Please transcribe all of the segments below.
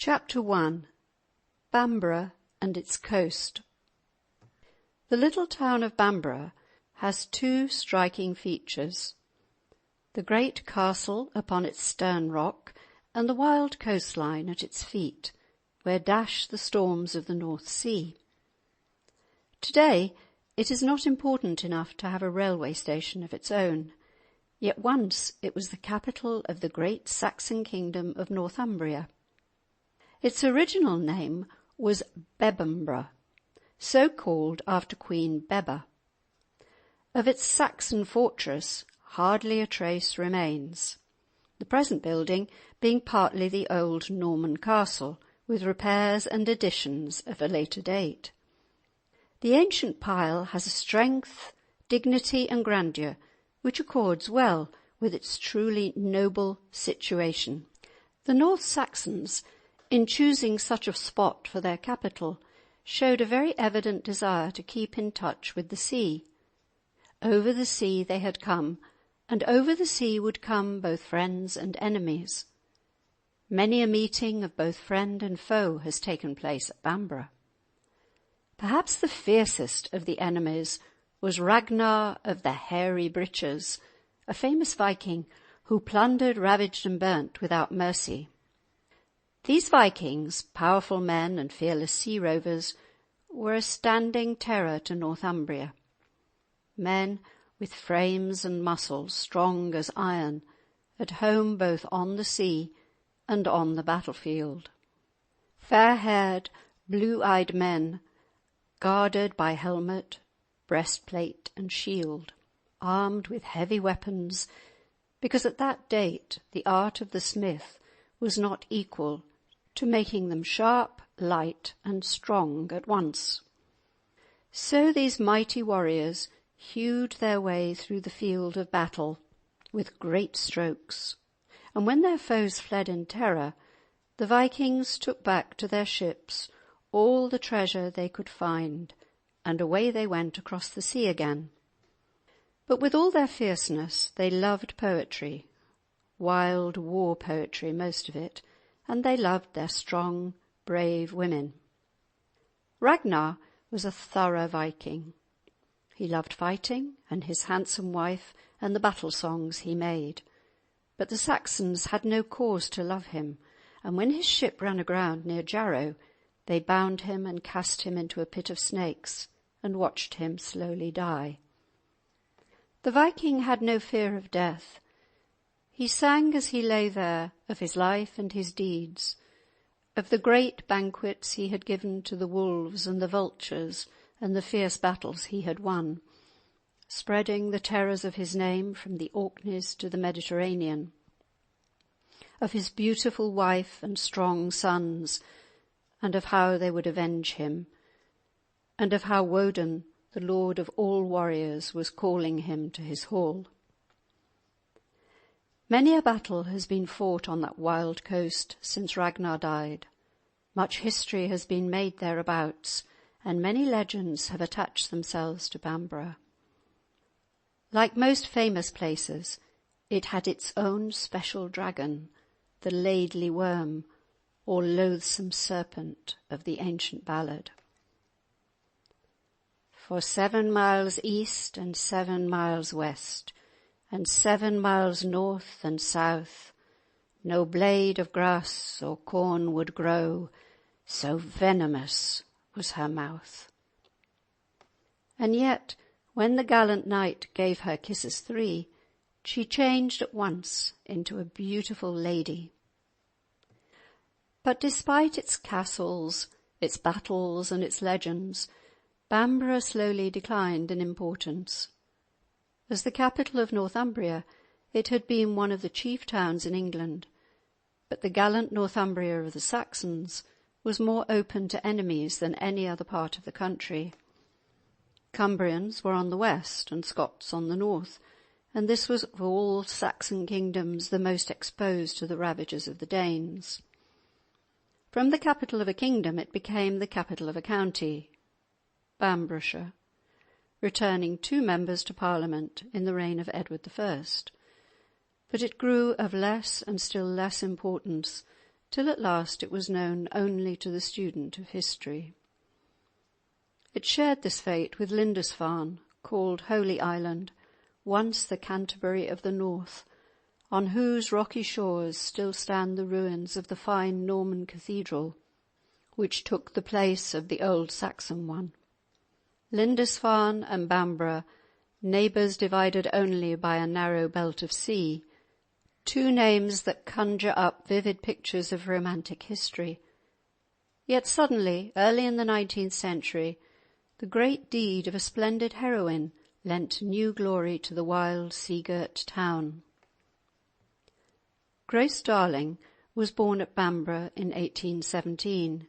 Chapter 1. Bamburgh and its coast. The little town of Bamburgh has two striking features: the great castle upon its stern rock and the wild coastline at its feet, where dash the storms of the North Sea. Today it is not important enough to have a railway station of its own, yet once it was the capital of the great Saxon kingdom of Northumbria. Its original name was Bebbanburgh, so called after Queen Bebba. Of its Saxon fortress hardly a trace remains, the present building being partly the old Norman castle, with repairs and additions of a later date. The ancient pile has a strength, dignity and grandeur which accords well with its truly noble situation. The North Saxons, in choosing such a spot for their capital, showed a very evident desire to keep in touch with the sea. Over the sea they had come, and over the sea would come both friends and enemies. Many a meeting of both friend and foe has taken place at Bamburgh. Perhaps the fiercest of the enemies was Ragnar of the Hairy Breeches, a famous Viking who plundered, ravaged and burnt without mercy. These Vikings, powerful men and fearless sea rovers, were a standing terror to Northumbria. Men with frames and muscles strong as iron, at home both on the sea and on the battlefield. Fair-haired, blue-eyed men, guarded by helmet, breastplate and shield, armed with heavy weapons, because at that date the art of the smith was not equal to making them sharp, light and strong at once. So these mighty warriors hewed their way through the field of battle with great strokes, and when their foes fled in terror, the Vikings took back to their ships all the treasure they could find, and away they went across the sea again. But with all their fierceness they loved poetry, wild war poetry most of it, and they loved their strong, brave women. Ragnar was a thorough Viking. He loved fighting and his handsome wife and the battle songs he made. But the Saxons had no cause to love him, and when his ship ran aground near Jarrow, they bound him and cast him into a pit of snakes and watched him slowly die. The Viking had no fear of death. He sang as he lay there of his life and his deeds, of the great banquets he had given to the wolves and the vultures and the fierce battles he had won, spreading the terrors of his name from the Orkneys to the Mediterranean, of his beautiful wife and strong sons, and of how they would avenge him, and of how Woden, the lord of all warriors, was calling him to his hall. Many a battle has been fought on that wild coast since Ragnar died. Much history has been made thereabouts, and many legends have attached themselves to Bamburgh. Like most famous places, it had its own special dragon, the Laidly Worm, or loathsome serpent of the ancient ballad. For 7 miles east and 7 miles west, and 7 miles north and south, no blade of grass or corn would grow, so venomous was her mouth. And yet, when the gallant knight gave her kisses 3, she changed at once into a beautiful lady. But despite its castles, its battles and its legends, Bamburgh slowly declined in importance. As the capital of Northumbria, it had been one of the chief towns in England, but the gallant Northumbria of the Saxons was more open to enemies than any other part of the country. Cumbrians were on the west and Scots on the north, and this was of all Saxon kingdoms the most exposed to the ravages of the Danes. From the capital of a kingdom it became the capital of a county, Bamburghshire, returning 2 members to Parliament in the reign of Edward I. But it grew of less and still less importance till at last it was known only to the student of history. It shared this fate with Lindisfarne, called Holy Island, once the Canterbury of the North, on whose rocky shores still stand the ruins of the fine Norman cathedral, which took the place of the old Saxon one. Lindisfarne and Bamburgh, neighbours divided only by a narrow belt of sea, two names that conjure up vivid pictures of romantic history. Yet suddenly, early in the 19th century, the great deed of a splendid heroine lent new glory to the wild, sea-girt town. Grace Darling was born at Bamburgh in 1817,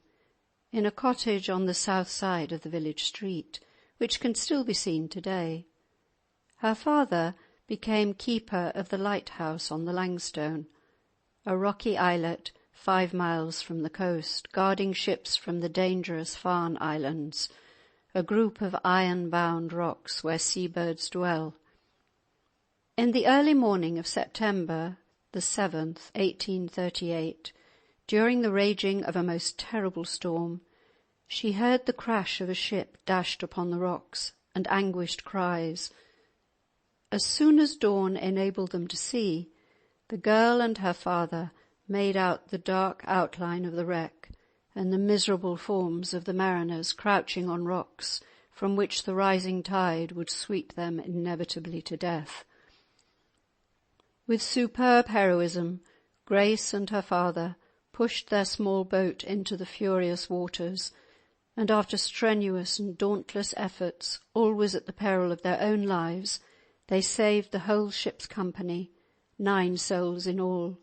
in a cottage on the south side of the village street, which can still be seen today. Her father became keeper of the lighthouse on the Langstone, a rocky islet 5 miles from the coast, guarding ships from the dangerous Farne Islands, a group of iron-bound rocks where seabirds dwell. In the early morning of September the 7th, 1838, during the raging of a most terrible storm, she heard the crash of a ship dashed upon the rocks and anguished cries. As soon as dawn enabled them to see, the girl and her father made out the dark outline of the wreck and the miserable forms of the mariners crouching on rocks from which the rising tide would sweep them inevitably to death. With superb heroism, Grace and her father pushed their small boat into the furious waters, and after strenuous and dauntless efforts, always at the peril of their own lives, they saved the whole ship's company, 9 souls in all.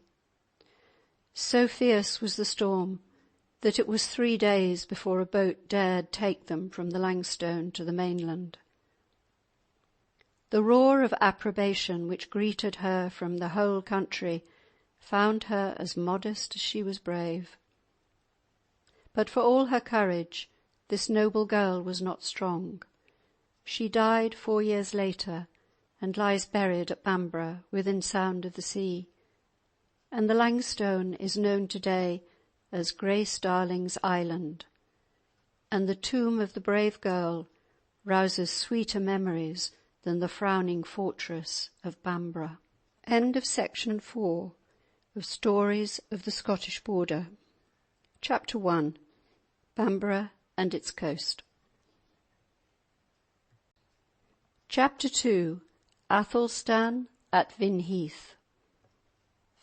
So fierce was the storm that it was 3 days before a boat dared take them from the Langstone to the mainland. The roar of approbation which greeted her from the whole country found her as modest as she was brave. But for all her courage, this noble girl was not strong. She died 4 years later and lies buried at Bamburgh within sound of the sea, and the Langstone is known today as Grace Darling's Island, and the tomb of the brave girl rouses sweeter memories than the frowning fortress of Bamburgh. End of section 4 of Stories of the Scottish Border. Chapter 1. Bamburgh and its coast. Chapter 2. Athelstan at Vinheath.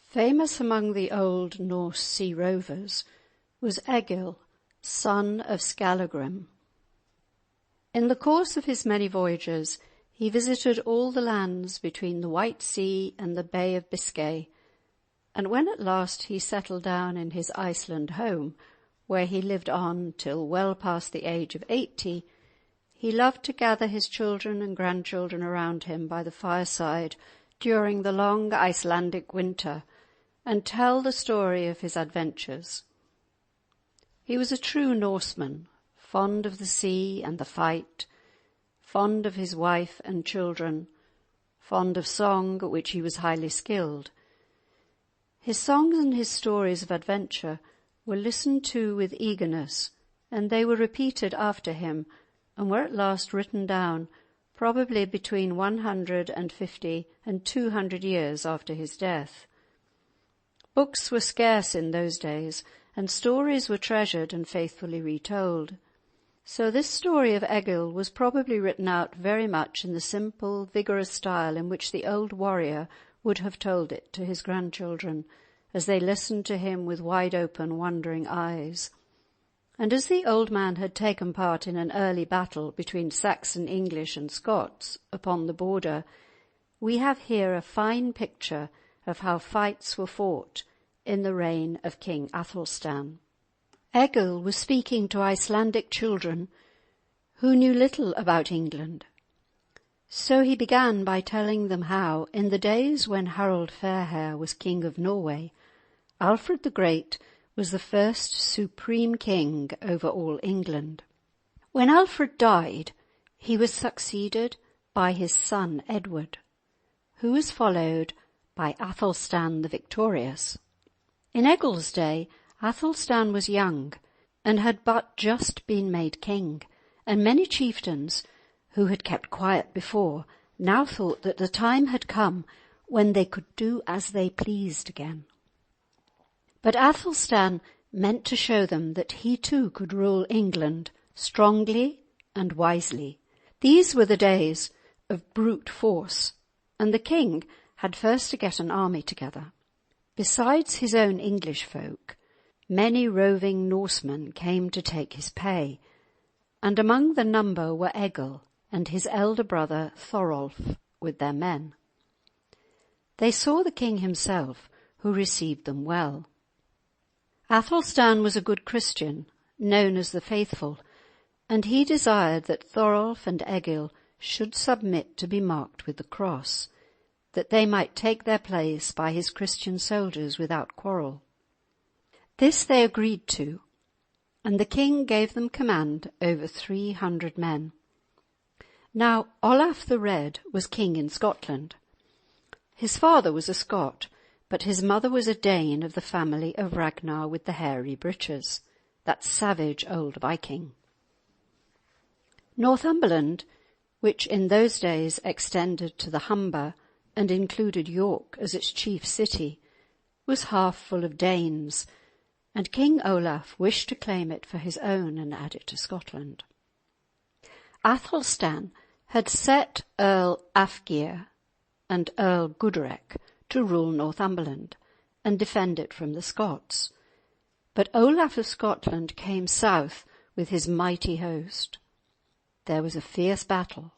Famous among the old Norse sea rovers was Egil, son of Skallagrim. In the course of his many voyages, he visited all the lands between the White Sea and the Bay of Biscay, and when at last he settled down in his Iceland home, where he lived on till well past the age of 80, he loved to gather his children and grandchildren around him by the fireside during the long Icelandic winter and tell the story of his adventures. He was a true Norseman, fond of the sea and the fight, fond of his wife and children, fond of song, at which he was highly skilled. His songs and his stories of adventure were listened to with eagerness, and they were repeated after him and were at last written down, probably between 150 and 200 years after his death. Books were scarce in those days, and stories were treasured and faithfully retold. So this story of Egil was probably written out very much in the simple, vigorous style in which the old warrior would have told it to his grandchildren, as they listened to him with wide-open, wondering eyes. And as the old man had taken part in an early battle between Saxon, English and Scots upon the border, we have here a fine picture of how fights were fought in the reign of King Athelstan. Egil was speaking to Icelandic children who knew little about England. So he began by telling them how, in the days when Harold Fairhair was King of Norway, Alfred the Great was the first supreme king over all England. When Alfred died, he was succeeded by his son Edward, who was followed by Athelstan the Victorious. In Egil's day, Athelstan was young, and had but just been made king, and many chieftains, who had kept quiet before, now thought that the time had come when they could do as they pleased again. But Athelstan meant to show them that he too could rule England strongly and wisely. These were the days of brute force, and the king had first to get an army together. Besides his own English folk, many roving Norsemen came to take his pay, and among the number were Egil and his elder brother Thorolf with their men. They saw the king himself, who received them well. Athelstan was a good Christian, known as the Faithful, and he desired that Thorolf and Egil should submit to be marked with the cross, that they might take their place by his Christian soldiers without quarrel. This they agreed to, and the king gave them command over 300 men. Now Olaf the Red was king in Scotland. His father was a Scot, but his mother was a Dane of the family of Ragnar with the hairy breeches, that savage old Viking. Northumberland, which in those days extended to the Humber and included York as its chief city, was half full of Danes, and King Olaf wished to claim it for his own and add it to Scotland. Athelstan had set Earl Afgeir and Earl Gudrek to rule Northumberland and defend it from the Scots. But Olaf of Scotland came south with his mighty host. There was a fierce battle.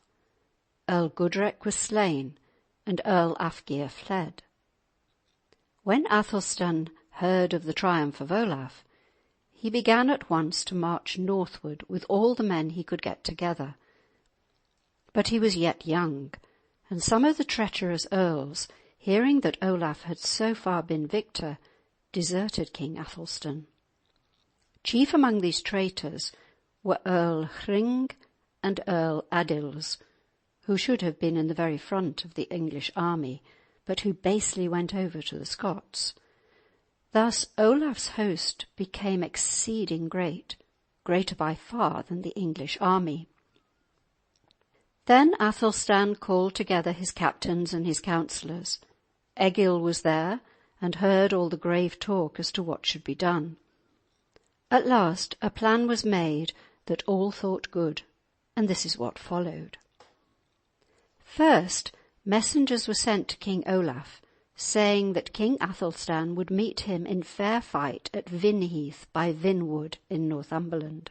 Earl Gudrek was slain, and Earl Afgeir fled. When Athelstan heard of the triumph of Olaf, he began at once to march northward with all the men he could get together. But he was yet young, and some of the treacherous earls, hearing that Olaf had so far been victor, deserted King Athelstan. Chief among these traitors were Earl Hring and Earl Adils, who should have been in the very front of the English army, but who basely went over to the Scots. Thus Olaf's host became exceeding great, greater by far than the English army. Then Athelstan called together his captains and his counsellors. Egil was there, and heard all the grave talk as to what should be done. At last a plan was made that all thought good, and this is what followed. First, messengers were sent to King Olaf, saying that King Athelstan would meet him in fair fight at Vinheath by Vinwood in Northumberland,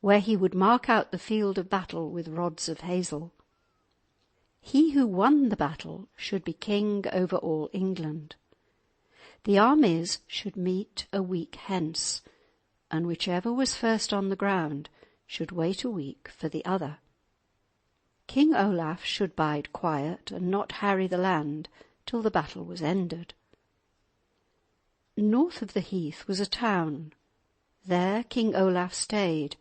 where he would mark out the field of battle with rods of hazel. He who won the battle should be king over all England. The armies should meet a week hence, and whichever was first on the ground should wait a week for the other. King Olaf should bide quiet and not harry the land till the battle was ended. North of the heath was a town. There King Olaf stayed,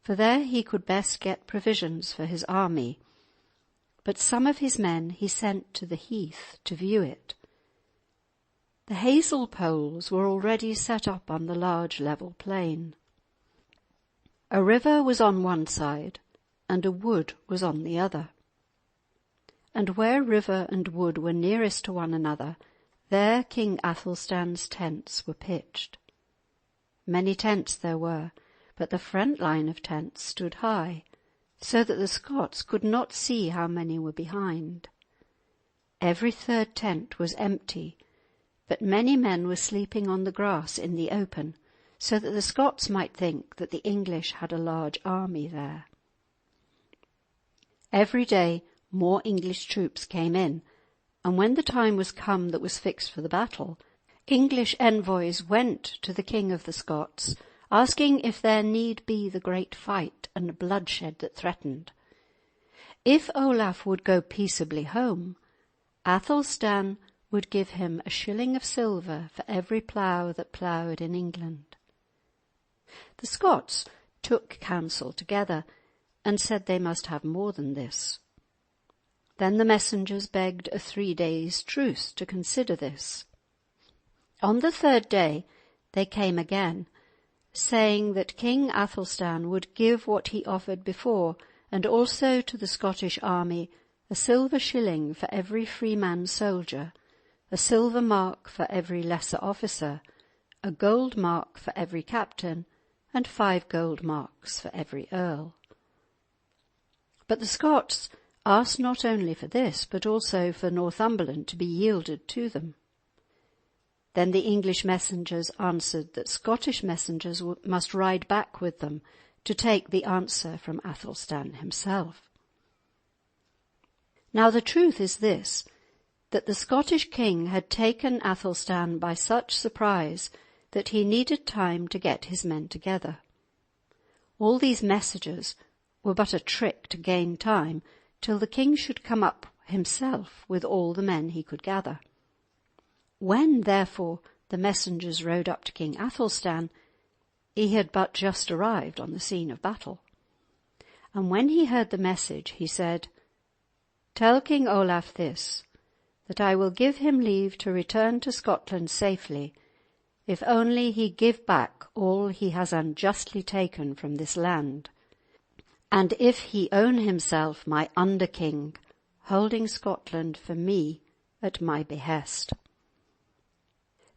for there he could best get provisions for his army. But some of his men he sent to the heath to view it. The hazel poles were already set up on the large level plain. A river was on one side, and a wood was on the other. And where river and wood were nearest to one another, there King Athelstan's tents were pitched. Many tents there were, but the front line of tents stood high, so that the Scots could not see how many were behind. Every third tent was empty, but many men were sleeping on the grass in the open, so that the Scots might think that the English had a large army there. Every day more English troops came in, and when the time was come that was fixed for the battle, English envoys went to the King of the Scots, asking if there need be the great fight and bloodshed that threatened. If Olaf would go peaceably home, Athelstan would give him a shilling of silver for every plough that ploughed in England. The Scots took counsel together and said they must have more than this. Then the messengers begged a 3 days' truce to consider this. On the third day they came again, saying that King Athelstan would give what he offered before, and also to the Scottish army a silver shilling for every freeman soldier, a silver mark for every lesser officer, a gold mark for every captain, and 5 gold marks for every earl. But the Scots asked not only for this, but also for Northumberland to be yielded to them. Then the English messengers answered that Scottish messengers must ride back with them to take the answer from Athelstan himself. Now the truth is this, that the Scottish king had taken Athelstan by such surprise that he needed time to get his men together. All these messages were but a trick to gain time till the king should come up himself with all the men he could gather. When, therefore, the messengers rode up to King Athelstan, he had but just arrived on the scene of battle. And when he heard the message, he said, "Tell King Olaf this, that I will give him leave to return to Scotland safely, if only he give back all he has unjustly taken from this land, and if he own himself my under-king, holding Scotland for me at my behest."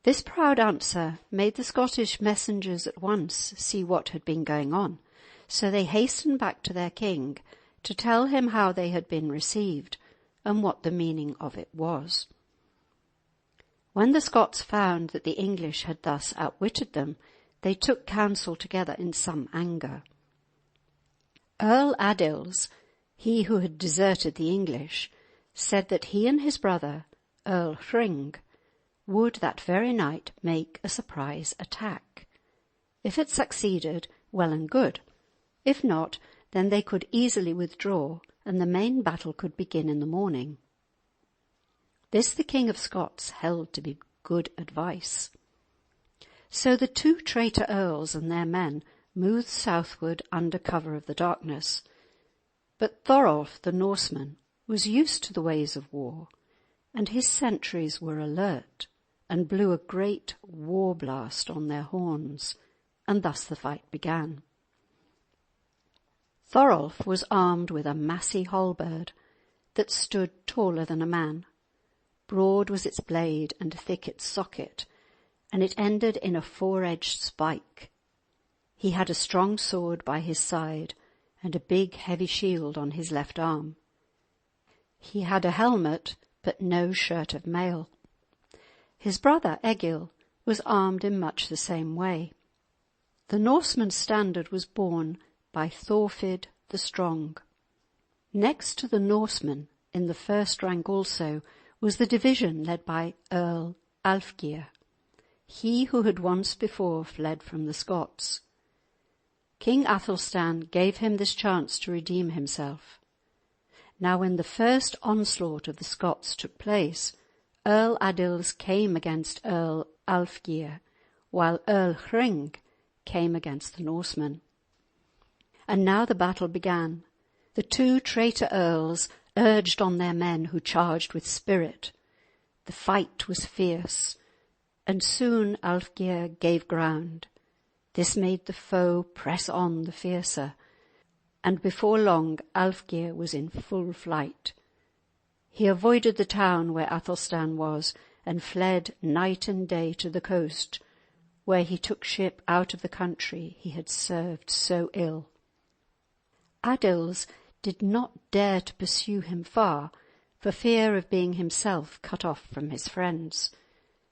This proud answer made the Scottish messengers at once see what had been going on, so they hastened back to their king to tell him how they had been received and what the meaning of it was. When the Scots found that the English had thus outwitted them, they took counsel together in some anger. Earl Adils, he who had deserted the English, said that he and his brother, Earl Hring, would that very night make a surprise attack. If it succeeded, well and good. If not, then they could easily withdraw, and the main battle could begin in the morning. This the King of Scots held to be good advice. So the 2 traitor earls and their men moved southward under cover of the darkness. But Thorolf the Norseman was used to the ways of war, and his sentries were alert, and blew a great war blast on their horns, and thus the fight began. Thorolf was armed with a massy halberd that stood taller than a man. Broad was its blade and thick its socket, and it ended in a 4-edged spike. He had a strong sword by his side and a big heavy shield on his left arm. He had a helmet, but no shirt of mail. His brother Egil was armed in much the same way. The Norseman's standard was borne by Thorfid the Strong. Next to the Norsemen, in the first rank also, was the division led by Earl Alfgeir, he who had once before fled from the Scots. King Athelstan gave him this chance to redeem himself. Now when the first onslaught of the Scots took place, Earl Adils came against Earl Alfgeir, while Earl Hring came against the Norsemen. And now the battle began. The 2 traitor earls urged on their men, who charged with spirit. The fight was fierce, and soon Alfgeir gave ground. This made the foe press on the fiercer, and before long Alfgeir was in full flight. He avoided the town where Athelstan was, and fled night and day to the coast, where he took ship out of the country he had served so ill. Adils did not dare to pursue him far, for fear of being himself cut off from his friends,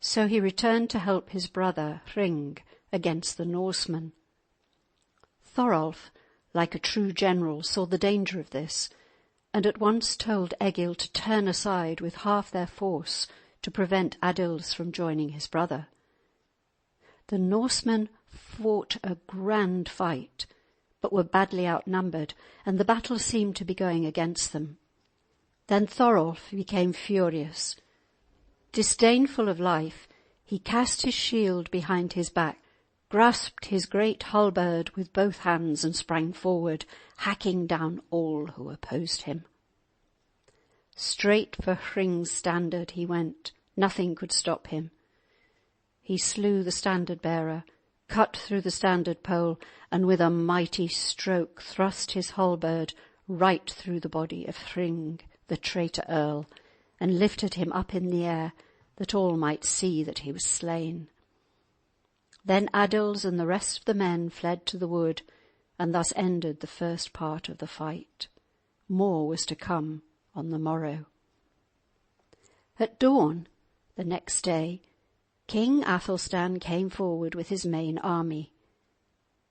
so he returned to help his brother Hring against the Norsemen. Thorolf, like a true general, saw the danger of this, and at once told Egil to turn aside with half their force to prevent Adils from joining his brother. The Norsemen fought a grand fight, but were badly outnumbered, and the battle seemed to be going against them. Then Thorolf became furious. Disdainful of life, he cast his shield behind his back, grasped his great halberd with both hands, and sprang forward, hacking down all who opposed him. Straight for Hring's standard he went. Nothing could stop him. he slew the standard-bearer, cut through the standard pole, and with a mighty stroke thrust his halberd right through the body of Hring, the traitor earl, and lifted him up in the air, that all might see that he was slain. Then Adils and the rest of the men fled to the wood, and thus ended the first part of the fight. More was to come on the morrow. At dawn the next day, King Athelstan came forward with his main army.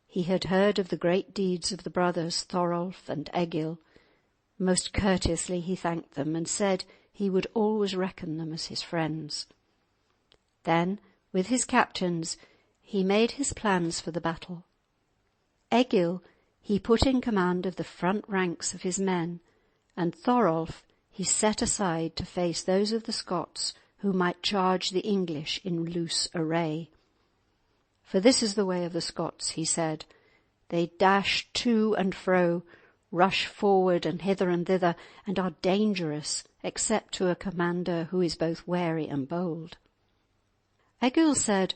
He had heard of the great deeds of the brothers Thorolf and Egil. Most courteously he thanked them and said he would always reckon them as his friends. Then, with his captains, he made his plans for the battle. Egil he put in command of the front ranks of his men, and Thorolf he set aside to face those of the Scots who might charge the English in loose array. For this is the way of the Scots, he said. They dash to and fro, rush forward and hither and thither, and are dangerous, except to a commander who is both wary and bold. Egil said,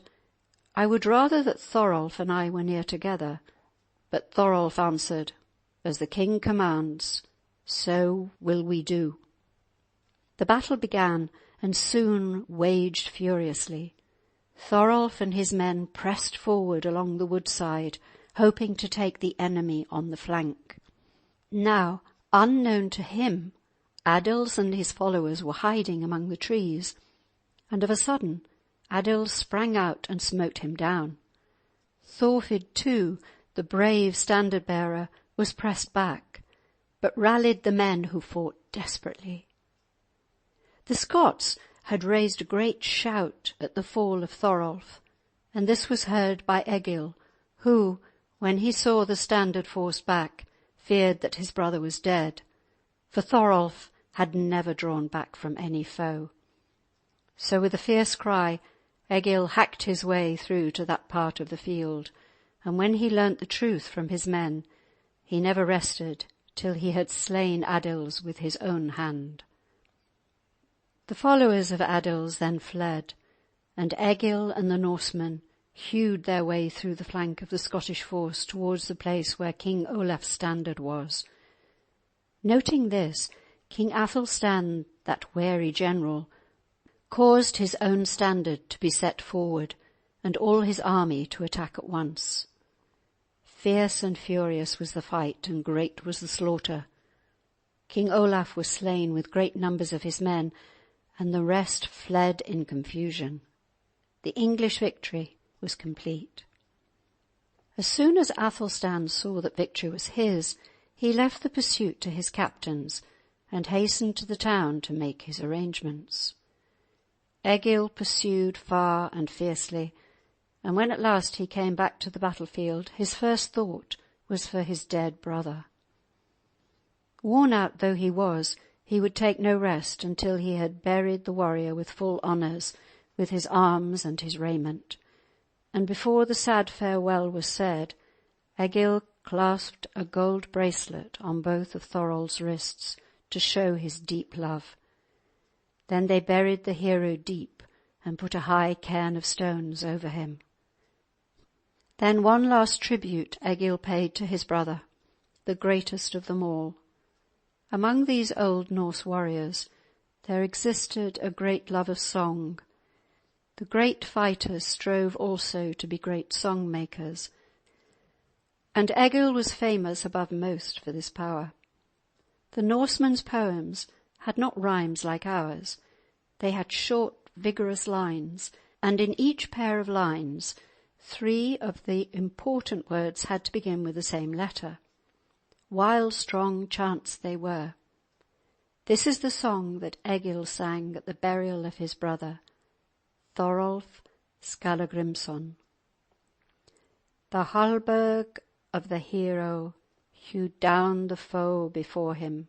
I would rather that Thorolf and I were near together. But Thorolf answered, As the king commands, so will we do. The battle began, and soon waged furiously. Thorolf and his men pressed forward along the woodside, hoping to take the enemy on the flank. Now, unknown to him, Adils and his followers were hiding among the trees, and of a sudden Adils sprang out and smote him down. Thorfid too, the brave standard-bearer, was pressed back, but rallied the men who fought desperately. The Scots had raised a great shout at the fall of Thorolf, and this was heard by Egil, who, when he saw the standard forced back, feared that his brother was dead, for Thorolf had never drawn back from any foe. So with a fierce cry, Egil hacked his way through to that part of the field, and when he learnt the truth from his men, he never rested till he had slain Adils with his own hand. The followers of Adils then fled, and Egil and the Norsemen hewed their way through the flank of the Scottish force towards the place where King Olaf's standard was. Noting this, King Athelstan, that wary general, caused his own standard to be set forward and all his army to attack at once. Fierce and furious was the fight, and great was the slaughter. King Olaf was slain with great numbers of his men, and the rest fled in confusion. The English victory was complete. As soon as Athelstan saw that victory was his, he left the pursuit to his captains and hastened to the town to make his arrangements. Egil pursued far and fiercely, and when at last he came back to the battlefield, his first thought was for his dead brother. Worn out though he was, he would take no rest until he had buried the warrior with full honours, with his arms and his raiment. And before the sad farewell was said, Egil clasped a gold bracelet on both of Thorolf's wrists to show his deep love. Then they buried the hero deep and put a high cairn of stones over him. Then one last tribute Egil paid to his brother, the greatest of them all. Among these old Norse warriors there existed a great love of song. The great fighters strove also to be great song-makers, and Egil was famous above most for this power. The Norsemen's poems had not rhymes like ours. They had short, vigorous lines, and in each pair of lines 3 of the important words had to begin with the same letter. Wild, strong chants they were. This is the song that Egil sang at the burial of his brother, Thorolf Skallagrimsson. The halberd of the hero hewed down the foe before him.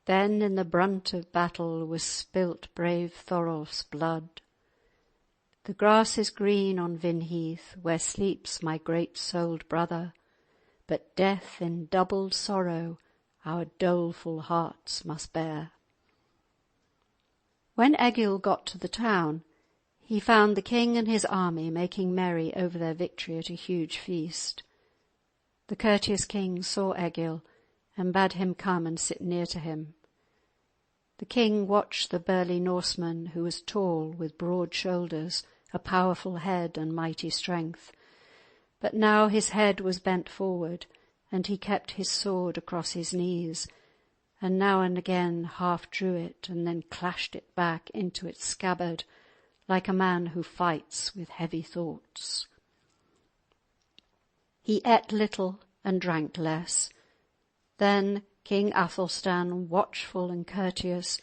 Then in the brunt of battle was spilt brave Thorolf's blood. The grass is green on Vinheath, where sleeps my great-souled brother, but death in doubled sorrow our doleful hearts must bear. When Egil got to the town, he found the king and his army making merry over their victory at a huge feast. The courteous king saw Egil and bade him come and sit near to him. The king watched the burly Norseman, who was tall, with broad shoulders, a powerful head and mighty strength. But now his head was bent forward, and he kept his sword across his knees, and now and again half drew it and then clashed it back into its scabbard, like a man who fights with heavy thoughts. He ate little and drank less. Then King Athelstan, watchful and courteous,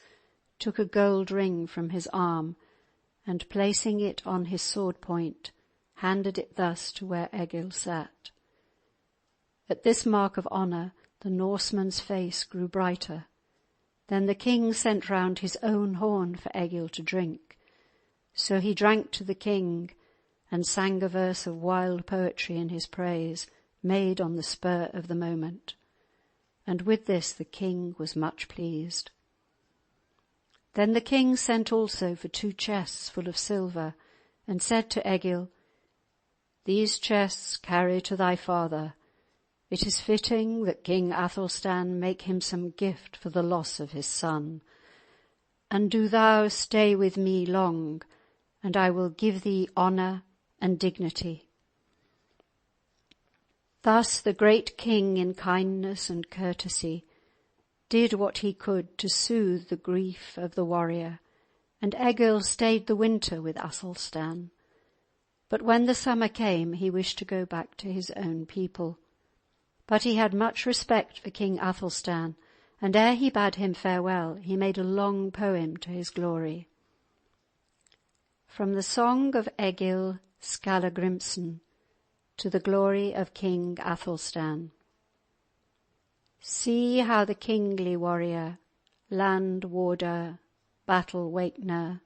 took a gold ring from his arm, and placing it on his sword point, handed it thus to where Egil sat. At this mark of honour the Norseman's face grew brighter. Then the king sent round his own horn for Egil to drink. So he drank to the king and sang a verse of wild poetry in his praise, made on the spur of the moment. And with this the king was much pleased. Then the king sent also for 2 chests full of silver, and said to Egil, "These chests carry to thy father. It is fitting that King Athelstan make him some gift for the loss of his son. And do thou stay with me long, and I will give thee honour and dignity." Thus the great king, in kindness and courtesy, did what he could to soothe the grief of the warrior, and Egil stayed the winter with Athelstan. But when the summer came, he wished to go back to his own people. But he had much respect for King Athelstan, and ere he bade him farewell, he made a long poem to his glory. From the song of Egil Skallagrimsson, to the glory of King Athelstan. See how the kingly warrior, land warder, battle wakener,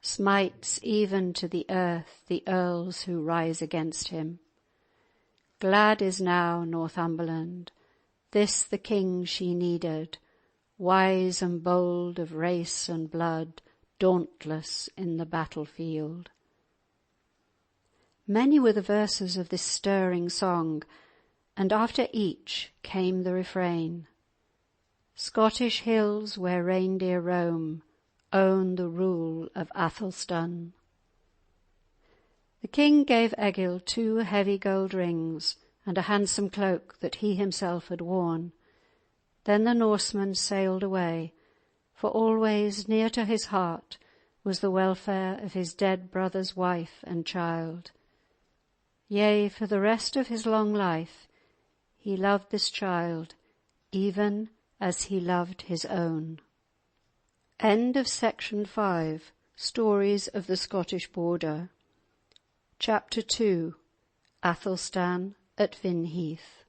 smites even to the earth the earls who rise against him. Glad is now Northumberland, this the king she needed, wise and bold of race and blood, dauntless in the battlefield. Many were the verses of this stirring song, and after each came the refrain. Scottish hills where reindeer roam own the rule of Athelstan. The king gave Egil 2 heavy gold rings and a handsome cloak that he himself had worn. Then the Norseman sailed away, for always near to his heart was the welfare of his dead brother's wife and child. Yea, for the rest of his long life he loved this child, even as he loved his own. End of section 5. Stories of the Scottish Border. Chapter 2. Athelstan at Vinheath.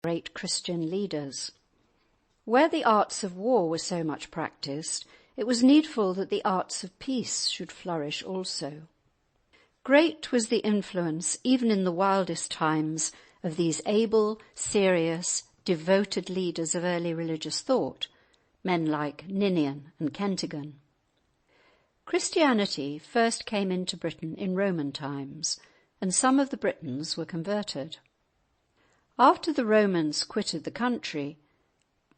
Great Christian leaders. Where the arts of war were so much practised, it was needful that the arts of peace should flourish also. Great was the influence, even in the wildest times, of these able, serious, devoted leaders of early religious thought, men like Ninian and Kentigern. Christianity first came into Britain in Roman times, and some of the Britons were converted. After the Romans quitted the country,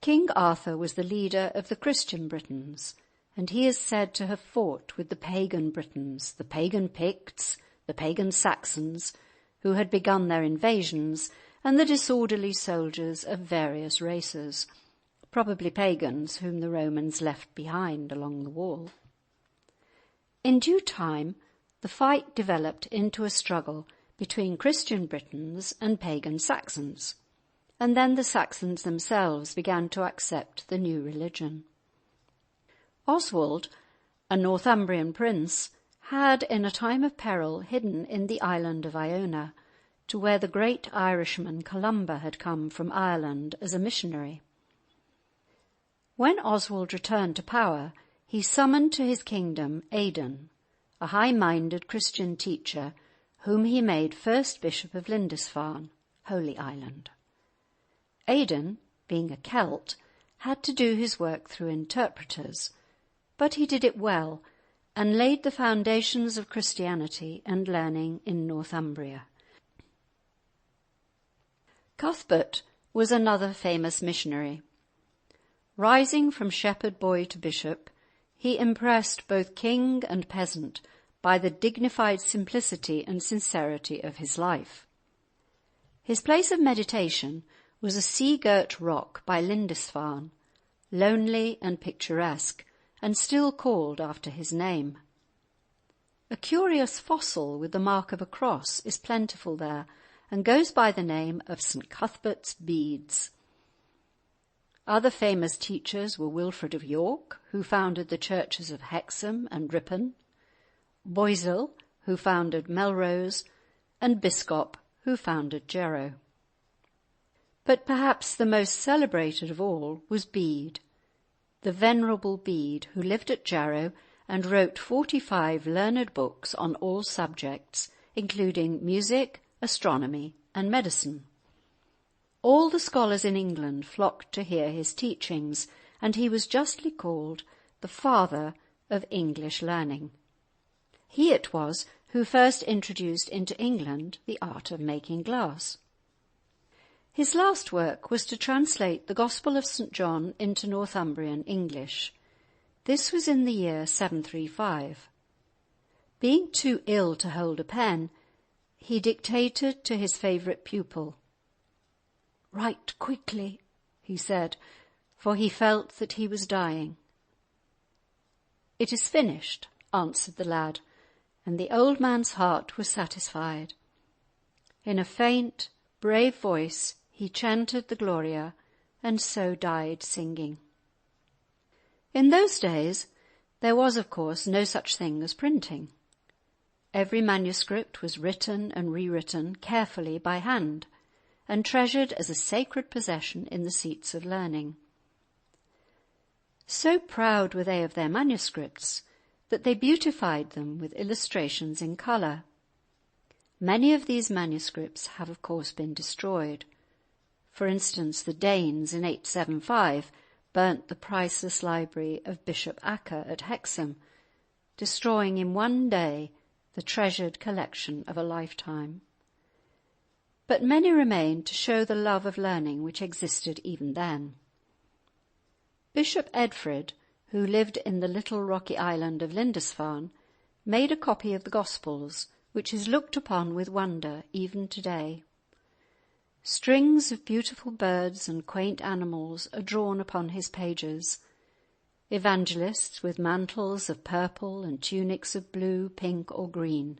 King Arthur was the leader of the Christian Britons, and he is said to have fought with the pagan Britons, the pagan Picts, the pagan Saxons, who had begun their invasions, and the disorderly soldiers of various races, probably pagans whom the Romans left behind along the wall. In due time, the fight developed into a struggle between Christian Britons and pagan Saxons, and then the Saxons themselves began to accept the new religion. Oswald, a Northumbrian prince, had in a time of peril hidden in the island of Iona, to where the great Irishman Columba had come from Ireland as a missionary. When Oswald returned to power, he summoned to his kingdom Eildon, a high-minded Christian teacher, whom he made first Bishop of Lindisfarne, Holy Island. Aidan, being a Celt, had to do his work through interpreters, but he did it well and laid the foundations of Christianity and learning in Northumbria. Cuthbert was another famous missionary. Rising from shepherd boy to bishop, he impressed both king and peasant by the dignified simplicity and sincerity of his life. His place of meditation was a sea-girt rock by Lindisfarne, lonely and picturesque, and still called after his name. A curious fossil with the mark of a cross is plentiful there, and goes by the name of St. Cuthbert's Beads. Other famous teachers were Wilfrid of York, who founded the churches of Hexham and Ripon, Boisil, who founded Melrose, and Biscop, who founded Jarrow. But perhaps the most celebrated of all was Bede, the venerable Bede, who lived at Jarrow and wrote 45 learned books on all subjects, including music, astronomy, and medicine. All the scholars in England flocked to hear his teachings, and he was justly called the father of English learning. He it was who first introduced into England the art of making glass. His last work was to translate the Gospel of St. John into Northumbrian English. This was in the year 735. Being too ill to hold a pen, he dictated to his favourite pupil. "Write quickly," he said, for he felt that he was dying. "It is finished," answered the lad, and the old man's heart was satisfied. In a faint, brave voice he chanted the Gloria, and so died singing. In those days there was, of course, no such thing as printing. Every manuscript was written and rewritten carefully by hand, and treasured as a sacred possession in the seats of learning. So proud were they of their manuscripts that they beautified them with illustrations in colour. Many of these manuscripts have, of course, been destroyed. For instance, the Danes in 875 burnt the priceless library of Bishop Acca at Hexham, destroying in one day the treasured collection of a lifetime. But many remain to show the love of learning which existed even then. Bishop Edfrid, who lived in the little rocky island of Lindisfarne, made a copy of the Gospels, which is looked upon with wonder even today. Strings of beautiful birds and quaint animals are drawn upon his pages. Evangelists with mantles of purple and tunics of blue, pink, or green.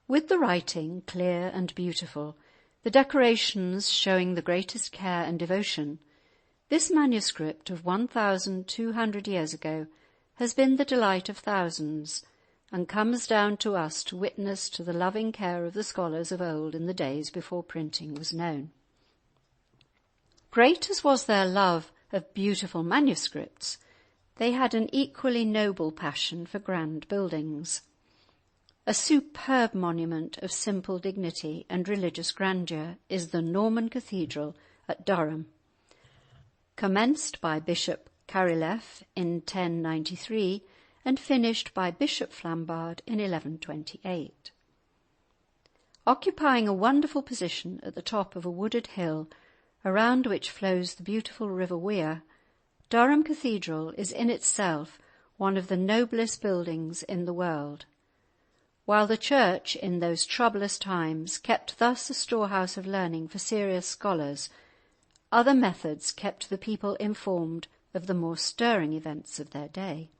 With the writing clear and beautiful, the decorations showing the greatest care and devotion, this manuscript of 1,200 years ago has been the delight of thousands, and comes down to us to witness to the loving care of the scholars of old in the days before printing was known. Great as was their love of beautiful manuscripts, they had an equally noble passion for grand buildings. A superb monument of simple dignity and religious grandeur is the Norman Cathedral at Durham, commenced by Bishop Carilef in 1093 and finished by Bishop Flambard in 1128. Occupying a wonderful position at the top of a wooded hill, around which flows the beautiful River Wear, Durham Cathedral is in itself one of the noblest buildings in the world. While the church in those troublous times kept thus a storehouse of learning for serious scholars, other methods kept the people informed of the more stirring events of their day.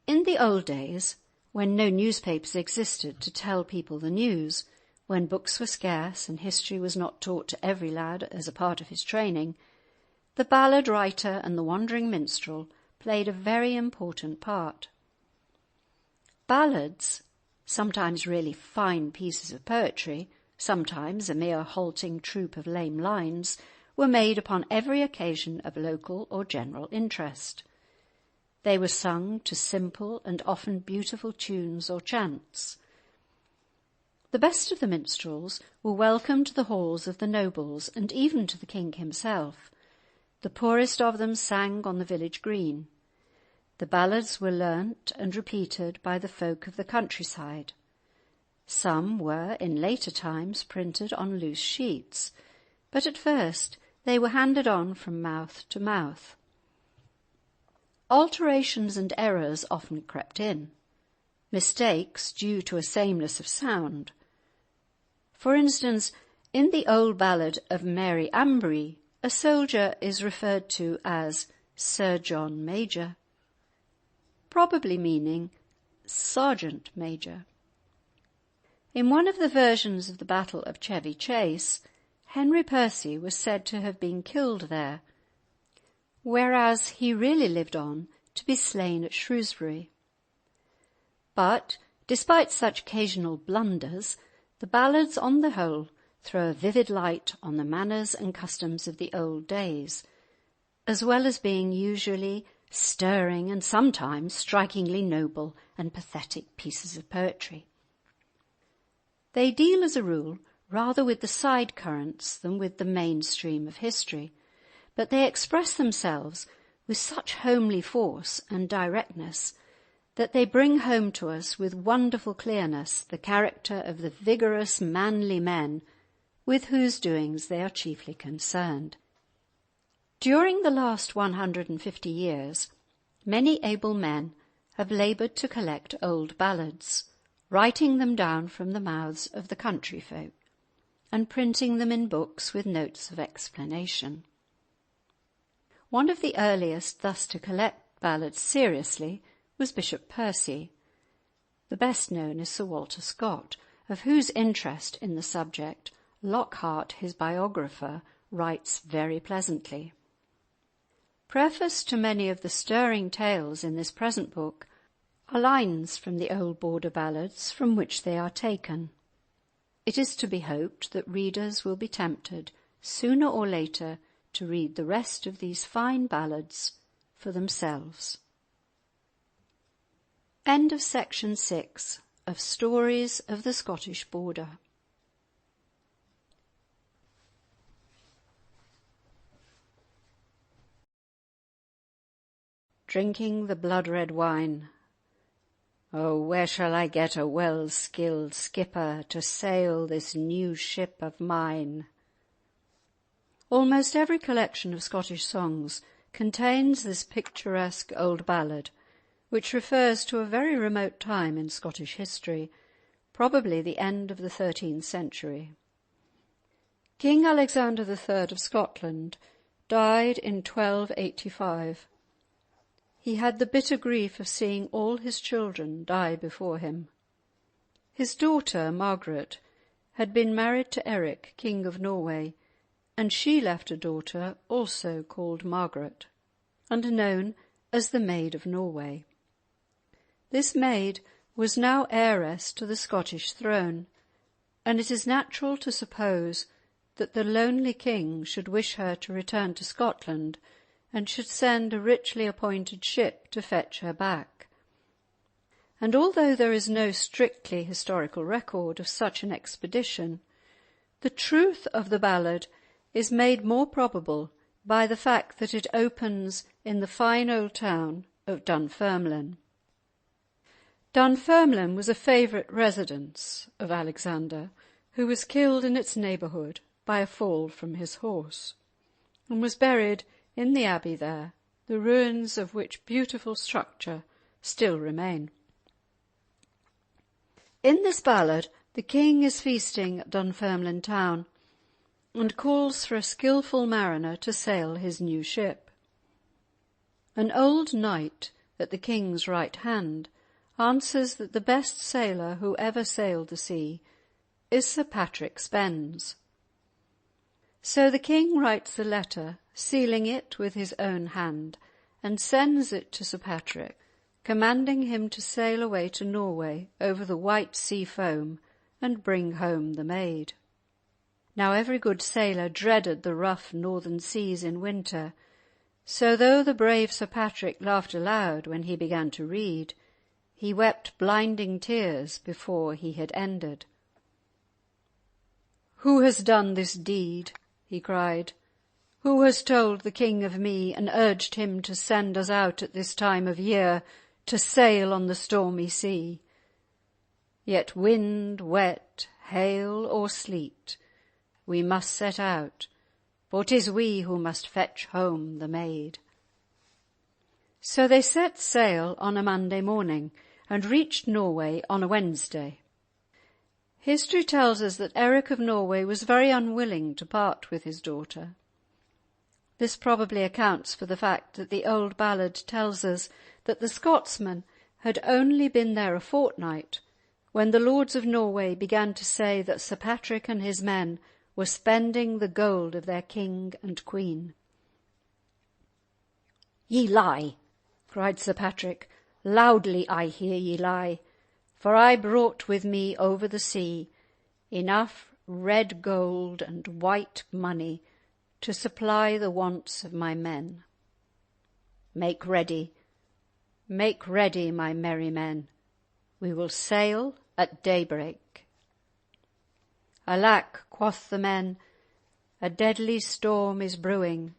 In the old days, when no newspapers existed to tell people the news, when books were scarce and history was not taught to every lad as a part of his training, the ballad writer and the wandering minstrel played a very important part. Ballads, sometimes really fine pieces of poetry, sometimes a mere halting troop of lame lines, were made upon every occasion of local or general interest. They were sung to simple and often beautiful tunes or chants. The best of the minstrels were welcome to the halls of the nobles and even to the king himself. The poorest of them sang on the village green. The ballads were learnt and repeated by the folk of the countryside. Some were, in later times, printed on loose sheets, but at first they were handed on from mouth to mouth. Alterations and errors often crept in, mistakes due to a sameness of sound. For instance, in the old ballad of Mary Ambree, a soldier is referred to as Sir John Major, probably meaning Sergeant Major. In one of the versions of the Battle of Chevy Chase, Henry Percy was said to have been killed there, whereas he really lived on to be slain at Shrewsbury. But, despite such occasional blunders, the ballads on the whole throw a vivid light on the manners and customs of the old days, as well as being usually stirring and sometimes strikingly noble and pathetic pieces of poetry. They deal, as a rule, rather with the side currents than with the mainstream of history, but they express themselves with such homely force and directness that they bring home to us with wonderful clearness the character of the vigorous, manly men with whose doings they are chiefly concerned. During the last 150 years, many able men have laboured to collect old ballads, writing them down from the mouths of the country folk, and printing them in books with notes of explanation. One of the earliest thus to collect ballads seriously was Bishop Percy. The best known is Sir Walter Scott, of whose interest in the subject Lockhart, his biographer, writes very pleasantly. Preface to many of the stirring tales in this present book are lines from the old border ballads from which they are taken. It is to be hoped that readers will be tempted, sooner or later, to read the rest of these fine ballads for themselves. End of section 6 of Stories of the Scottish Border. Drinking the blood-red wine. Oh, where shall I get a well-skilled skipper to sail this new ship of mine? Almost every collection of Scottish songs contains this picturesque old ballad, which refers to a very remote time in Scottish history, probably the end of the 13th century. King Alexander III of Scotland died in 1285. He had the bitter grief of seeing all his children die before him. His daughter, Margaret, had been married to Eric, King of Norway, and she left a daughter also called Margaret, and known as the Maid of Norway. This maid was now heiress to the Scottish throne, and it is natural to suppose that the lonely king should wish her to return to Scotland and should send a richly appointed ship to fetch her back. And although there is no strictly historical record of such an expedition, the truth of the ballad is made more probable by the fact that it opens in the fine old town of Dunfermline. Dunfermline was a favourite residence of Alexander, who was killed in its neighbourhood by a fall from his horse, and was buried in the abbey there, the ruins of which beautiful structure still remain. In this ballad, the king is feasting at Dunfermline town and calls for a skilful mariner to sail his new ship. An old knight at the king's right hand answers that the best sailor who ever sailed the sea is Sir Patrick Spens. So the king writes a letter, sealing it with his own hand, and sends it to Sir Patrick, commanding him to sail away to Norway over the white sea foam and bring home the maid. Now every good sailor dreaded the rough northern seas in winter, so though the brave Sir Patrick laughed aloud when he began to read, he wept blinding tears before he had ended. "Who has done this deed?" he cried. "Who has told the king of me, and urged him to send us out at this time of year to sail on the stormy sea? Yet wind, wet, hail, or sleet, we must set out, for 'tis we who must fetch home the maid." So they set sail on a Monday morning and reached Norway on a Wednesday. History tells us that Eric of Norway was very unwilling to part with his daughter. This probably accounts for the fact that the old ballad tells us that the Scotsmen had only been there a fortnight when the lords of Norway began to say that Sir Patrick and his men were spending the gold of their king and queen. "Ye lie," cried Sir Patrick. "Loudly I hear ye lie, for I brought with me over the sea enough red gold and white money to supply the wants of my men. Make ready, my merry men. We will sail at daybreak." "Alack," quoth the men, "a deadly storm is brewing.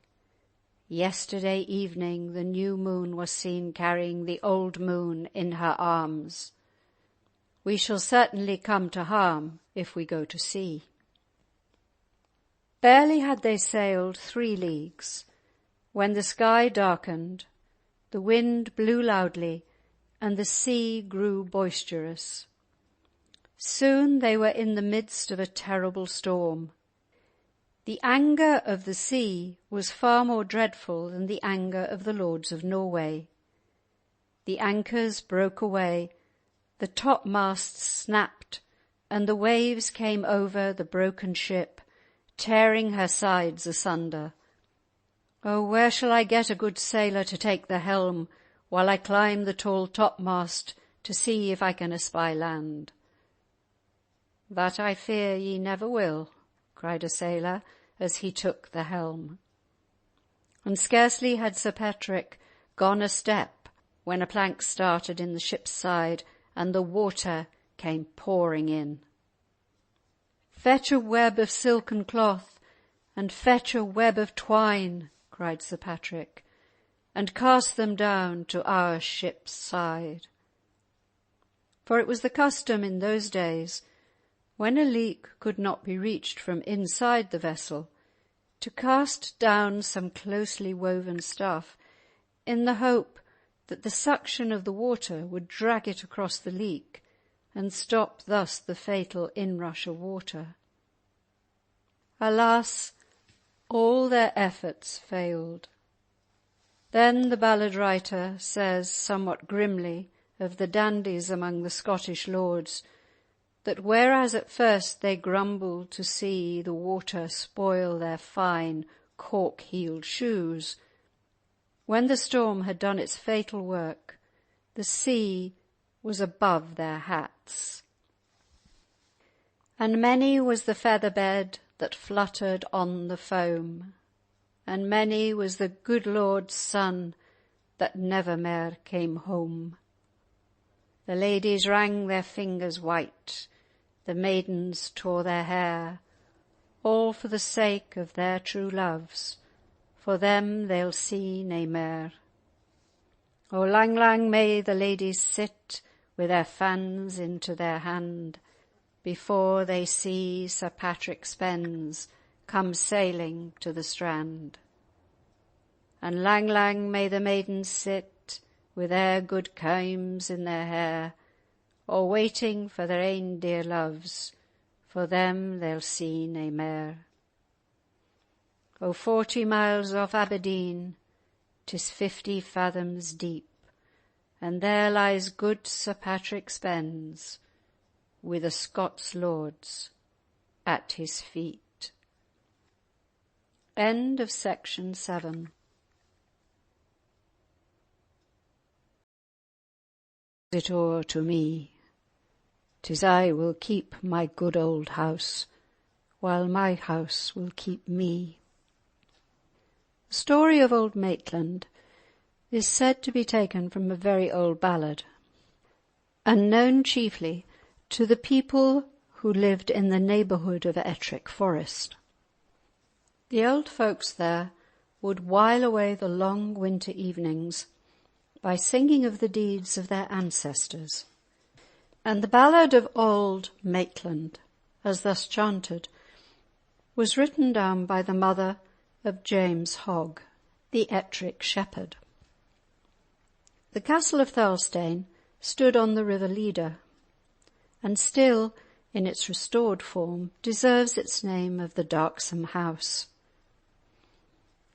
Yesterday evening the new moon was seen carrying the old moon in her arms. We shall certainly come to harm if we go to sea." Barely had they sailed 3 leagues when the sky darkened, the wind blew loudly, and the sea grew boisterous. Soon they were in the midst of a terrible storm. The anger of the sea was far more dreadful than the anger of the lords of Norway. The anchors broke away, the topmasts snapped, and the waves came over the broken ship, tearing her sides asunder. "Oh, where shall I get a good sailor to take the helm, while I climb the tall topmast to see if I can espy land?" "That I fear ye never will," cried a sailor as he took the helm. And scarcely had Sir Patrick gone a step when a plank started in the ship's side, and the water came pouring in. "Fetch a web of silken cloth, and fetch a web of twine," cried Sir Patrick, "and cast them down to our ship's side." For it was the custom in those days, when a leak could not be reached from inside the vessel, to cast down some closely woven stuff in the hope that the suction of the water would drag it across the leak and stop thus the fatal inrush of water. Alas, all their efforts failed. Then the ballad writer says somewhat grimly of the dandies among the Scottish lords that whereas at first they grumbled to see the water spoil their fine cork-heeled shoes, when the storm had done its fatal work, the sea was above their hats. "And many was the feather bed that fluttered on the foam, and many was the good Lord's son that never mair came home. The ladies wrang their fingers white, the maidens tore their hair, all for the sake of their true loves, for them they'll see nae mair. O lang lang may the ladies sit, with their fans into their hand, before they see Sir Patrick Spens come sailing to the strand. And lang lang may the maidens sit, with their good kaims in their hair, or waiting for their ain dear loves, for them they'll see nae mair. O 40 miles off Aberdeen, 'tis 50 fathoms deep, and there lies good Sir Patrick Spens, with the Scots lords at his feet. End of section 7. It o'er to me, 'tis I will keep my good old house, while my house will keep me. The story of old Maitland is said to be taken from a very old ballad, and known chiefly to the people who lived in the neighbourhood of Ettrick Forest. The old folks there would while away the long winter evenings by singing of the deeds of their ancestors. And the ballad of Auld Maitland, as thus chanted, was written down by the mother of James Hogg, the Ettrick shepherd. The castle of Athelstan stood on the river Leader, and still, in its restored form, deserves its name of the Darksome House.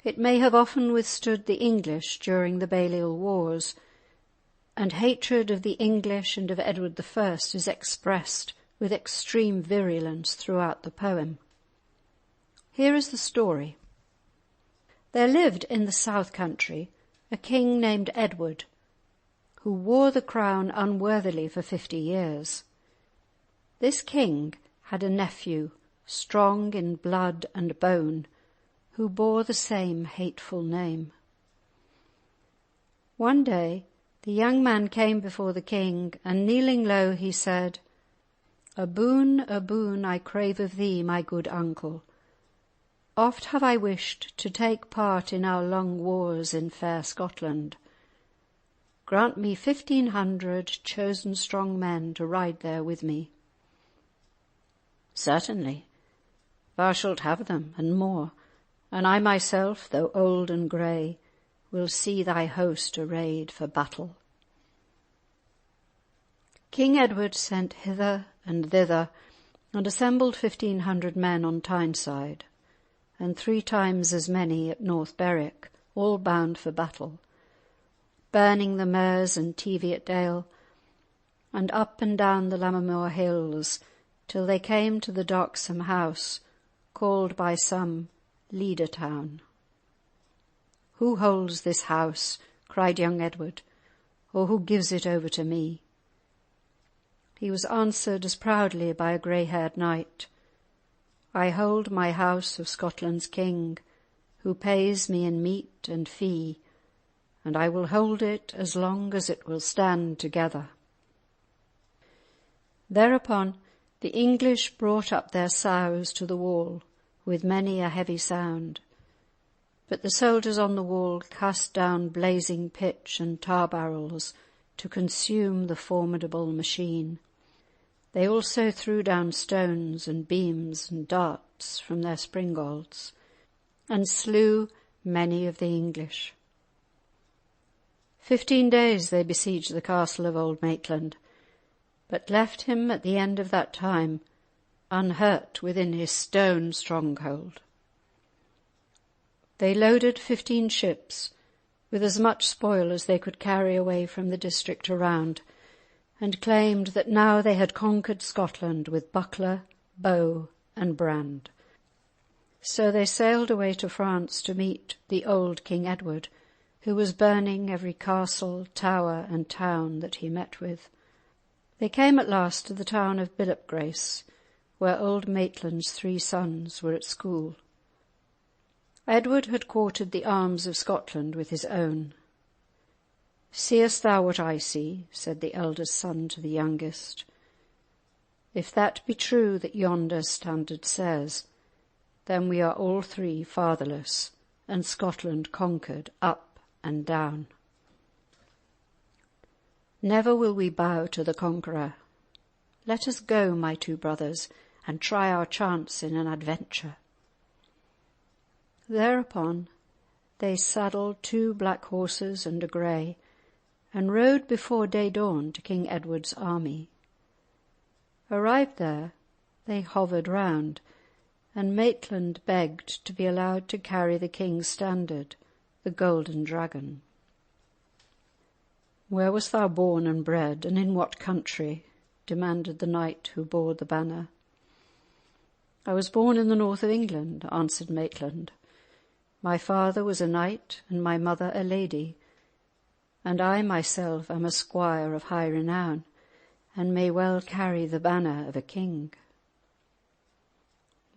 It may have often withstood the English during the Balliol Wars, and hatred of the English and of Edward I is expressed with extreme virulence throughout the poem. Here is the story. There lived in the south country a king named Edward, who wore the crown unworthily for 50 years. This king had a nephew, strong in blood and bone, who bore the same hateful name. One day the young man came before the king, and kneeling low he said, a boon I crave of thee, my good uncle. Oft have I wished to take part in our long wars in fair Scotland. Grant me 1,500 chosen strong men to ride there with me." "Certainly, thou shalt have them, and more, and I myself, though old and grey, will see thy host arrayed for battle." King Edward sent hither and thither, and assembled 1,500 men on Tyneside, and 3 times as many at North Berwick, all bound for battle, burning the Meres and Teviotdale, and up and down the Lammermoor hills, till they came to the Darksome House, called by some Leader Town. "Who holds this house?" cried young Edward, "or who gives it over to me?" He was answered as proudly by a grey-haired knight, "I hold my house of Scotland's king, who pays me in meat and fee, and I will hold it as long as it will stand together." Thereupon the English brought up their sows to the wall with many a heavy sound, but the soldiers on the wall cast down blazing pitch and tar barrels to consume the formidable machine. They also threw down stones and beams and darts from their springalds, and slew many of the English. 15 days they besieged the castle of Old Maitland, but left him at the end of that time unhurt within his stone stronghold. They loaded 15 ships with as much spoil as they could carry away from the district around, and claimed that now they had conquered Scotland with buckler, bow and brand. So they sailed away to France to meet the old King Edward, who was burning every castle, tower and town that he met with. They came at last to the town of Billopgrace, where old Maitland's 3 sons were at school. Edward had quartered the arms of Scotland with his own. "Seest thou what I see?" said the eldest son to the youngest. "If that be true that yonder standard says, then we are all 3 fatherless, and Scotland conquered up and down. Never will we bow to the conqueror. Let us go, my 2 brothers, and try our chance in an adventure." Thereupon they saddled 2 black horses and a grey, and rode before day dawn to King Edward's army. Arrived there, they hovered round, and Maitland begged to be allowed to carry the king's standard, the golden dragon. "Where wast thou born and bred, and in what country?" demanded the knight who bore the banner. "I was born in the north of England," answered Maitland. "My father was a knight and my mother a lady, and I myself am a squire of high renown, and may well carry the banner of a king."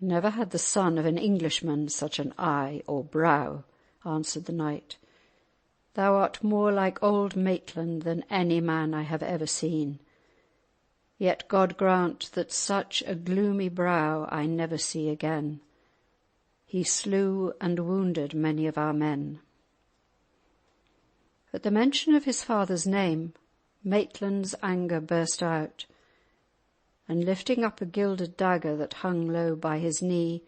"Never had the son of an Englishman such an eye or brow," answered the knight. "Thou art more like old Maitland than any man I have ever seen. Yet God grant that such a gloomy brow I never see again. He slew and wounded many of our men." At the mention of his father's name, Maitland's anger burst out, and lifting up a gilded dagger that hung low by his knee,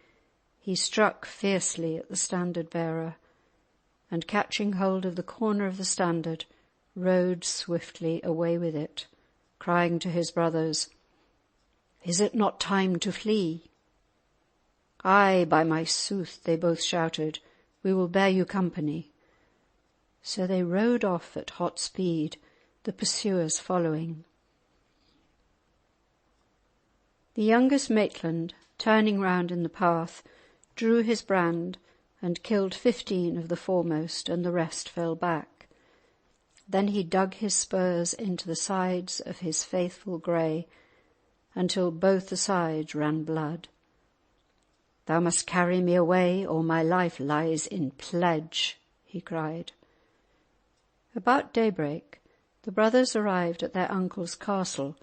he struck fiercely at the standard-bearer, and catching hold of the corner of the standard, rode swiftly away with it, crying to his brothers, "Is it not time to flee?" "Aye, by my sooth," they both shouted, "we will bear you company." So they rode off at hot speed, the pursuers following. The youngest Maitland, turning round in the path, drew his brand and killed 15 of the foremost, and the rest fell back. Then he dug his spurs into the sides of his faithful grey, until both the sides ran blood. "Thou must carry me away, or my life lies in pledge," he cried. About daybreak the brothers arrived at their uncle's castle,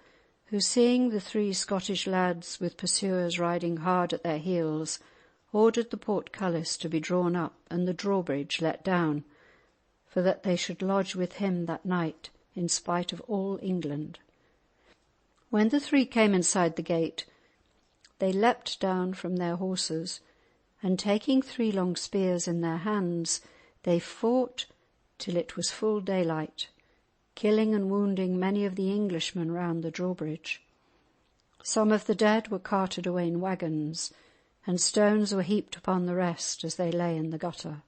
who, seeing the 3 Scottish lads with pursuers riding hard at their heels, ordered the portcullis to be drawn up and the drawbridge let down, for that they should lodge with him that night, in spite of all England. When the 3 came inside the gate, they leapt down from their horses, and taking 3 long spears in their hands, they fought till it was full daylight, killing and wounding many of the Englishmen round the drawbridge. Some of the dead were carted away in waggons, and stones were heaped upon the rest as they lay in the gutter.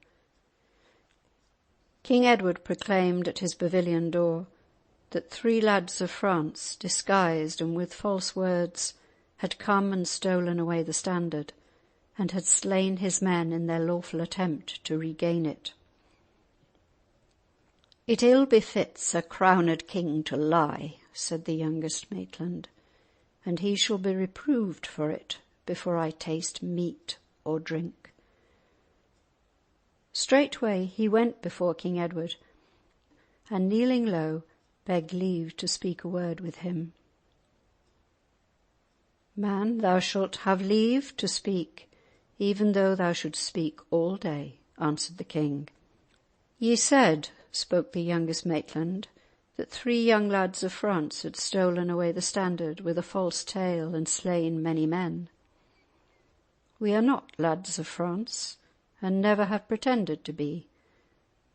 King Edward proclaimed at his pavilion door that 3 lads of France, disguised and with false words, had come and stolen away the standard, and had slain his men in their lawful attempt to regain it. "It ill befits a crowned king to lie," said the youngest Maitland, "and he shall be reproved for it before I taste meat or drink." Straightway he went before King Edward, and kneeling low, begged leave to speak a word with him. "Man, thou shalt have leave to speak, even though thou shouldst speak all day," answered the king. "Ye said," spoke the youngest Maitland, "that 3 young lads of France had stolen away the standard with a false tale and slain many men. We are not lads of France, and never have pretended to be.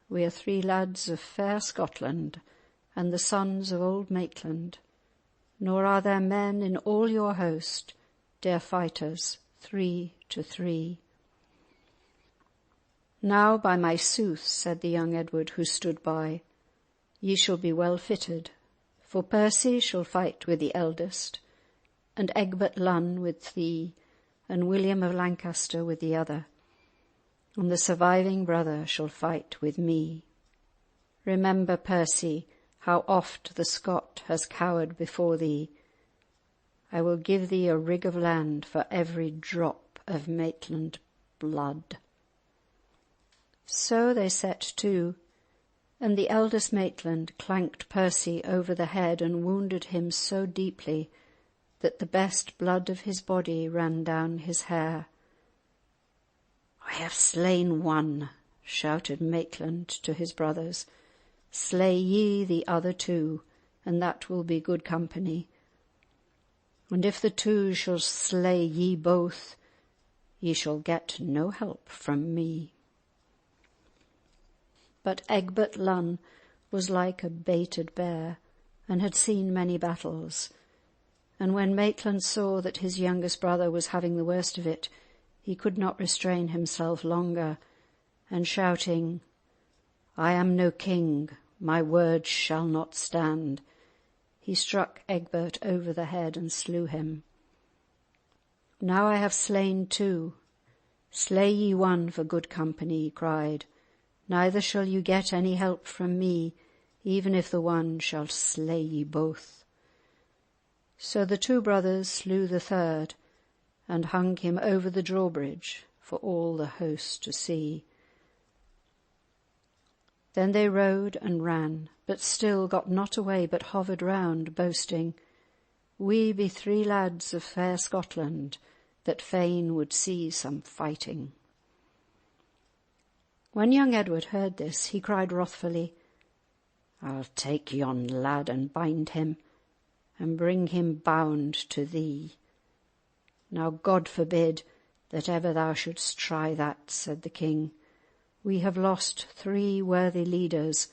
We are 3 lads of fair Scotland, and the sons of old Maitland, nor are there men in all your host, dear fighters, 3 to 3. "Now, by my sooth," said the young Edward, who stood by, "ye shall be well fitted, for Percy shall fight with the eldest, and Egbert Lunn with thee, and William of Lancaster with the other, and the surviving brother shall fight with me. Remember, Percy, how oft the Scot has cowered before thee. I will give thee a rig of land for every drop of Maitland blood." So they set to, and the eldest Maitland clanked Percy over the head and wounded him so deeply that the best blood of his body ran down his hair. "I have slain one," shouted Maitland to his brothers. "Slay ye the other 2, and that will be good company. And if the 2 shall slay ye both, ye shall get no help from me." But Egbert Lunn was like a baited bear, and had seen many battles, and when Maitland saw that his youngest brother was having the worst of it, he could not restrain himself longer, and shouting, "I am no king, my word shall not stand," he struck Egbert over the head and slew him. "Now I have slain 2. Slay ye one for good company," he cried. "Neither shall you get any help from me, even if the one shall slay ye both." So the 2 brothers slew the 3rd, and hung him over the drawbridge for all the host to see. Then they rode and ran, but still got not away, but hovered round, boasting, We be 3 lads of fair Scotland that fain would see some fighting." When young Edward heard this, he cried wrathfully, "I'll take yon lad and bind him, and bring him bound to thee." "Now God forbid that ever thou shouldst try that," said the king. "We have lost 3 worthy leaders.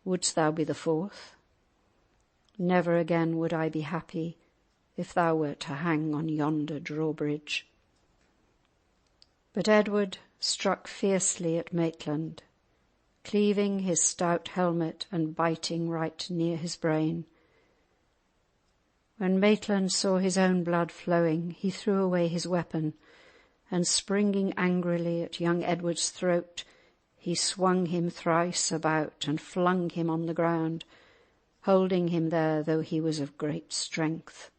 Wouldst thou be the 4th? Never again would I be happy if thou wert to hang on yonder drawbridge." But Edward struck fiercely at Maitland, cleaving his stout helmet and biting right near his brain. When Maitland saw his own blood flowing, he threw away his weapon, and springing angrily at young Edward's throat, he swung him thrice about and flung him on the ground, holding him there though he was of great strength.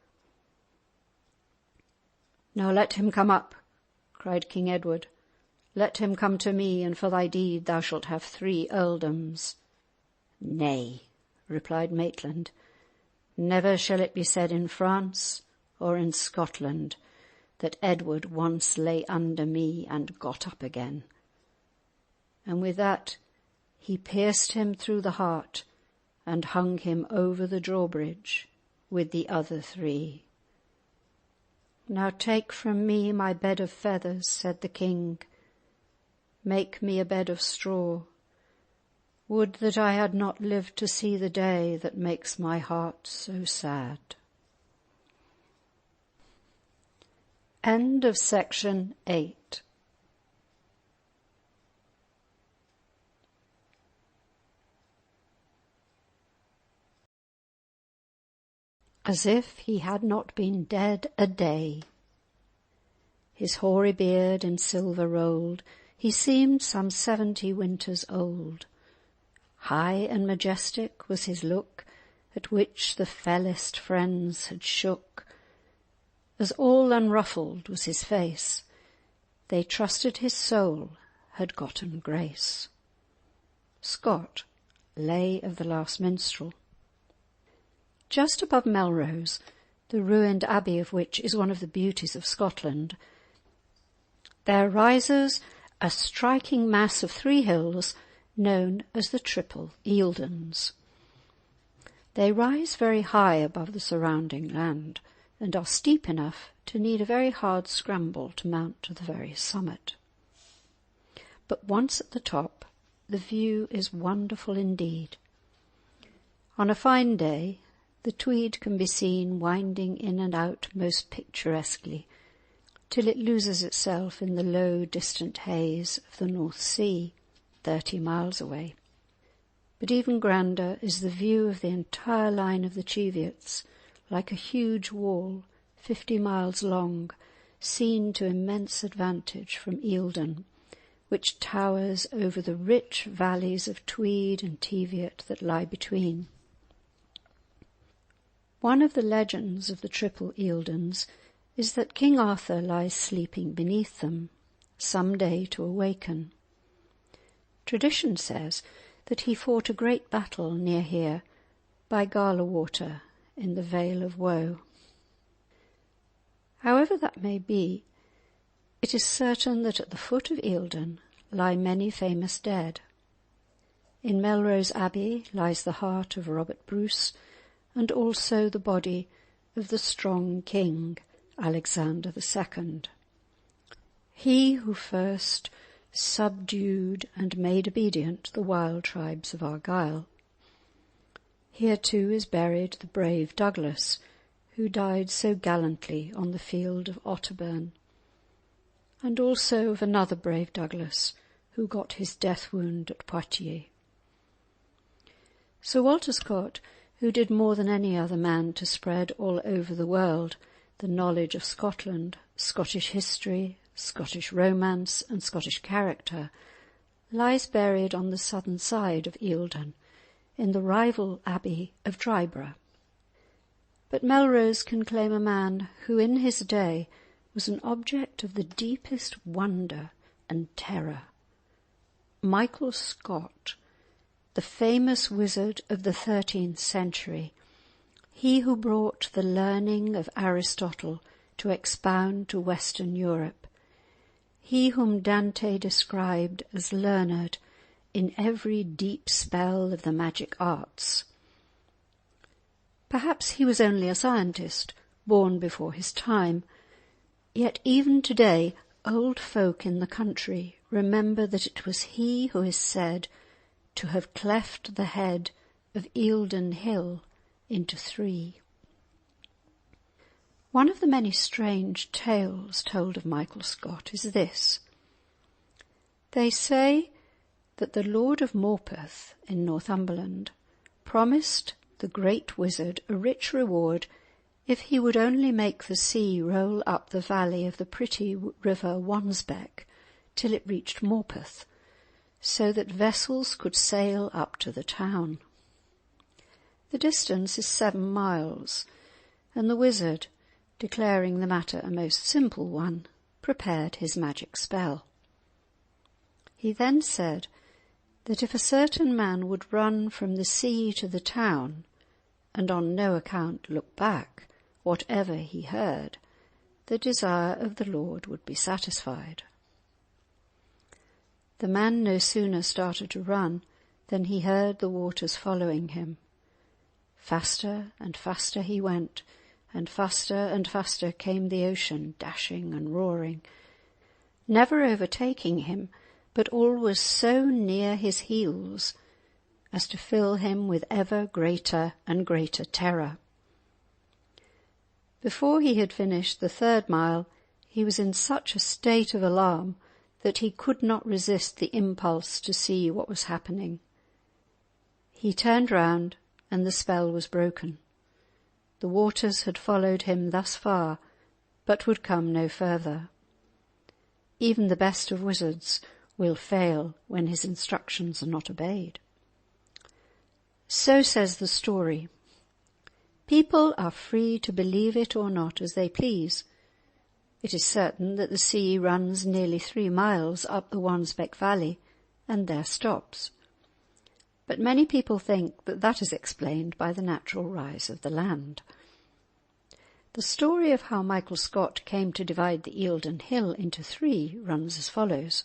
"Now let him come up," cried King Edward. "Let him come to me, and for thy deed thou shalt have 3 earldoms." "Nay," replied Maitland, "never shall it be said in France or in Scotland that Edward once lay under me and got up again." And with that he pierced him through the heart and hung him over the drawbridge with the other 3. "Now take from me my bed of feathers," said the king. "Make me a bed of straw. Would that I had not lived to see the day that makes my heart so sad." End of section 8. As if he had not been dead a day. His hoary beard in silver rolled, he seemed some 70 winters old. High and majestic was his look, at which the fellest friends had shook. As all unruffled was his face, they trusted his soul had gotten grace. Scott, Lay of the Last Minstrel. Just above Melrose, the ruined abbey of which is one of the beauties of Scotland, there rises a striking mass of 3 hills known as the Triple Eildons. They rise very high above the surrounding land, and are steep enough to need a very hard scramble to mount to the very summit. But once at the top, the view is wonderful indeed. On a fine day, the Tweed can be seen winding in and out most picturesquely, till it loses itself in the low, distant haze of the North Sea, 30 miles away. But even grander is the view of the entire line of the Cheviots, like a huge wall, 50 miles long, seen to immense advantage from Eildon, which towers over the rich valleys of Tweed and Teviot that lie between. One of the legends of the Triple Eildons is that King Arthur lies sleeping beneath them, some day to awaken. Tradition says that he fought a great battle near here by Gala water in the Vale of Woe. However that may be, it is certain that at the foot of Eildon lie many famous dead. In Melrose Abbey lies the heart of Robert Bruce, and also the body of the strong king, Alexander II. He who first subdued and made obedient the wild tribes of Argyll. Here too is buried the brave Douglas, who died so gallantly on the field of Otterburn, and also of another brave Douglas, who got his death wound at Poitiers. Sir Walter Scott, who did more than any other man to spread all over the world the knowledge of Scotland, Scottish history, Scottish romance, and Scottish character, lies buried on the southern side of Eildon, in the rival abbey of Dryborough. But Melrose can claim a man who in his day was an object of the deepest wonder and terror. Michael Scott, the famous wizard of the 13th century. he who brought the learning of Aristotle to expound to Western Europe, he whom Dante described as learned in every deep spell of the magic arts. Perhaps he was only a scientist, born before his time, yet even today old folk in the country remember that it was he who is said to have cleft the head of Eildon Hill into three. One of the many strange tales told of Michael Scott is this. They say that the Lord of Morpeth in Northumberland promised the great wizard a rich reward if he would only make the sea roll up the valley of the pretty river Wansbeck till it reached Morpeth, so that vessels could sail up to the town. The distance is 7 miles, and the wizard, declaring the matter a most simple one, prepared his magic spell. He then said that if a certain man would run from the sea to the town, and on no account look back, whatever he heard, the desire of the Lord would be satisfied. The man no sooner started to run than he heard the waters following him. Faster and faster he went, and faster came the ocean, dashing and roaring, never overtaking him, but always so near his heels as to fill him with ever greater and greater terror. Before he had finished the 3rd mile, he was in such a state of alarm that he could not resist the impulse to see what was happening. He turned round, and the spell was broken. The waters had followed him thus far, but would come no further. Even the best of wizards will fail when his instructions are not obeyed. So says the story. People are free to believe it or not as they please. It is certain that the sea runs nearly 3 miles up the Wansbeck Valley and there stops. But many people think that that is explained by the natural rise of the land. The story of how Michael Scott came to divide the Eildon Hill into 3 runs as follows.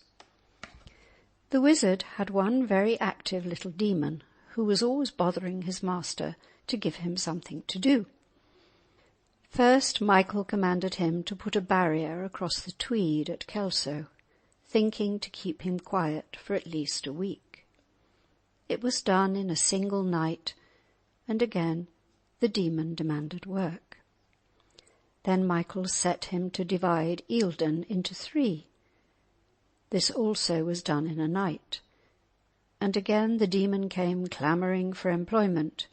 The wizard had one very active little demon who was always bothering his master to give him something to do. First, Michael commanded him to put a barrier across the Tweed at Kelso, thinking to keep him quiet for at least a week. It was done in a single night, and again the demon demanded work. Then Michael set him to divide Eildon into 3. This also was done in a night, and again the demon came clamouring for employment.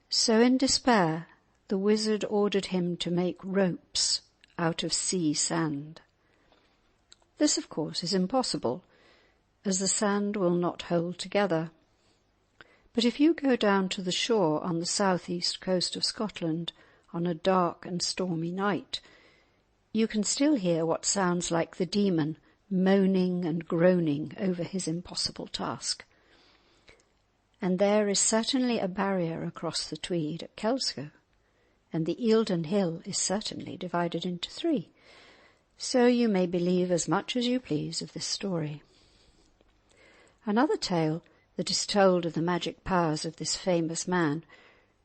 So in despair the wizard ordered him to make ropes out of sea sand. This, of course, is impossible, as the sand will not hold together. But if you go down to the shore on the southeast coast of Scotland on a dark and stormy night, you can still hear what sounds like the demon moaning and groaning over his impossible task. And there is certainly a barrier across the Tweed at Kelso, and the Eildon Hill is certainly divided into 3, so you may believe as much as you please of this story. Another tale that is told of the magic powers of this famous man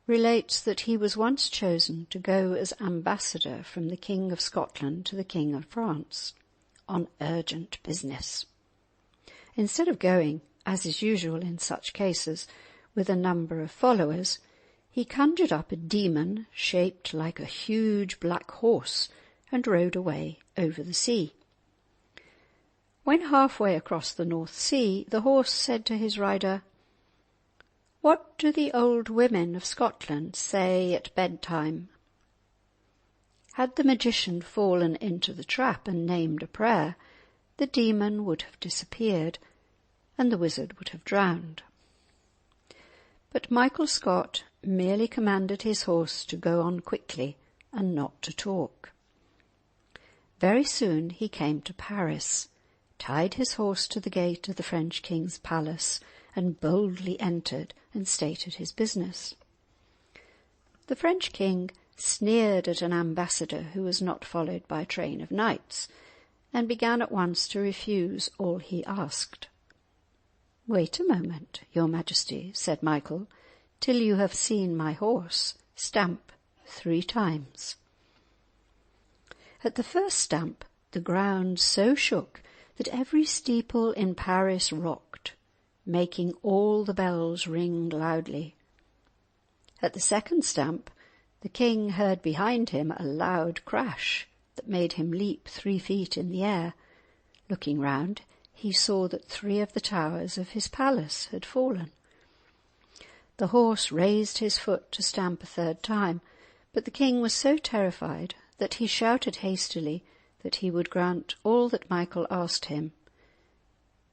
relates that he was once chosen to go as ambassador from the King of Scotland to the King of France on urgent business. Instead of going, as is usual in such cases, with a number of followers, he conjured up a demon shaped like a huge black horse and rode away over the sea. When halfway across the North Sea, the horse said to his rider, "What do the old women of Scotland say at bedtime?" Had the magician fallen into the trap and named a prayer, the demon would have disappeared, and the wizard would have drowned. But Michael Scott merely commanded his horse to go on quickly and not to talk. Very soon he came to Paris, tied his horse to the gate of the French king's palace, and boldly entered and stated his business. The French king sneered at an ambassador who was not followed by a train of knights, and began at once to refuse all he asked. "Wait a moment, your Majesty," said Michael, "till you have seen my horse stamp 3 times." At the first stamp the ground so shook that every steeple in Paris rocked, making all the bells ring loudly. At the second stamp the king heard behind him a loud crash that made him leap 3 feet in the air. Looking round, he saw that 3 of the towers of his palace had fallen. The horse raised his foot to stamp a 3rd time, but the king was so terrified that he shouted hastily that he would grant all that Michael asked him,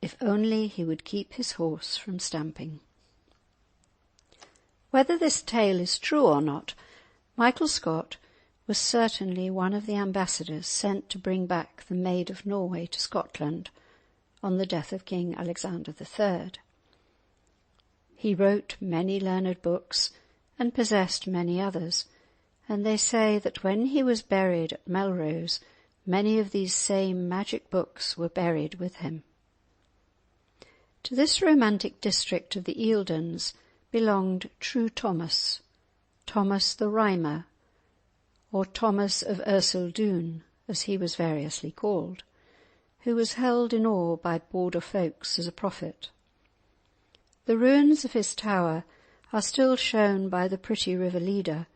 if only he would keep his horse from stamping. Whether this tale is true or not, Michael Scott was certainly one of the ambassadors sent to bring back the Maid of Norway to Scotland on the death of King Alexander III. He wrote many learned books and possessed many others, and they say that when he was buried at Melrose, many of these same magic books were buried with him. To this romantic district of the Eildons belonged True Thomas, Thomas the Rhymer, or Thomas of Ercildoune, as he was variously called, who was held in awe by border folks as a prophet. The ruins of his tower are still shown by the pretty river Leader,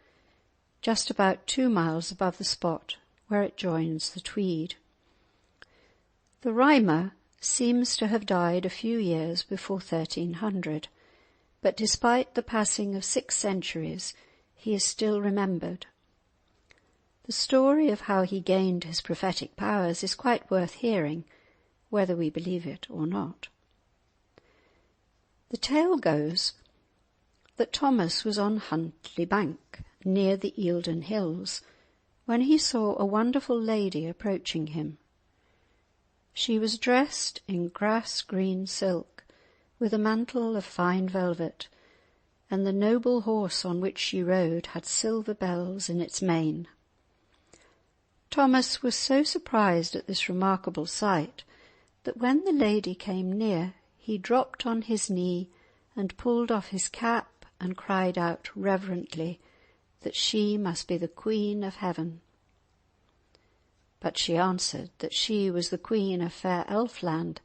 just about 2 miles above the spot where it joins the Tweed. The Rhymer seems to have died a few years before 1300, but despite the passing of 6 centuries, he is still remembered. The story of how he gained his prophetic powers is quite worth hearing, whether we believe it or not. The tale goes that Thomas was on Huntly Bank, near the Eildon Hills, when he saw a wonderful lady approaching him. She was dressed in grass-green silk, with a mantle of fine velvet, and the noble horse on which she rode had silver bells in its mane. Thomas was so surprised at this remarkable sight that when the lady came near, he dropped on his knee and pulled off his cap and cried out reverently that she must be the Queen of Heaven. But she answered that she was the Queen of fair Elfland,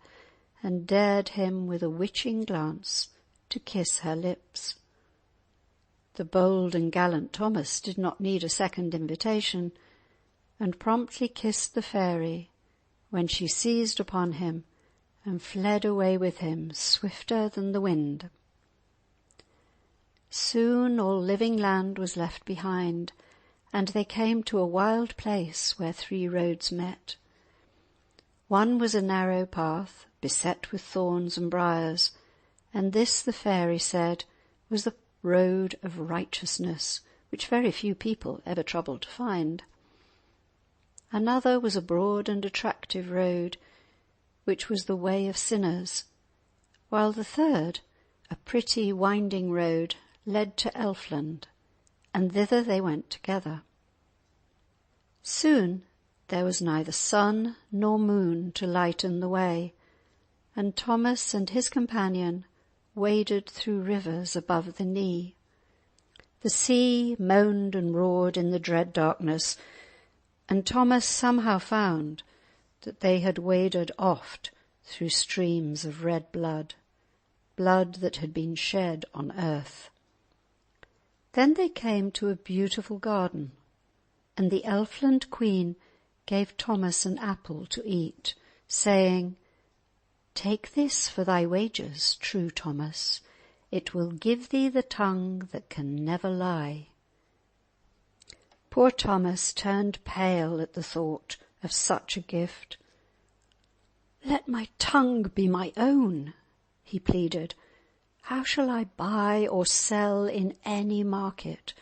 and dared him with a witching glance to kiss her lips. The bold and gallant Thomas did not need a second invitation, and promptly kissed the fairy, when she seized upon him and fled away with him swifter than the wind. Soon all living land was left behind, and they came to a wild place where 3 roads met. One was a narrow path, beset with thorns and briars, and this, the fairy said, was the road of righteousness, which very few people ever troubled to find. Another was a broad and attractive road, which was the way of sinners, while the third, a pretty winding road, led to Elfland, and thither they went together. Soon there was neither sun nor moon to lighten the way, and Thomas and his companion waded through rivers above the knee. The sea moaned and roared in the dread darkness, and Thomas somehow found that they had waded oft through streams of red blood, blood that had been shed on earth. Then they came to a beautiful garden, and the Elfland Queen gave Thomas an apple to eat, saying, "Take this for thy wages, true Thomas. It will give thee the tongue that can never lie." Poor Thomas turned pale at the thought of such a gift. "Let my tongue be my own," he pleaded. "How shall I buy or sell in any market,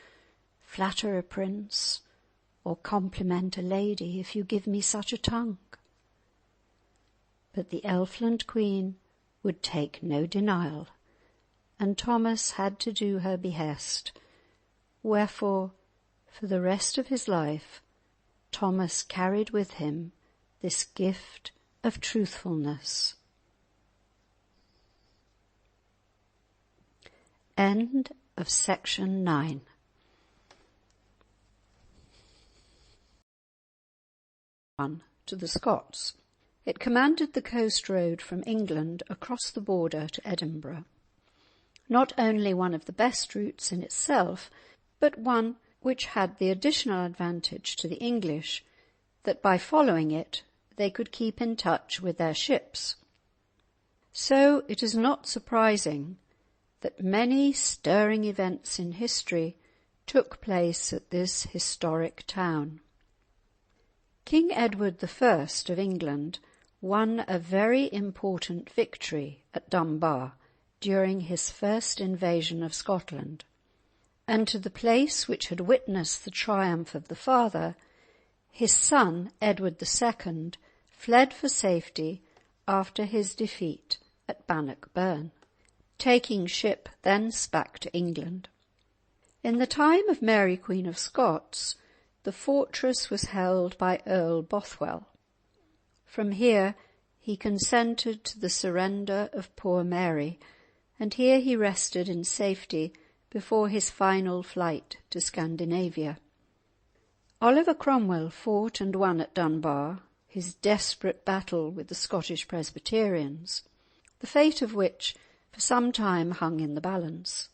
flatter a prince, or compliment a lady if you give me such a tongue?" But the Elfland Queen would take no denial, and Thomas had to do her behest, wherefore, for the rest of his life, Thomas carried with him this gift of truthfulness. End of section 9. To the Scots. It commanded the coast road from England across the border to Edinburgh. Not only one of the best routes in itself, but one which had the additional advantage to the English that by following it they could keep in touch with their ships. So it is not surprising that many stirring events in history took place at this historic town. King Edward I of England won a very important victory at Dunbar during his first invasion of Scotland, and to the place which had witnessed the triumph of the father, his son Edward II fled for safety after his defeat at Bannockburn, taking ship thence back to England. In the time of Mary Queen of Scots, the fortress was held by Earl Bothwell. From here he consented to the surrender of poor Mary, and here he rested in safety before his final flight to Scandinavia. Oliver Cromwell fought and won at Dunbar his desperate battle with the Scottish Presbyterians, the fate of which for some time hung in the balance.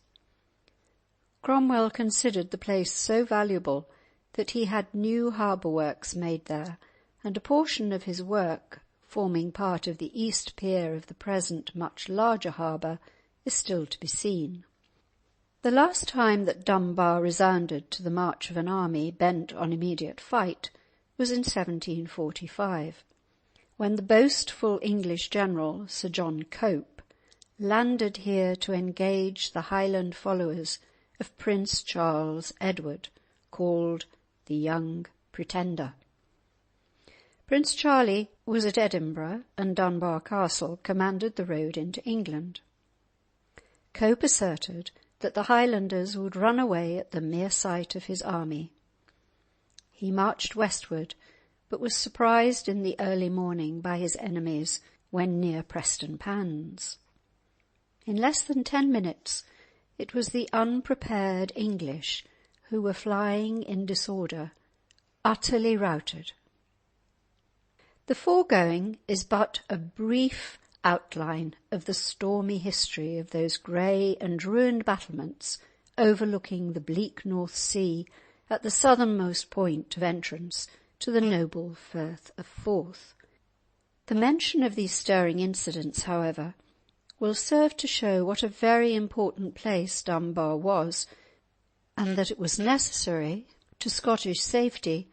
Cromwell considered the place so valuable that he had new harbour works made there, and a portion of his work, forming part of the east pier of the present much larger harbour, is still to be seen. The last time that Dunbar resounded to the march of an army bent on immediate fight was in 1745, when the boastful English general Sir John Cope landed here to engage the Highland followers of Prince Charles Edward, called the Young Pretender. Prince Charlie was at Edinburgh, and Dunbar Castle commanded the road into England. Cope asserted that the Highlanders would run away at the mere sight of his army. He marched westward, but was surprised in the early morning by his enemies when near Prestonpans. In less than 10 minutes it was the unprepared English who were flying in disorder, utterly routed. The foregoing is but a brief outline of the stormy history of those grey and ruined battlements overlooking the bleak North Sea at the southernmost point of entrance to the noble Firth of Forth. The mention of these stirring incidents, however, will serve to show what a very important place Dunbar was, and that it was necessary to Scottish safety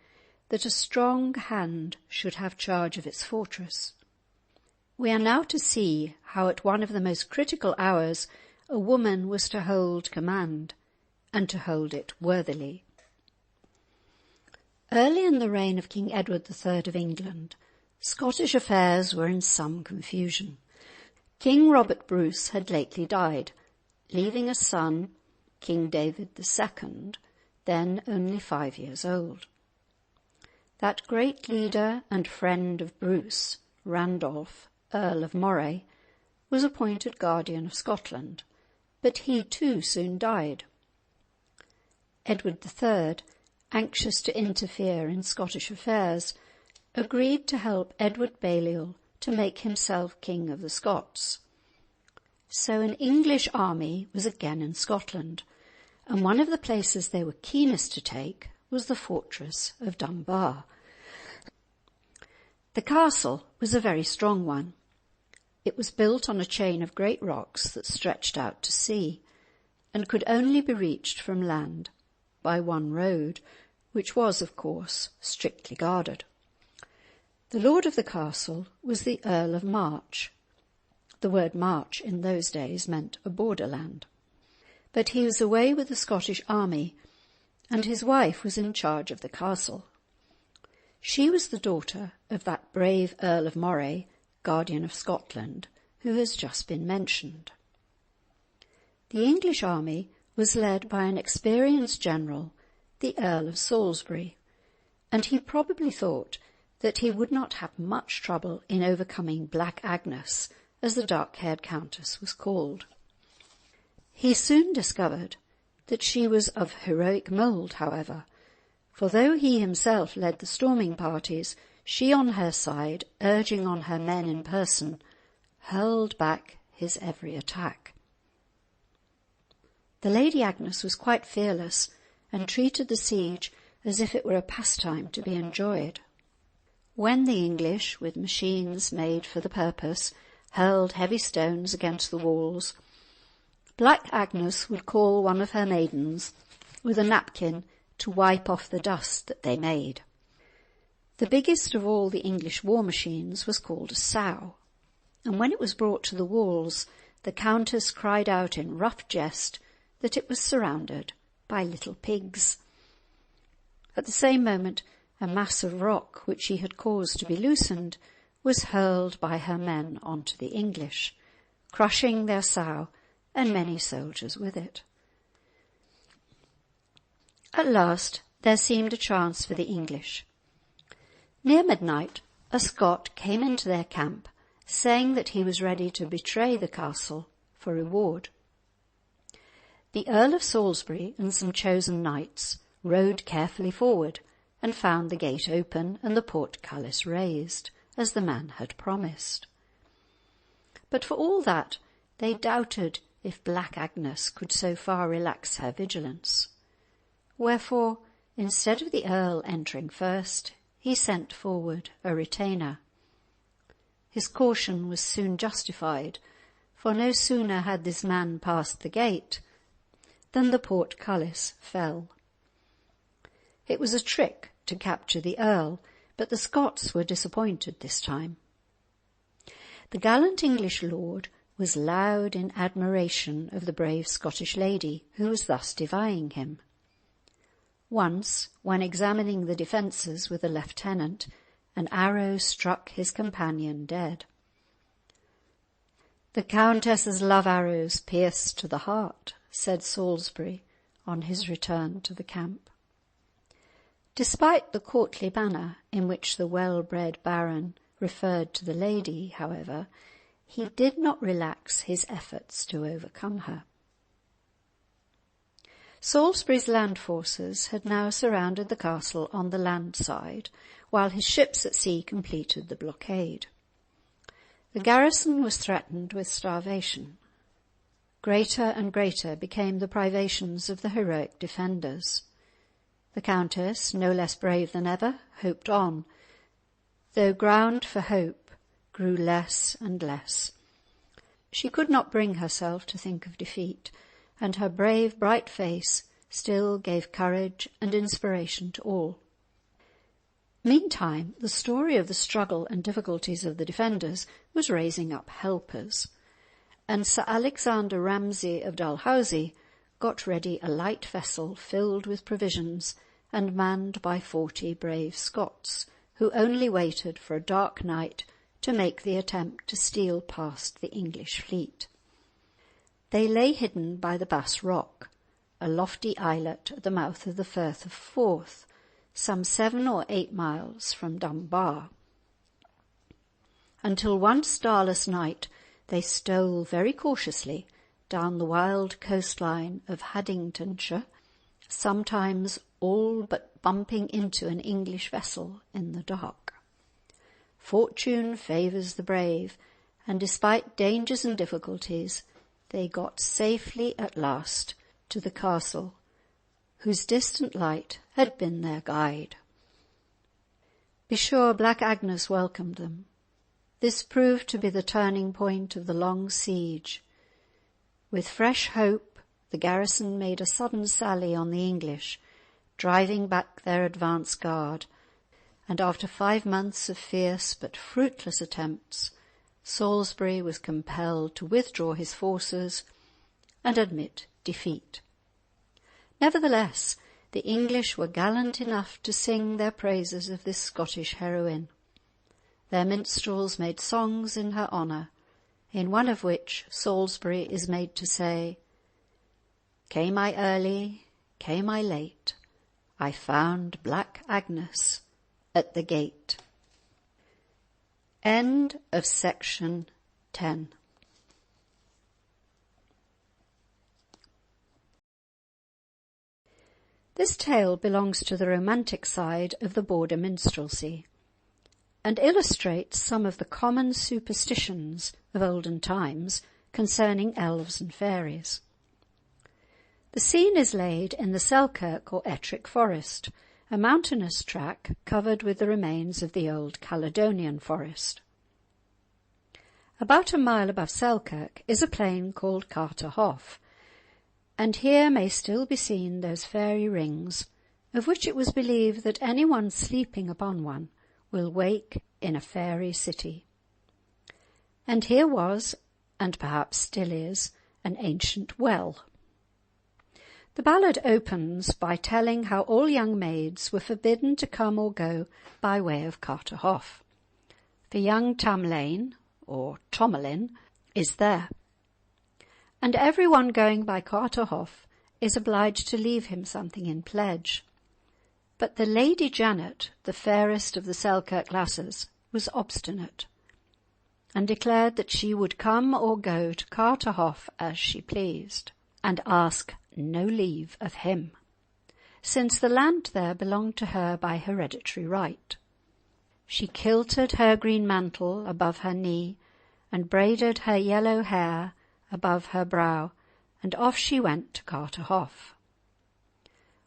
that a strong hand should have charge of its fortress. We are now to see how at one of the most critical hours a woman was to hold command, and to hold it worthily. Early in the reign of King Edward III of England, Scottish affairs were in some confusion. King Robert Bruce had lately died, leaving a son, King David II, then only 5 years old. That great leader and friend of Bruce, Randolph, Earl of Moray, was appointed Guardian of Scotland, but he too soon died. Edward III, anxious to interfere in Scottish affairs, agreed to help Edward Balliol to make himself King of the Scots. So an English army was again in Scotland, and one of the places they were keenest to take was the fortress of Dunbar. The castle was a very strong one. It was built on a chain of great rocks that stretched out to sea, and could only be reached from land by one road, which was, of course, strictly guarded. The lord of the castle was the Earl of March. The word March in those days meant a borderland. But he was away with the Scottish army, and his wife was in charge of the castle. She was the daughter of that brave Earl of Moray, Guardian of Scotland, who has just been mentioned. The English army was led by an experienced general, the Earl of Salisbury, and he probably thought that he would not have much trouble in overcoming Black Agnes, as the dark-haired countess was called. He soon discovered that she was of heroic mould, however, for though he himself led the storming parties, she on her side, urging on her men in person, hurled back his every attack. The Lady Agnes was quite fearless and treated the siege as if it were a pastime to be enjoyed. When the English, with machines made for the purpose, hurled heavy stones against the walls, Black Agnes would call one of her maidens with a napkin to wipe off the dust that they made. The biggest of all the English war machines was called a sow, and when it was brought to the walls, the countess cried out in rough jest that it was surrounded by little pigs. At the same moment, a mass of rock, which she had caused to be loosened, was hurled by her men onto the English, crushing their sow and many soldiers with it. At last there seemed a chance for the English. Near midnight, a Scot came into their camp, saying that he was ready to betray the castle for reward. The Earl of Salisbury and some chosen knights rode carefully forward and found the gate open and the portcullis raised, as the man had promised. But for all that, they doubted if Black Agnes could so far relax her vigilance. Wherefore, instead of the Earl entering first, he sent forward a retainer. His caution was soon justified, for no sooner had this man passed the gate than the portcullis fell. It was a trick to capture the Earl, but the Scots were disappointed this time. The gallant English lord was loud in admiration of the brave Scottish lady who was thus defying him. Once, when examining the defences with a lieutenant, an arrow struck his companion dead. "The Countess's love arrows pierced to the heart," said Salisbury on his return to the camp. Despite the courtly manner in which the well-bred baron referred to the lady, however, he did not relax his efforts to overcome her. Salisbury's land forces had now surrounded the castle on the land side, while his ships at sea completed the blockade. The garrison was threatened with starvation. Greater and greater became the privations of the heroic defenders. The countess, no less brave than ever, hoped on, though ground for hope grew less and less. She could not bring herself to think of defeat, and her brave, bright face still gave courage and inspiration to all. Meantime, the story of the struggle and difficulties of the defenders was raising up helpers, and Sir Alexander Ramsay of Dalhousie got ready a light vessel filled with provisions and manned by 40 brave Scots, who only waited for a dark night to make the attempt to steal past the English fleet. They lay hidden by the Bass Rock, a lofty islet at the mouth of the Firth of Forth, some 7 or 8 miles from Dunbar. Until one starless night they stole very cautiously down the wild coastline of Haddingtonshire, sometimes all but bumping into an English vessel in the dark. Fortune favours the brave, and despite dangers and difficulties, they got safely at last to the castle, whose distant light had been their guide. Be sure Black Agnes welcomed them. This proved to be the turning point of the long siege. With fresh hope, the garrison made a sudden sally on the English, driving back their advance guard, and after 5 months of fierce but fruitless attempts, Salisbury was compelled to withdraw his forces and admit defeat. Nevertheless, the English were gallant enough to sing their praises of this Scottish heroine. Their minstrels made songs in her honour, in one of which Salisbury is made to say, Came I early, came I late, I found black Agnes at the gate. End of section 10. This tale belongs to the romantic side of the Border minstrelsy, and illustrates some of the common superstitions of olden times concerning elves and fairies. The scene is laid in the Selkirk or Ettrick Forest, a mountainous track covered with the remains of the old Caledonian forest. About a mile above Selkirk is a plain called Carterhoff, and here may still be seen those fairy rings, of which it was believed that anyone sleeping upon one will wake in a fairy city. And here was, and perhaps still is, an ancient well. The ballad opens by telling how all young maids were forbidden to come or go by way of Carterhoff. For young Tamlane, or Tomalin, is there, and everyone going by Carterhoff is obliged to leave him something in pledge. But the Lady Janet, the fairest of the Selkirk lasses, was obstinate, and declared that she would come or go to Carterhoff as she pleased, and ask no leave of him, since the land there belonged to her by hereditary right. She kilted her green mantle above her knee, and braided her yellow hair above her brow, and off she went to Carterhoff.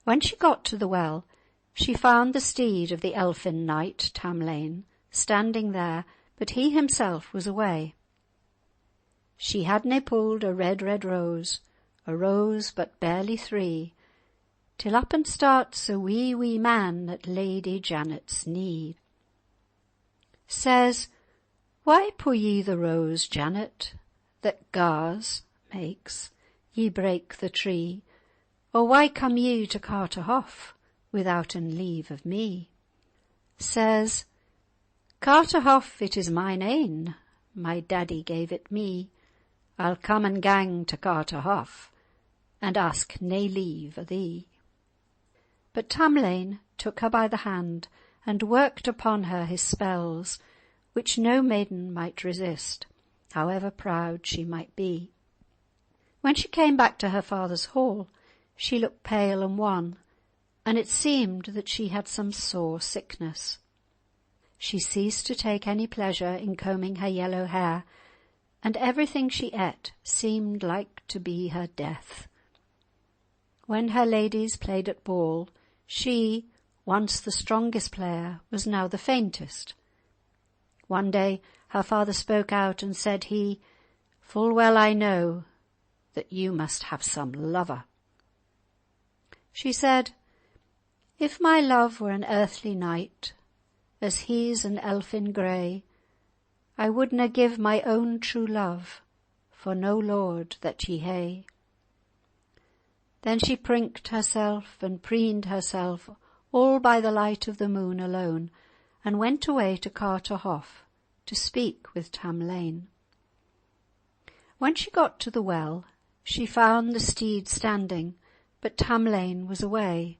When she got to the well, she found the steed of the elfin knight Tamlane standing there, but he himself was away. She hadna pulled a red rose, a rose but barely 3, till up and starts a wee man at Lady Janet's knee. Says, "Why pull ye the rose, Janet, that gars makes ye break the tree? Or why come ye to Carterhoff withouten leave of me?" Says, "Carterhoff it is mine ain, my daddy gave it me. I'll come and gang to Carterhoff, and ask nae leave o' thee." But Tamlane took her by the hand, and worked upon her his spells, which no maiden might resist, however proud she might be. When she came back to her father's hall, she looked pale and wan, and it seemed that she had some sore sickness. She ceased to take any pleasure in combing her yellow hair, and everything she ate seemed like to be her death. When her ladies played at ball, she, once the strongest player, was now the faintest. One day her father spoke out, and said he, "Full well I know that you must have some lover." She said, "If my love were an earthly knight, as he's an elfin grey, I wouldna give my own true love for no lord that ye hae." Then she prinked herself and preened herself, all by the light of the moon alone, and went away to Carterhoff to speak with Tamlane. When she got to the well, she found the steed standing, but Tamlane was away.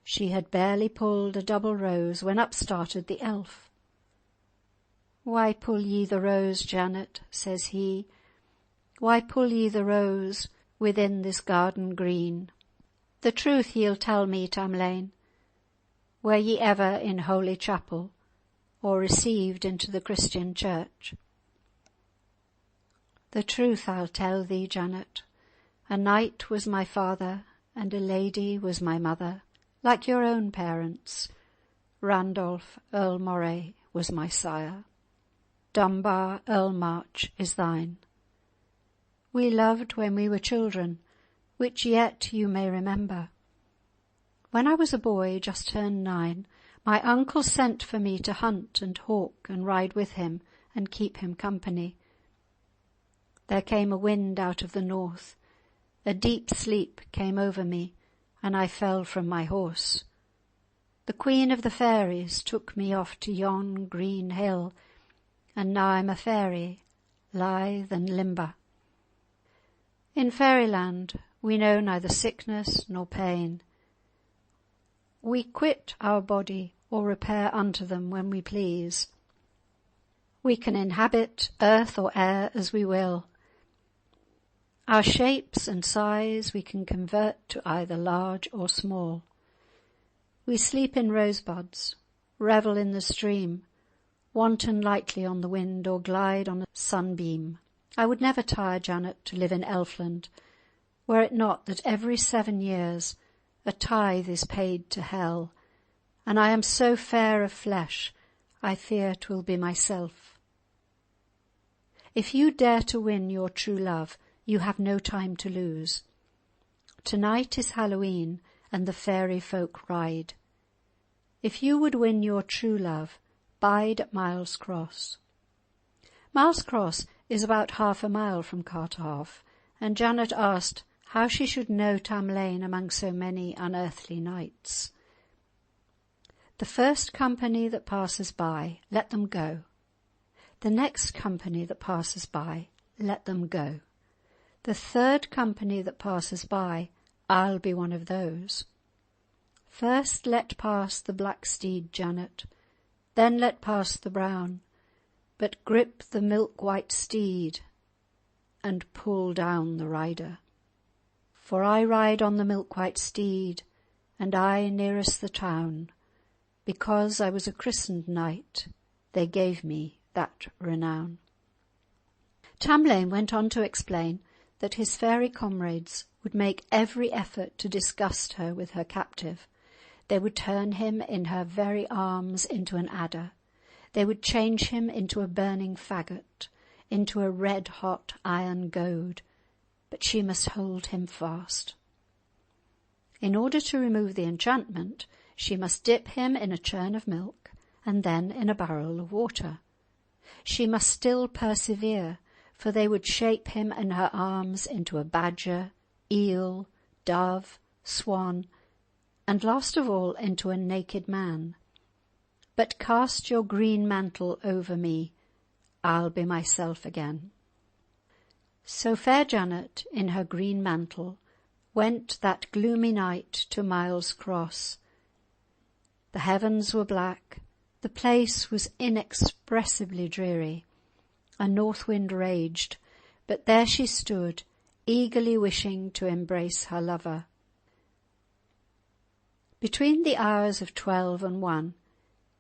She had barely pulled a double rose when up started the elf. "Why pull ye the rose, Janet?" says he. "Why pull ye the rose within this garden green? The truth ye'll tell me, Tamlane. Were ye ever in holy chapel, or received into the Christian church?" "The truth I'll tell thee, Janet. A knight was my father, and a lady was my mother, like your own parents. Randolph Earl Moray was my sire. Dunbar Earl March is thine. We loved when we were children, which yet you may remember. When I was a boy, just turned 9, my uncle sent for me to hunt and hawk and ride with him and keep him company. There came a wind out of the north. A deep sleep came over me, and I fell from my horse. The Queen of the Fairies took me off to yon green hill, and now I'm a fairy, lithe and limber. In fairyland we know neither sickness nor pain. We quit our body or repair unto them when we please. We can inhabit earth or air as we will. Our shapes and size we can convert to either large or small. We sleep in rosebuds, revel in the stream, wanton lightly on the wind or glide on a sunbeam. I would never tire, Janet, to live in Elfland, were it not that every 7 years a tithe is paid to hell, and I am so fair of flesh, I fear 'twill be myself. If you dare to win your true love, you have no time to lose. Tonight is Halloween, and the fairy folk ride. If you would win your true love, bide at Miles Cross. Miles Cross is about 1/2 mile from Carterhaugh, and Janet asked how she should know Tamlane among so many unearthly knights. The first company that passes by, let them go. The next company that passes by, let them go. The third company that passes by, I'll be one of those. First let pass the black steed, Janet, then let pass the brown, but grip the milk-white steed and pull down the rider. For I ride on the milk-white steed, and I nearest the town. Because I was a christened knight, they gave me that renown. Tamlane went on to explain that his fairy comrades would make every effort to disgust her with her captive. They would turn him in her very arms into an adder. They would change him into a burning faggot, into a red-hot iron goad, but she must hold him fast. In order to remove the enchantment, she must dip him in a churn of milk and then in a barrel of water. She must still persevere, for they would shape him in her arms into a badger, eel, dove, swan, and last of all into a naked man. But cast your green mantle over me, I'll be myself again. So fair Janet, in her green mantle, went that gloomy night to Miles Cross. The heavens were black, the place was inexpressibly dreary. A north wind raged, but there she stood, eagerly wishing to embrace her lover. Between the hours of 12 and 1,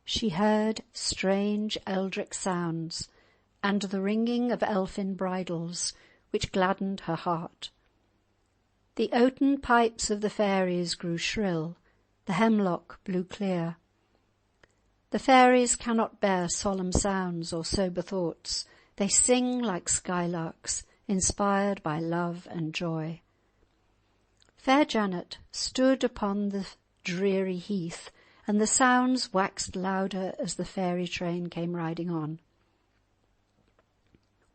she heard strange eldritch sounds and the ringing of elfin bridles, which gladdened her heart. The oaten pipes of the fairies grew shrill, the hemlock blew clear. The fairies cannot bear solemn sounds or sober thoughts. They sing like skylarks, inspired by love and joy. Fair Janet stood upon the dreary heath, and the sounds waxed louder as the fairy train came riding on.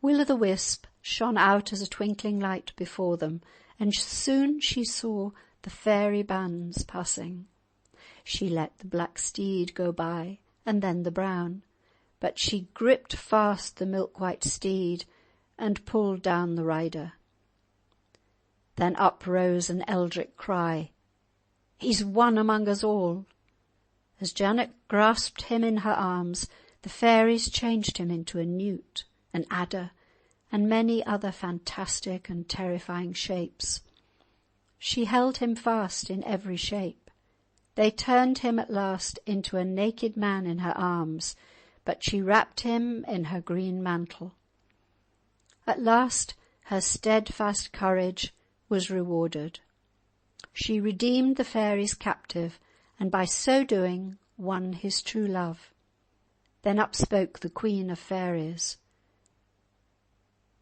Will-o'-the-wisp shone out as a twinkling light before them, and soon she saw the fairy bands passing. She let the black steed go by, and then the brown, but she gripped fast the milk-white steed and pulled down the rider. Then up rose an eldritch cry, "He's won among us all!" As Janet grasped him in her arms, the fairies changed him into a newt, an adder, and many other fantastic and terrifying shapes. She held him fast in every shape. They turned him at last into a naked man in her arms, but she wrapped him in her green mantle. At last her steadfast courage was rewarded. She redeemed the fairies' captive, and by so doing won his true love. Then up spoke the Queen of Fairies.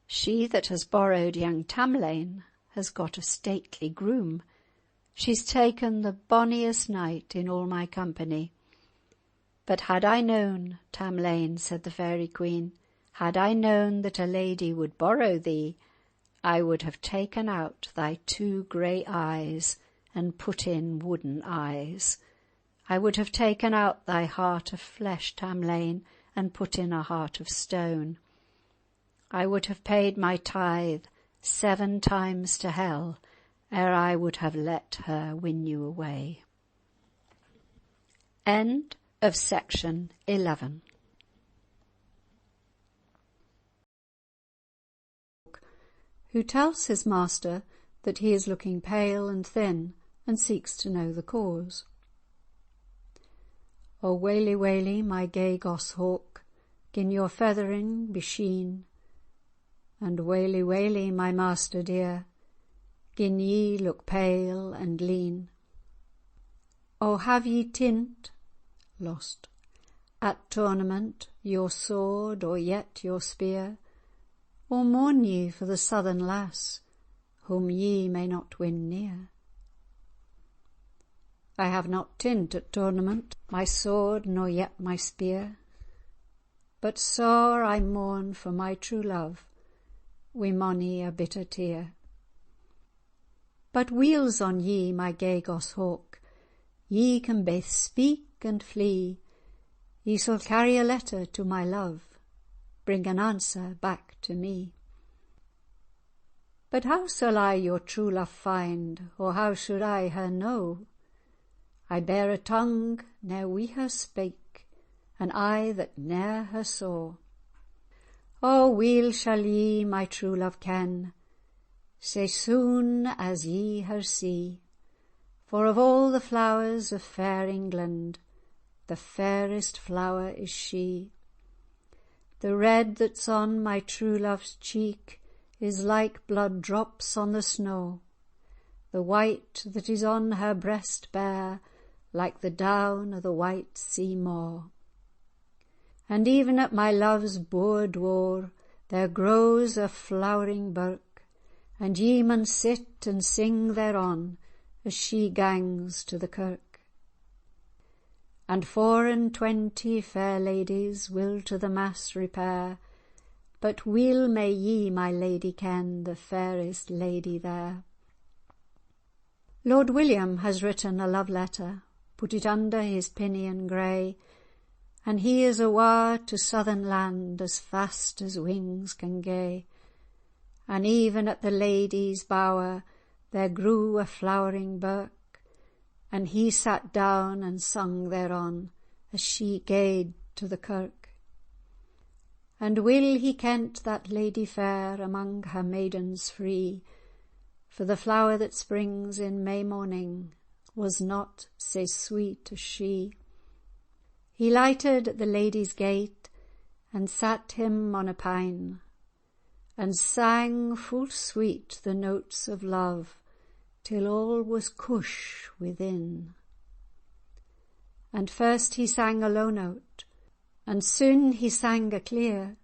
"She that has borrowed young Tamlane has got a stately groom. She's taken the bonniest knight in all my company. But had I known, Tamlane," said the Fairy Queen, "had I known that a lady would borrow thee, I would have taken out thy 2 grey eyes and put in wooden eyes. I would have taken out thy heart of flesh, Tamlane, and put in a heart of stone. I would have paid my tithe 7 times to hell, ere I would have let her win you away. End of section 11. Who tells his master that he is looking pale and thin, and seeks to know the cause. "O waly, waly, my gay Goss-Hawk, gin your feathering be sheen, and waly, waly, my master dear, gin ye look pale and lean. O have ye tint (lost) at tournament your sword or yet your spear, or mourn ye for the southern lass whom ye may not win near? I have not tint at tournament my sword nor yet my spear, but sore I mourn for my true love wi' mony a bitter tear. But wheels on ye, my gay Goss-Hawk, ye can baith speak and flee. Ye shall carry a letter to my love, bring an answer back to me. But how shall I your true love find, or how should I her know? I bear a tongue ne'er wi' her spake, an eye that ne'er her saw. O weel shall ye my true love ken, sae soon as ye her see, for of all the flowers of fair England, the fairest flower is she. The red that's on my true love's cheek is like blood drops on the snow, the white that is on her breast bare, like the down o' the white sea moor. And even at my love's boor door there grows a flowering birk, and ye mun sit and sing thereon as she gangs to the kirk. And 24 fair ladies will to the mass repair, but weel may ye, my lady, ken the fairest lady there." Lord William has written a love letter, put it under his pinion grey, and he is awa' to southern land as fast as wings can gae. And even at the lady's bower there grew a flowering birk, and he sat down and sung thereon as she gaed to the kirk. And will he kent that lady fair among her maidens free, for the flower that springs in May morning was not sae sweet as she. He lighted at the lady's gate, and sat him on a pine, and sang full sweet the notes of love, till all was cush within. And first he sang a low note, and soon he sang a clear,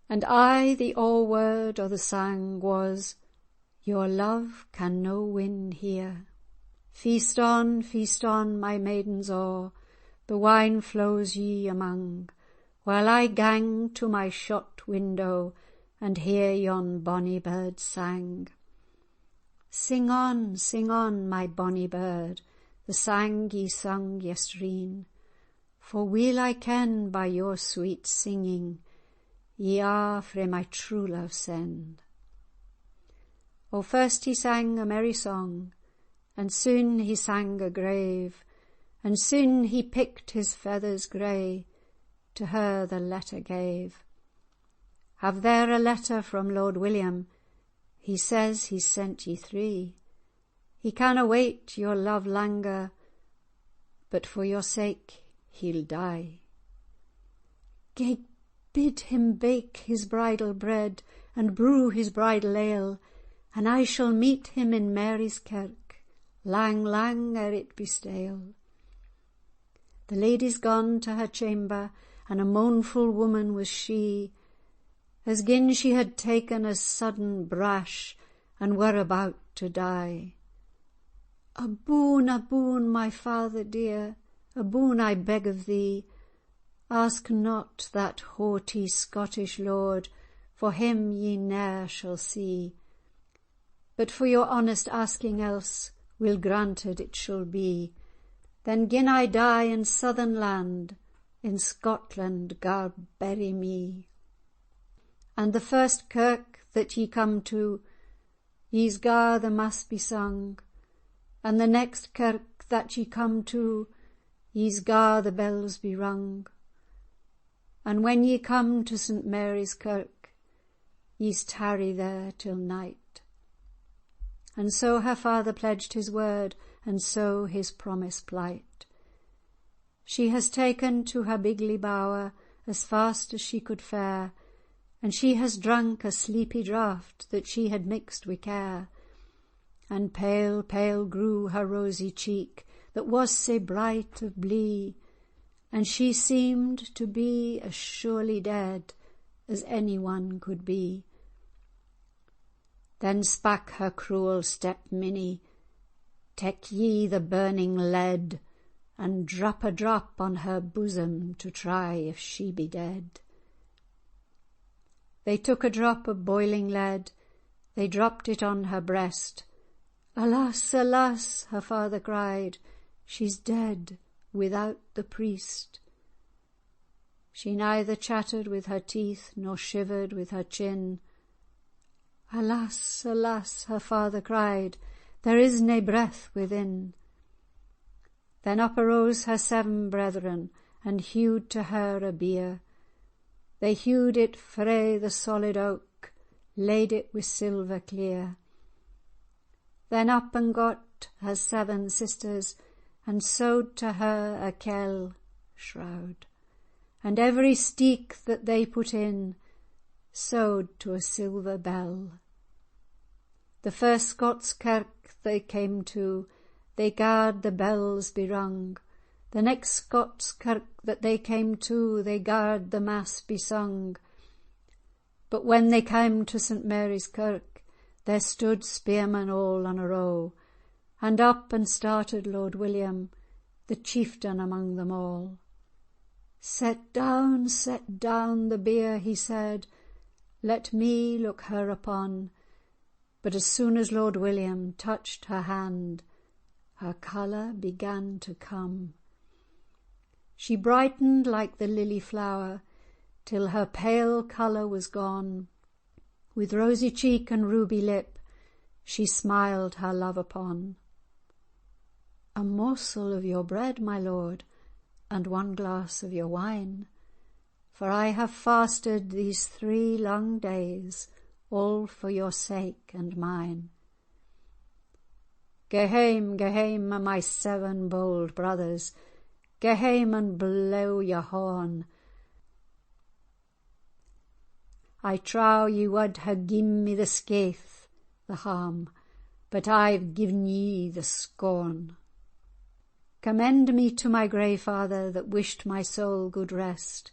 and aye the o'erword o' the sang was, "Your love can no win here. Feast on, my maidens a', the wine flows ye among, while I gang to my shot window and hear yon bonny bird sang. Sing on, my bonny bird, the sang ye sung yestreen, for weel I ken by your sweet singing, ye are frae my true love send." O first he sang a merry song, and soon he sang a grave, and soon he picked his feathers grey, to her the letter gave. "Have there a letter from Lord William? He says he's sent ye 3. He canna wait your love langer, but for your sake he'll die. Gae bid him bake his bridal bread, and brew his bridal ale, and I shall meet him in Mary's kirk, lang ere it be stale." The lady's gone to her chamber, and a mournful woman was she, as gin she had taken a sudden brash, and were about to die. A boon, my father dear, a boon I beg of thee. Ask not that haughty Scottish lord, for him ye ne'er shall see. But for your honest asking else, will granted it shall be. Then gin I die in southern land, in Scotland gar bury me. And the first kirk that ye come to, ye's gar the mass be sung, and the next kirk that ye come to, ye's gar the bells be rung. And when ye come to St. Mary's Kirk, ye's tarry there till night." And so her father pledged his word, and so his promise plight. She has taken to her bigly bower as fast as she could fare, and she has drunk a sleepy draught that she had mixed wi' care. And pale, pale grew her rosy cheek that was sae bright of blee, and she seemed to be as surely dead as any one could be. Then spak her cruel step-minnie, "Tak ye the burning lead, and drap a drop on her bosom to try if she be dead." They took a drop of boiling lead, they dropped it on her breast. "Alas, alas," her father cried, "she's dead without the priest." She neither chattered with her teeth nor shivered with her chin. "Alas, alas," her father cried, "there is nae breath within." Then up arose her 7 brethren, and hewed to her a bier. They hewed it frae the solid oak, laid it with silver clear. Then up and got her 7 sisters, and sewed to her a kell (shroud), and every steek that they put in, sewed to a silver bell. The first Scots kirk they came to, they garred the bells be rung. The next Scots kirk that they came to, they garred the mass be sung. But when they came to St. Mary's Kirk, there stood spearmen all on a row, and up and started Lord William, the chieftain among them all. Set down the bier," he said, "let me look her upon." But as soon as Lord William touched her hand, her colour began to come. She brightened like the lily flower, till her pale colour was gone. With rosy cheek and ruby lip, she smiled her love upon. "A morsel of your bread, my lord, and 1 glass of your wine, for I have fasted these 3 long days, all for your sake and mine." Gae hame, my 7 bold brothers, gae hame and blow your horn. I trow ye wad hae gi'en me the skaith, the harm, but I've gi'en ye the scorn. Commend me to my grey father, that wished my soul good rest,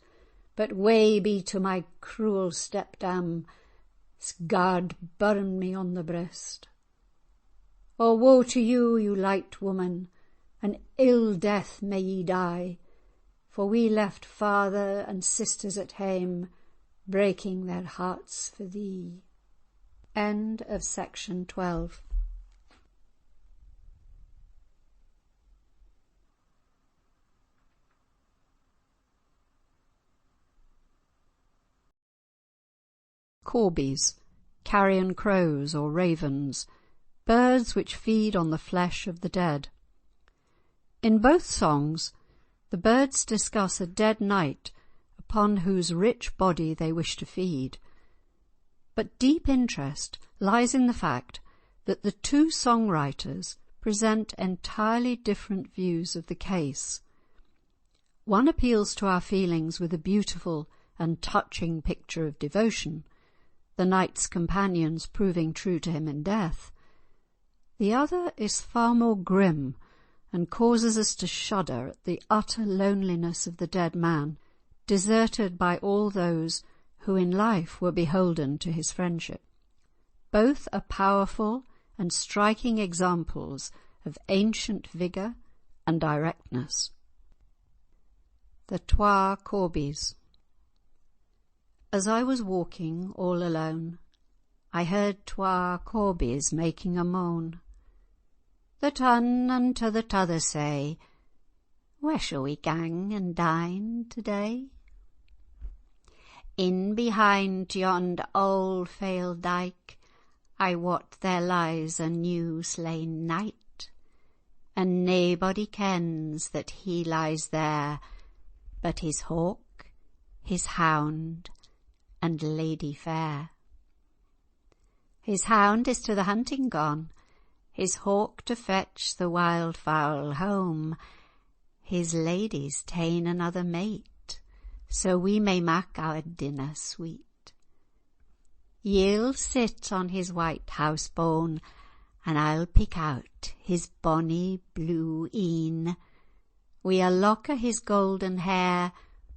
but wae be to my cruel stepdam, scarred burn me on the breast. Oh, woe to you, you light woman, an ill death may ye die, for we left father and sisters at hame, breaking their hearts for thee. End of section 12. Corbies, carrion crows or ravens, birds which feed on the flesh of the dead. In both songs, the birds discuss a dead knight upon whose rich body they wish to feed. But deep interest lies in the fact that the 2 songwriters present entirely different views of the case. One appeals to our feelings with a beautiful and touching picture of devotion, the knight's companions proving true to him in death. The other is far more grim and causes us to shudder at the utter loneliness of the dead man, deserted by all those who in life were beholden to his friendship. Both are powerful and striking examples of ancient vigour and directness. The Twa Corbies. As I was walking all alone, I heard 2 Corbies making a moan. The tun unto the t'other say, "Where shall we gang and dine to-day?" "In behind yond auld fail dyke, I wot there lies a new slain knight, and naebody kens that he lies there, but his hawk, his hound, and lady fair. His hound is to the hunting gone, his hawk to fetch the wild fowl home, his lady's ta'en another mate, so we may mak our dinner sweet. Ye'll sit on his white house bone, and I'll pick out his bonny blue een. We'll lock o' his golden hair,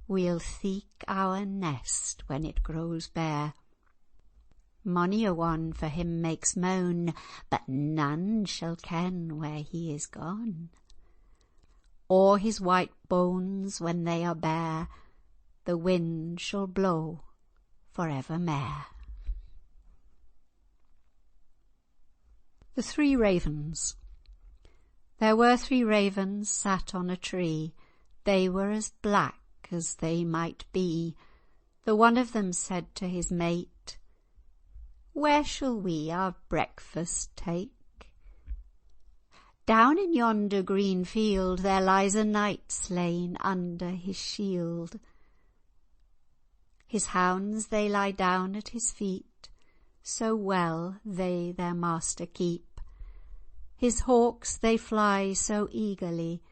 we'll theek our nest when it grows bare. Mony a one for him makes moan, but none shall ken where he is gone. O'er his white bones when they are bare, the wind shall blow for evermore. The Three Ravens. There were 3 ravens sat on a tree, they were as black as they might be. The one of them said to his mate, "Where shall we our breakfast take?" "Down in yonder green field there lies a knight slain under his shield. His hounds they lie down at his feet, so well they their master keep. His hawks they fly so eagerly,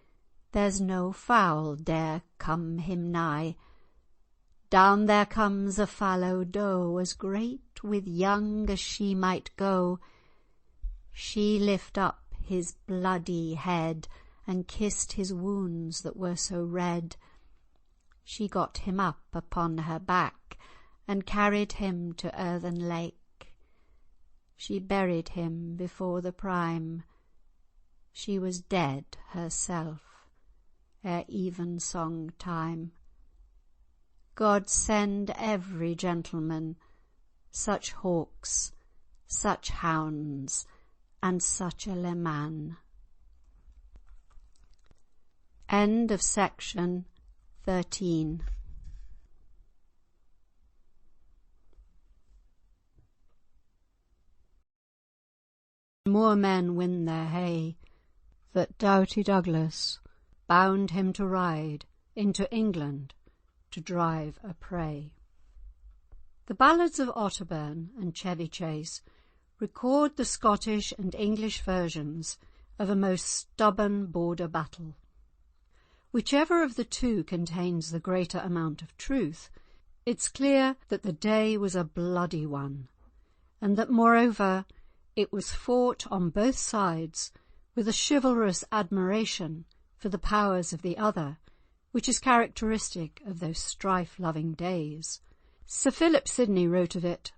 there's no fowl dare come him nigh. Down there comes a fallow doe, as great with young as she might go. She lift up his bloody head, and kissed his wounds that were so red. She got him up upon her back, and carried him to Earthen Lake. She buried him before the prime, she was dead herself ere evensong time. God send every gentleman such hawks, such hounds, and such a leman. End of section 13. More men win their hay, that doughty Douglas bound him to ride into England to drive a prey. The ballads of Otterburn and Chevy Chase record the Scottish and English versions of a most stubborn border battle. Whichever of the two contains the greater amount of truth, it's clear that the day was a bloody one, and that, moreover, it was fought on both sides with a chivalrous admiration for the powers of the other, which is characteristic of those strife-loving days. Sir Philip Sidney wrote of it,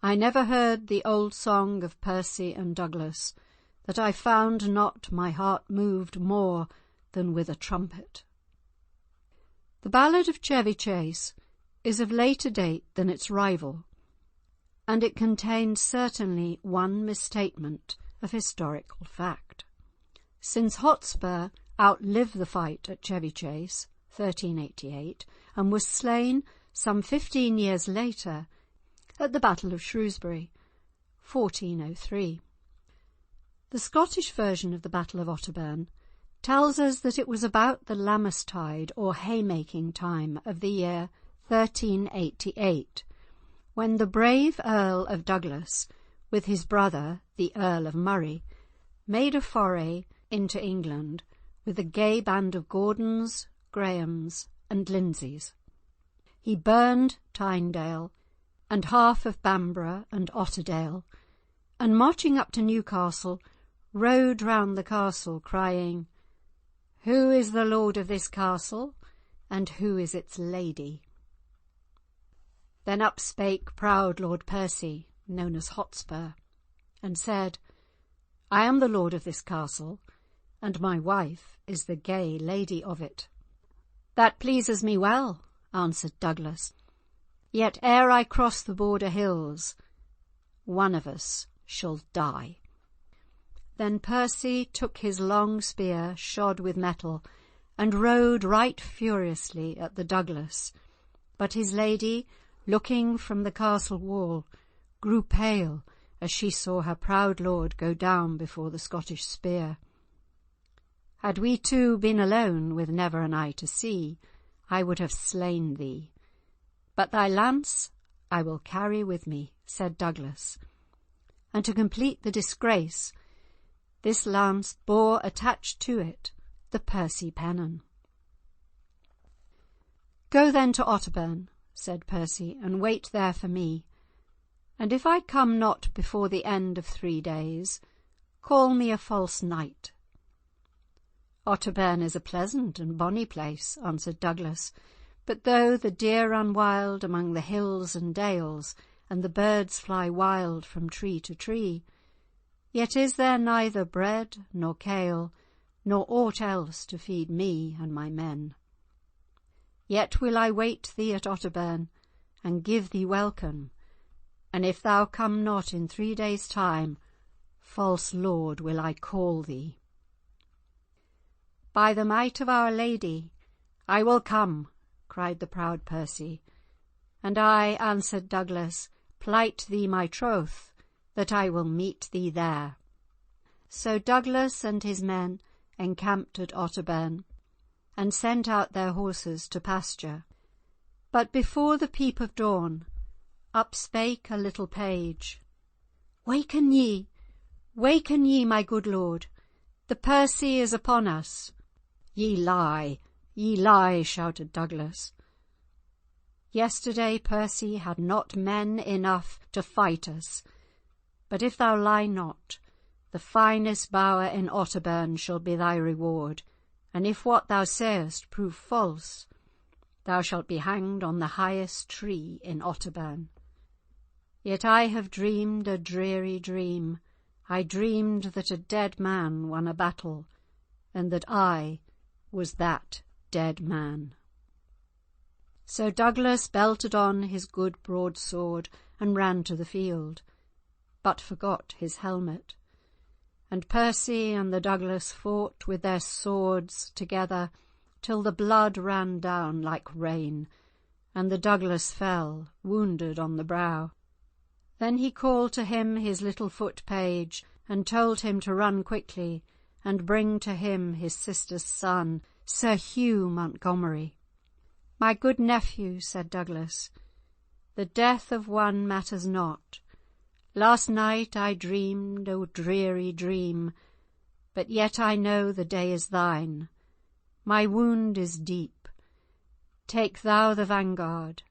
"I never heard the old song of Percy and Douglas, that I found not my heart moved more than with a trumpet." The ballad of Chevy Chase is of later date than its rival, and it contains certainly one misstatement of historical fact. Since Hotspur outlived the fight at Chevy Chase, 1388, and was slain some 15 years later at the Battle of Shrewsbury, 1403. The Scottish version of the Battle of Otterburn tells us that it was about the Lammastide or haymaking time of the year 1388, when the brave Earl of Douglas, with his brother, the Earl of Murray, made a foray into England with a gay band of Gordons, Grahams, and Lindsays. He burned Tynedale and half of Bamburgh and Otterdale, and marching up to Newcastle, rode round the castle crying, "Who is the lord of this castle, and who is its lady?" Then up spake proud Lord Percy, known as Hotspur, and said, "I am the lord of this castle, and my wife is the gay lady of it." "That pleases me well," answered Douglas, "yet ere I cross the border hills, one of us shall die." Then Percy took his long spear shod with metal, and rode right furiously at the Douglas, but his lady, looking from the castle wall, grew pale as she saw her proud lord go down before the Scottish spear. Had we two been alone, with never an eye to see, I would have slain thee. But thy lance I will carry with me, said Douglas. And to complete the disgrace, this lance bore attached to it the Percy pennon. Go then to Otterburn, said Percy, and wait there for me. And if I come not before the end of 3 days, call me a false knight. Otterburn is a pleasant and bonny place, answered Douglas, but though the deer run wild among the hills and dales, and the birds fly wild from tree to tree, yet is there neither bread nor kale, nor aught else to feed me and my men. Yet will I wait thee at Otterburn, and give thee welcome, and if thou come not in 3 days' time, false lord will I call thee. By the might of Our Lady, I will come, cried the proud Percy. And I, answered Douglas, plight thee my troth, that I will meet thee there. So Douglas and his men encamped at Otterburn, and sent out their horses to pasture. But before the peep of dawn, up spake a little page. Waken ye, my good lord, the Percy is upon us. Ye lie, shouted Douglas. Yesterday Percy had not men enough to fight us, but if thou lie not, the finest bower in Otterburn shall be thy reward, and if what thou sayest prove false, thou shalt be hanged on the highest tree in Otterburn. Yet I have dreamed a dreary dream. I dreamed that a dead man won a battle, and that I was that dead man. So Douglas belted on his good broadsword and ran to the field, but forgot his helmet. And Percy and the Douglas fought with their swords together till the blood ran down like rain, and the Douglas fell, wounded on the brow. Then he called to him his little foot page, and told him to run quickly, and bring to him his sister's son, Sir Hugh Montgomery. My good nephew, said Douglas, the death of one matters not. Last night I dreamed a dreary dream, but yet I know the day is thine. My wound is deep. Take thou the vanguard.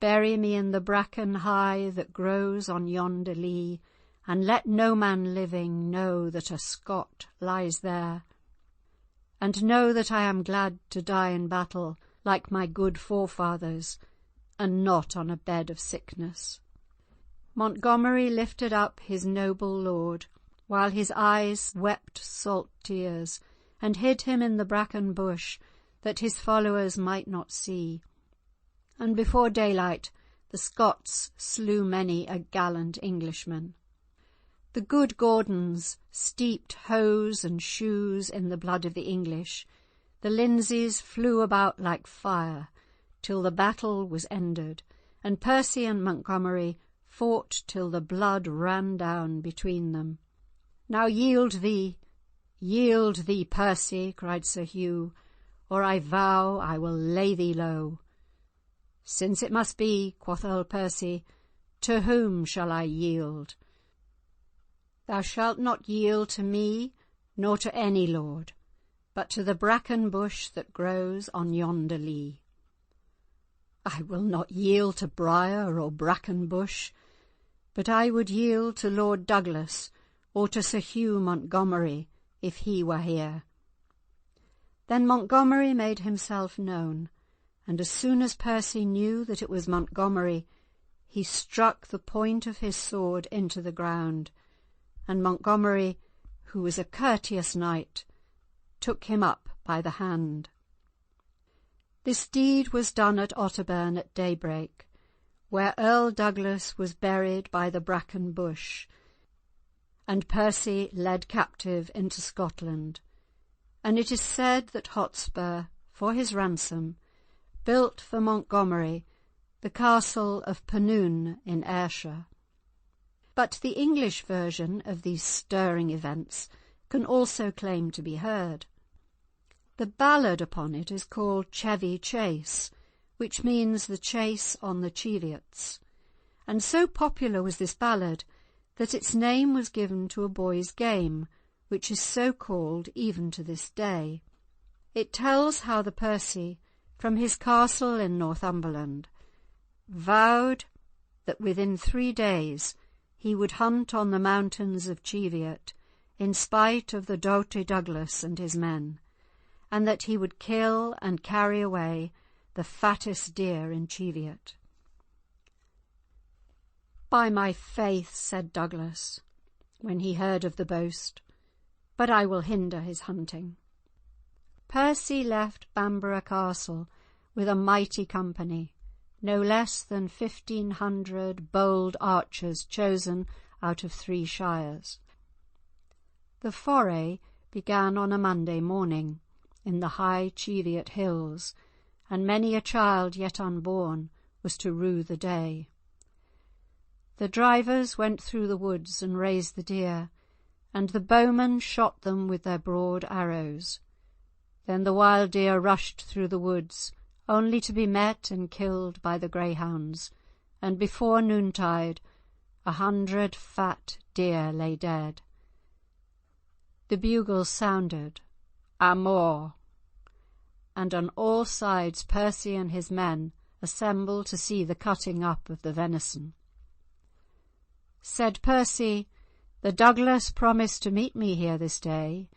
Bury me in the bracken high that grows on yonder lea, and let no man living know that a Scot lies there. And know that I am glad to die in battle, like my good forefathers, and not on a bed of sickness. Montgomery lifted up his noble lord, while his eyes wept salt tears, and hid him in the bracken bush, that his followers might not see. And before daylight the Scots slew many a gallant Englishman. The good Gordons steeped hose and shoes in the blood of the English. The Lindsays flew about like fire, till the battle was ended, and Percy and Montgomery fought till the blood ran down between them. Now yield thee, Percy, cried Sir Hugh, or I vow I will lay thee low. Since it must be, quoth Earl Percy, to whom shall I yield? Thou shalt not yield to me, nor to any lord, but to the bracken bush that grows on yonder lea. I will not yield to briar or bracken bush, but I would yield to Lord Douglas or to Sir Hugh Montgomery, if he were here. Then Montgomery made himself known, and as soon as Percy knew that it was Montgomery, he struck the point of his sword into the ground, and Montgomery, who was a courteous knight, took him up by the hand. This deed was done at Otterburn at daybreak, where Earl Douglas was buried by the bracken bush, and Percy led captive into Scotland. And it is said that Hotspur, for his ransom, built for Montgomery the castle of Pennoon in Ayrshire. But the English version of these stirring events can also claim to be heard. The ballad upon it is called Chevy Chase, which means the chase on the Cheviots, and so popular was this ballad that its name was given to a boy's game, which is so called even to this day. It tells how the Percy, from his castle in Northumberland, vowed that within 3 days he would hunt on the mountains of Cheviot in spite of the doughty Douglas and his men, and that he would kill and carry away the fattest deer in Cheviot. "By my faith," said Douglas, when he heard of the boast, "but I will hinder his hunting." Percy left Bamburgh Castle with a mighty company, no less than 1,500 bold archers chosen out of 3 shires. The foray began on a Monday morning in the high Cheviot hills, and many a child yet unborn was to rue the day. The drivers went through the woods and raised the deer, and the bowmen shot them with their broad arrows. Then the wild deer rushed through the woods, only to be met and killed by the greyhounds, and before noontide 100 fat deer lay dead. The bugles sounded, "A mort," and on all sides Percy and his men assembled to see the cutting up of the venison. Said Percy, "The Douglas promised to meet me here this day,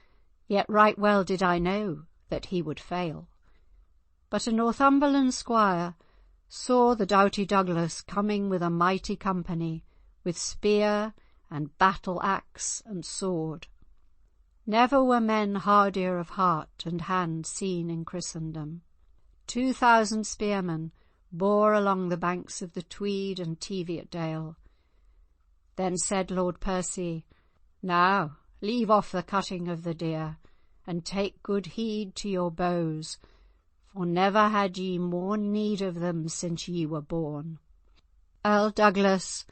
yet right well did I know that he would fail." But a Northumberland squire saw the doughty Douglas coming with a mighty company, with spear and battle axe and sword. Never were men hardier of heart and hand seen in Christendom. 2,000 spearmen bore along the banks of the Tweed and Teviot dale. Then said Lord Percy, "Now leave off the cutting of the deer, and take good heed to your bows, for never had ye more need of them since ye were born." Earl Douglas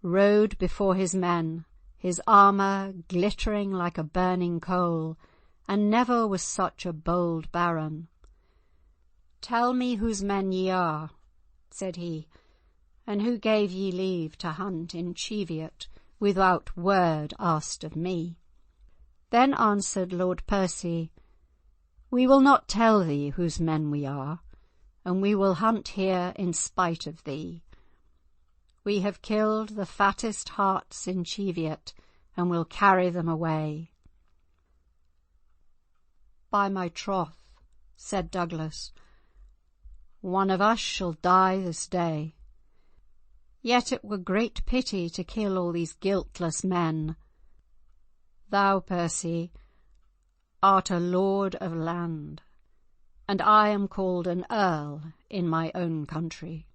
rode before his men, his armour glittering like a burning coal, and never was such a bold baron. "Tell me whose men ye are," said he, "and who gave ye leave to hunt in Cheviot without word asked of me?" Then answered Lord Percy, "We will not tell thee whose men we are, and we will hunt here in spite of thee. We have killed the fattest harts in Cheviot, and will carry them away." "By my troth," said Douglas, "one of us shall die this day. Yet it were great pity to kill all these guiltless men. Thou, Percy, art a lord of land, and I am called an earl in my own country.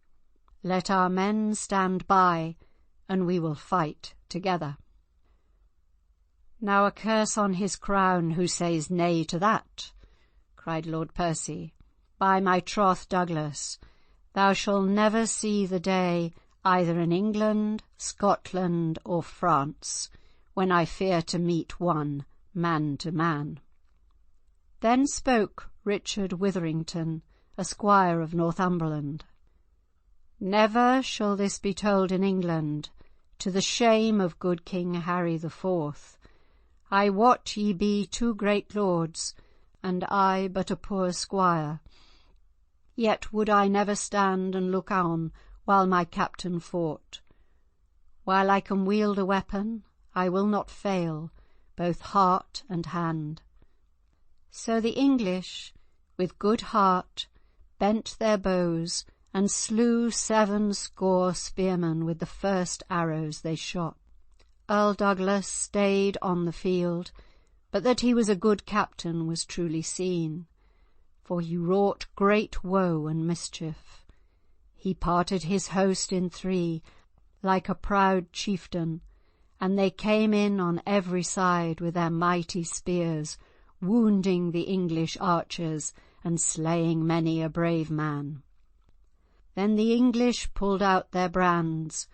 Let our men stand by, and we will fight together." "Now a curse on his crown who says nay to that," cried Lord Percy. "By my troth, Douglas, thou shalt never see the day either in England, Scotland, or France, when I fear to meet one man to man." Then spoke Richard Witherington, a squire of Northumberland. "Never shall this be told in England, to the shame of good King Harry the Fourth. I wot ye be 2 great lords, and I but a poor squire. Yet would I never stand and look on while my captain fought. While I can wield a weapon, I will not fail, both heart and hand." So the English, with good heart, bent their bows and slew 70 spearmen with the first arrows they shot. Earl Douglas stayed on the field, but that he was a good captain was truly seen, for he wrought great woe and mischief. He parted his host in 3, like a proud chieftain, and they came in on every side with their mighty spears, wounding the English archers and slaying many a brave man. Then the English pulled out their brands,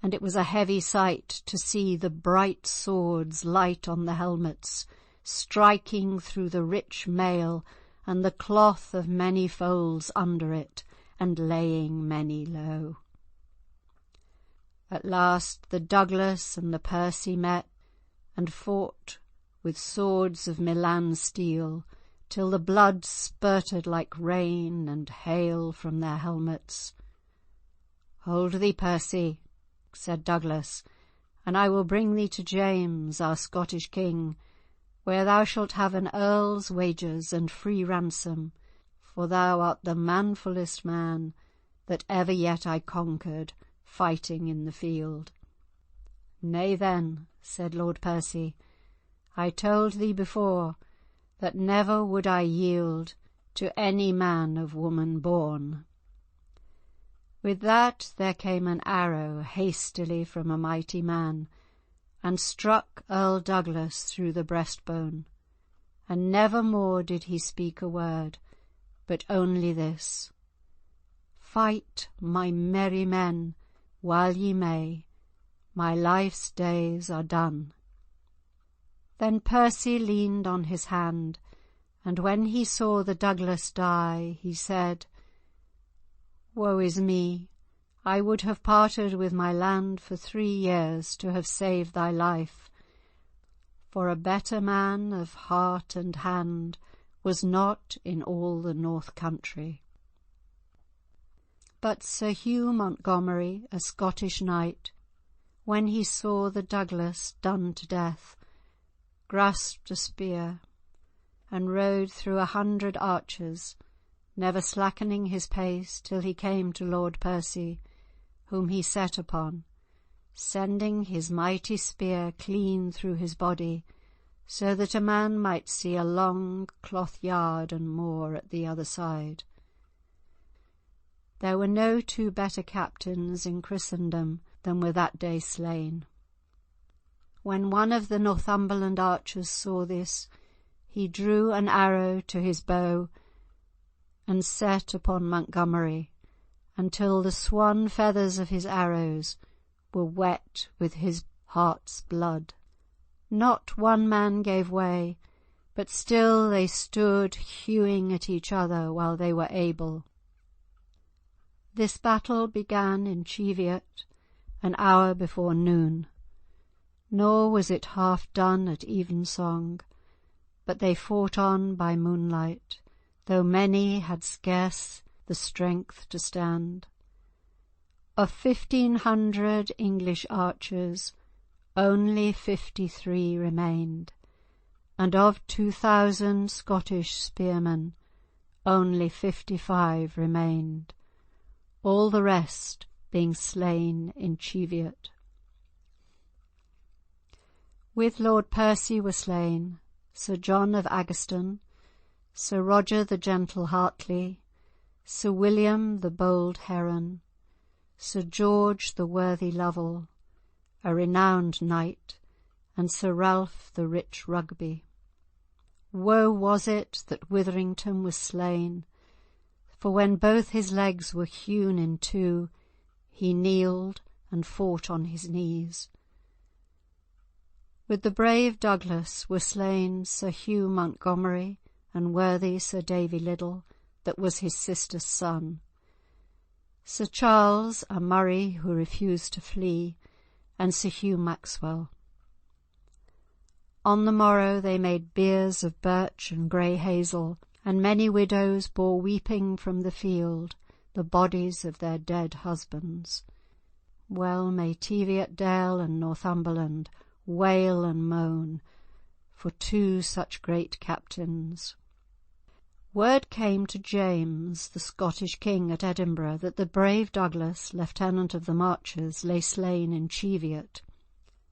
and it was a heavy sight to see the bright swords light on the helmets, striking through the rich mail and the cloth of many folds under it, and laying many low. At last the Douglas and the Percy met, and fought with swords of Milan steel, till the blood spurted like rain and hail from their helmets. "Hold thee, Percy," said Douglas, "and I will bring thee to James, our Scottish king, where thou shalt have an earl's wages and free ransom, for thou art the manfullest man that ever yet I conquered, fighting in the field." "Nay then," said Lord Percy, "I told thee before that never would I yield to any man of woman born." With that there came an arrow hastily from a mighty man, and struck Earl Douglas through the breastbone, and never more did he speak a word, but only this: "Fight, my merry men, while ye may, my life's days are done." Then Percy leaned on his hand, and when he saw the Douglas die, he said, "Woe is me! I would have parted with my land for 3 years to have saved thy life, for a better man of heart and hand was not in all the North country." But Sir Hugh Montgomery, a Scottish knight, when he saw the Douglas done to death, grasped a spear and rode through 100 archers, never slackening his pace till he came to Lord Percy, whom he set upon, sending his mighty spear clean through his body, so that a man might see a long cloth yard and more at the other side. There were no 2 better captains in Christendom than were that day slain. When one of the Northumberland archers saw this, he drew an arrow to his bow and set upon Montgomery, until the swan feathers of his arrows were wet with his heart's blood. Not one man gave way, but still they stood hewing at each other while they were able. This battle began in Cheviot an hour before noon, nor was it half done at evensong, but they fought on by moonlight, though many had scarce the strength to stand. Of 1,500 English archers, only 53 remained, and of 2,000 Scottish spearmen, only 55 remained, all the rest being slain in Cheviot. With Lord Percy were slain Sir John of Aghaston, Sir Roger the gentle Hartley, Sir William the bold Heron, Sir George the worthy Lovell, a renowned knight, and Sir Ralph the rich Rugby. Woe was it that Witherington was slain, for when both his legs were hewn in 2, he kneeled and fought on his knees. With the brave Douglas were slain Sir Hugh Montgomery and worthy Sir Davy Liddle, that was his sister's son, Sir Charles, a Murray who refused to flee, and Sir Hugh Maxwell. On the morrow they made biers of birch and grey hazel, and many widows bore weeping from the field the bodies of their dead husbands. Well may Teviot Dale and Northumberland wail and moan for 2 such great captains. Word came to James, the Scottish king, at Edinburgh, that the brave Douglas, lieutenant of the Marches, lay slain in Cheviot,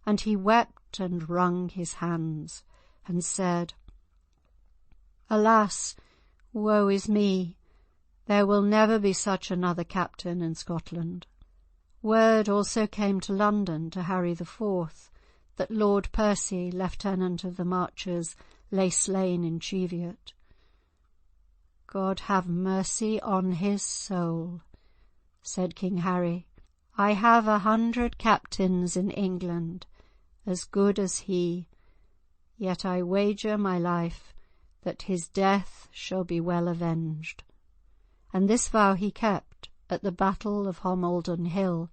and he wept and wrung his hands, and said, "Alas, woe is me! There will never be such another captain in Scotland." Word also came to London to Harry IV that Lord Percy, lieutenant of the Marches, lay slain in Cheviot. "God have mercy on his soul," said King Harry. I have 100 captains in England, as good as he, yet I wager my life that his death shall be well avenged." And this vow he kept at the battle of Homildon Hill,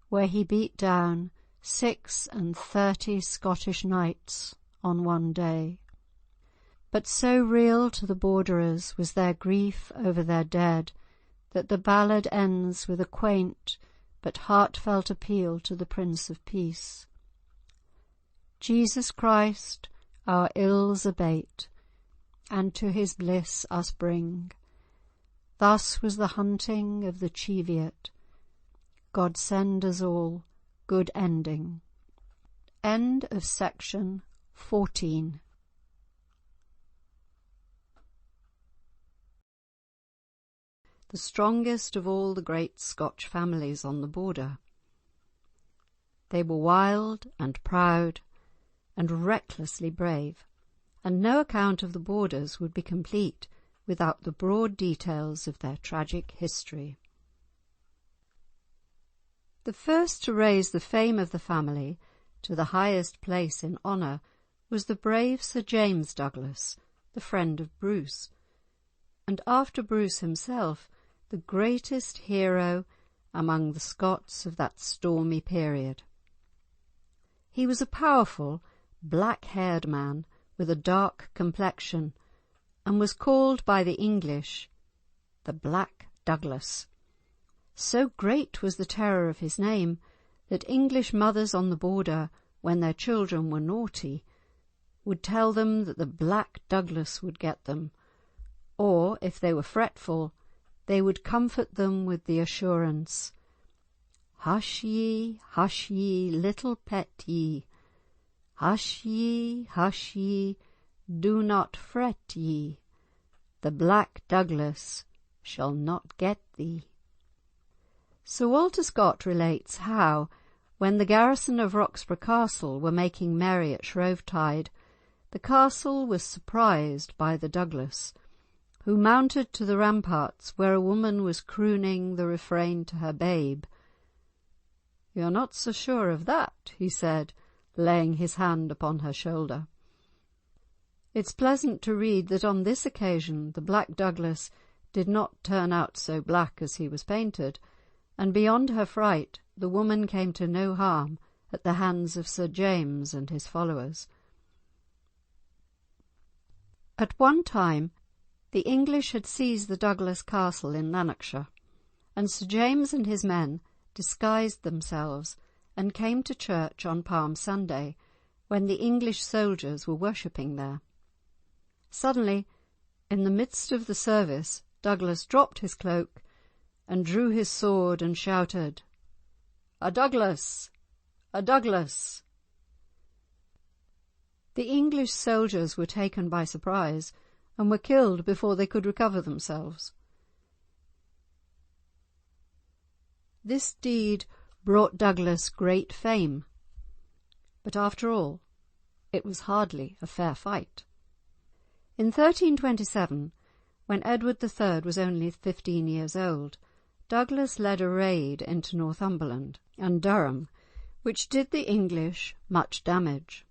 where he beat down 36 Scottish knights on one day. But so real to the Borderers was their grief over their dead, that the ballad ends with a quaint but heartfelt appeal to the Prince of Peace. "Jesus Christ, our ills abate, and to his bliss us bring. Thus was the hunting of the Cheviot. God send us all good ending." End of section 14. The strongest of all the great Scotch families on the Border. They were wild and proud and recklessly brave, and no account of the Borders would be complete without the broad details of their tragic history. The first to raise the fame of the family to the highest place in honour was the brave Sir James Douglas, the friend of Bruce, and after Bruce himself, the greatest hero among the Scots of that stormy period. He was a powerful, black-haired man with a dark complexion, and was called by the English the Black Douglas. So great was the terror of his name that English mothers on the Border, when their children were naughty, would tell them that the Black Douglas would get them, or, if they were fretful, they would comfort them with the assurance, hush ye, little pet ye. Hush ye, do not fret ye. The Black Douglas shall not get thee." Sir Walter Scott relates how, when the garrison of Roxburgh Castle were making merry at Shrovetide, the castle was surprised by the Douglas, who mounted to the ramparts where a woman was crooning the refrain to her babe. "You're not so sure of that," he said, laying his hand upon her shoulder. It's pleasant to read that on this occasion the Black Douglas did not turn out so black as he was painted, and beyond her fright the woman came to no harm at the hands of Sir James and his followers. At one time the English had seized the Douglas Castle in Lanarkshire, and Sir James and his men disguised themselves and came to church on Palm Sunday, when the English soldiers were worshipping there. Suddenly, in the midst of the service, Douglas dropped his cloak and drew his sword and shouted, "A Douglas! A Douglas!" The English soldiers were taken by surprise and were killed before they could recover themselves. This deed brought Douglas great fame, but after all it was hardly a fair fight. In 1327, when Edward III was only 15 years old, Douglas led a raid into Northumberland and Durham, which did the English much damage.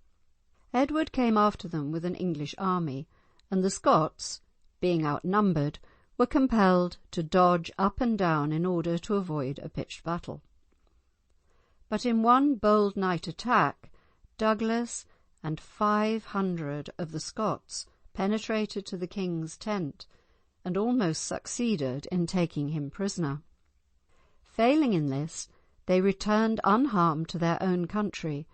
Edward came after them with an English army, and the Scots, being outnumbered, were compelled to dodge up and down in order to avoid a pitched battle. But in one bold night attack, Douglas and 500 of the Scots penetrated to the king's tent and almost succeeded in taking him prisoner. Failing in this, they returned unharmed to their own country,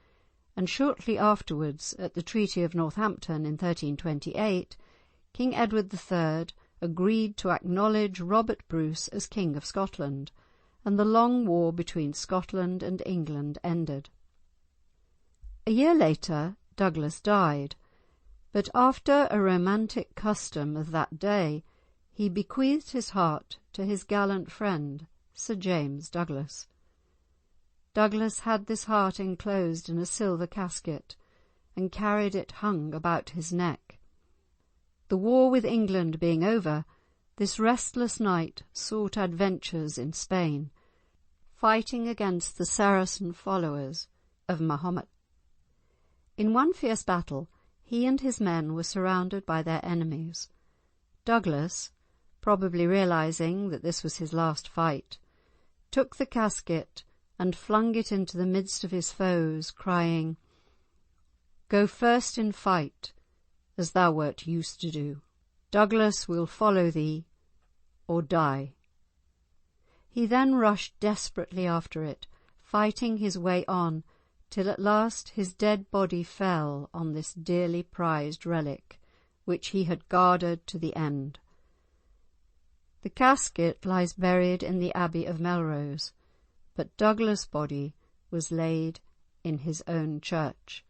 and shortly afterwards, at the Treaty of Northampton in 1328, King Edward III agreed to acknowledge Robert Bruce as King of Scotland, and the long war between Scotland and England ended. A year later Douglas died, but after a romantic custom of that day, he bequeathed his heart to his gallant friend, Sir James Douglas. Douglas had this heart enclosed in a silver casket, and carried it hung about his neck. The war with England being over, this restless knight sought adventures in Spain, fighting against the Saracen followers of Mahomet. In one fierce battle, he and his men were surrounded by their enemies. Douglas, probably realising that this was his last fight, took the casket and flung it into the midst of his foes, crying, "Go first in fight, as thou wert used to do. Douglas will follow thee, or die." He then rushed desperately after it, fighting his way on, till at last his dead body fell on this dearly prized relic, which he had guarded to the end. The casket lies buried in the Abbey of Melrose, but Douglas' body was laid in his own church.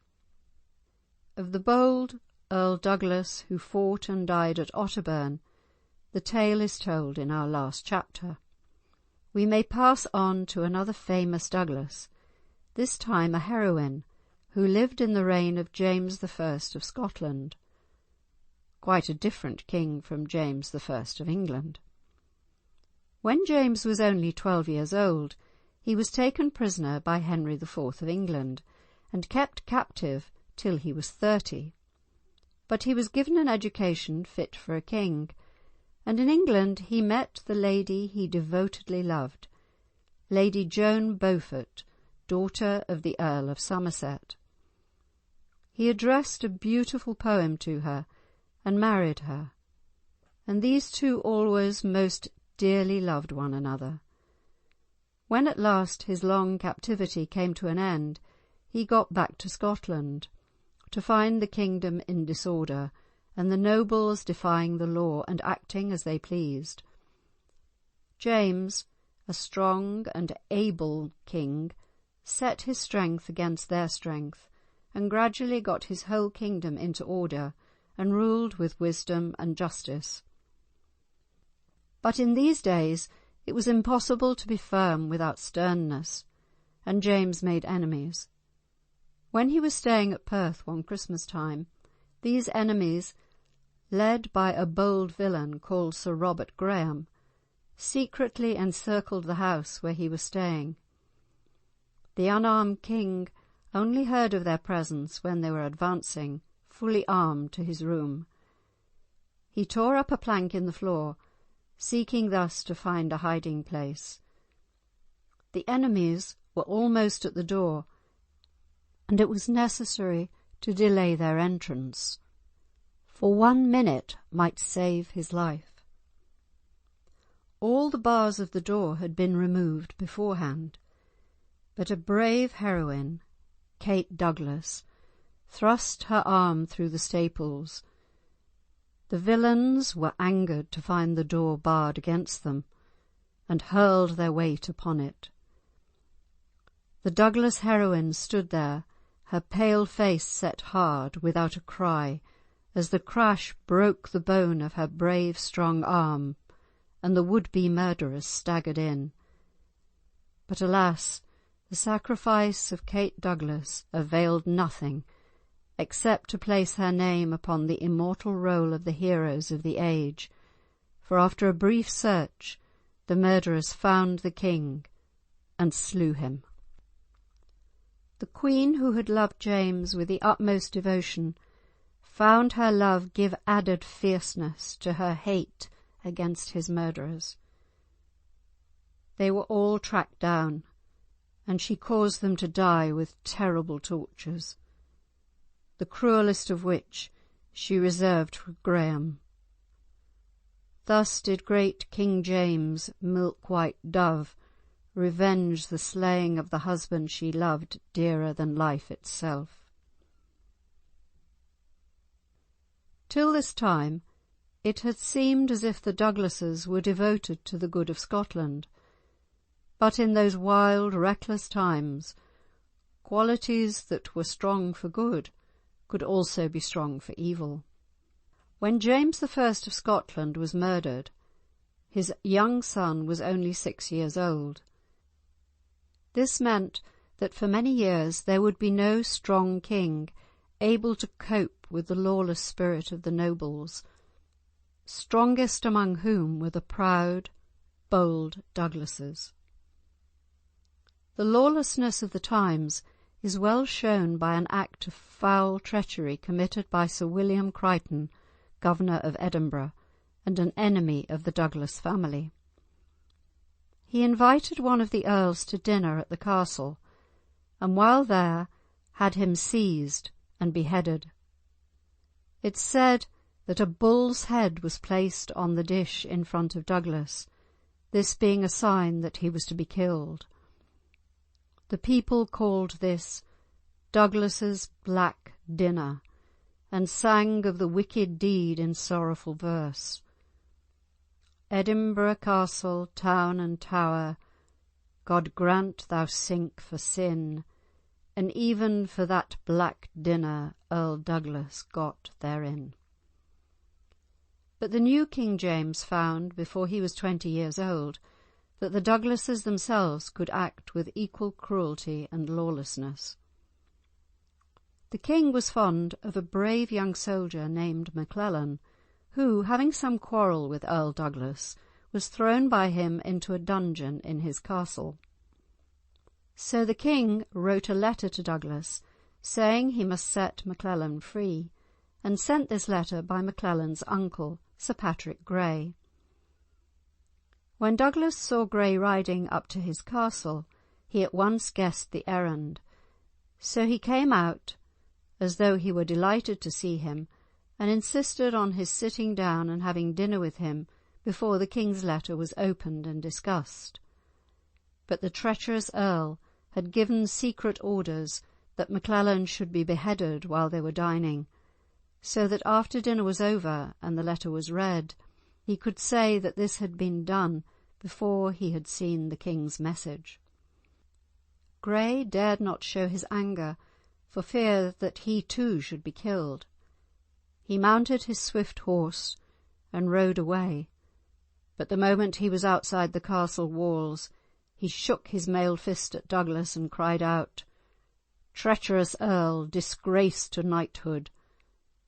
Of the bold Earl Douglas who fought and died at Otterburn, the tale is told in our last chapter. We may pass on to another famous Douglas, this time a heroine, who lived in the reign of James I of Scotland, quite a different king from James I of England. When James was only 12 years old, he was taken prisoner by Henry IV of England, and kept captive till he was 30. But he was given an education fit for a king, and in England he met the lady he devotedly loved, Lady Joan Beaufort, daughter of the Earl of Somerset. He addressed a beautiful poem to her and married her, and these two always most dearly loved one another. When at last his long captivity came to an end, he got back to Scotland, to find the kingdom in disorder, and the nobles defying the law and acting as they pleased. James, a strong and able king, set his strength against their strength, and gradually got his whole kingdom into order, and ruled with wisdom and justice. But in these days it was impossible to be firm without sternness, and James made enemies. When he was staying at Perth one Christmas time, these enemies, led by a bold villain called Sir Robert Graham, secretly encircled the house where he was staying. The unarmed king only heard of their presence when they were advancing, fully armed, to his room. He tore up a plank in the floor, seeking thus to find a hiding place. The enemies were almost at the door, and it was necessary to delay their entrance, for 1 minute might save his life. All the bars of the door had been removed beforehand, but a brave heroine, Kate Douglas, thrust her arm through the staples. The villains were angered to find the door barred against them, and hurled their weight upon it. The Douglas heroine stood there, her pale face set hard, without a cry, as the crash broke the bone of her brave, strong arm, and the would-be murderers staggered in. But alas, the sacrifice of Kate Douglas availed nothing, except to place her name upon the immortal roll of the heroes of the age, for after a brief search the murderers found the king and slew him. The queen, who had loved James with the utmost devotion, found her love give added fierceness to her hate against his murderers. They were all tracked down, and she caused them to die with terrible tortures, the cruellest of which she reserved for Graham. Thus did great King James' milk-white dove revenge the slaying of the husband she loved dearer than life itself. Till this time it had seemed as if the Douglases were devoted to the good of Scotland, but in those wild, reckless times, qualities that were strong for good could also be strong for evil. When James I of Scotland was murdered, his young son was only 6 years old. This meant that for many years there would be no strong king able to cope with the lawless spirit of the nobles, strongest among whom were the proud, bold Douglases. The lawlessness of the times is well shown by an act of foul treachery committed by Sir William Crichton, Governor of Edinburgh, and an enemy of the Douglas family. He invited one of the earls to dinner at the castle, and while there had him seized and beheaded. It's said that a bull's head was placed on the dish in front of Douglas, this being a sign that he was to be killed. The people called this Douglas's Black Dinner, and sang of the wicked deed in sorrowful verse. Edinburgh castle, town and tower, God grant thou sink for sin, and even for that black dinner Earl Douglas got therein. But the new King James found, before he was 20 years old, that the Douglases themselves could act with equal cruelty and lawlessness. The king was fond of a brave young soldier named Maclellan, who, having some quarrel with Earl Douglas, was thrown by him into a dungeon in his castle. So the king wrote a letter to Douglas, saying he must set Maclellan free, and sent this letter by Maclellan's uncle, Sir Patrick Grey. When Douglas saw Grey riding up to his castle, he at once guessed the errand, so he came out as though he were delighted to see him, and insisted on his sitting down and having dinner with him before the king's letter was opened and discussed. But the treacherous earl had given secret orders that Maclellan should be beheaded while they were dining, so that after dinner was over and the letter was read, he could say that this had been done before he had seen the king's message. Grey dared not show his anger, for fear that he too should be killed. He mounted his swift horse and rode away, but the moment he was outside the castle walls, he shook his mailed fist at Douglas and cried out, "Treacherous earl, disgrace to knighthood!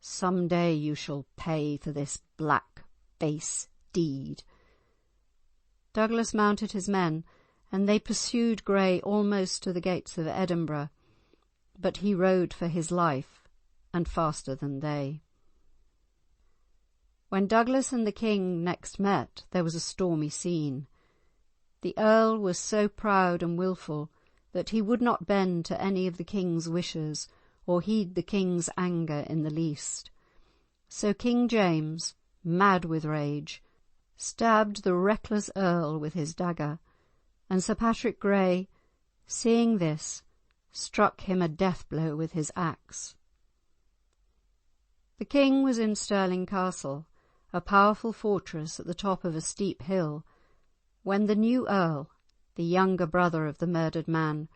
Some day you shall pay for this black base deed." Douglas mounted his men, and they pursued Grey almost to the gates of Edinburgh, but he rode for his life, and faster than they. When Douglas and the king next met, there was a stormy scene. The earl was so proud and wilful that he would not bend to any of the king's wishes, or heed the king's anger in the least. So King James, mad with rage, stabbed the reckless earl with his dagger, and Sir Patrick Grey, seeing this, struck him a death blow with his axe. The king was in Stirling Castle, a powerful fortress at the top of a steep hill, when the new earl, the younger brother of the murdered man,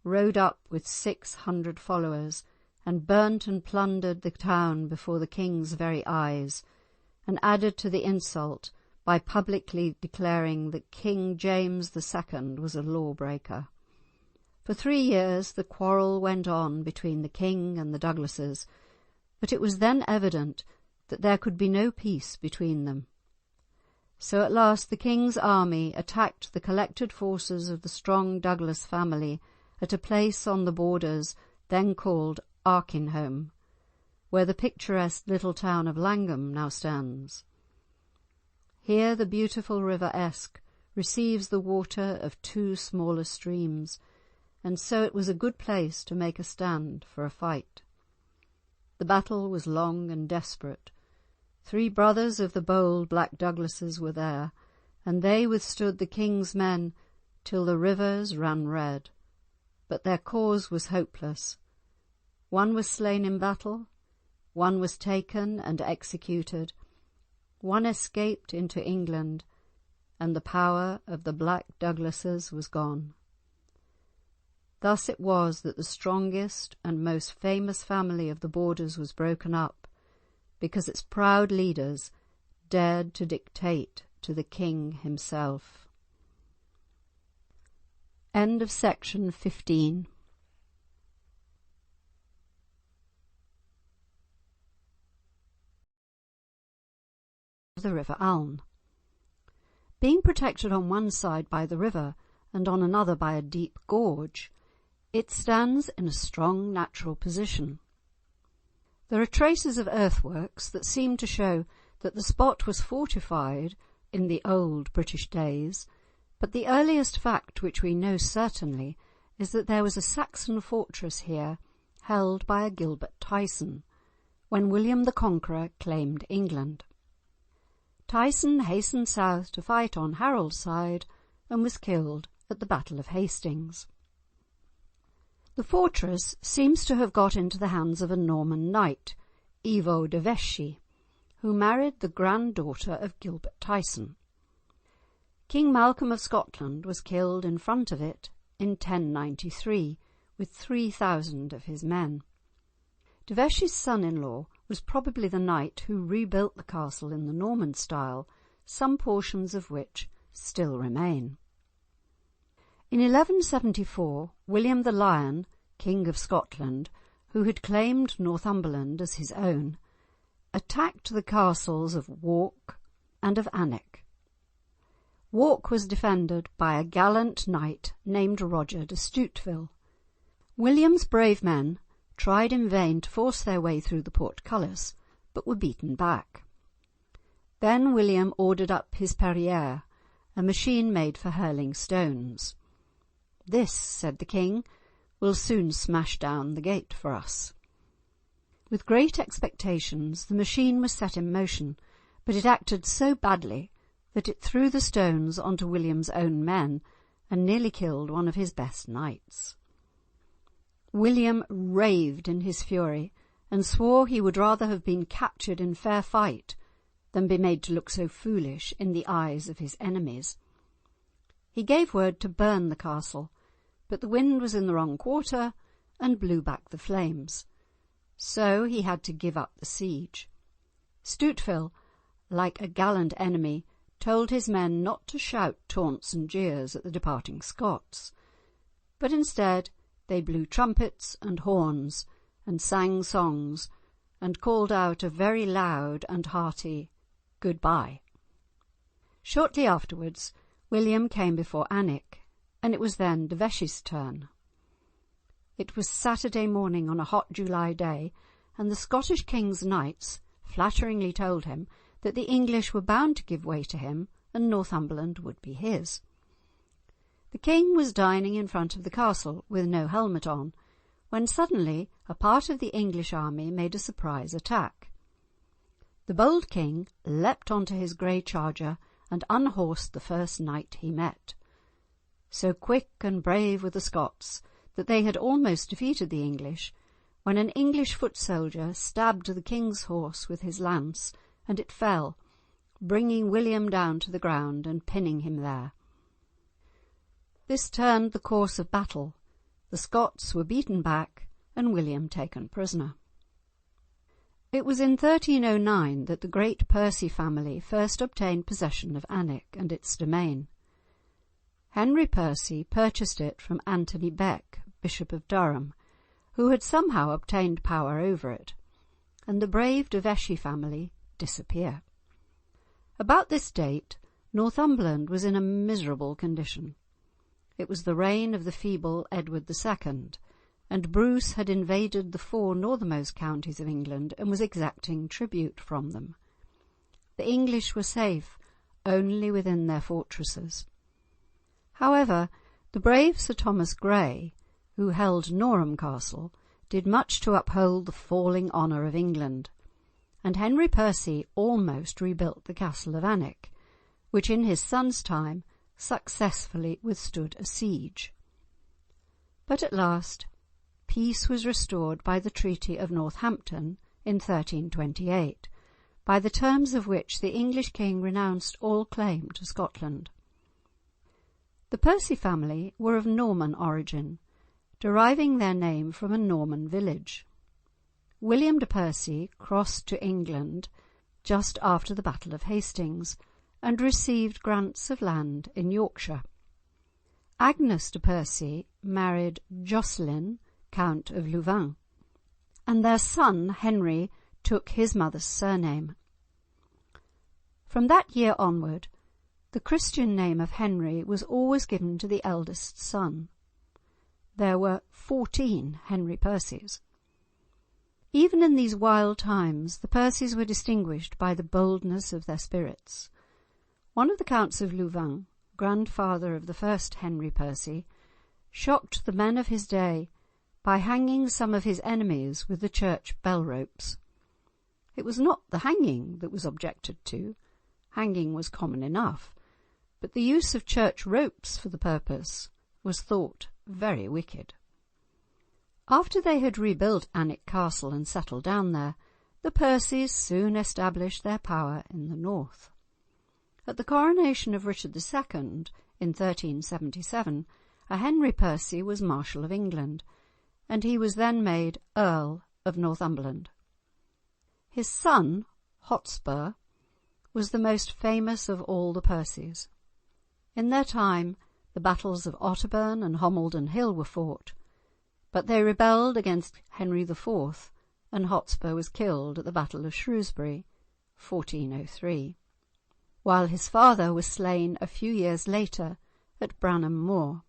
rode up with 600 followers and burnt and plundered the town before the king's very eyes, and added to the insult by publicly declaring that King James II was a lawbreaker. For 3 years the quarrel went on between the king and the Douglases, but it was then evident that there could be no peace between them. So at last the king's army attacked the collected forces of the strong Douglas family at a place on the borders then called Arkinholm, where the picturesque little town of Langham now stands. Here the beautiful river Esk receives the water of 2 smaller streams, and so it was a good place to make a stand for a fight. The battle was long and desperate. 3 brothers of the bold Black Douglases were there, and they withstood the king's men till the rivers ran red. But their cause was hopeless. One was slain in battle, one was taken and executed, one escaped into England, and the power of the Black Douglases was gone. Thus it was that the strongest and most famous family of the borders was broken up, because its proud leaders dared to dictate to the king himself. End of section 15. The River Aln. Being protected on one side by the river and on another by a deep gorge, it stands in a strong natural position. There are traces of earthworks that seem to show that the spot was fortified in the old British days, but the earliest fact which we know certainly is that there was a Saxon fortress here held by a Gilbert Tyson, when William the Conqueror claimed England. Tyson hastened south to fight on Harold's side and was killed at the Battle of Hastings. The fortress seems to have got into the hands of a Norman knight, Ivo de Vesci, who married the granddaughter of Gilbert Tyson. King Malcolm of Scotland was killed in front of it in 1093 with 3,000 of his men. De Vesci's son-in-law was probably the knight who rebuilt the castle in the Norman style, some portions of which still remain. In 1174, William the Lion, King of Scotland, who had claimed Northumberland as his own, attacked the castles of Wark and of Alnwick. Wark was defended by a gallant knight named Roger de Stuteville. William's brave men tried in vain to force their way through the portcullis, but were beaten back. Then William ordered up his perriere, a machine made for hurling stones. "This," said the king, "will soon smash down the gate for us." With great expectations the machine was set in motion, but it acted so badly that it threw the stones onto William's own men and nearly killed one of his best knights. William raved in his fury and swore he would rather have been captured in fair fight than be made to look so foolish in the eyes of his enemies. He gave word to burn the castle, but the wind was in the wrong quarter and blew back the flames, so he had to give up the siege. Stuteville, like a gallant enemy, told his men not to shout taunts and jeers at the departing Scots, but instead they blew trumpets and horns and sang songs and called out a very loud and hearty "Goodbye." Shortly afterwards William came before Alnwick, and it was then de Vesci's turn. It was Saturday morning on a hot July day, and the Scottish king's knights flatteringly told him that the English were bound to give way to him and Northumberland would be his. The king was dining in front of the castle with no helmet on, when suddenly a part of the English army made a surprise attack. The bold king leapt onto his grey charger and unhorsed the first knight he met. So quick and brave were the Scots that they had almost defeated the English, when an English foot soldier stabbed the king's horse with his lance, and it fell, bringing William down to the ground and pinning him there. This turned the course of battle. The Scots were beaten back and William taken prisoner. It was in 1309 that the great Percy family first obtained possession of Alnwick and its domain. Henry Percy purchased it from Anthony Beck, Bishop of Durham, who had somehow obtained power over it, and the brave de Vesci family disappear. About this date, Northumberland was in a miserable condition. It was the reign of the feeble Edward II, and Bruce had invaded the 4 northernmost counties of England and was exacting tribute from them. The English were safe only within their fortresses. However, the brave Sir Thomas Grey, who held Norham Castle, did much to uphold the falling honour of England, and Henry Percy almost rebuilt the castle of Alnwick, which in his son's time successfully withstood a siege. But at last peace was restored by the Treaty of Northampton in 1328, by the terms of which the English king renounced all claim to Scotland. The Percy family were of Norman origin, deriving their name from a Norman village. William de Percy crossed to England just after the Battle of Hastings, and received grants of land in Yorkshire. Agnes de Percy married Jocelyn, Count of Louvain, and their son Henry took his mother's surname. From that year onward, The Christian name of Henry was always given to the eldest son. There were 14 Henry Percies. Even in these wild times, the Percies were distinguished by the boldness of their spirits. One of the Counts of Louvain, grandfather of the first Henry Percy, shocked the men of his day by hanging some of his enemies with the church bell ropes. It was not the hanging that was objected to. Hanging was common enough, but the use of church ropes for the purpose was thought very wicked. After they had rebuilt Alnwick Castle and settled down there, the Percies soon established their power in the north. At the coronation of Richard II in 1377, a Henry Percy was Marshal of England, and he was then made Earl of Northumberland. His son, Hotspur, was the most famous of all the Percies. In their time, the battles of Otterburn and Homildon Hill were fought, but they rebelled against Henry IV, and Hotspur was killed at the Battle of Shrewsbury, 1403, while his father was slain a few years later at Branham Moor,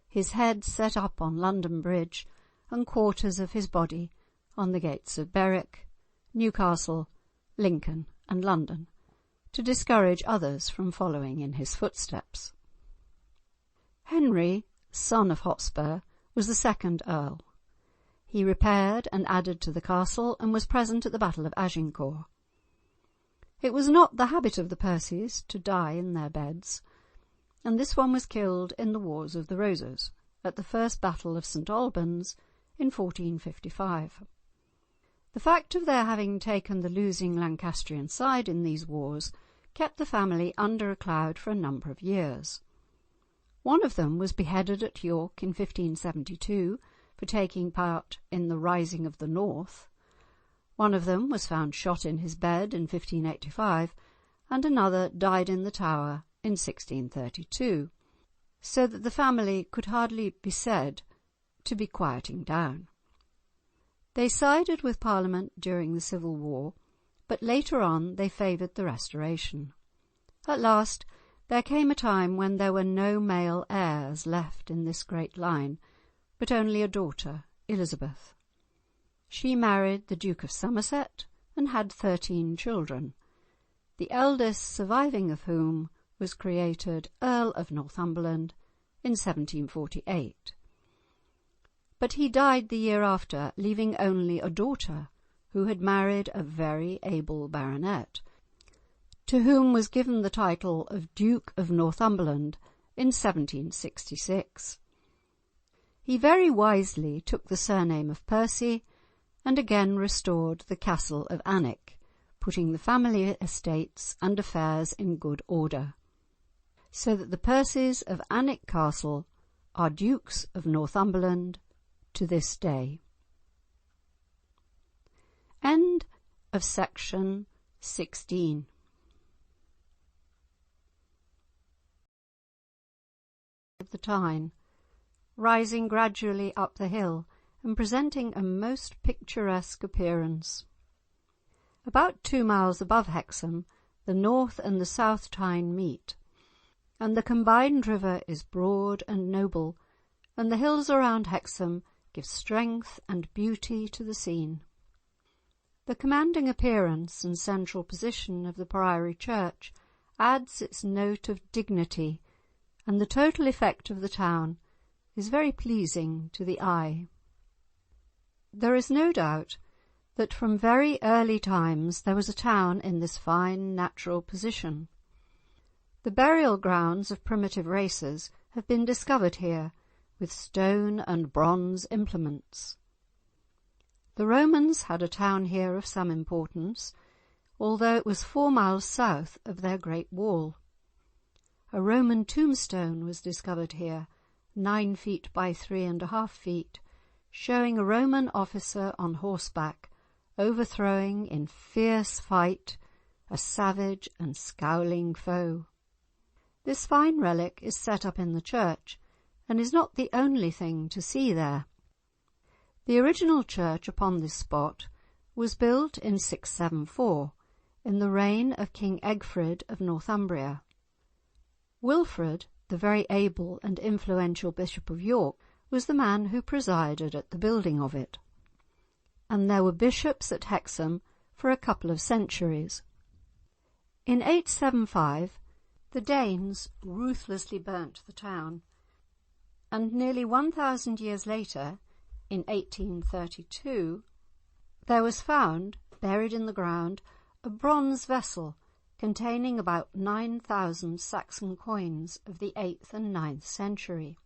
his head set up on London Bridge and quarters of his body on the gates of Berwick, Newcastle, Lincoln and London, to discourage others from following in his footsteps. Henry, son of Hotspur, was the second Earl. He repaired and added to the castle and was present at the Battle of Agincourt. It was not the habit of the Percies to die in their beds, and this one was killed in the Wars of the Roses, at the first Battle of St Albans in 1455. The fact of their having taken the losing Lancastrian side in these wars kept the family under a cloud for a number of years. One of them was beheaded at York in 1572 for taking part in the Rising of the North. One of them was found shot in his bed in 1585, and another died in the Tower in 1632, so that the family could hardly be said to be quieting down. They sided with Parliament during the Civil War, but later on they favoured the Restoration. At last there came a time when there were no male heirs left in this great line, but only a daughter, Elizabeth. She married the Duke of Somerset and had 13 children, the eldest surviving of whom was created Earl of Northumberland in 1748. But he died the year after, leaving only a daughter who had married a very able baronet, to whom was given the title of Duke of Northumberland in 1766. He very wisely took the surname of Percy and again restored the castle of Alnwick, putting the family estates and affairs in good order, so that the Percies of Alnwick Castle are Dukes of Northumberland to this day. End of section 16. Of the Tyne, rising gradually up the hill and presenting a most picturesque appearance. About 2 miles above Hexham, the North and the South Tyne meet, and the combined river is broad and noble, and the hills around Hexham give strength and beauty to the scene. The commanding appearance and central position of the Priory Church adds its note of dignity, and the total effect of the town is very pleasing to the eye. There is no doubt that from very early times there was a town in this fine natural position. The burial grounds of primitive races have been discovered here, with stone and bronze implements. The Romans had a town here of some importance, although it was 4 miles south of their great wall. A Roman tombstone was discovered here, 9 feet by 3.5 feet, showing a Roman officer on horseback overthrowing in fierce fight a savage and scowling foe. This fine relic is set up in the church, and is not the only thing to see there. The original church upon this spot was built in 674, in the reign of King Egfrid of Northumbria, Wilfred, the very able and influential Bishop of York, was the man who presided at the building of it. And there were bishops at Hexham for a couple of centuries. In 875, the Danes ruthlessly burnt the town, and nearly 1,000 years later, in 1832, there was found, buried in the ground, a bronze vessel containing about 9,000 Saxon coins of the 8th and 9th century,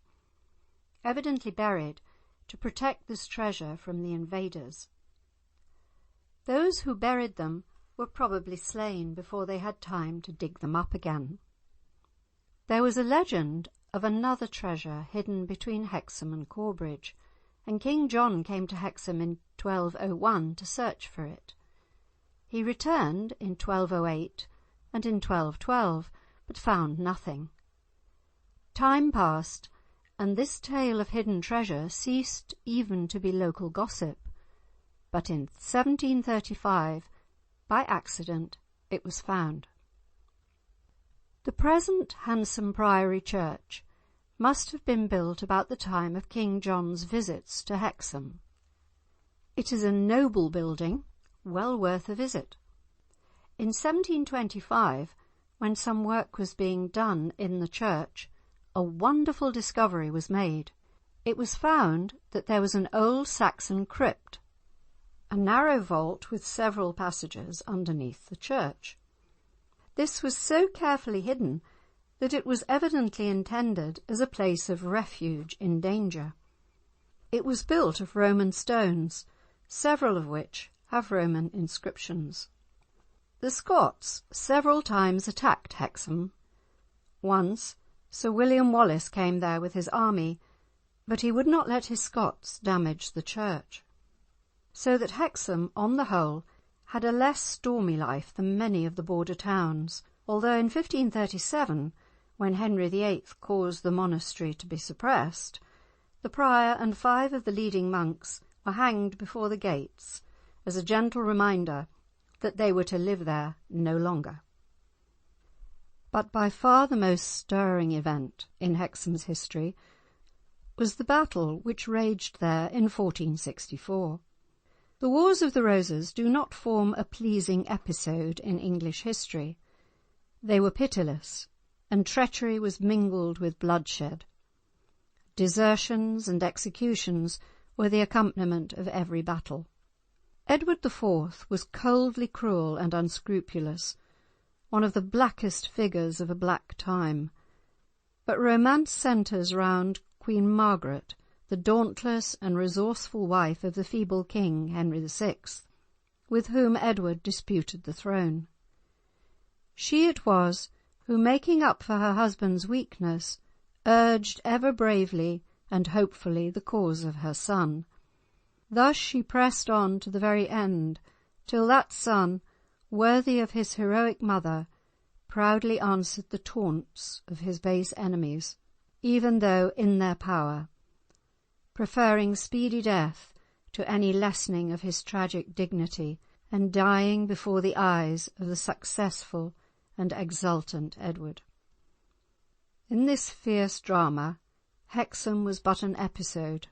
evidently buried to protect this treasure from the invaders. Those who buried them were probably slain before they had time to dig them up again. There was a legend of another treasure hidden between Hexham and Corbridge, and King John came to Hexham in 1201 to search for it. He returned in 1208 and in 1212, but found nothing. Time passed, and this tale of hidden treasure ceased even to be local gossip. But in 1735, by accident, it was found. The present handsome priory church must have been built about the time of King John's visits to Hexham. It is a noble building, well worth a visit. In 1725, when some work was being done in the church, a wonderful discovery was made. It was found that there was an old Saxon crypt, a narrow vault with several passages underneath the church. This was so carefully hidden that it was evidently intended as a place of refuge in danger. It was built of Roman stones, several of which have Roman inscriptions. The Scots several times attacked Hexham. Once Sir William Wallace came there with his army, but he would not let his Scots damage the church. So that Hexham, on the whole, had a less stormy life than many of the border towns, although in 1537, when Henry VIII caused the monastery to be suppressed, the prior and 5 of the leading monks were hanged before the gates as a gentle reminder that they were to live there no longer. But by far the most stirring event in Hexham's history was the battle which raged there in 1464. The Wars of the Roses do not form a pleasing episode in English history. They were pitiless, and treachery was mingled with bloodshed. Desertions and executions were the accompaniment of every battle. Edward IV was coldly cruel and unscrupulous, one of the blackest figures of a black time. But romance centres round Queen Margaret, the dauntless and resourceful wife of the feeble King Henry VI, with whom Edward disputed the throne. She it was who, making up for her husband's weakness, urged ever bravely and hopefully the cause of her son. Thus she pressed on to the very end, till that son, worthy of his heroic mother, proudly answered the taunts of his base enemies, even though in their power, preferring speedy death to any lessening of his tragic dignity, and dying before the eyes of the successful and exultant Edward. In this fierce drama, Hexham was but an episode.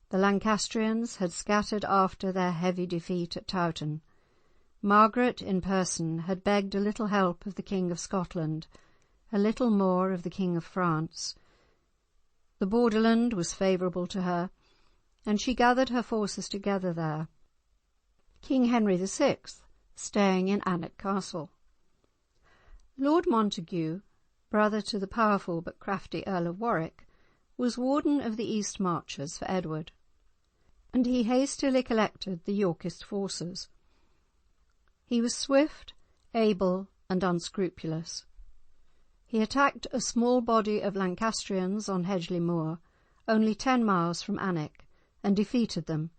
The Lancastrians had scattered after their heavy defeat at Towton. Margaret in person had begged a little help of the King of Scotland, a little more of the King of France. The borderland was favourable to her, and she gathered her forces together there, King Henry VI staying in Alnwick Castle. Lord Montague, brother to the powerful but crafty Earl of Warwick, was warden of the East Marches for Edward, and he hastily collected the Yorkist forces. He was swift, able, and unscrupulous. He attacked a small body of Lancastrians on Hedgeley Moor, only 10 miles from Alnwick, and defeated them,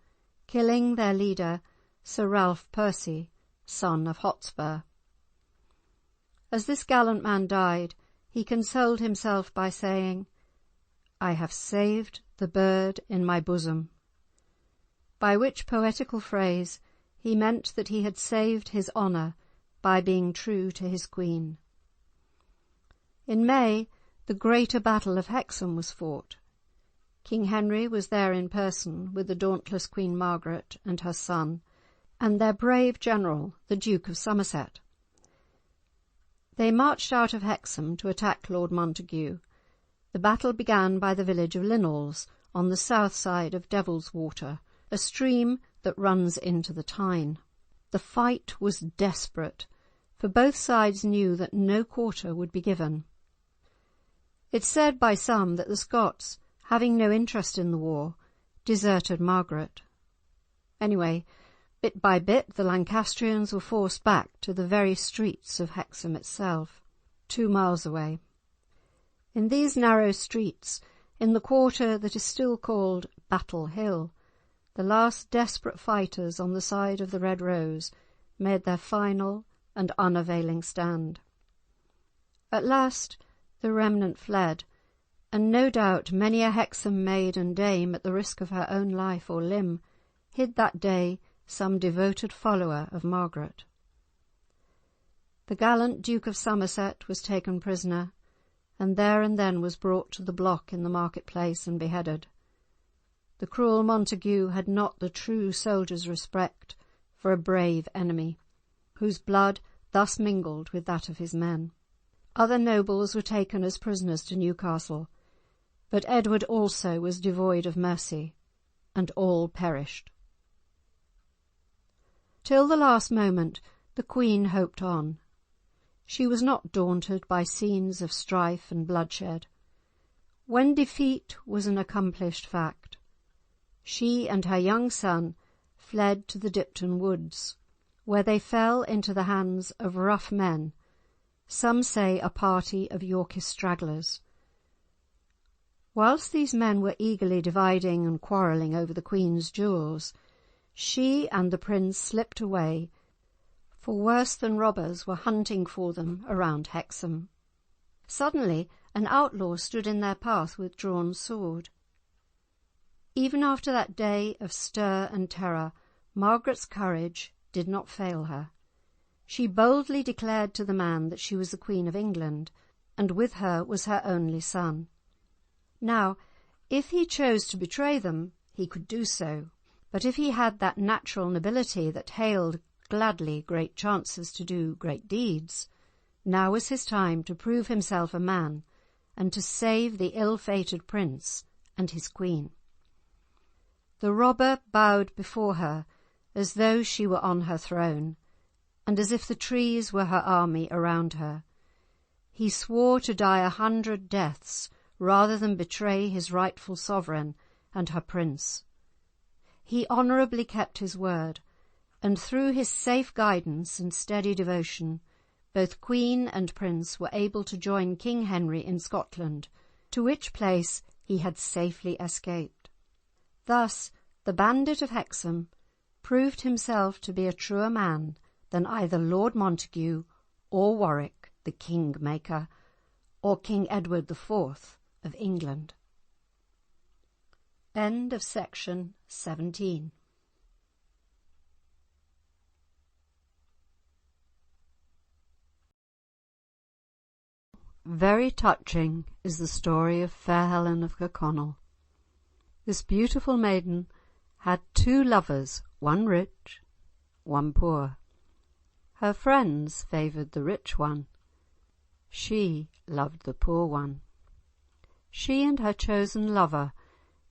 killing their leader, Sir Ralph Percy, son of Hotspur. As this gallant man died, he consoled himself by saying, "I have saved the bird in my bosom," by which poetical phrase he meant that he had saved his honour by being true to his queen. In May, the greater battle of Hexham was fought. King Henry was there in person with the dauntless Queen Margaret and her son, and their brave general, the Duke of Somerset. They marched out of Hexham to attack Lord Montague. The battle began by the village of Linnels, on the south side of Devil's Water, a stream that runs into the Tyne. The fight was desperate, for both sides knew that no quarter would be given. It's said by some that the Scots, having no interest in the war, deserted Margaret. Anyway, bit by bit the Lancastrians were forced back to the very streets of Hexham itself, 2 miles away. In these narrow streets, in the quarter that is still called Battle Hill, the last desperate fighters on the side of the Red Rose made their final and unavailing stand. At last the remnant fled, and no doubt many a Hexham maid and dame, at the risk of her own life or limb, hid that day some devoted follower of Margaret. The gallant Duke of Somerset was taken prisoner, and there and then was brought to the block in the market-place and beheaded. The cruel Montague had not the true soldier's respect for a brave enemy, whose blood thus mingled with that of his men. Other nobles were taken as prisoners to Newcastle, but Edward also was devoid of mercy, and all perished. Till the last moment the Queen hoped on. She was not daunted by scenes of strife and bloodshed. When defeat was an accomplished fact, she and her young son fled to the Dipton woods, where they fell into the hands of rough men, some say a party of Yorkist stragglers. Whilst these men were eagerly dividing and quarrelling over the Queen's jewels, she and the prince slipped away, for worse than robbers were hunting for them around Hexham. Suddenly an outlaw stood in their path with drawn sword. Even after that day of stir and terror, Margaret's courage did not fail her. She boldly declared to the man that she was the Queen of England, and with her was her only son. Now, if he chose to betray them, he could do so, but if he had that natural nobility that hailed gladly great chances to do great deeds, now was his time to prove himself a man, and to save the ill-fated prince and his queen. The robber bowed before her as though she were on her throne, and as if the trees were her army around her. He swore to die 100 deaths rather than betray his rightful sovereign and her prince. He honourably kept his word, and through his safe guidance and steady devotion, both Queen and Prince were able to join King Henry in Scotland, to which place he had safely escaped. Thus the bandit of Hexham proved himself to be a truer man than either Lord Montague or Warwick, the King-maker, or King Edward IV of England. End of section 17. Very touching is the story of fair Helen of Kirkconnell. This beautiful maiden had 2 lovers, one rich, one poor. Her friends favoured the rich one. She loved the poor one. She and her chosen lover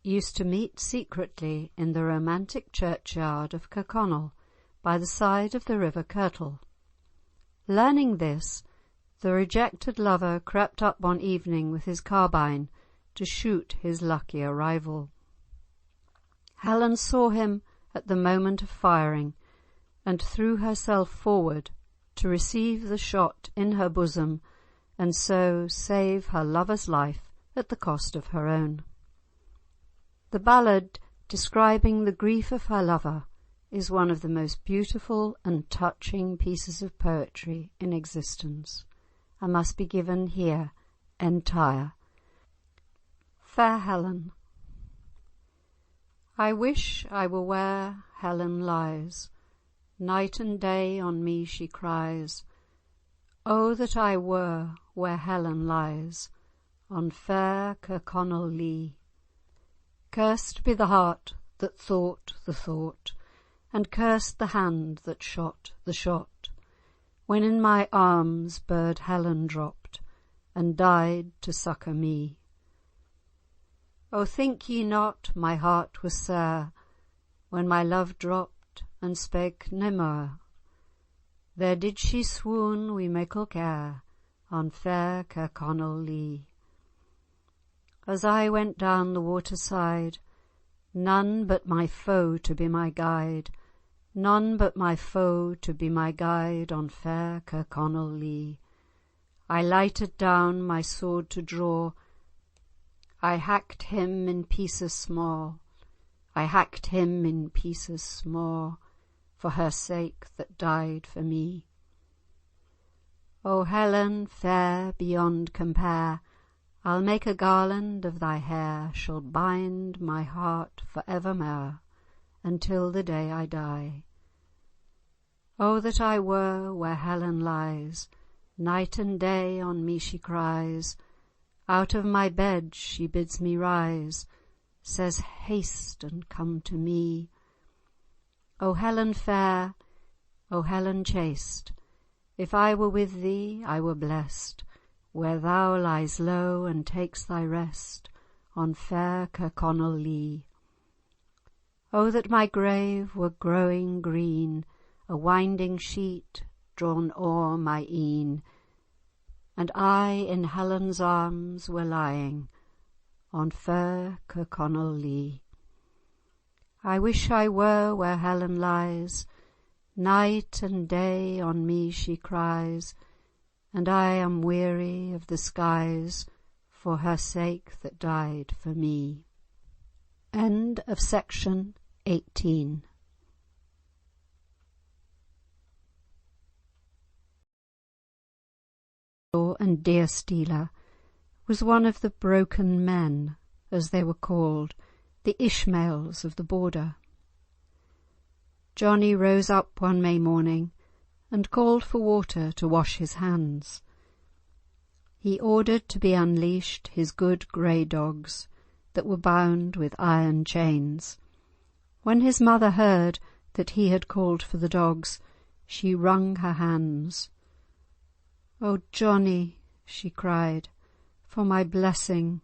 used to meet secretly in the romantic churchyard of Kirkconnell by the side of the river Kirtle. Learning this, the rejected lover crept up one evening with his carbine to shoot his luckier rival. Helen saw him at the moment of firing, and threw herself forward to receive the shot in her bosom, and so save her lover's life at the cost of her own. The ballad describing the grief of her lover is one of the most beautiful and touching pieces of poetry in existence, and must be given here entire. Fair Helen. I wish I were where Helen lies. Night and day on me she cries. Oh, that I were where Helen lies, on fair Kirkconnell lea! Cursed be the heart that thought the thought, and cursed the hand that shot the shot, when in my arms bird Helen dropped, and died to succour me. Oh, think ye not my heart was sair, when my love dropped and spake nae more? There did she swoon wi' meikle care, on fair Kirkconnell lea. As I went down the water side, none but my foe to be my guide, none but my foe to be my guide, on fair Kirkconnell lea. I lighted down my sword to draw, I hacked him in pieces small, I hacked him in pieces small, for her sake that died for me. O Helen, fair beyond compare, I'll make a garland of thy hair, shall bind my heart for evermore, until the day I die. Oh, that I were where Helen lies, night and day on me she cries, out of my bed she bids me rise, says, haste and come to me. O Helen fair, O Helen chaste, if I were with thee I were blest, where thou lies low and takes thy rest, on fair Kirkconnell lea. O that my grave were growing green, a winding sheet drawn o'er my een, and I in Helen's arms were lying, on fair Kirkconnell lea. I wish I were where Helen lies, night and day on me she cries, and I am weary of the skies, for her sake that died for me. End of section 18. And deer stealer was one of the broken men, as they were called, the Ishmaels of the border. Johnie rose up one May morning and called for water to wash his hands. He ordered to be unleashed his good grey dogs that were bound with iron chains. When his mother heard that he had called for the dogs, she wrung her hands. "Oh, Johnie," she cried, "for my blessing,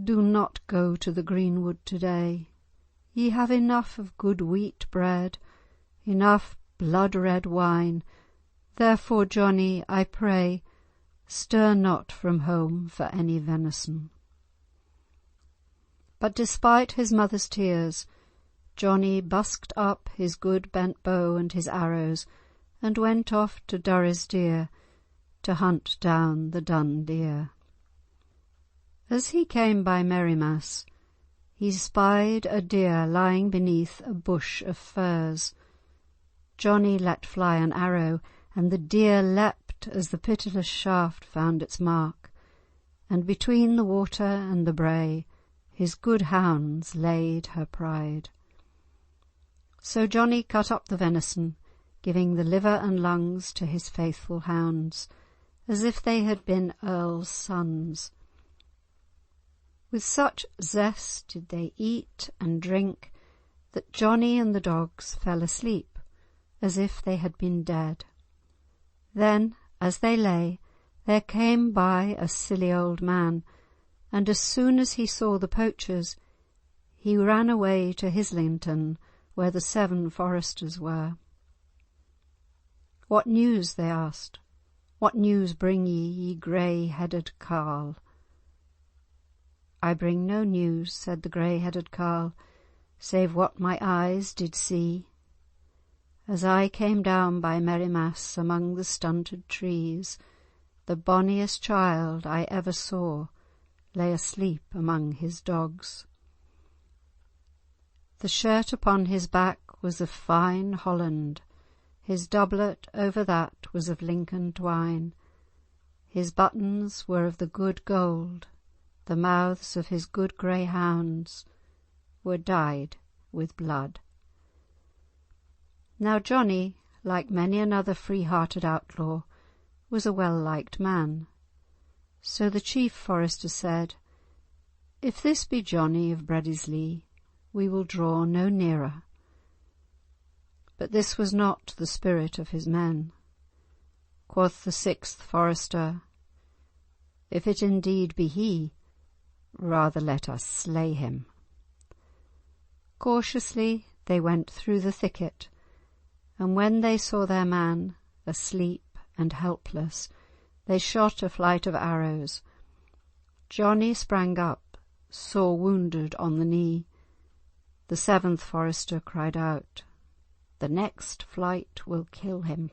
do not go to the greenwood to-day. Ye have enough of good wheat bread, enough blood-red wine. Therefore, Johnie, I pray, stir not from home for any venison." But despite his mother's tears, Johnie busked up his good bent bow and his arrows, and went off to Breadislee to hunt down the dun deer. As he came by Merrymass, he spied a deer lying beneath a bush of furze. Johnie let fly an arrow, and the deer leapt as the pitiless shaft found its mark, and between the water and the brae his good hounds laid her pride. So Johnie cut up the venison, giving the liver and lungs to his faithful hounds, as if they had been earls' sons. With such zest did they eat and drink that Johnie and the dogs fell asleep, as if they had been dead. Then, as they lay, there came by a silly old man, and as soon as he saw the poachers, he ran away to Islington, where the 7 foresters were. "What news?" they asked. "What news bring ye grey-headed carle?" "I bring no news," said the grey-headed carle, "save what my eyes did see. As I came down by Merrymass among the stunted trees, the bonniest child I ever saw lay asleep among his dogs. The shirt upon his back was of fine Holland, his doublet over that was of Lincoln twine, his buttons were of the good gold, the mouths of his good grey hounds were dyed with blood." Now Johnie, like many another free-hearted outlaw, was a well-liked man. So the chief forester said, "If this be Johnie of Breadislee, we will draw no nearer." But this was not the spirit of his men. Quoth the sixth forester, "If it indeed be he, rather let us slay him." Cautiously they went through the thicket, and when they saw their man asleep and helpless, they shot a flight of arrows. Johnie sprang up, sore wounded on the knee. The seventh forester cried out, "The next flight will kill him."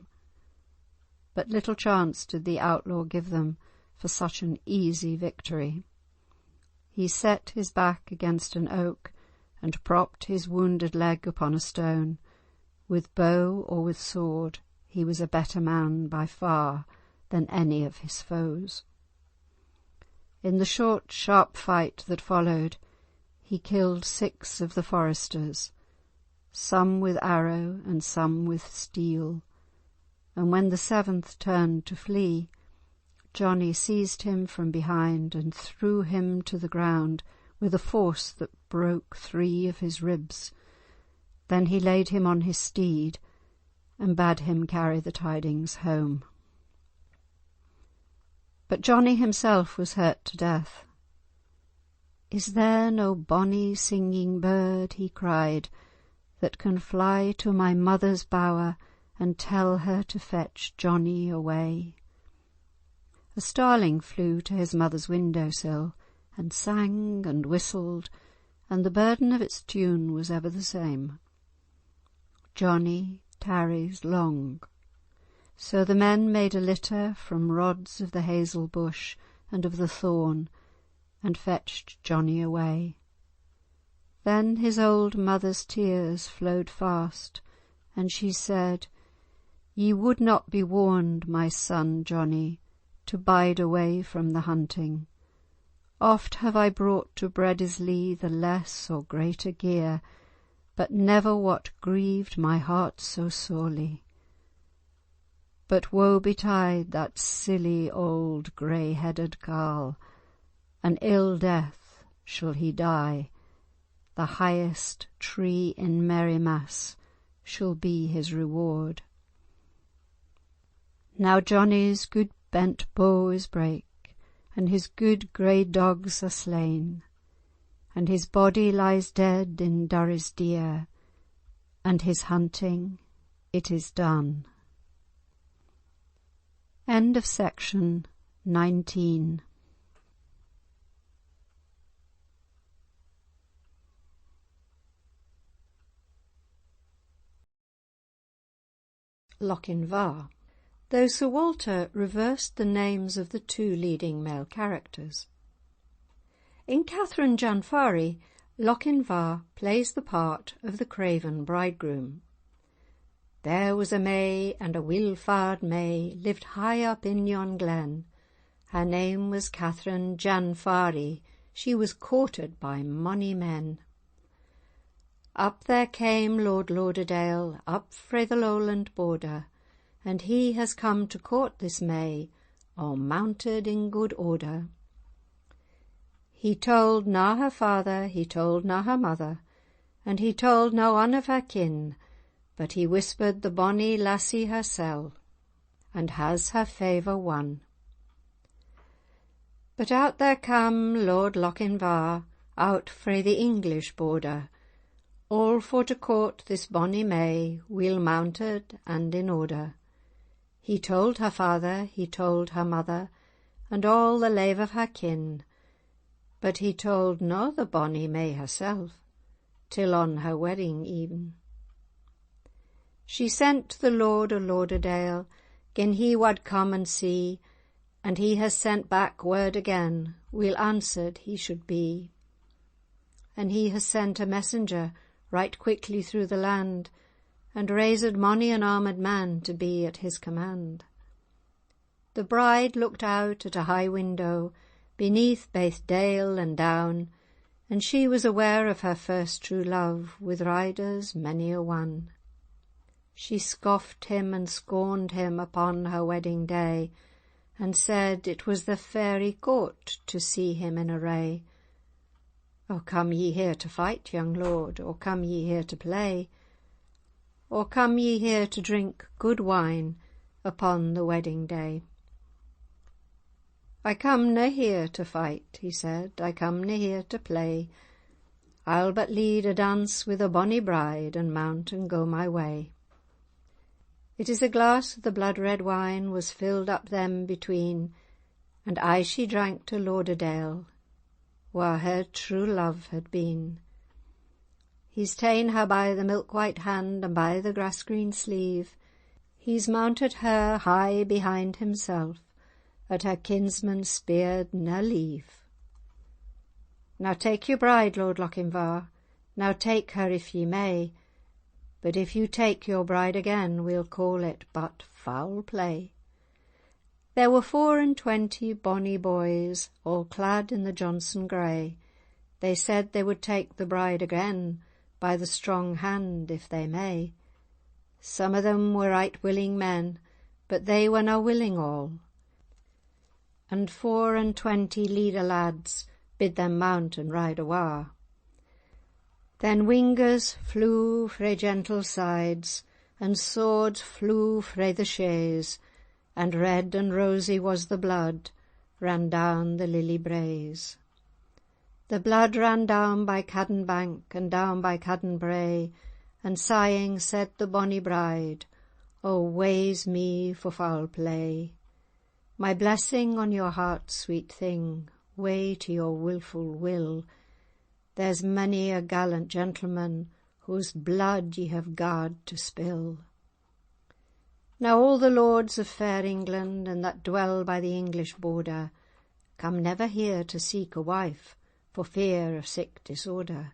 But little chance did the outlaw give them for such an easy victory. He set his back against an oak and propped his wounded leg upon a stone. With bow or with sword, he was a better man by far than any of his foes. In the short, sharp fight that followed, he killed 6 of the foresters, some with arrow and some with steel, and when the 7th turned to flee, Johnie seized him from behind and threw him to the ground with a force that broke 3 of his ribs. Then he laid him on his steed and bade him carry the tidings home. But Johnie himself was hurt to death. "Is there no bonny singing bird," he cried, "that can fly to my mother's bower and tell her to fetch Johnie away?" A starling flew to his mother's window-sill and sang and whistled, and the burden of its tune was ever the same. Johnie tarries long. So the men made a litter from rods of the hazel bush and of the thorn, and fetched Johnie away. Then his old mother's tears flowed fast, and she said, "Ye would not be warned, my son Johnie, to bide away from the hunting. Oft have I brought to Breadislee the less or greater gear, but never what grieved my heart so sorely. But woe betide that silly old grey-headed carle, an ill death shall he die, the highest tree in Merrymass shall be his reward." Now Johnie's good bent bow is brake, and his good grey dogs are slain, and his body lies dead in Breadislee, and his hunting it is done. End of section 19. Lochinvar. Though Sir Walter reversed the names of the 2 leading male characters. In Catherine Janfari, Lochinvar plays the part of the craven bridegroom. "There was a May, and a weel-farred May, lived high up in yon glen. Her name was Catherine Janfari, she was courted by mony men. Up there came Lord Lauderdale, up frae the Lowland border, and he has come to court this May, all mounted in good order. He told na her father, he told na her mother, and he told no one of her kin, but he whispered the bonny lassie hersel, and has her favour won. But out there cam Lord Lochinvar, out frae the English border, all for to court this bonny May, weel mounted and in order. He told her father, he told her mother, and all the lave of her kin, but he told no the bonny May herself, till on her wedding even. She sent the Lord o' Lauderdale, gin he wad come and see, and he has sent back word again, weel answered he should be. And he has sent a messenger right quickly through the land, and raised mony an armed man to be at his command. The bride looked out at a high window, beneath baith dale and down, and she was aware of her first true love, with riders many a one. She scoffed him and scorned him upon her wedding day, and said it was the fairy court to see him in array. "O come ye here to fight, young lord, or come ye here to play? Or come ye here to drink good wine upon the wedding day?" "I come nae here to fight," he said, "I come nae here to play. I'll but lead a dance with a bonny bride, and mount and go my way." It is a glass of the blood-red wine was filled up them between, and aye she drank to Lauderdale, where her true love had been. He's ta'en her by the milk-white hand and by the grass-green sleeve. He's mounted her high behind himself, at her kinsman speared na leave. "Now take your bride, Lord Lochinvar, now take her if ye may, but if you take your bride again, we'll call it but foul play." There were 24 bonny boys, all clad in the Johnson grey. They said they would take the bride again, by the strong hand if they may. Some of them were right willing men, but they were na willing all. And 24 leader lads bid them mount and ride awa'. Then wingers flew frae gentle sides, and swords flew frae the shays, and red and rosy was the blood ran down the lily braes. The blood ran down by Cadden bank and down by Cadden brae, and sighing said the bonny bride, "Oh, wae's me for foul play! My blessing on your heart, sweet thing, wae to your wilful will. There's many a gallant gentleman whose blood ye have garred to spill." Now all the lords of fair England, and that dwell by the English border, come never here to seek a wife, for fear of sick disorder.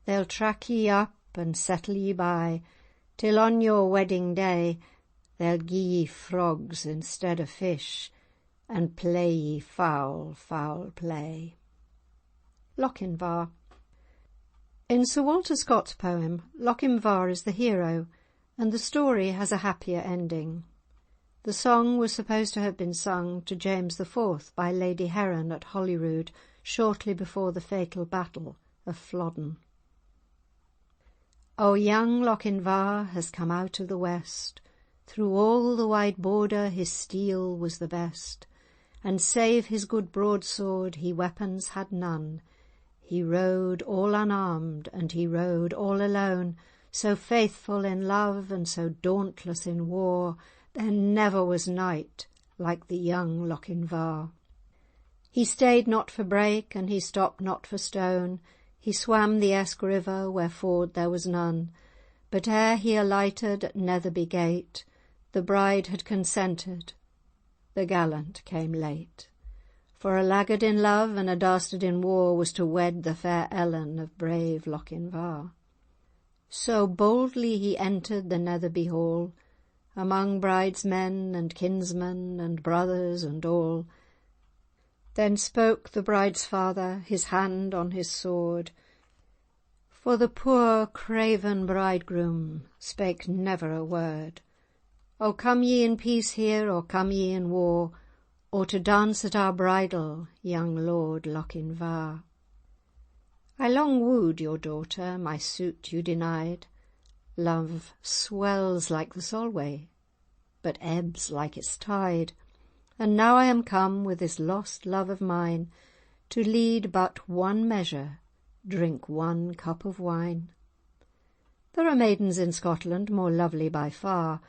They'll track ye up and settle ye by, till on your wedding day they'll gie ye frogs instead of fish, and play ye foul, foul play. Lochinvar. In Sir Walter Scott's poem, Lochinvar is the hero, and the story has a happier ending. The song was supposed to have been sung to James IV by Lady Heron at Holyrood shortly before the fatal battle of Flodden. "O young Lochinvar has come out of the west, through all the wide border his steel was the best, and save his good broadsword he weapons had none. He rode all unarmed, and he rode all alone, so faithful in love and so dauntless in war, there never was knight like the young Lochinvar. He stayed not for brake, and he stopped not for stone, he swam the Esk river where ford there was none, but ere he alighted at Netherby gate, the bride had consented, the gallant came late. For a laggard in love and a dastard in war was to wed the fair Ellen of brave Lochinvar. So boldly he entered the Netherby hall, among bridesmen and kinsmen and brothers and all. Then spoke the bride's father, his hand on his sword, for the poor craven bridegroom spake never a word. "O come ye in peace here, or come ye in war, or to dance at our bridal, young Lord Lochinvar? I long wooed your daughter, my suit you denied. Love swells like the Solway, but ebbs like its tide, and now I am come with this lost love of mine, to lead but one measure, drink one cup of wine. There are maidens in Scotland more lovely by far,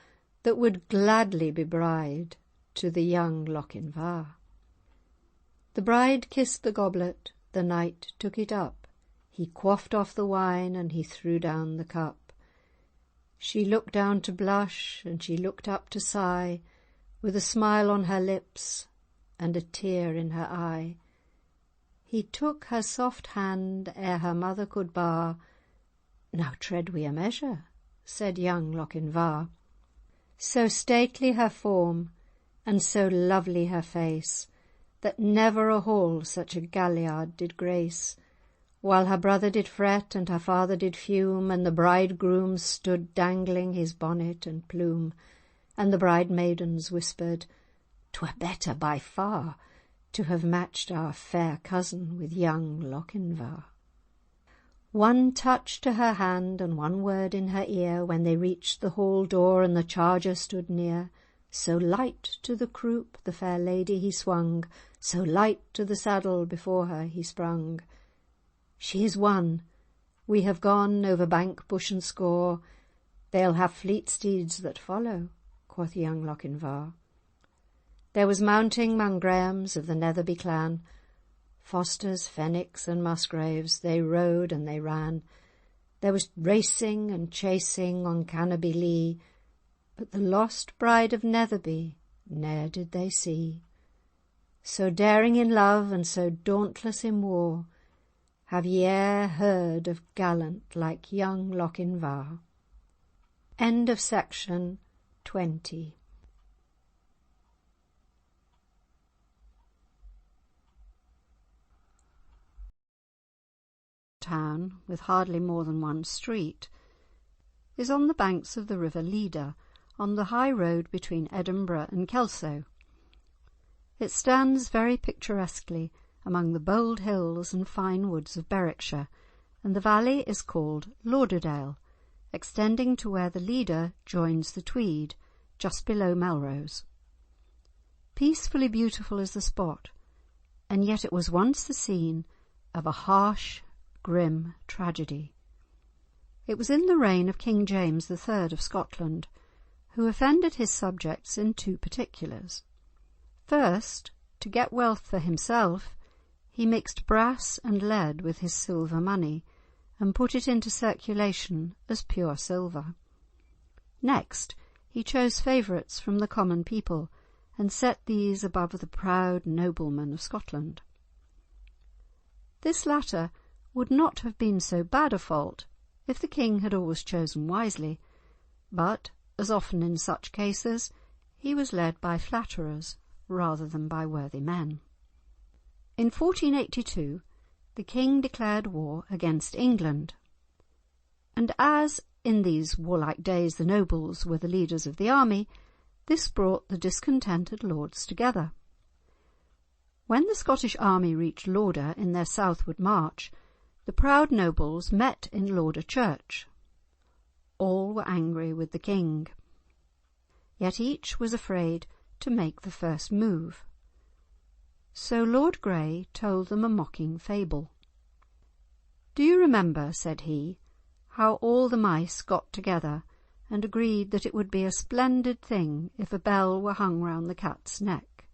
that would gladly be bride to the young Lochinvar." The bride kissed the goblet, the knight took it up, he quaffed off the wine, and he threw down the cup. She looked down to blush, and she looked up to sigh, with a smile on her lips and a tear in her eye. He took her soft hand ere her mother could bar. "Now tread we a measure," said young Lochinvar. So stately her form, and so lovely her face, that never a hall such a galliard did grace, While her brother did fret and her father did fume, and the bridegroom stood dangling his bonnet and plume, and the bride-maidens whispered, "'Twere better by far to have matched our fair cousin with young Lochinvar." One touch to her hand and one word in her ear, when they reached the hall door and the charger stood near. So light to the croup the fair lady he swung, so light to the saddle before her he sprung. "She is won! We have gone over bank, bush and scaur. They'll have fleet steeds that follow," quoth young Lochinvar. There was mounting 'mang Grahams of the Netherby clan, Fosters, Fenwicks and Musgraves, they rode and they ran. There was racing and chasing on Cannobie Lee, but the lost bride of Netherby ne'er did they see. So daring in love and so dauntless in war, have ye e'er heard of gallant like young Lochinvar? End of section 20. Town, with hardly more than one street, is on the banks of the river Leader, on the high road between Edinburgh and Kelso. It stands very picturesquely among the bold hills and fine woods of Berwickshire, and the valley is called Lauderdale, extending to where the Leader joins the Tweed, just below Melrose. Peacefully beautiful is the spot, and yet it was once the scene of a harsh, grim tragedy. It was in the reign of King James III of Scotland, who offended his subjects in two particulars. First, to get wealth for himself, he mixed brass and lead with his silver money, and put it into circulation as pure silver. Next, he chose favourites from the common people, and set these above the proud noblemen of Scotland. This latter would not have been so bad a fault if the king had always chosen wisely, but, as often in such cases, he was led by flatterers rather than by worthy men. In 1482 the king declared war against England, and as in these warlike days the nobles were the leaders of the army, this brought the discontented lords together. When the Scottish army reached Lauder in their southward march, the proud nobles met in Lauder church. All were angry with the king, yet each was afraid to make the first move. So Lord Grey told them a mocking fable. "Do you remember," said he, "how all the mice got together and agreed that it would be a splendid thing if a bell were hung round the cat's neck,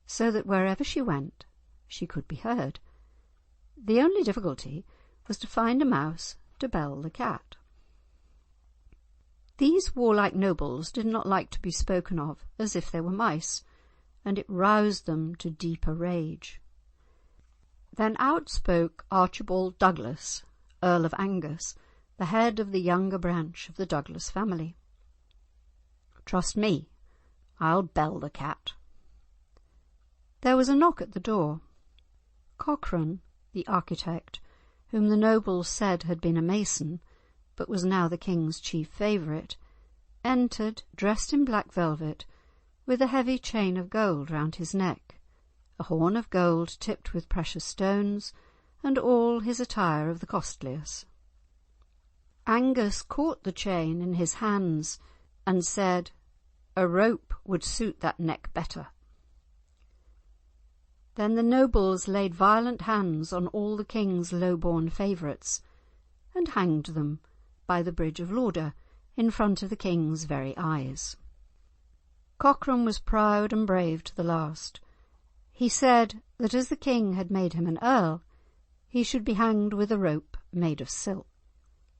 so that wherever she went she could be heard? The only difficulty was to find a mouse to bell the cat." These warlike nobles did not like to be spoken of as if they were mice, and it roused them to deeper rage. Then out spoke Archibald Douglas, Earl of Angus, the head of the younger branch of the Douglas family. "Trust me, I'll bell the cat." There was a knock at the door. Cochrane, the architect, whom the nobles said had been a mason, but was now the king's chief favourite, entered dressed in black velvet, with a heavy chain of gold round his neck, a horn of gold tipped with precious stones, and all his attire of the costliest. Angus caught the chain in his hands and said, "A rope would suit that neck better." Then the nobles laid violent hands on all the king's low-born favourites, and hanged them by the bridge of Lauder, in front of the king's very eyes. Cochrane was proud and brave to the last. He said that as the king had made him an earl, he should be hanged with a rope made of silk.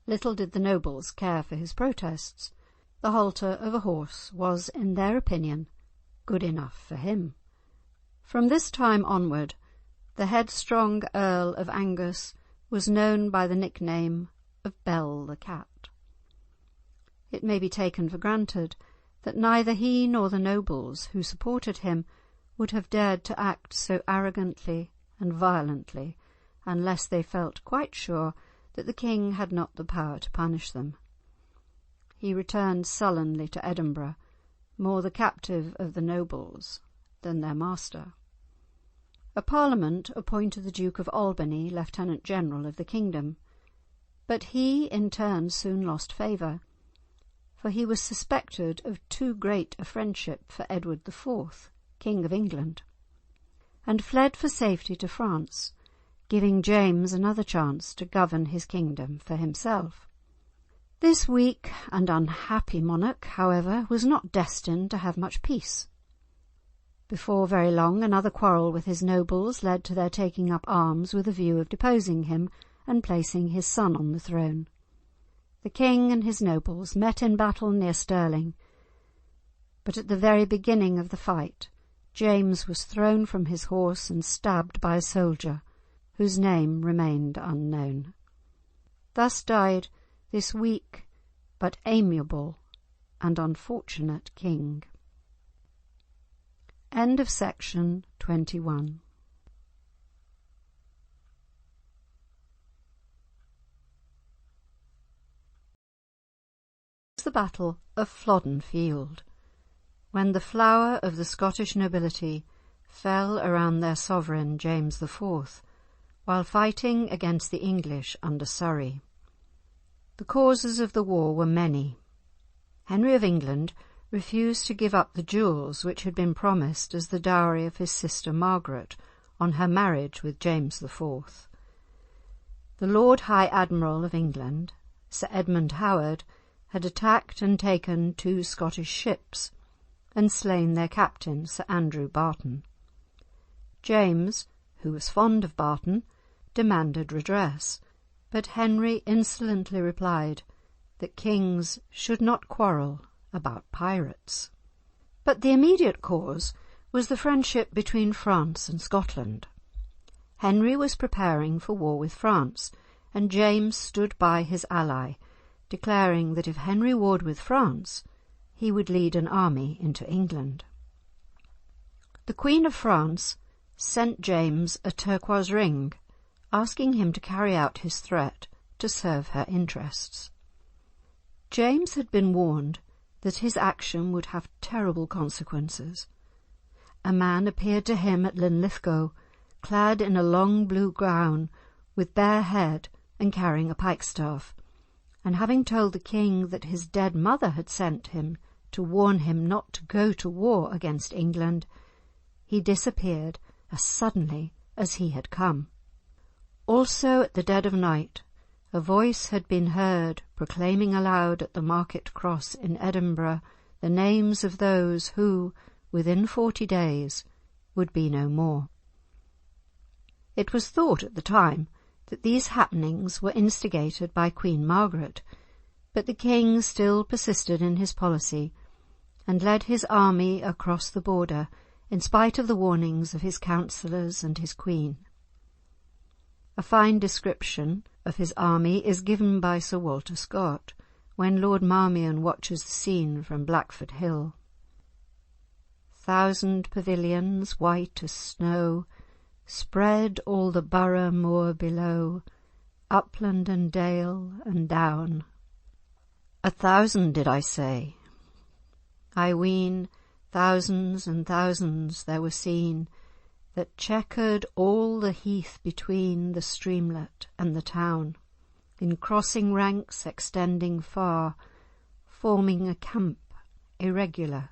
Little did the nobles care for his protests. The halter of a horse was, in their opinion, good enough for him. From this time onward, the headstrong Earl of Angus was known by the nickname of Bell the Cat. It may be taken for granted that neither he nor the nobles who supported him would have dared to act so arrogantly and violently unless they felt quite sure that the king had not the power to punish them. He returned sullenly to Edinburgh, more the captive of the nobles than their master. A Parliament appointed the Duke of Albany Lieutenant General of the kingdom, but he in turn soon lost favour, for he was suspected of too great a friendship for Edward IV, King of England, and fled for safety to France, giving James another chance to govern his kingdom for himself. This weak and unhappy monarch, however, was not destined to have much peace. Before very long another quarrel with his nobles led to their taking up arms with a view of deposing him and placing his son on the throne. The king and his nobles met in battle near Stirling, but at the very beginning of the fight James was thrown from his horse and stabbed by a soldier, whose name remained unknown. Thus died this weak but amiable and unfortunate king. End of section 21. The Battle of Flodden Field, when the flower of the Scottish nobility fell around their sovereign James IV, while fighting against the English under Surrey. The causes of the war were many. Henry of England refused to give up the jewels which had been promised as the dowry of his sister Margaret on her marriage with James IV. The Lord High Admiral of England, Sir Edmund Howard, had attacked and taken 2 Scottish ships and slain their captain, Sir Andrew Barton. James, who was fond of Barton, demanded redress, but Henry insolently replied that kings should not quarrel about pirates. But the immediate cause was the friendship between France and Scotland. Henry was preparing for war with France, and James stood by his ally, declaring that if Henry warred with France, he would lead an army into England. The Queen of France sent James a turquoise ring, asking him to carry out his threat to serve her interests. James had been warned that his action would have terrible consequences. A man appeared to him at Linlithgow, clad in a long blue gown, with bare head and carrying a pikestaff, and having told the king that his dead mother had sent him to warn him not to go to war against England, he disappeared as suddenly as he had come. Also at the dead of night a voice had been heard proclaiming aloud at the market cross in Edinburgh the names of those who, within 40 days, would be no more. It was thought at the time that these happenings were instigated by Queen Margaret, but the king still persisted in his policy and led his army across the border in spite of the warnings of his councillors and his queen. A fine description of his army is given by Sir Walter Scott when Lord Marmion watches the scene from Blackford Hill. 1,000 pavilions white as snow spread all the borough moor below, upland and dale and down. 1,000 did I say? I ween thousands and thousands there were seen, that checkered all the heath between the streamlet and the town, in crossing ranks extending far, forming a camp irregular,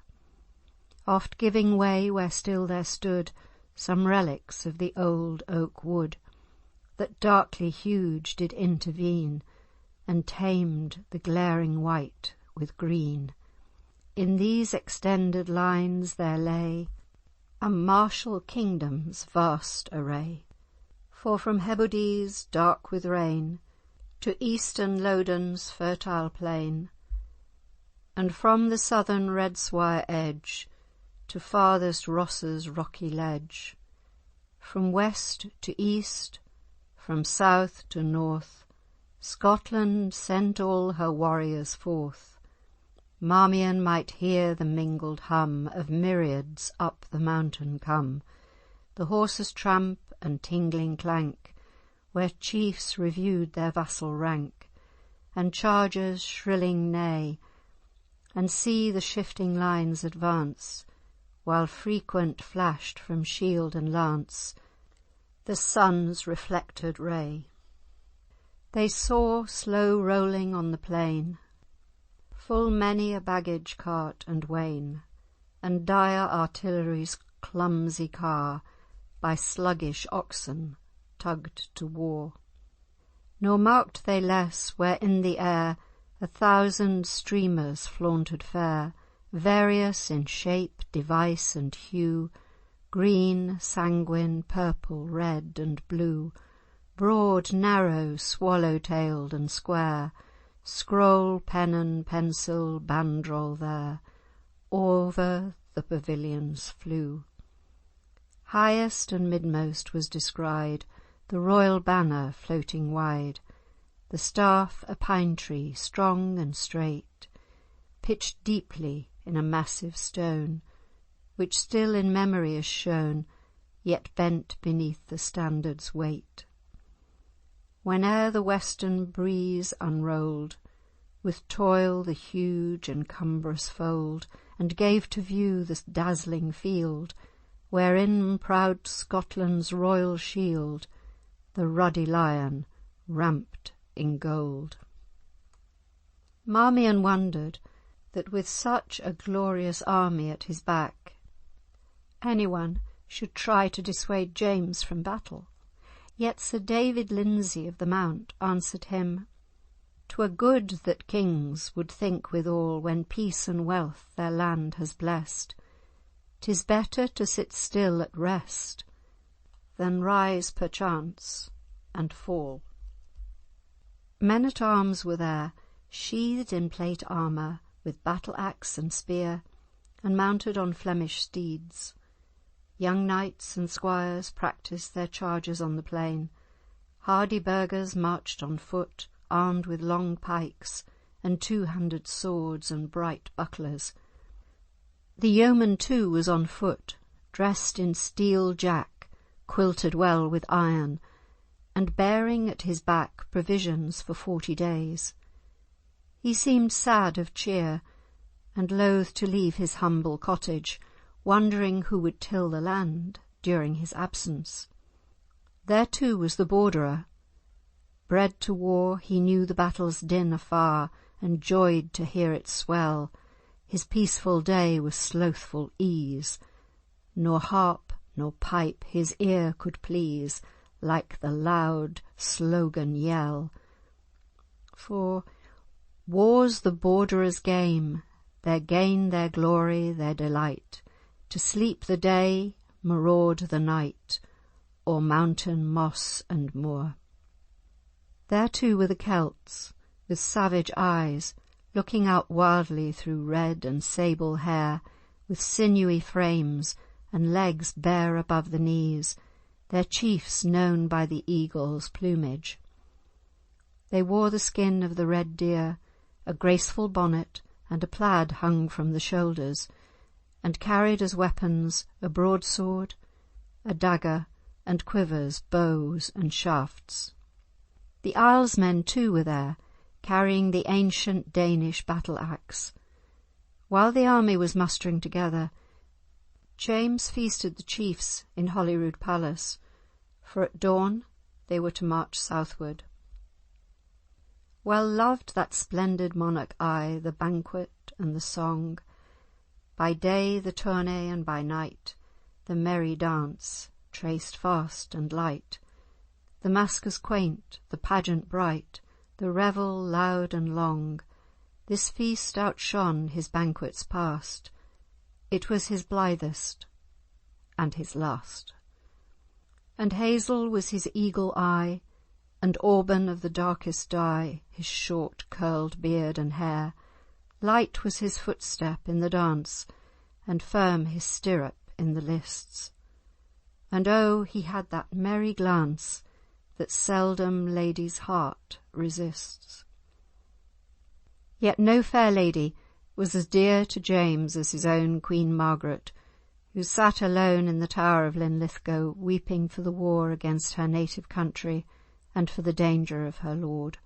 oft giving way where still there stood some relics of the old oak wood, that darkly huge did intervene, and tamed the glaring white with green. In these extended lines there lay a martial kingdom's vast array, for from Hebrides dark with rain to eastern Lowdon's fertile plain, and from the southern Redswire edge to farthest Ross's rocky ledge, from west to east, from south to north, Scotland sent all her warriors forth. Marmion might hear the mingled hum of myriads up the mountain come, the horses' tramp and tingling clank, where chiefs reviewed their vassal rank, and chargers shrilling neigh, and see the shifting lines advance, while frequent flashed from shield and lance the sun's reflected ray. They saw slow rolling on the plain full many a baggage cart and wain, and dire artillery's clumsy car by sluggish oxen tugged to war. Nor marked they less where in the air 1,000 streamers flaunted fair, various in shape, device, and hue, green, sanguine, purple, red, and blue, broad, narrow, swallow-tailed, and square, scroll, pennon, pencil, bandroll there, over the pavilions flew. Highest and midmost was descried the royal banner floating wide, the staff a pine tree, strong and straight, pitched deeply in a massive stone, which still in memory is shown, yet bent beneath the standard's weight. Whene'er the western breeze unrolled, with toil the huge and cumbrous fold, and gave to view this dazzling field, wherein proud Scotland's royal shield, the ruddy lion, ramped in gold. Marmion wondered that with such a glorious army at his back, anyone should try to dissuade James from battle. Yet Sir David Lindsay of the Mount answered him, "'Twere good that kings would think withal when peace and wealth their land has blessed. 'Tis better to sit still at rest than rise perchance and fall." Men-at-arms were there, sheathed in plate armour, with battle-axe and spear, and mounted on Flemish steeds. Young knights and squires practised their charges on the plain. Hardy burghers marched on foot, armed with long pikes and 200 swords and bright bucklers. The yeoman too was on foot, dressed in steel jack, quilted well with iron, and bearing at his back provisions for 40 days. He seemed sad of cheer, and loath to leave his humble cottage, wondering who would till the land during his absence. There too was the Borderer. Bred to war, he knew the battle's din afar, and joyed to hear it swell. His peaceful day was slothful ease, nor harp nor pipe his ear could please, like the loud slogan yell. For war's the Borderer's game, their gain, their glory, their delight, to sleep the day, maraud the night, o'er mountain, moss, and moor. There too were the Celts, with savage eyes, looking out wildly through red and sable hair, with sinewy frames and legs bare above the knees, their chiefs known by the eagle's plumage. They wore the skin of the red deer, a graceful bonnet, and a plaid hung from the shoulders, and carried as weapons a broadsword, a dagger, and quivers, bows, and shafts. The Islesmen too were there, carrying the ancient Danish battle-axe. While the army was mustering together, James feasted the chiefs in Holyrood Palace, for at dawn they were to march southward. Well loved that splendid monarch I the banquet and the song, by day the tourney and by night the merry dance, traced fast and light, the maskers quaint, the pageant bright, the revel loud and long. This feast outshone his banquets past, it was his blithest and his last. And hazel was his eagle eye, and auburn of the darkest dye his short curled beard and hair. Light was his footstep in the dance, and firm his stirrup in the lists. And oh, he had that merry glance that seldom lady's heart resists. Yet no fair lady was as dear to James as his own Queen Margaret, who sat alone in the Tower of Linlithgow, weeping for the war against her native country and for the danger of her lord.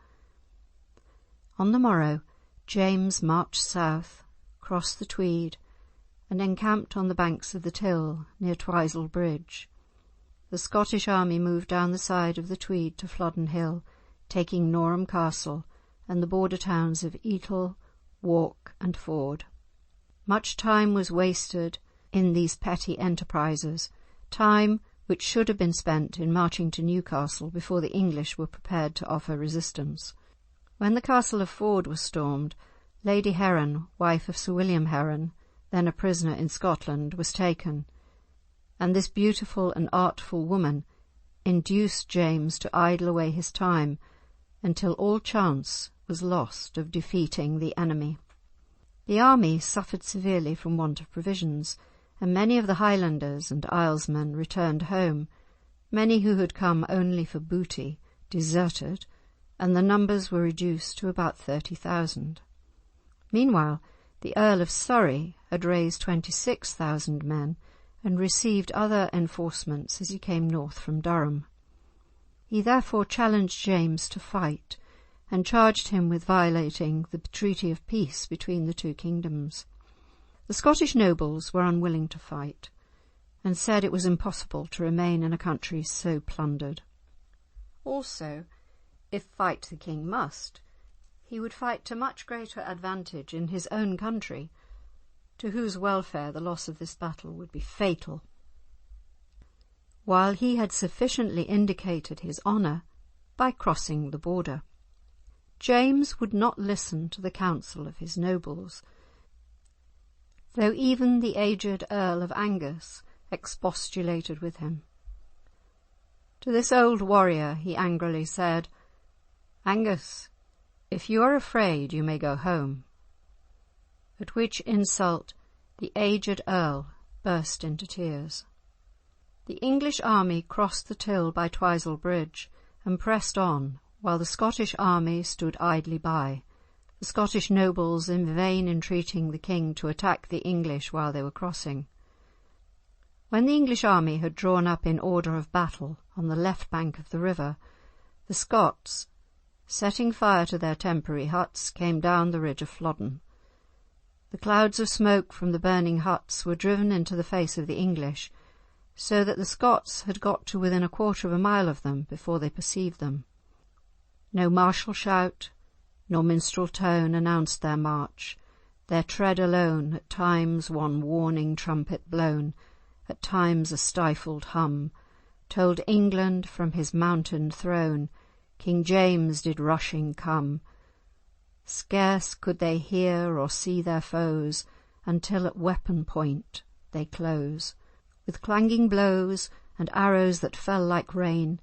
On the morrow James marched south, crossed the Tweed, and encamped on the banks of the Till near Twisel Bridge. The Scottish army moved down the side of the Tweed to Flodden Hill, taking Norham Castle and the border towns of Etal, Wark and Ford. Much time was wasted in these petty enterprises, time which should have been spent in marching to Newcastle before the English were prepared to offer resistance. When the castle of Ford was stormed, Lady Heron, wife of Sir William Heron, then a prisoner in Scotland, was taken, and this beautiful and artful woman induced James to idle away his time until all chance was lost of defeating the enemy. The army suffered severely from want of provisions, and many of the Highlanders and Islesmen returned home. Many who had come only for booty deserted, and the numbers were reduced to about 30,000. Meanwhile, the Earl of Surrey had raised 26,000 men and received other enforcements as he came north from Durham. He therefore challenged James to fight, and charged him with violating the treaty of peace between the two kingdoms. The Scottish nobles were unwilling to fight, and said it was impossible to remain in a country so plundered. Also, if fight the king must, he would fight to much greater advantage in his own country, to whose welfare the loss of this battle would be fatal. While he had sufficiently indicated his honour by crossing the border, James would not listen to the counsel of his nobles, though even the aged Earl of Angus expostulated with him. To this old warrior he angrily said, "Angus, if you are afraid, you may go home," at which insult the aged Earl burst into tears. The English army crossed the Till by Twisel Bridge and pressed on, while the Scottish army stood idly by, the Scottish nobles in vain entreating the king to attack the English while they were crossing. When the English army had drawn up in order of battle on the left bank of the river, the Scots, setting fire to their temporary huts, came down the ridge of Flodden. The clouds of smoke from the burning huts were driven into the face of the English, so that the Scots had got to within a quarter of a mile of them before they perceived them. No martial shout nor minstrel tone announced their march, their tread alone, at times one warning trumpet blown, at times a stifled hum, told England from his mountain throne King James did rushing come. Scarce could they hear or see their foes, until at weapon point they close. With clanging blows and arrows that fell like rain,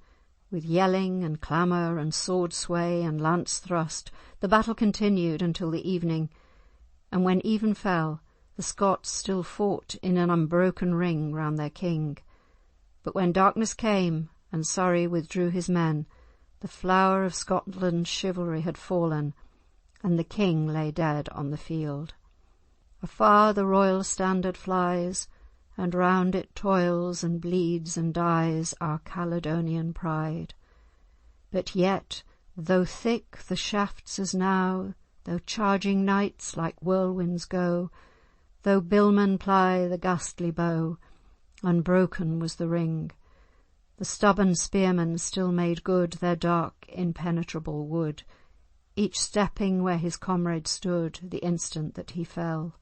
with yelling and clamour and sword sway and lance thrust, the battle continued until the evening, and when even fell, the Scots still fought in an unbroken ring round their king. But when darkness came and Surrey withdrew his men, the flower of Scotland's chivalry had fallen, and the king lay dead on the field. Afar the royal standard flies, and round it toils and bleeds and dies our Caledonian pride. But yet, though thick the shafts as now, though charging knights like whirlwinds go, though billmen ply the ghastly bow, unbroken was the ring. The stubborn spearmen still made good their dark, impenetrable wood, each stepping where his comrade stood the instant that he fell.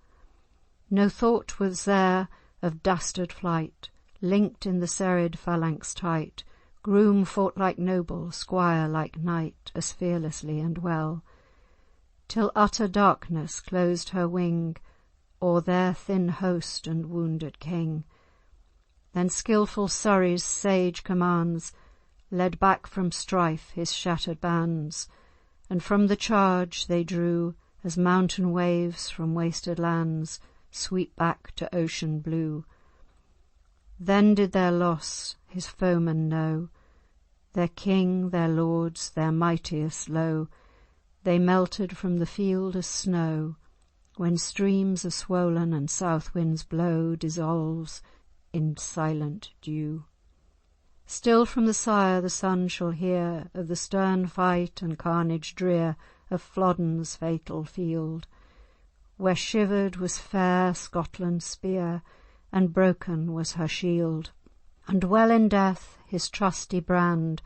No thought was there of dastard flight, linked in the serried phalanx tight, groom fought like noble, squire like knight, as fearlessly and well, till utter darkness closed her wing o'er their thin host and wounded king. Then skilful Surrey's sage commands led back from strife his shattered bands, and from the charge they drew as mountain waves from wasted lands sweep back to ocean blue. Then did their loss his foemen know, their king, their lords, their mightiest low, they melted from the field as snow, when streams of swollen and south winds blow, dissolves in silent dew. Still from the sire the son shall hear of the stern fight and carnage drear of Flodden's fatal field, where shivered was fair Scotland's spear, and broken was her shield. And well in death his trusty brand,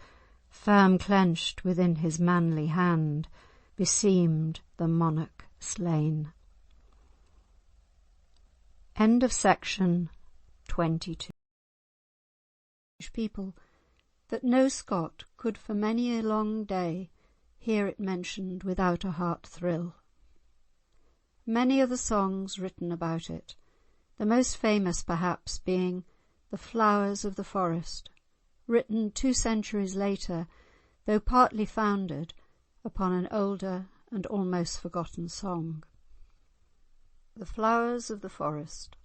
firm clenched within his manly hand, beseemed the monarch slain. End of section 22. People, that no Scot could for many a long day hear it mentioned without a heart thrill. Many are the songs written about it, the most famous perhaps being The Flowers of the Forest, written 2 centuries later, though partly founded upon an older and almost forgotten song. The Flowers of the Forest.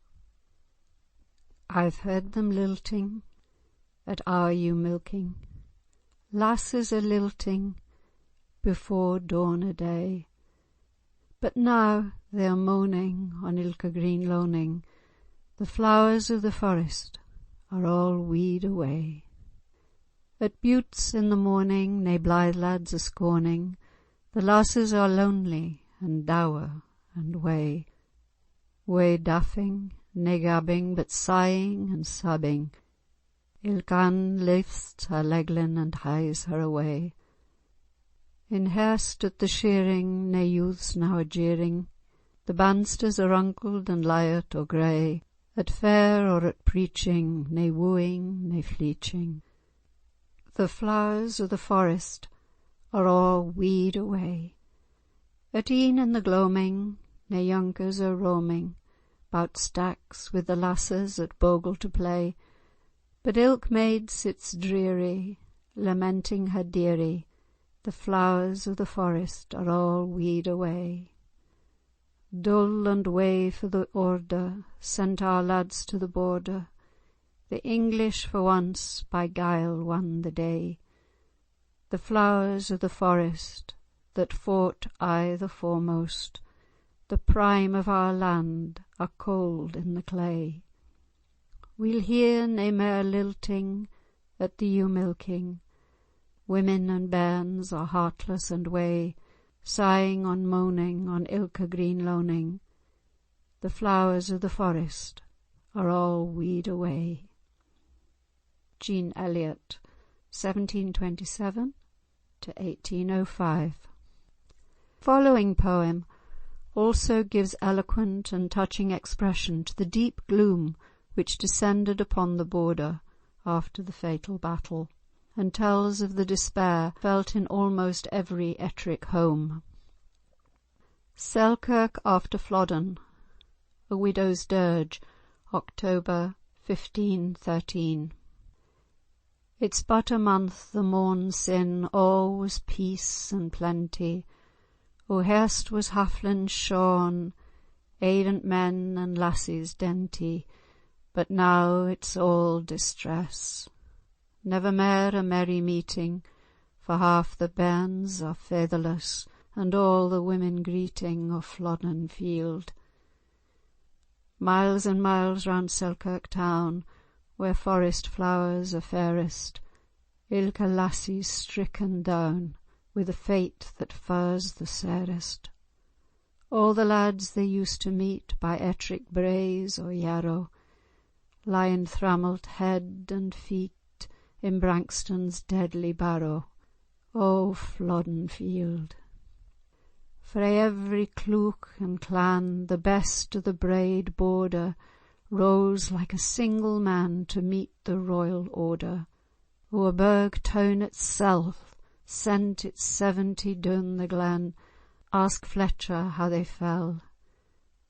I've heard them lilting at our ewe milking, lasses a lilting before dawn o' day, but now they are moaning on ilka green loaning, the flowers of the forest are all weed away. At buttes in the morning nae blithe lads are scorning, the lasses are lonely and dour and wae, wae daffing, nae gabbing, but sighing and sobbing, ilkan lifts her leglin and hies her away. In Hurst at the shearing nae youths now a jeering, the bansters are unkled and liart o' grey, at fair or at preaching, nae wooing, nae fleeching. The flowers of the forest are all weed away. At e'en in the gloaming, nae yonkers are roaming, 'bout stacks with the lasses at bogle to play, but ilk maid sits dreary, lamenting her dearie, the flowers of the forest are all weed away. Dull and wae for the order sent our lads to the border, the English for once by guile won the day. The flowers of the forest that fought aye the foremost, the prime of our land, are cold in the clay. We'll hear nae mair lilting at the ewe milking, women and bairns are heartless and wae, sighing on moaning on ilka green loaning, the flowers of the forest are all weed away. Jean Eliot, 1727 to 1805. Following poem also gives eloquent and touching expression to the deep gloom which descended upon the Border after the fatal battle, and tells of the despair felt in almost every Ettrick home. Selkirk after Flodden, a widow's dirge, October 1513. It's but a month the morn sin, all was peace and plenty. O Hurst was haflin shorn, aidant men and lassies denty, but now it's all distress. Never mair a merry meeting, for half the bairns are fatherless, and all the women greeting o' Flodden field. Miles and miles round Selkirk town, where forest flowers are fairest, ilka lassie's stricken down with a fate that furs the sairest. All the lads they used to meet by Ettrick braes or yarrow, lying thrammelt head and feet in Brankston's deadly barrow. O Flodden field! Frae every cleuch and clan the best of the braid Border rose like a single man to meet the royal order. O Burgh town itself sent its 70 down the glen, ask Fletcher how they fell,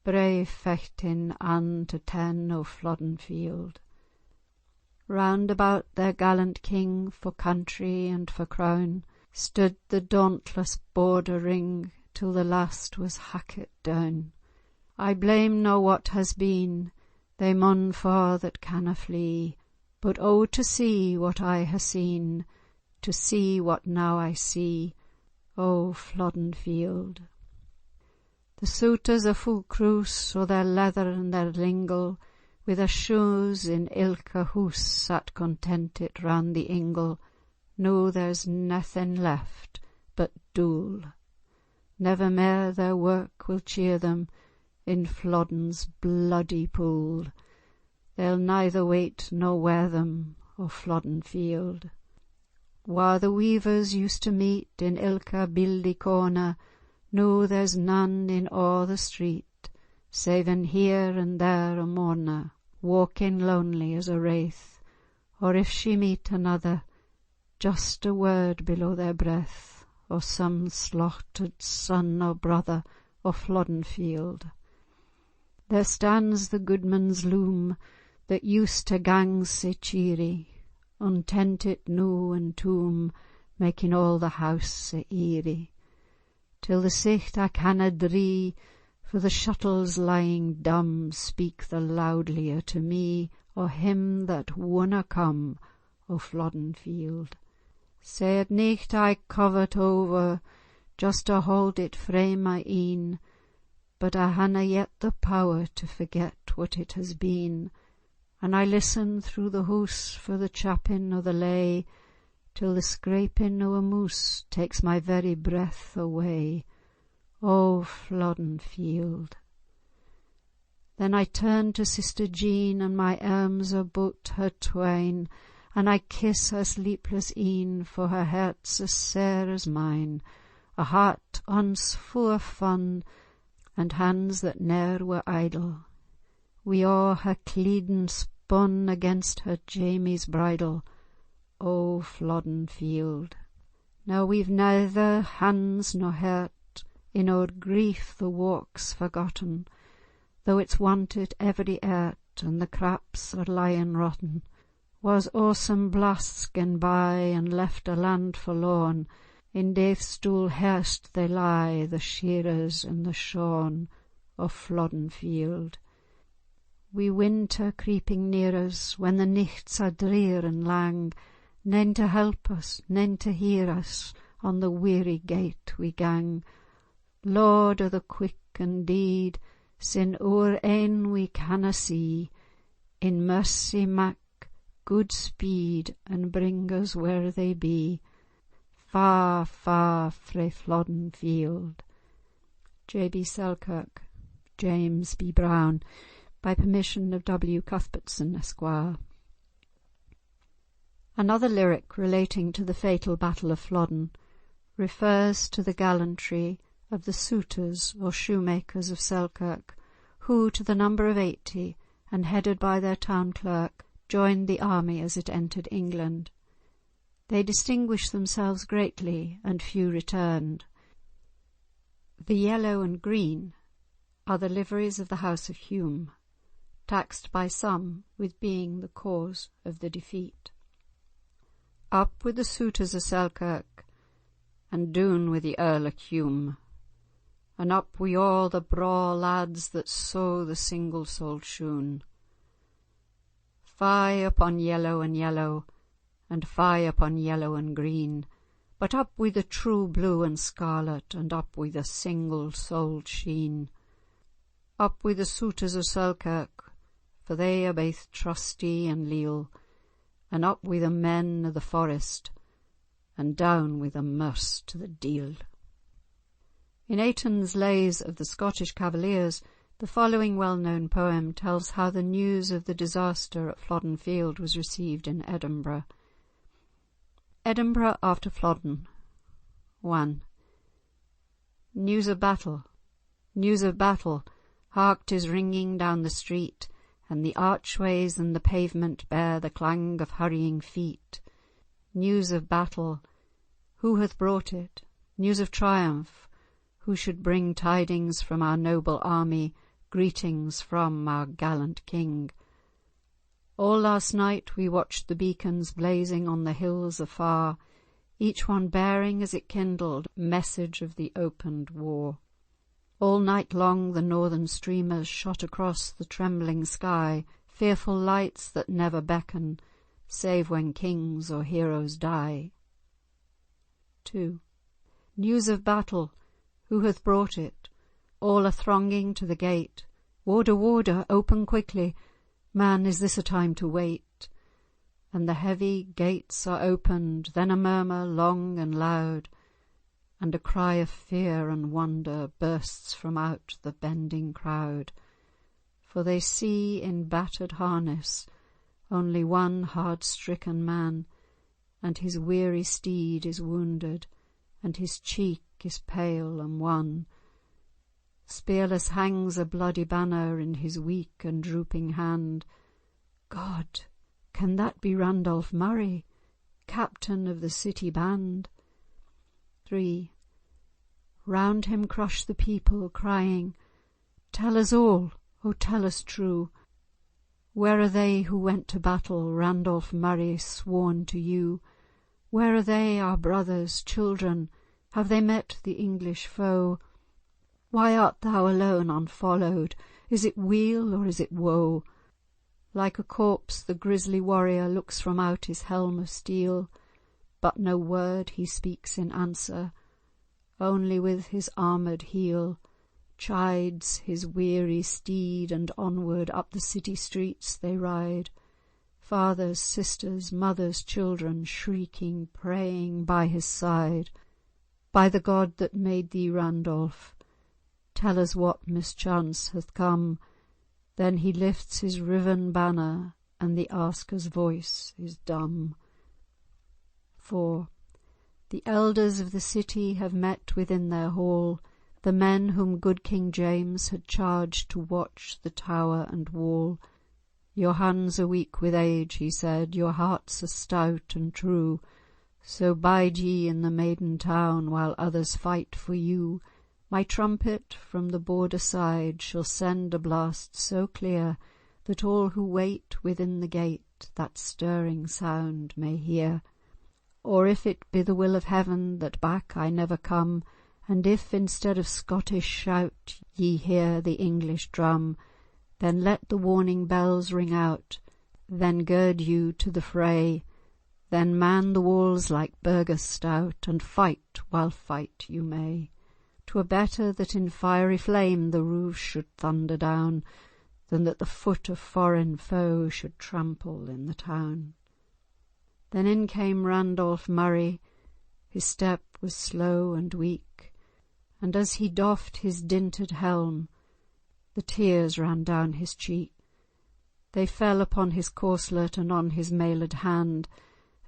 brave fechting an to 10 o' Flodden field. Round about their gallant king, for country and for crown, stood the dauntless Border ring, till the last was hackit down. I blame no what has been, they maun fa that canna flee, but oh to see what I ha seen, to see what now I see, O Flodden field. The suitors are full croose o' their leather and their lingle, With a shoes in ilka hoose sat contented round the ingle. No, there's naething left but dool. Never mair their work will cheer them in Flodden's bloody pool. They'll neither wait nor wear them o' Flodden field. Whar the weavers used to meet in ilka bieldy corner, no, there's none in a' the street, savin here and there a mourner, walking lonely as a wraith, or if she meet another, just a word below their breath, or some slaughtered son or brother o' Flodden field. There stands the goodman's loom that used to gang sae cheerie, untented noo and toom, making all the house sae eerie, till the sicht I canna dree, for the shuttles lying dumb speak the loudlier to me o' him that wunna come o' Flodden field. Said nicht I covet over just to hold it frae my een, but I hanna yet the power to forget what it has been, and I listen through the hoose for the chapping o' the lay, till the scraping o' a moose takes my very breath away. O Flodden field! Then I turn to Sister Jean, and my arms aboot her twine, and I kiss her sleepless een, for her heart's as sair as mine, a heart once fu' o' fun, and hands that ne'er were idle. We a' her cleedin spun against her Jamie's bridle. O Flodden field! Now we've neither hands nor heart, in our grief the walk's forgotten, though it's wanted every airt, and the craps are lying rotten. Was awesome blasts gane by, and left a land forlorn, in death's stool herst they lie, the shearers and the shorn o' Flodden field. We winter creeping near us, when the nichts are drear and lang, nane to help us, nane to hear us, on the weary gate we gang. Lord o' the quick and deed, sin oor ane we canna see, in mercy mak good speed, and bring us where they be, far, far frae Flodden field. J.B. Selkirk, James B. Brown, by permission of W. Cuthbertson, Esquire. Another lyric relating to the fatal Battle of Flodden refers to the gallantry of the suitors or shoemakers of Selkirk, who, to the number of 80, and headed by their town clerk, joined the army as it entered England. They distinguished themselves greatly, and few returned. The yellow and green are the liveries of the house of Hume, taxed by some with being the cause of the defeat. Up with the suitors of Selkirk, and down with the Earl of Hume, and up wi' all the braw lads that sew the single-soled shoon. Fie upon yellow and yellow, and fie upon yellow and green, but up wi' the true blue and scarlet, and up wi' the single-soled sheen. Up wi' the suitors of Selkirk, for they are baith trusty and leal, and up wi' the men of the forest, and down wi' the merce to the deil. In Ayton's Lays of the Scottish Cavaliers, the following well-known poem tells how the news of the disaster at Flodden Field was received in Edinburgh. Edinburgh after Flodden. 1. News of battle, news of battle, hark 'tis ringing down the street, and the archways and the pavement bear the clang of hurrying feet. News of battle, who hath brought it? News of triumph, who should bring tidings from our noble army, greetings from our gallant king? All last night we watched the beacons blazing on the hills afar, each one bearing as it kindled message of the opened war. All night long the northern streamers shot across the trembling sky, fearful lights that never beckon, save when kings or heroes die. 2. News of battle, who hath brought it? All are thronging to the gate. Warder, warder, open quickly. Man, is this a time to wait? And the heavy gates are opened, then a murmur long and loud, and a cry of fear and wonder bursts from out the bending crowd. For they see in battered harness only one hard-stricken man, and his weary steed is wounded, and his cheek is pale and wan. Spearless hangs a bloody banner in his weak and drooping hand. God, can that be Randolph Murray, captain of the city band? 3. Round him crush the people, crying, "Tell us all, oh tell us true. Where are they who went to battle, Randolph Murray sworn to you? Where are they, our brothers, children? Have they met the English foe? Why art thou alone unfollowed? Is it weal or is it woe?" Like a corpse the grisly warrior looks from out his helm of steel, but no word he speaks in answer, only with his armoured heel chides his weary steed, and onward up the city streets they ride. Fathers, sisters, mothers, children, shrieking, praying by his side. By the God that made thee, Randolph, tell us what mischance hath come. Then he lifts his riven banner, and the asker's voice is dumb. 4. The elders of the city have met within their hall, the men whom good King James had charged to watch the tower and wall. "Your hands are weak with age," he said, "your hearts are stout and true. So bide ye in the maiden town while others fight for you. My trumpet from the border side shall send a blast so clear that all who wait within the gate that stirring sound may hear. Or if it be the will of heaven that back I never come, and if instead of Scottish shout ye hear the English drum, then let the warning bells ring out, then gird you to the fray, then man the walls like burghers stout, and fight while fight you may. 'Twere better that in fiery flame the roofs should thunder down, than that the foot of foreign foe should trample in the town." Then in came Randolph Murray, his step was slow and weak, and as he doffed his dinted helm, the tears ran down his cheek. They fell upon his corselet and on his mailed hand,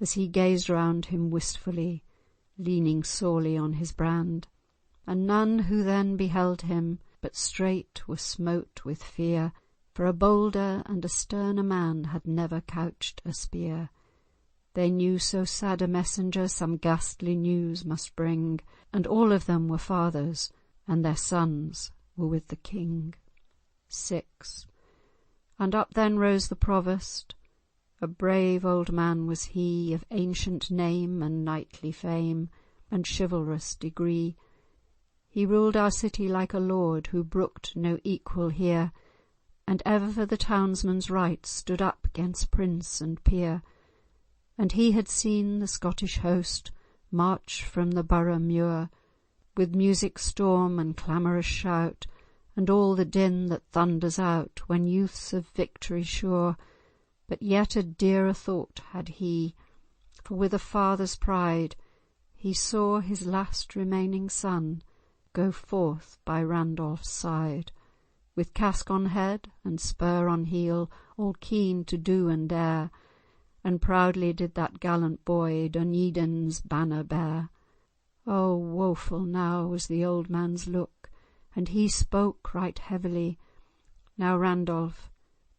as he gazed round him wistfully, leaning sorely on his brand. And none who then beheld him but straight were smote with fear, for a bolder and a sterner man had never couched a spear. They knew so sad a messenger some ghastly news must bring, and all of them were fathers, and their sons were with the king. 6. And up then rose the provost. A brave old man was he, of ancient name and knightly fame, and chivalrous degree. He ruled our city like a lord, who brooked no equal here, and ever for the townsman's rights stood up 'gainst prince and peer. And he had seen the Scottish host march from the Borough muir, with music storm and clamorous shout, and all the din that thunders out when youth's of victory sure. But yet a dearer thought had he, for with a father's pride he saw his last remaining son go forth by Randolph's side, with casque on head and spur on heel, all keen to do and dare. And proudly did that gallant boy Dunedin's banner bear. Oh, woeful now was the old man's look, and he spoke right heavily. "Now, Randolph,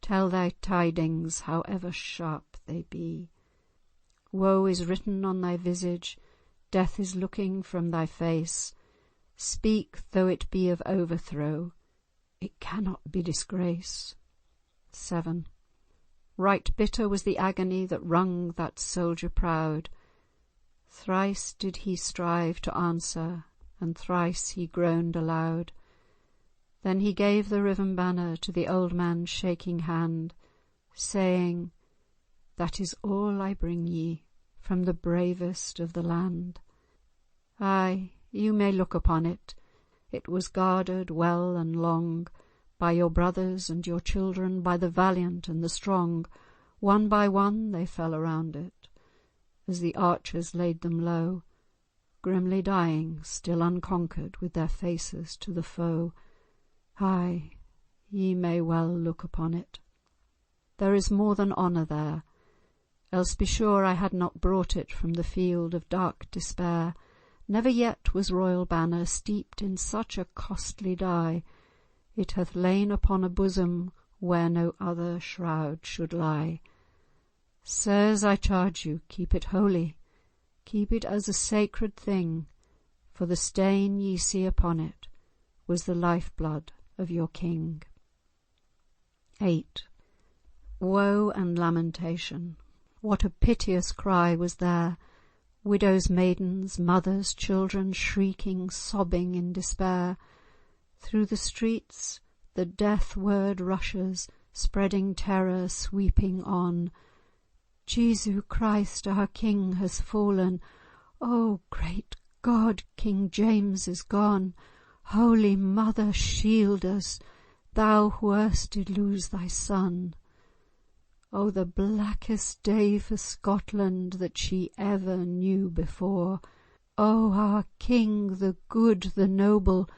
tell thy tidings, however sharp they be. Woe is written on thy visage, death is looking from thy face. Speak, though it be of overthrow, it cannot be disgrace." 7. Right bitter was the agony that wrung that soldier proud. Thrice did he strive to answer, and thrice he groaned aloud. Then he gave the riven banner to the old man's shaking hand, saying, "That is all I bring ye from the bravest of the land. Ay, you may look upon it. It was guarded well and long by your brothers and your children, by the valiant and the strong. One by one they fell around it, as the archers laid them low, grimly dying, still unconquered, with their faces to the foe. Ay, ye may well look upon it. There is more than honour there, else be sure I had not brought it from the field of dark despair. Never yet was royal banner steeped in such a costly dye. It hath lain upon a bosom where no other shroud should lie. Sirs, I charge you, keep it holy, keep it as a sacred thing, for the stain ye see upon it was the lifeblood of your king. 8. Woe and lamentation. What a piteous cry was there! Widows, maidens, mothers, children, shrieking, sobbing in despair. Through the streets the death word rushes, spreading terror, sweeping on. Jesu Christ, our King, has fallen. Oh, great God, King James is gone. Holy Mother, shield us, thou who erst did lose thy son. Oh, the blackest day for Scotland that she ever knew before. Oh, our King, the good, the noble,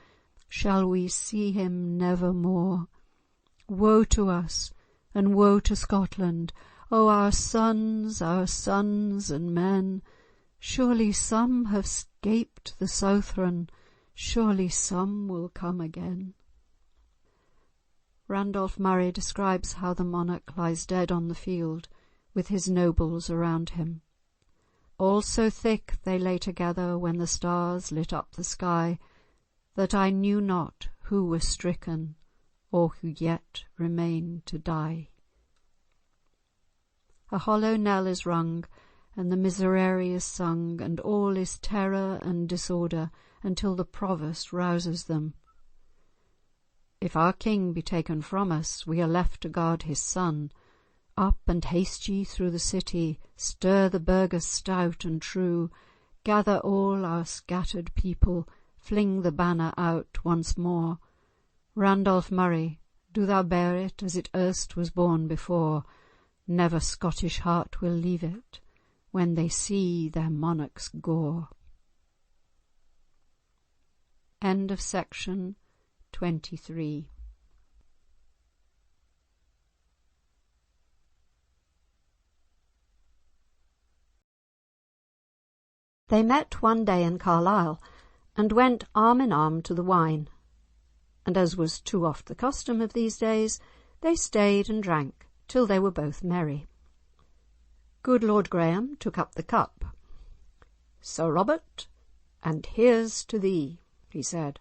shall we see him never more? Woe to us, and woe to Scotland! Oh, our sons and men! Surely some have scaped the Southron, surely some will come again. Randolph Murray describes how the monarch lies dead on the field, with his nobles around him. All so thick they lay together when the stars lit up the sky, that I knew not who was stricken, or who yet remained to die. A hollow knell is rung, and the miserere is sung, and all is terror and disorder, until the provost rouses them. If our king be taken from us, we are left to guard his son. Up and haste ye through the city, stir the burghers stout and true, gather all our scattered people, fling the banner out once more. Randolph Murray, do thou bear it as it erst was borne before. Never Scottish heart will leave it when they see their monarch's gore. End of section 23. They met one day in Carlisle, and went arm in arm to the wine, and as was too oft the custom of these days, they stayed and drank till they were both merry. Good Lord Graham took up the cup. "Sir Robert, and here's to thee," he said,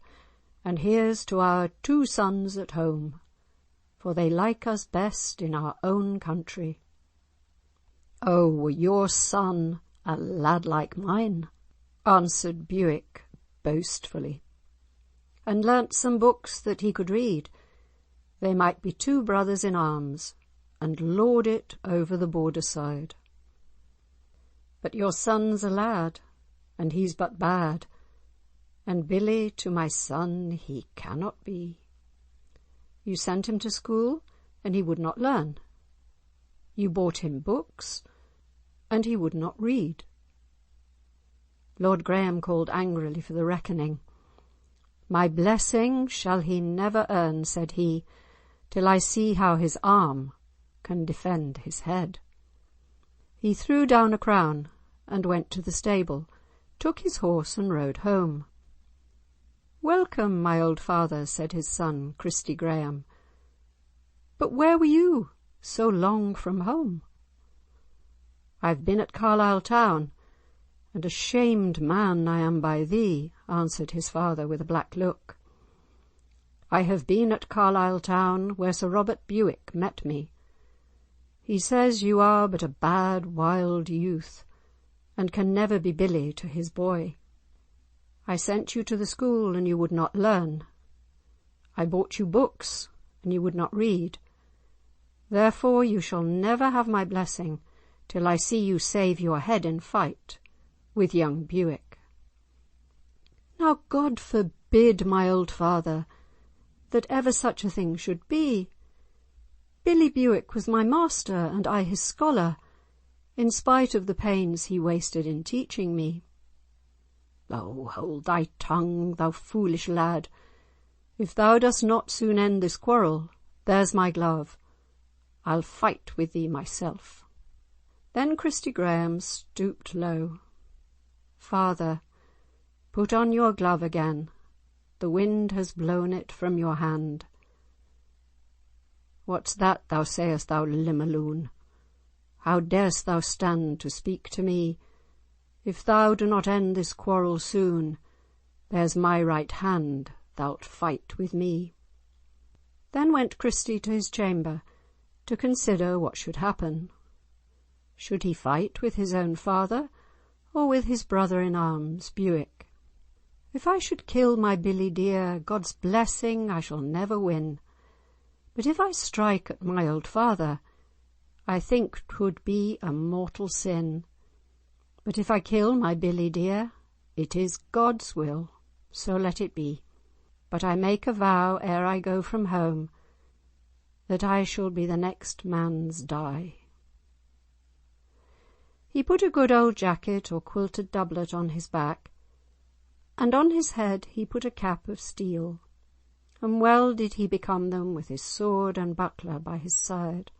"and here's to our 2 sons at home, for they like us best in our own country. Oh, were your son a lad like mine," answered Bewick boastfully, "and learnt some books that he could read, they might be 2 brothers in arms, and lord it over the border side. But your son's a lad, and he's but bad, and Billy to my son he cannot be. You sent him to school, and he would not learn. You bought him books, and he would not read." Lord Graham called angrily for the reckoning. "My blessing shall he never earn," said he, "till I see how his arm can defend his head." He threw down a crown and went to the stable, took his horse and rode home. "Welcome, my old father," said his son, Christy Graham. "But where were you so long from home?" "I've been at Carlisle town, and a shamed man I am by thee," answered his father with a black look. "I have been at Carlisle town, where Sir Robert Bewick met me. He says you are but a bad, wild youth, and can never be Billy to his boy. I sent you to the school, and you would not learn. I bought you books, and you would not read. Therefore you shall never have my blessing till I see you save your head in fight with young Bewick." "Now God forbid, my old father! that ever such a thing should be. Billy Bewick was my master, and I his scholar, in spite of the pains he wasted in teaching me." "Oh, hold thy tongue, thou foolish lad. If thou dost not soon end this quarrel, there's my glove. I'll fight with thee myself." Then Christy Graham stooped low. "Father, put on your glove again. The wind has blown it from your hand." "What's that thou sayest, thou limmerloon? How darest thou stand to speak to me? If thou do not end this quarrel soon, there's my right hand, thou'lt fight with me." Then went Christy to his chamber to consider what should happen. Should he fight with his own father, or with his brother-in-arms, Bewick? "If I should kill my Billy dear, God's blessing I shall never win. But if I strike at my old father, I think 'twould be a mortal sin. But if I kill my Billy dear, it is God's will, so let it be. But I make a vow ere I go from home, that I shall be the next man's die." He put a good old jacket or quilted doublet on his back, and on his head he put a cap of steel, and well did he become them with his sword and buckler by his side.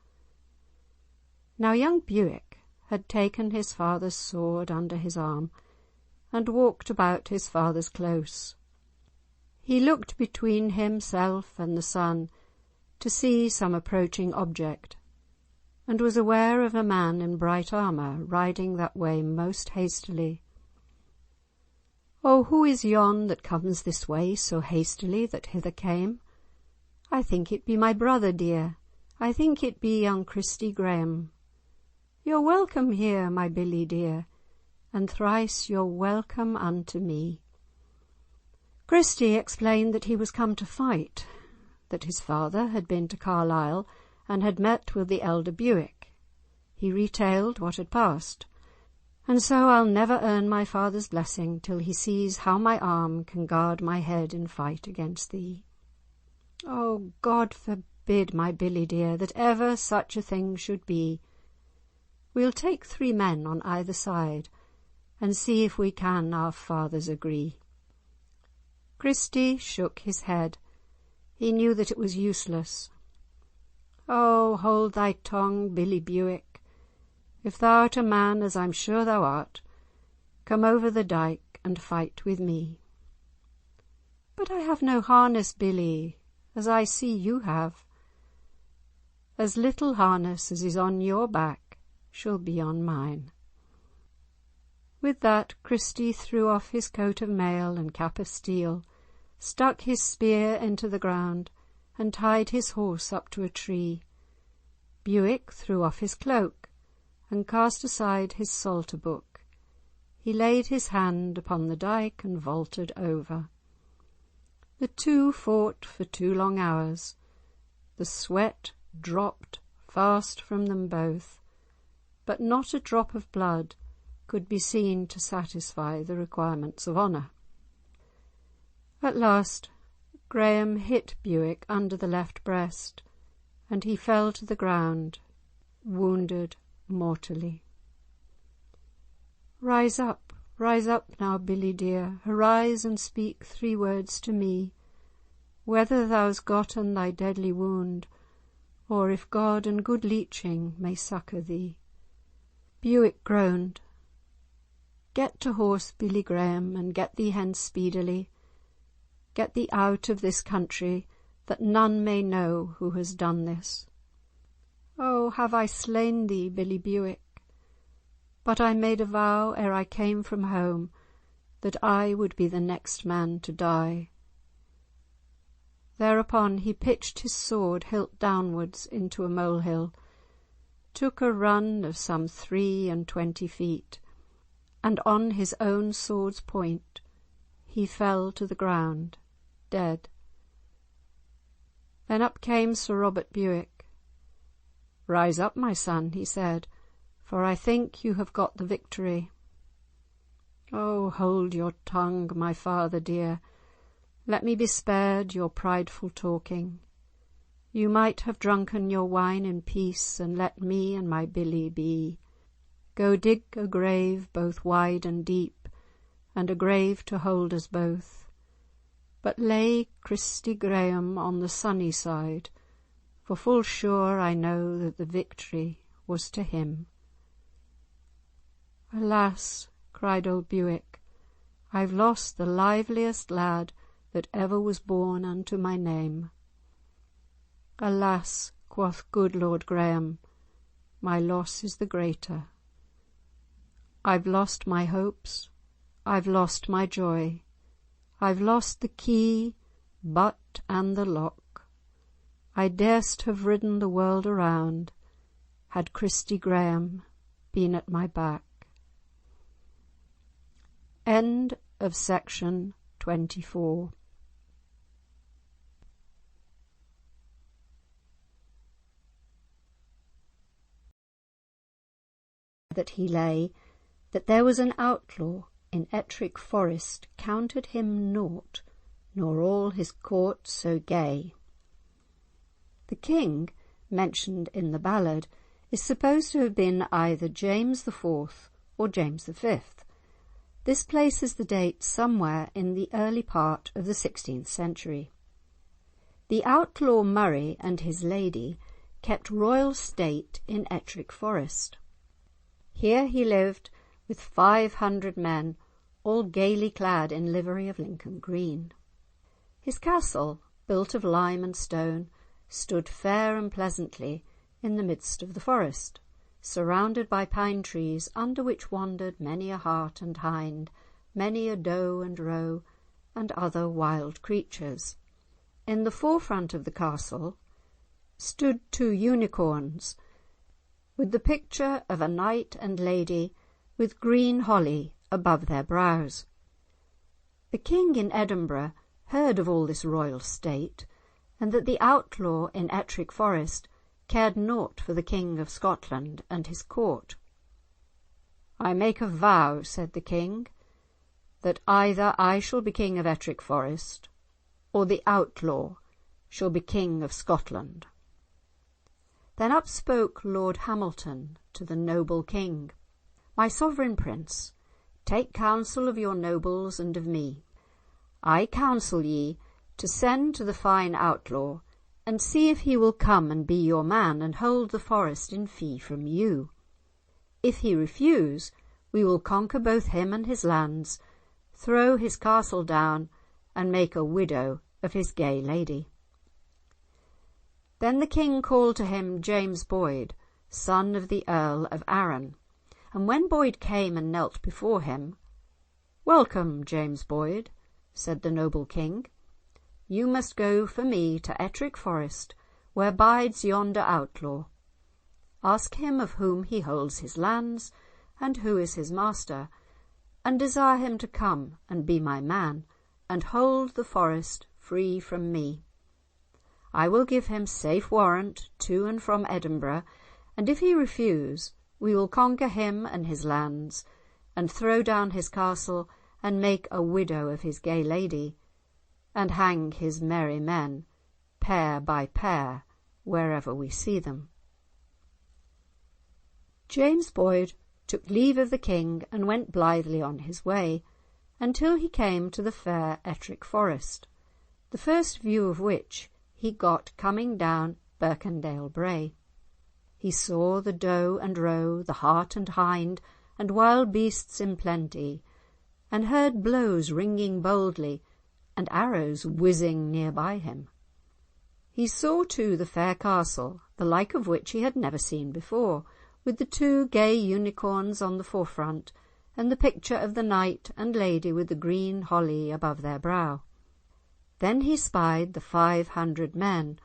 Now young Bewick had taken his father's sword under his arm, and walked about his father's close. He looked between himself and the sun to see some approaching object, and was aware of a man in bright armour riding that way most hastily. "Oh, who is yon that comes this way so hastily that hither came? I think it be my brother dear, I think it be young Christy Graham. You're welcome here, my Billy dear, and thrice you're welcome unto me." Christy explained that he was come to fight, that his father had been to Carlisle and had met with the elder Bewick. He retailed what had passed. "And so I'll never earn my father's blessing till he sees how my arm can guard my head in fight against thee." "Oh, God forbid, my Billy dear, that ever such a thing should be. We'll take 3 men on either side, and see if we can our fathers agree." Christy shook his head. He knew that it was useless. "Oh, hold thy tongue, Billy Bewick. If thou art a man, as I'm sure thou art, come over the dyke and fight with me." "But I have no harness, Billy, as I see you have." "As little harness as is on your back shall be on mine." With that Christy threw off his coat of mail and cap of steel, stuck his spear into the ground, and tied his horse up to a tree. Bewick threw off his cloak, and cast aside his psalter book. He laid his hand upon the dyke and vaulted over. The two fought for 2 long hours. The sweat dropped fast from them both, but not a drop of blood could be seen to satisfy the requirements of honour. At last Graham hit Bewick under the left breast, and he fell to the ground, wounded mortally. Rise up now, Billy dear, arise and speak 3 words to me, whether thou's gotten thy deadly wound, or if God and good leeching may succour thee." Bewick groaned. "Get to horse, Billy Graham, and get thee hence speedily. Get thee out of this country, that none may know who has done this." "Oh, have I slain thee, Billy Bewick? But I made a vow ere I came from home that I would be the next man to die." Thereupon he pitched his sword hilt downwards into a molehill, took a run of some 23 feet, and on his own sword's point he fell to the ground, dead. Then up came Sir Robert Bewick. "Rise up, my son," he said, "for I think you have got the victory." "Oh, hold your tongue, my father dear. Let me be spared your prideful talking. You might have drunken your wine in peace, and let me and my billie be. Go dig a grave both wide and deep, and a grave to hold us both. But lay Christy Graham on the sunny side, for full sure I know that the victory was to him." "Alas," cried old Bewick, "I've lost the liveliest lad that ever was born unto my name." "Alas," quoth good Lord Graham, "my loss is the greater. I've lost my hopes, I've lost my joy, I've lost the key, butt, and the lock. I darest have ridden the world around, had Christy Graham been at my back." End of section 24. That he lay, that there was an outlaw in Ettrick Forest counted him naught, nor all his court so gay. The king, mentioned in the ballad, is supposed to have been either James IV or James V. This places the date somewhere in the early part of the 16th century. The outlaw Murray and his lady kept royal state in Ettrick Forest. Here he lived with 500 men, all gaily clad in livery of Lincoln green. His castle, built of lime and stone, stood fair and pleasantly in the midst of the forest, surrounded by pine trees, under which wandered many a hart and hind, many a doe and roe, and other wild creatures. In the forefront of the castle stood 2 unicorns, with the picture of a knight and lady with green holly above their brows. The king in Edinburgh heard of all this royal state, and that the outlaw in Ettrick Forest cared naught for the King of Scotland and his court. "I make a vow," said the king, "that either I shall be King of Ettrick Forest, or the outlaw shall be King of Scotland." Then up spoke Lord Hamilton to the noble king. "My sovereign prince, take counsel of your nobles and of me. I counsel ye to send to the fine outlaw and see if he will come and be your man and hold the forest in fee from you. If he refuse, we will conquer both him and his lands, throw his castle down, and make a widow of his gay lady." Then the king called to him James Boyd, son of the Earl of Arran, and when Boyd came and knelt before him, "Welcome, James Boyd," said the noble king. "You must go for me to Ettrick Forest, where bides yonder outlaw. Ask him of whom he holds his lands, and who is his master, and desire him to come and be my man, and hold the forest free from me. I will give him safe warrant to and from Edinburgh, and if he refuse, we will conquer him and his lands, and throw down his castle, and make a widow of his gay lady, and hang his merry men, pair by pair, wherever we see them." James Boyd took leave of the king and went blithely on his way, until he came to the fair Ettrick Forest, the first view of which he got coming down Birkendale Brae. He saw the doe and roe, the hart and hind, and wild beasts in plenty, and heard blows ringing boldly, and arrows whizzing near by him. He saw too the fair castle, the like of which he had never seen before, with the 2 gay unicorns on the forefront, and the picture of the knight and lady with the green holly above their brow. Then he spied the 500 men,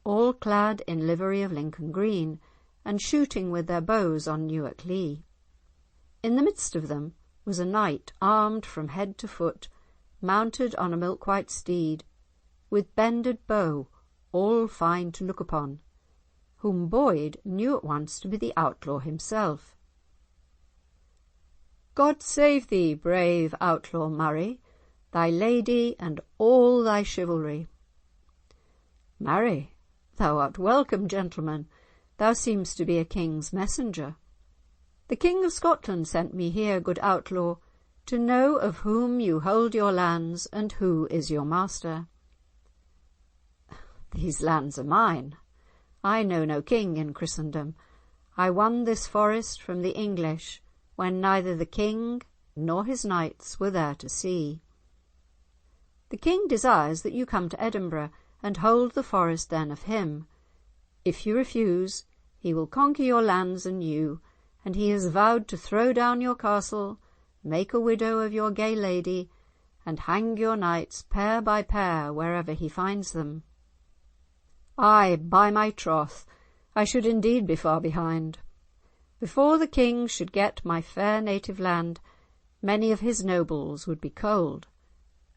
all clad in livery of Lincoln green, and shooting with their bows on Newark Lee. In the midst of them was a knight armed from head to foot, mounted on a milk-white steed, with bended bow, all fine to look upon, whom Boyd knew at once to be the outlaw himself. "God save thee, brave outlaw Murray, thy lady and all thy chivalry." "Marry, thou art welcome, gentleman. Thou seemst to be a king's messenger." "The King of Scotland sent me here, good outlaw, to know of whom you hold your lands and who is your master." "These lands are mine. I know no king in Christendom. I won this forest from the English when neither the king nor his knights were there to see. The king desires that you come to Edinburgh and hold the forest then of him. If you refuse, he will conquer your lands and you, and he has vowed to throw down your castle, make a widow of your gay lady, and hang your knights pair by pair wherever he finds them." "Ay, by my troth, I should indeed be far behind. Before the king should get my fair native land, many of his nobles would be cold,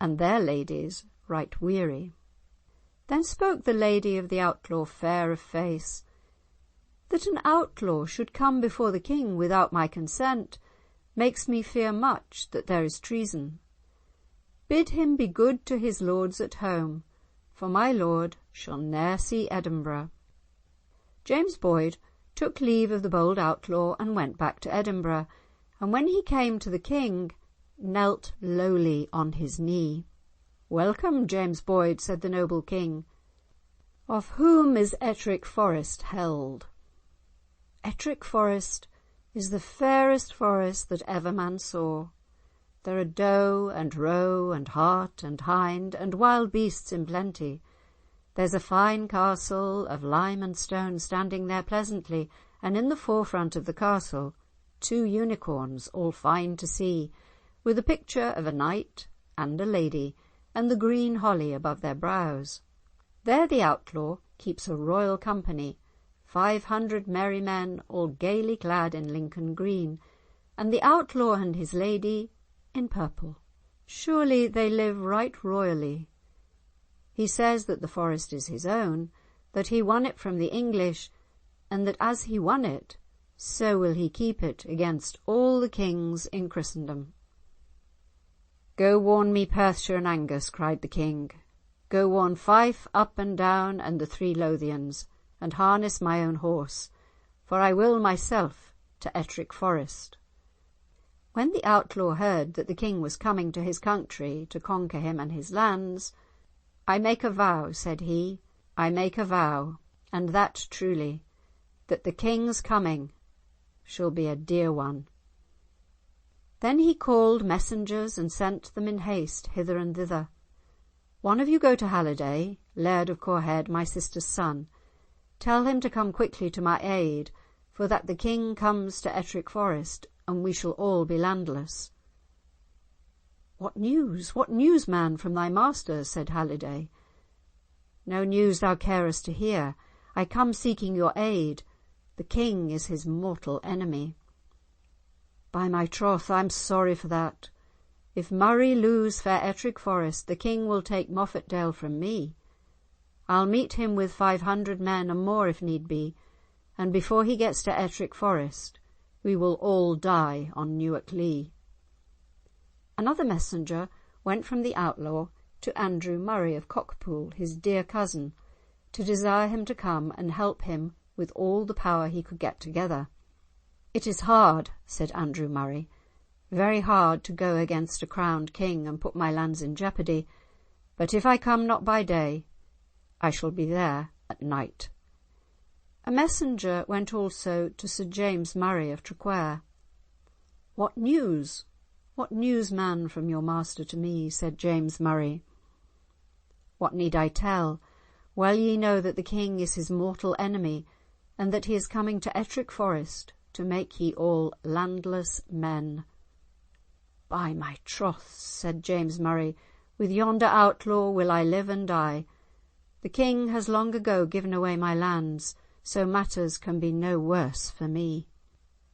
and their ladies right weary." Then spoke the lady of the outlaw, fair of face, "That an outlaw should come before the king without my consent makes me fear much that there is treason. Bid him be good to his lords at home, for my lord shall ne'er see Edinburgh." James Boyd took leave of the bold outlaw and went back to Edinburgh, and when he came to the king, knelt lowly on his knee. "Welcome, James Boyd," said the noble king. "Of whom is Ettrick Forest held?" "Ettrick Forest is the fairest forest that ever man saw. There are doe and roe and hart and hind and wild beasts in plenty. There's a fine castle of lime and stone standing there pleasantly, and in the forefront of the castle 2 unicorns, all fine to see, with a picture of a knight and a lady, and the green holly above their brows. There the outlaw keeps a royal company, 500 merry men, all gaily clad in Lincoln green, and the outlaw and his lady in purple. Surely they live right royally. He says that the forest is his own, that he won it from the English, and that as he won it, so will he keep it against all the kings in Christendom." "Go warn me Perthshire and Angus," cried the king. "Go warn Fife, Up and Down, and the 3 Lothians, and harness my own horse, for I will myself to Ettrick Forest." When the outlaw heard that the king was coming to his country to conquer him and his lands, "I make a vow," said he, "I make a vow, and that truly, that the king's coming shall be a dear one." Then he called messengers and sent them in haste hither and thither. "One of you go to Halliday, Laird of Corehead, my sister's son. Tell him to come quickly to my aid, for that the king comes to Ettrick Forest, and we shall all be landless." What news, man, from thy master?" said Halliday. "No news thou carest to hear. I come seeking your aid. The king is his mortal enemy." "By my troth, I'm sorry for that. If Murray lose fair Ettrick Forest, the king will take Moffatdale from me. I'll meet him with 500 men and more if need be, and before he gets to Ettrick Forest we will all die on Newark Lee." Another messenger went from the outlaw to Andrew Murray of Cockpool, his dear cousin, to desire him to come and help him with all the power he could get together. "It is hard," said Andrew Murray, "very hard to go against a crowned king and put my lands in jeopardy, but if I come not by day, I shall be there at night." A messenger went also to Sir James Murray of Traquair. "What news? What news, man, from your master to me?" said James Murray. "What need I tell? Well ye know that the king is his mortal enemy, and that he is coming to Ettrick Forest to make ye all landless men." "By my troth," said James Murray, "with yonder outlaw will I live and die. The king has long ago given away my lands, so matters can be no worse for me."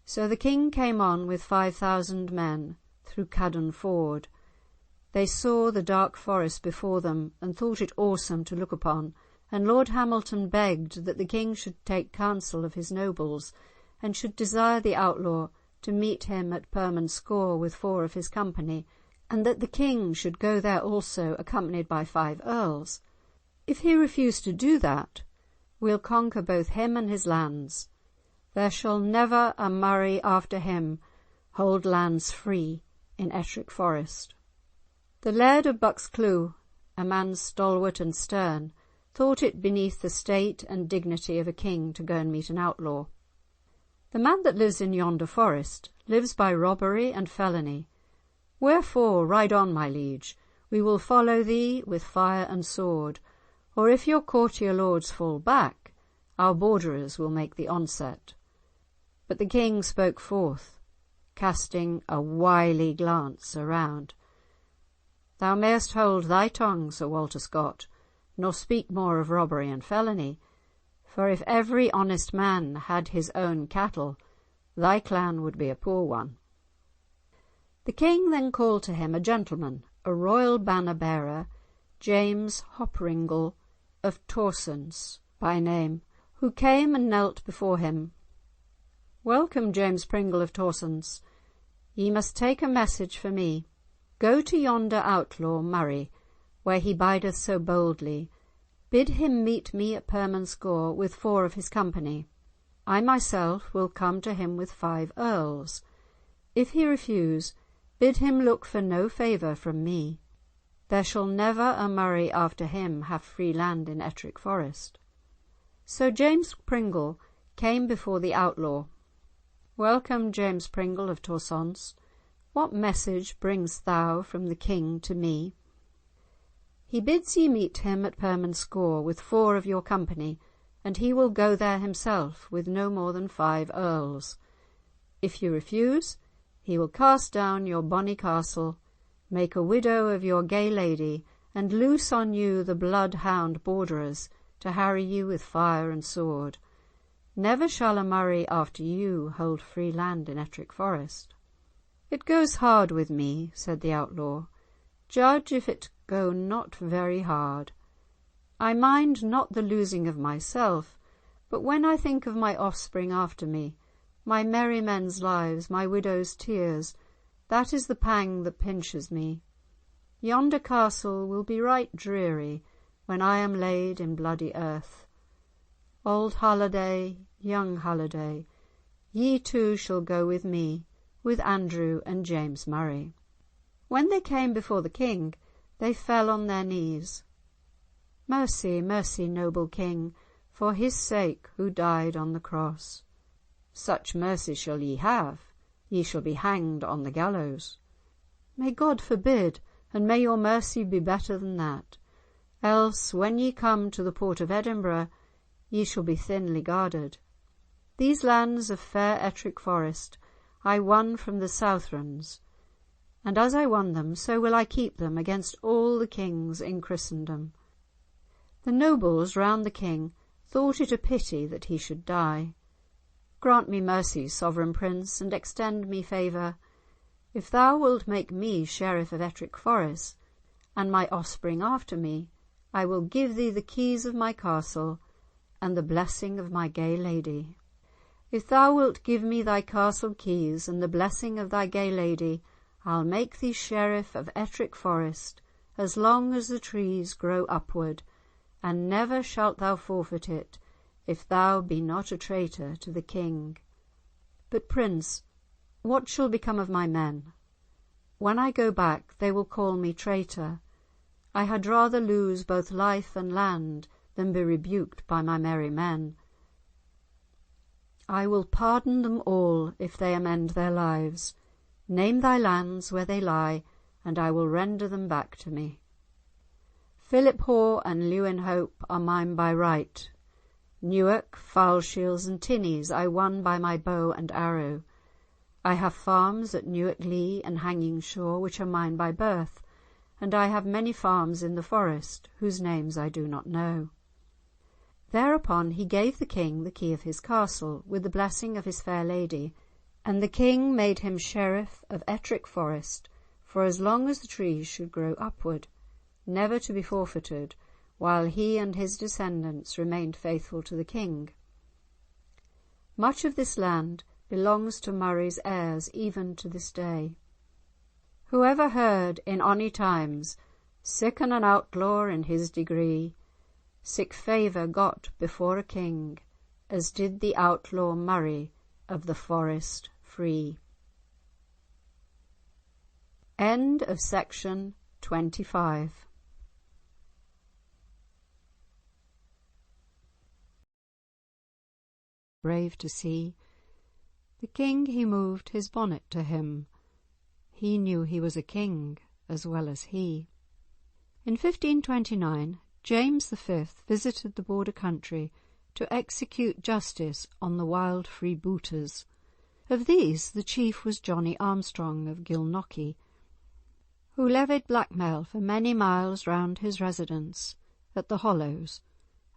So the king came on with 5,000 men through Caddon Ford. They saw the dark forest before them and thought it awesome to look upon, and Lord Hamilton begged that the king should take counsel of his nobles, and should desire the outlaw to meet him at Permanscore with 4 of his company, and that the king should go there also, accompanied by 5 earls. If he refuse to do that, we'll conquer both him and his lands. There shall never a Murray after him hold lands free in Ettrick Forest." The Laird of Buckscleugh, a man stalwart and stern, thought it beneath the state and dignity of a king to go and meet an outlaw. "The man that lives in yonder forest lives by robbery and felony. Wherefore ride on, my liege, we will follow thee with fire and sword, or if your courtier lords fall back, our borderers will make the onset." But the king spoke forth, casting a wily glance around. "Thou mayst hold thy tongue, Sir Walter Scott, nor speak more of robbery and felony, for if every honest man had his own cattle, thy clan would be a poor one." The king then called to him a gentleman, a royal banner-bearer, James Hopringle of Torsonse by name, who came and knelt before him. "Welcome, James Pringle of Torsonse. Ye must take a message for me. Go to yonder outlaw Murray, where he bideth so boldly. Bid him meet me at Permanscore with 4 of his company. I myself will come to him with 5 earls. If he refuse, bid him look for no favour from me. There shall never a Murray after him have free land in Ettrick Forest." So James Pringle came before the outlaw. "Welcome, James Pringle of Torsonse. What message bringst thou from the king to me?" "He bids ye meet him at Permanscore with 4 of your company, and he will go there himself with no more than 5 earls. If you refuse, he will cast down your bonny castle, make a widow of your gay lady, and loose on you the bloodhound borderers to harry you with fire and sword. Never shall a Murray after you hold free land in Ettrick Forest." "It goes hard with me," said the outlaw. "Judge if it go not very hard. I mind not the losing of myself, but when I think of my offspring after me, my merry men's lives, my widow's tears, that is the pang that pinches me. Yonder castle will be right dreary when I am laid in bloody earth. Old Halliday, young Halliday, ye 2 shall go with me, with Andrew and James Murray." When they came before the king, they fell on their knees. "Mercy, mercy, noble king, for his sake who died on the cross." "Such mercy shall ye have, ye shall be hanged on the gallows." "May God forbid, and may your mercy be better than that. Else, when ye come to the port of Edinburgh, ye shall be thinly guarded. These lands of fair Ettrick Forest I won from the Southrons, and as I won them, so will I keep them against all the kings in Christendom." The nobles round the king thought it a pity that he should die. "Grant me mercy, sovereign prince, and extend me favour. If thou wilt make me sheriff of Ettrick Forest, and my offspring after me, I will give thee the keys of my castle and the blessing of my gay lady." "If thou wilt give me thy castle keys and the blessing of thy gay lady, I'll make thee sheriff of Ettrick Forest as long as the trees grow upward, and never shalt thou forfeit it if thou be not a traitor to the king. But, prince, what shall become of my men? When I go back they will call me traitor. I had rather lose both life and land than be rebuked by my merry men. I will pardon them all if they amend their lives. Name thy lands where they lie, and I will render them back to me. Philiphaugh and Lewinhope are mine by right. Newark, Foulshiels and Tinnies I won by my bow and arrow. I have farms at Newark Lee and Hanging Shaw which are mine by birth, and I have many farms in the forest whose names I do not know." Thereupon he gave the king the key of his castle with the blessing of his fair lady, and the king made him sheriff of Ettrick Forest for as long as the trees should grow upward, never to be forfeited, while he and his descendants remained faithful to the king. Much of this land belongs to Murray's heirs even to this day. Whoever heard in ony times sicken an outlaw in his degree, sic favour got before a king, as did the outlaw Murray of the Forest free. End of section 25. Brave to see, the king he moved his bonnet to him. He knew he was a king as well as he. In 1529, James V visited the border country to execute justice on the wild freebooters. Of these, the chief was Johnie Armstrong of Gilnockie, who levied blackmail for many miles round his residence at the Hollows,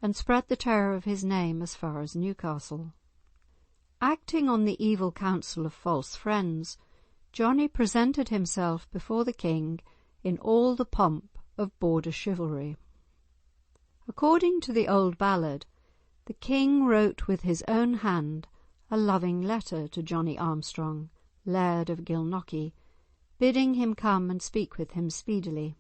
and spread the terror of his name as far as Newcastle. Acting on the evil counsel of false friends, Johnie presented himself before the king in all the pomp of border chivalry. According to the old ballad, the king wrote with his own hand a loving letter to Johnie Armstrong, Laird of Gilnockie, bidding him come and speak with him speedily.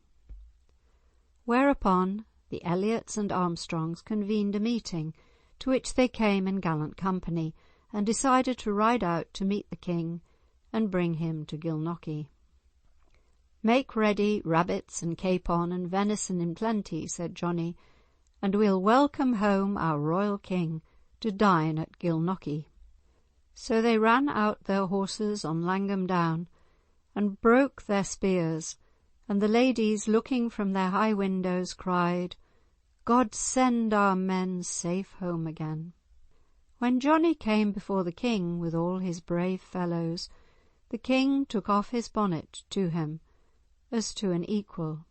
Whereupon the Elliots and Armstrongs convened a meeting, to which they came in gallant company, and decided to ride out to meet the king and bring him to Gilnockie. "Make ready rabbits and capon and venison in plenty," said Johnie, "and we'll welcome home our royal king to dine at Gilnockie." So they ran out their horses on Langham Down and broke their spears, and the ladies, looking from their high windows, cried, "God send our men safe home again." When Johnie came before the king with all his brave fellows, the king took off his bonnet to him as to an equal.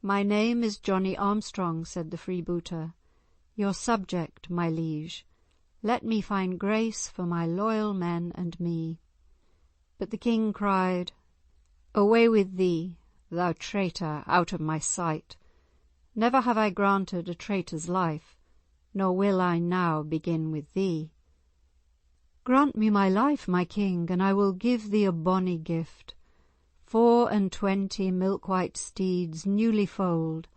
"My name is Johnie Armstrong," said the freebooter, "your subject, my liege. Let me find grace for my loyal men and me." But the king cried, "Away with thee, thou traitor, out of my sight. Never have I granted a traitor's life, nor will I now begin with thee." "Grant me my life, my king, and I will give thee a bonny gift. 24 milk-white steeds newly foaled.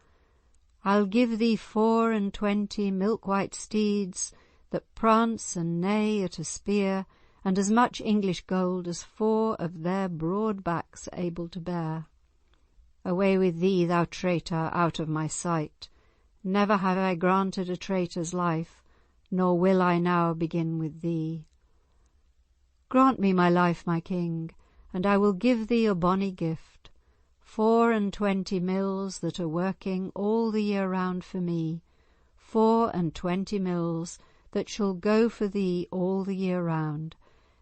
I'll give thee 24 milk-white steeds that prance and neigh at a spear, and as much English gold as 4 of their broad backs are able to bear." "Away with thee, thou traitor, out of my sight. Never have I granted a traitor's life, nor will I now begin with thee." "Grant me my life, my king, and I will give thee a bonny gift. 24 mills that are working all the year round for me, 24 mills that shall go for thee all the year round,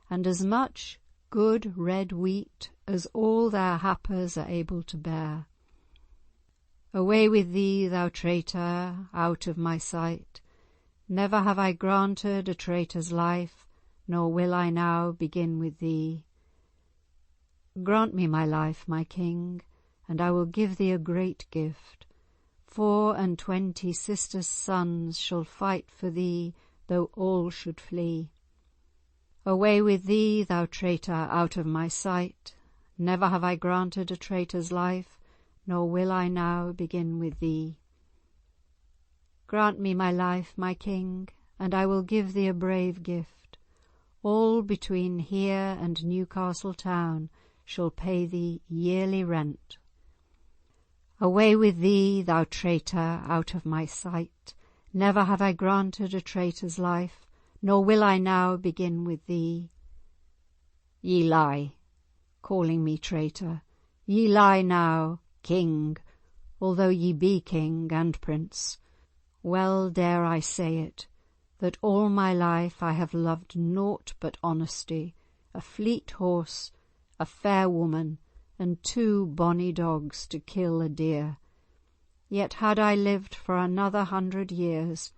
and as much good red wheat as all their happers are able to bear." "Away with thee, thou traitor, out of my sight. Never have I granted a traitor's life, nor will I now begin with thee." "Grant me my life, my king, and I will give thee a great gift. 24 sisters' sons shall fight for thee, though all should flee." "Away with thee, thou traitor, out of my sight. Never have I granted a traitor's life, nor will I now begin with thee." "Grant me my life, my king, and I will give thee a brave gift. All between here and Newcastle town shall pay thee yearly rent." "Away with thee, thou traitor, out of my sight. Never have I granted a traitor's life, nor will I now begin with thee." "Ye lie, calling me traitor. Ye lie now, king, although ye be king and prince. Well dare I say it, that all my life I have loved naught but honesty, a fleet horse, a fair woman, and 2 bonny dogs to kill a deer. Yet had I lived for another 100 years,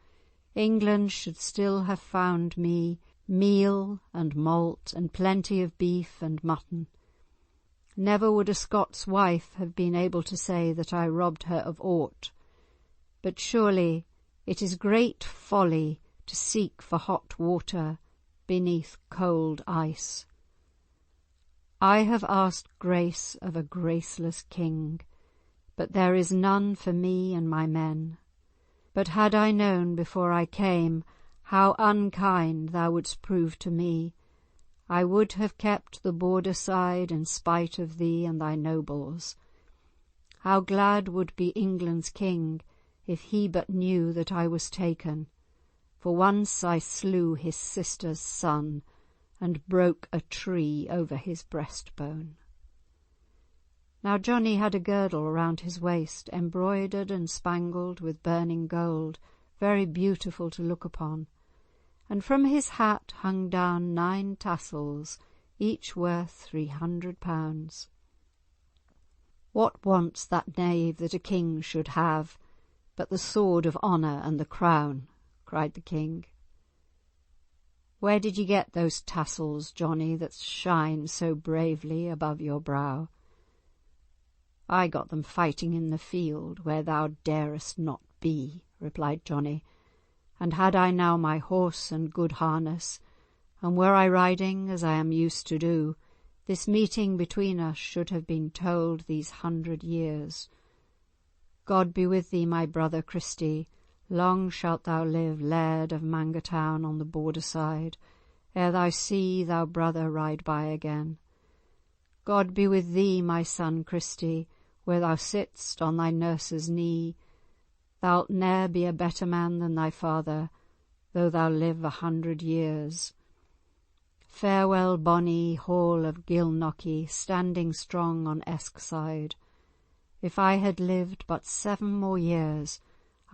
England should still have found me meal and malt and plenty of beef and mutton. Never would a Scots wife have been able to say that I robbed her of aught. But surely it is great folly to seek for hot water beneath cold ice. I have asked grace of a graceless king, but there is none for me and my men. But had I known before I came how unkind thou wouldst prove to me, I would have kept the border side in spite of thee and thy nobles. How glad would be England's king if he but knew that I was taken, for once I slew his sister's son and broke a tree over his breastbone." Now Johnie had a girdle round his waist, embroidered and spangled with burning gold, very beautiful to look upon, and from his hat hung down 9 tassels, each worth 300 pounds. "What wants that knave that a king should have, but the sword of honour and the crown?" cried the king. "Where did ye get those tassels, Johnie, that shine so bravely above your brow?" "I got them fighting in the field, where thou darest not be," replied Johnie. "And had I now my horse and good harness, and were I riding as I am used to do, this meeting between us should have been told these 100 years. God be with thee, my brother Christie. Long shalt thou live, Laird of Mangertown on the border side, ere thou see thou brother ride by again. God be with thee, my son Christie, where thou sitst on thy nurse's knee. Thou'lt ne'er be a better man than thy father, though thou live 100 years. Farewell, bonny hall of Gilnockie, standing strong on Esk side. If I had lived but 7 more years,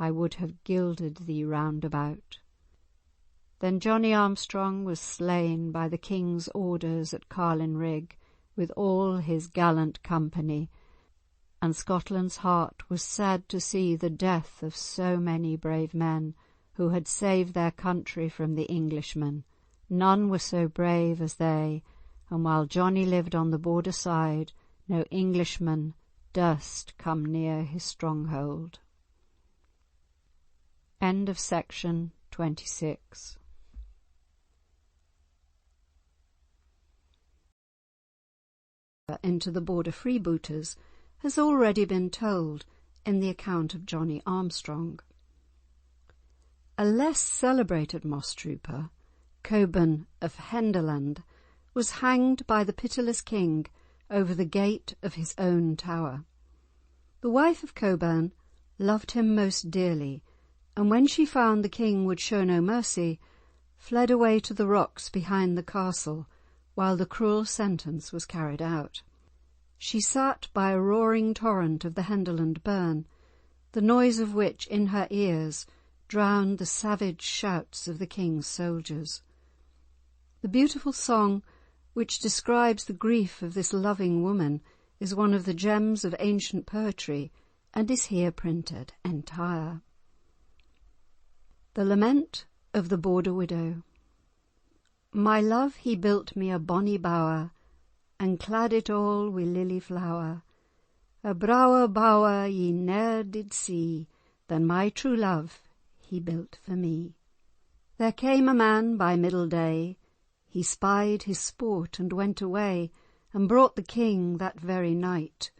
I would have gilded thee round about." Then Johnie Armstrong was slain by the king's orders at Carlinrigg, with all his gallant company, and Scotland's heart was sad to see the death of so many brave men who had saved their country from the Englishmen. None were so brave as they, and while Johnie lived on the border side, no Englishman durst come near his stronghold. End of section 26. Into the border freebooters has already been told in the account of Johnie Armstrong. A less celebrated moss trooper, Cockburn of Henderland, was hanged by the pitiless king over the gate of his own tower. The wife of Cockburn loved him most dearly, and when she found the king would show no mercy, fled away to the rocks behind the castle while the cruel sentence was carried out. She sat by a roaring torrent of the Henderland burn, the noise of which in her ears drowned the savage shouts of the king's soldiers. The beautiful song which describes the grief of this loving woman is one of the gems of ancient poetry, and is here printed entire. The Lament of the Border Widow. My love he built me a bonny bower, and clad it all wi' lily flower. A brawer bower ye ne'er did see, than my true love he built for me. There came a man by middle day, he spied his sport and went away, and brought the king that very night,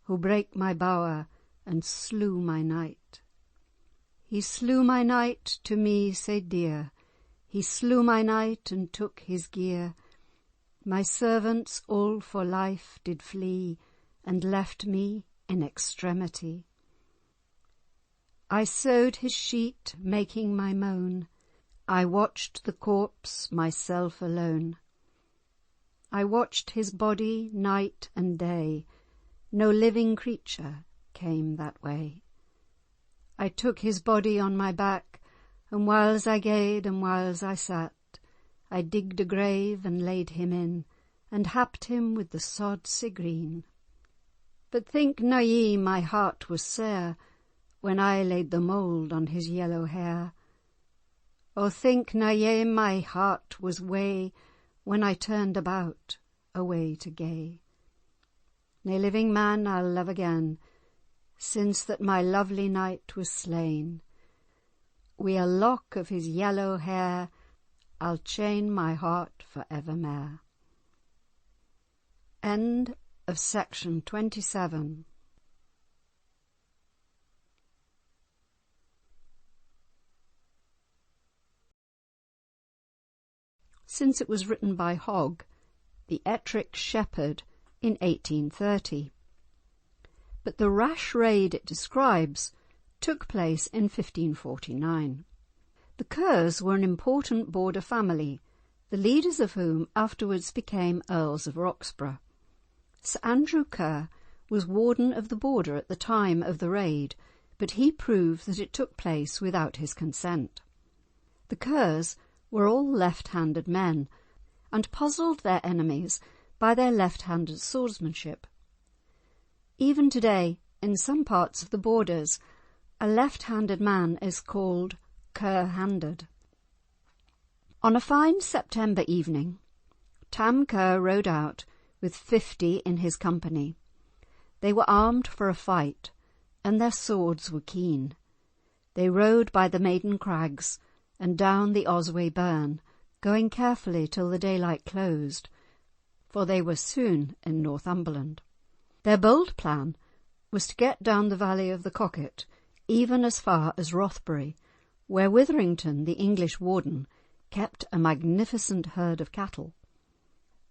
who brake my bower and slew my knight. He slew my knight to me sae dear, he slew my knight and took his gear. My servants all for life did flee, and left me in extremity. I sewed his sheet, making my moan, I watched the corpse myself alone. I watched his body night and day, no living creature came that way. I took his body on my back, and whiles I gaed and whiles I sat, I digged a grave and laid him in, and happed him with the sod sae green. But think na ye my heart was sair, when I laid the mould on his yellow hair? O think na ye my heart was wae, when I turned about away to gae? Nae living man I'll love again, since that my lovely knight was slain. Wi' a lock of his yellow hair, I'll chain my heart for evermair. End of section 27. Since it was written by Hogg, the Ettrick shepherd, in 1830. But the rash raid it describes took place in 1549. The Kerrs were an important border family, the leaders of whom afterwards became Earls of Roxburgh. Sir Andrew Kerr was warden of the border at the time of the raid, but he proved that it took place without his consent. The Kerrs were all left-handed men, and puzzled their enemies by their left-handed swordsmanship. Even today, in some parts of the borders, a left-handed man is called Kerr-handed. On a fine September evening, Tam Kerr rode out with 50 in his company. They were armed for a fight, and their swords were keen. They rode by the Maiden Crags and down the Osway burn, going carefully till the daylight closed, for they were soon in Northumberland. Their bold plan was to get down the valley of the Coquet, even as far as Rothbury, where Witherington, the English warden, kept a magnificent herd of cattle.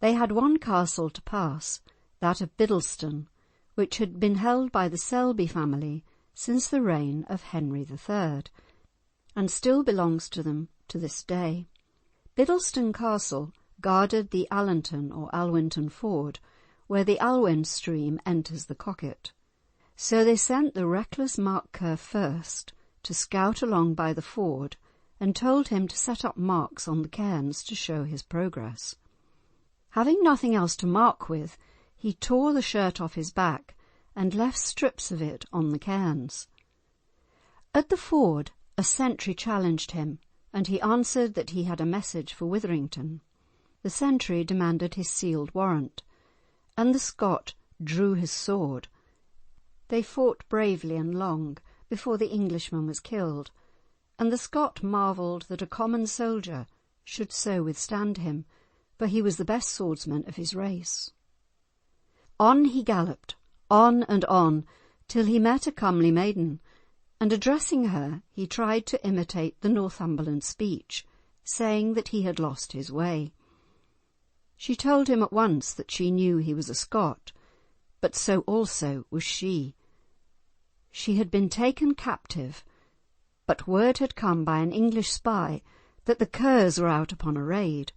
They had one castle to pass, that of Biddleston, which had been held by the Selby family since the reign of Henry III, and still belongs to them to this day. Biddleston Castle guarded the Allenton or Alwinton ford, where the Alwyn stream enters the Coquet. So they sent the reckless Mark Kerr first to scout along by the ford, and told him to set up marks on the cairns to show his progress. Having nothing else to mark with, he tore the shirt off his back and left strips of it on the cairns. At the ford a sentry challenged him, and he answered that he had a message for Witherington. The sentry demanded his sealed warrant, and the Scot drew his sword. They fought bravely and long before the Englishman was killed, and the Scot marvelled that a common soldier should so withstand him, for he was the best swordsman of his race. On he galloped, on and on, till he met a comely maiden, and addressing her he tried to imitate the Northumberland speech, saying that he had lost his way. She told him at once that she knew he was a Scot, but so also was she. She had been taken captive, but word had come by an English spy that the Kerrs were out upon a raid,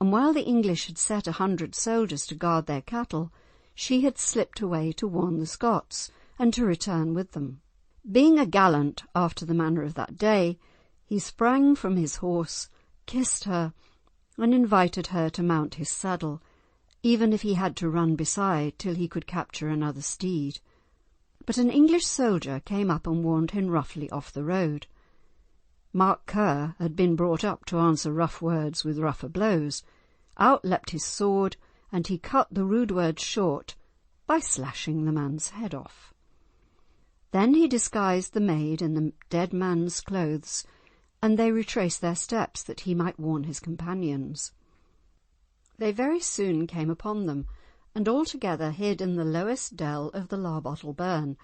and while the English had set 100 soldiers to guard their cattle, she had slipped away to warn the Scots, and to return with them. Being a gallant after the manner of that day, he sprang from his horse, kissed her, and invited her to mount his saddle, even if he had to run beside till he could capture another steed. But an English soldier came up and warned him roughly off the road. Mark Kerr had been brought up to answer rough words with rougher blows. Out leapt his sword, and he cut the rude words short by slashing the man's head off. Then he disguised the maid in the dead man's clothes, and they retraced their steps that he might warn his companions. They very soon came upon them, and all together hid in the lowest dell of the Larbottle burn,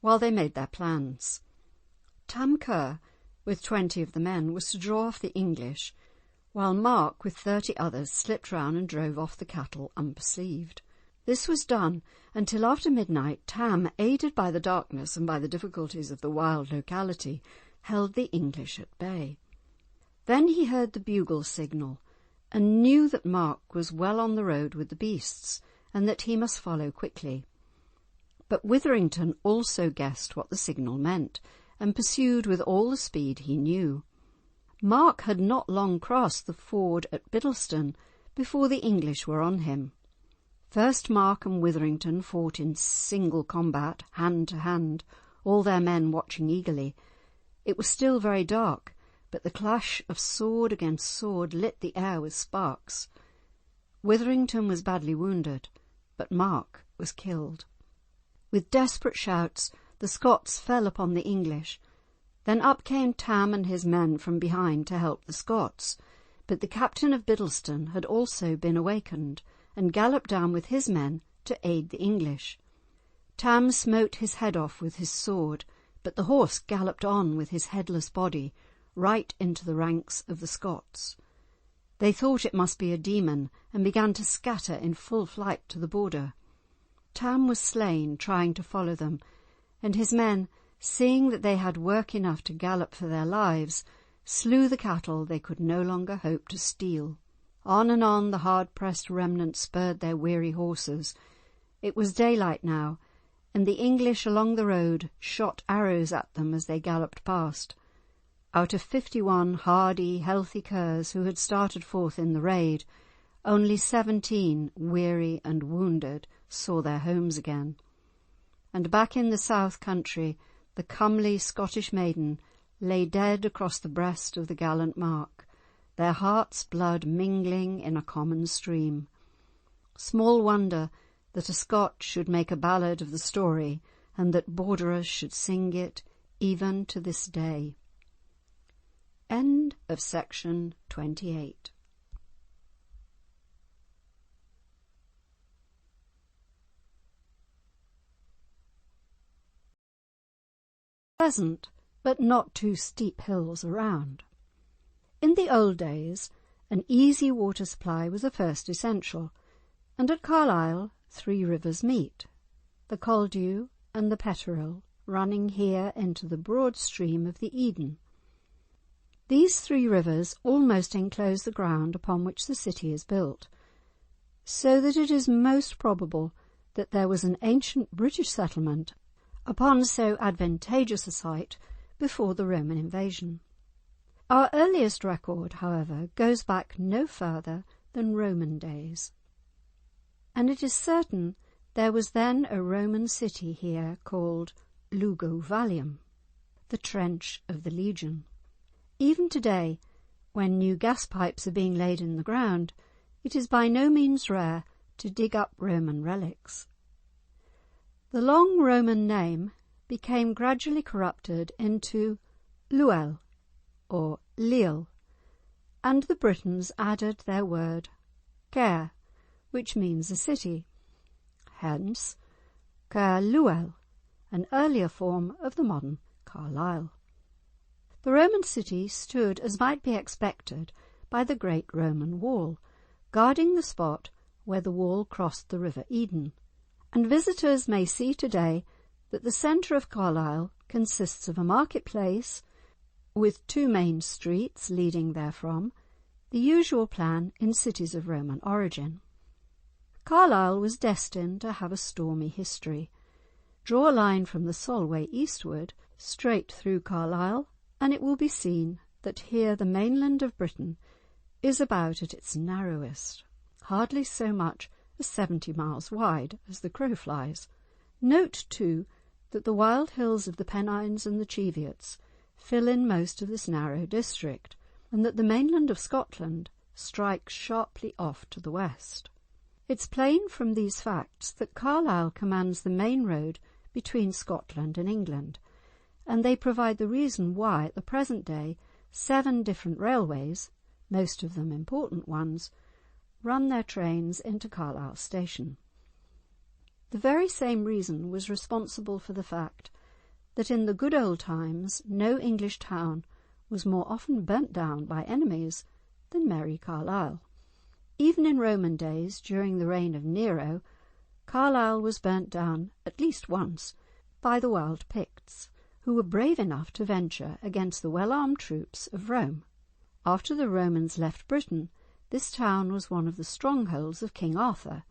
while they made their plans. Tam Kerr, with 20 of the men, was to draw off the English, while Mark, with 30 others, slipped round and drove off the cattle unperceived. This was done until after midnight Tam, aided by the darkness and by the difficulties of the wild locality, held the English at bay. Then he heard the bugle signal, and knew that Mark was well on the road with the beasts, and that he must follow quickly. But Witherington also guessed what the signal meant, and pursued with all the speed he knew. Mark had not long crossed the ford at Biddleston before the English were on him. First Mark and Witherington fought in single combat, hand to hand, all their men watching eagerly. It was still very dark, but the clash of sword against sword lit the air with sparks. Witherington was badly wounded, but Mark was killed. With desperate shouts, the Scots fell upon the English. Then up came Tam and his men from behind to help the Scots, but the captain of Biddleston had also been awakened, and galloped down with his men to aid the English. Tam smote his head off with his sword, but the horse galloped on with his headless body right into the ranks of the Scots. They thought it must be a demon and began to scatter in full flight to the border. Tam was slain trying to follow them, and his men, seeing that they had work enough to gallop for their lives, slew the cattle they could no longer hope to steal. On and on the hard-pressed remnant spurred their weary horses. It was daylight now, and the English along the road shot arrows at them as they galloped past. Out of 51 hardy, healthy curs who had started forth in the raid, only 17, weary and wounded, saw their homes again. And back in the south country, the comely Scottish maiden lay dead across the breast of the gallant Mark, their heart's blood mingling in a common stream. Small wonder that a Scot should make a ballad of the story, and that borderers should sing it even to this day. End of section 28. Pleasant, but not too steep hills around. In the old days, an easy water supply was the first essential, and at Carlisle 3 rivers meet, the Caldew and the Petteril, running here into the broad stream of the Eden. These 3 rivers almost enclose the ground upon which the city is built, so that it is most probable that there was an ancient British settlement upon so advantageous a site before the Roman invasion. Our earliest record, however, goes back no further than Roman days, and it is certain there was then a Roman city here called Lugo Vallium, the Trench of the Legion. Even today, when new gas pipes are being laid in the ground, it is by no means rare to dig up Roman relics. The long Roman name became gradually corrupted into Luel or Leal, and the Britons added their word Caer, which means a city. Hence, Caer Luel, an earlier form of the modern Carlisle. The Roman city stood, as might be expected, by the great Roman wall, guarding the spot where the wall crossed the River Eden, and visitors may see today that the centre of Carlisle consists of a marketplace with 2 main streets leading therefrom, the usual plan in cities of Roman origin. Carlisle was destined to have a stormy history. Draw a line from the Solway eastward, straight through Carlisle, and it will be seen that here the mainland of Britain is about at its narrowest, hardly so much as 70 miles wide as the crow flies. Note, too, that the wild hills of the Pennines and the Cheviots fill in most of this narrow district, and that the mainland of Scotland strikes sharply off to the west. It's plain from these facts that Carlisle commands the main road between Scotland and England, and they provide the reason why at the present day 7 different railways, most of them important ones, run their trains into Carlisle station. The very same reason was responsible for the fact that in the good old times no English town was more often burnt down by enemies than merry Carlisle. Even in Roman days, during the reign of Nero, Carlisle was burnt down at least once by the wild Picts, who were brave enough to venture against the well-armed troops of Rome. After the Romans left Britain, this town was one of the strongholds of King Arthur.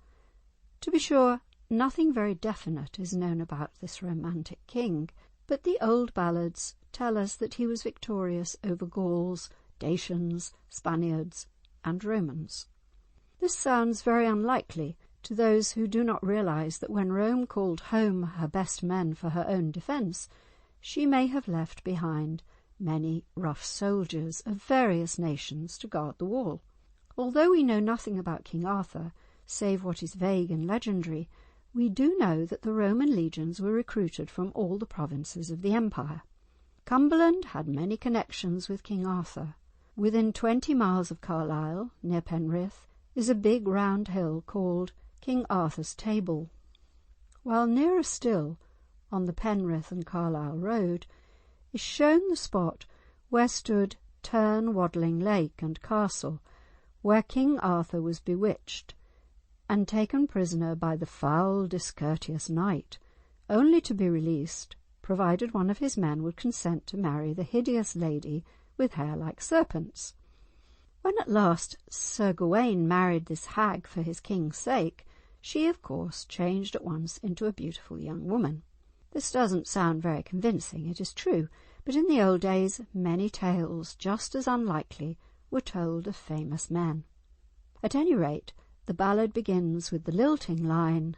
To be sure, nothing very definite is known about this romantic king, but the old ballads tell us that he was victorious over Gauls, Dacians, Spaniards, and Romans. This sounds very unlikely to those who do not realise that when Rome called home her best men for her own defence, she may have left behind many rough soldiers of various nations to guard the wall. Although we know nothing about King Arthur, save what is vague and legendary, we do know that the Roman legions were recruited from all the provinces of the empire. Cumberland had many connections with King Arthur. Within 20 miles of Carlisle, near Penrith, is a big round hill called King Arthur's Table, while nearer still, on the Penrith and Carlisle road, is shown the spot where stood Turn Waddling Lake and Castle, where King Arthur was bewitched and taken prisoner by the foul discourteous knight, only to be released, provided one of his men would consent to marry the hideous lady with hair like serpents. When at last Sir Gawain married this hag for his king's sake, she, of course, changed at once into a beautiful young woman. This doesn't sound very convincing, it is true, but in the old days many tales just as unlikely were told of famous men. At any rate, the ballad begins with the lilting line,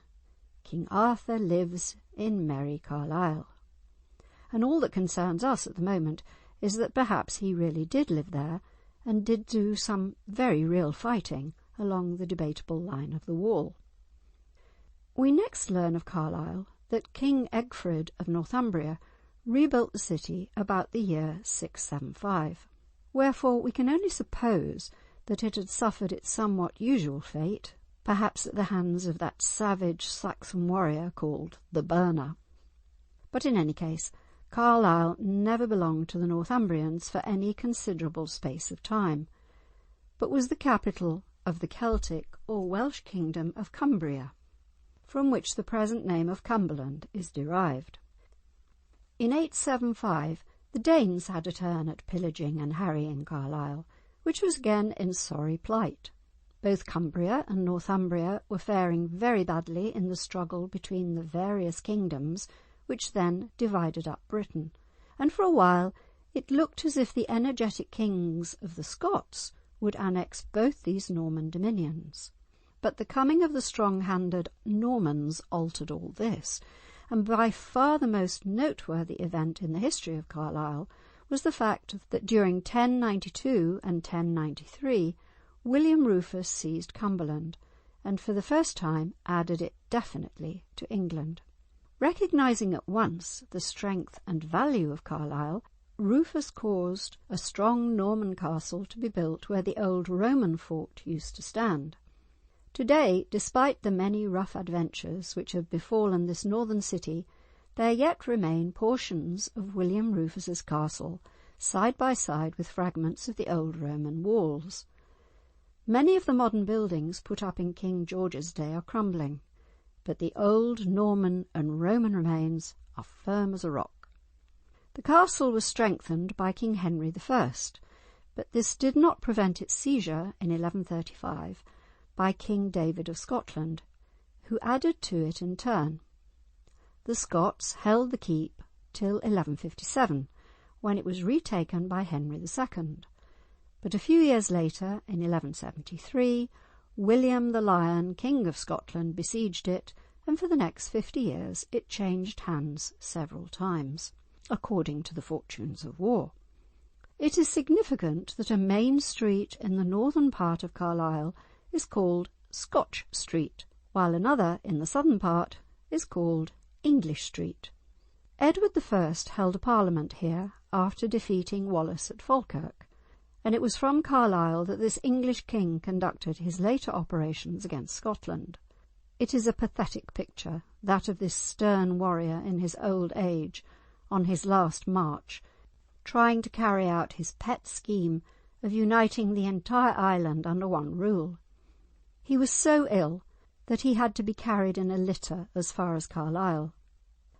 "King Arthur lives in merry Carlisle." And all that concerns us at the moment is that perhaps he really did live there and did do some very real fighting along the debatable line of the wall. We next learn of Carlisle that King Egfrid of Northumbria rebuilt the city about the year 675, wherefore we can only suppose that it had suffered its somewhat usual fate, perhaps at the hands of that savage Saxon warrior called the Burner. But in any case, Carlisle never belonged to the Northumbrians for any considerable space of time, but was the capital of the Celtic or Welsh kingdom of Cumbria, from which the present name of Cumberland is derived. In 875 the Danes had a turn at pillaging and harrying Carlisle, which was again in sorry plight. Both Cumbria and Northumbria were faring very badly in the struggle between the various kingdoms which then divided up Britain, and for a while it looked as if the energetic kings of the Scots would annex both these Norman dominions. But the coming of the strong-handed Normans altered all this, and by far the most noteworthy event in the history of Carlisle was the fact that during 1092 and 1093 William Rufus seized Cumberland, and for the first time added it definitely to England. Recognising at once the strength and value of Carlisle, Rufus caused a strong Norman castle to be built where the old Roman fort used to stand. Today, despite the many rough adventures which have befallen this northern city, there yet remain portions of William Rufus's castle, side by side with fragments of the old Roman walls. Many of the modern buildings put up in King George's day are crumbling, but the old Norman and Roman remains are firm as a rock. The castle was strengthened by King Henry I, but this did not prevent its seizure in 1135 by King David of Scotland, who added to it in turn. The Scots held the keep till 1157, when it was retaken by Henry II. But a few years later, in 1173, William the Lion, King of Scotland, besieged it, and for the next 50 years it changed hands several times, according to the fortunes of war. It is significant that a main street in the northern part of Carlisle is called Scotch Street, while another in the southern part is called English Street. Edward I held a parliament here after defeating Wallace at Falkirk, and it was from Carlisle that this English king conducted his later operations against Scotland. It is a pathetic picture, that of this stern warrior in his old age, on his last march, trying to carry out his pet scheme of uniting the entire island under one rule. He was so ill that he had to be carried in a litter as far as Carlisle.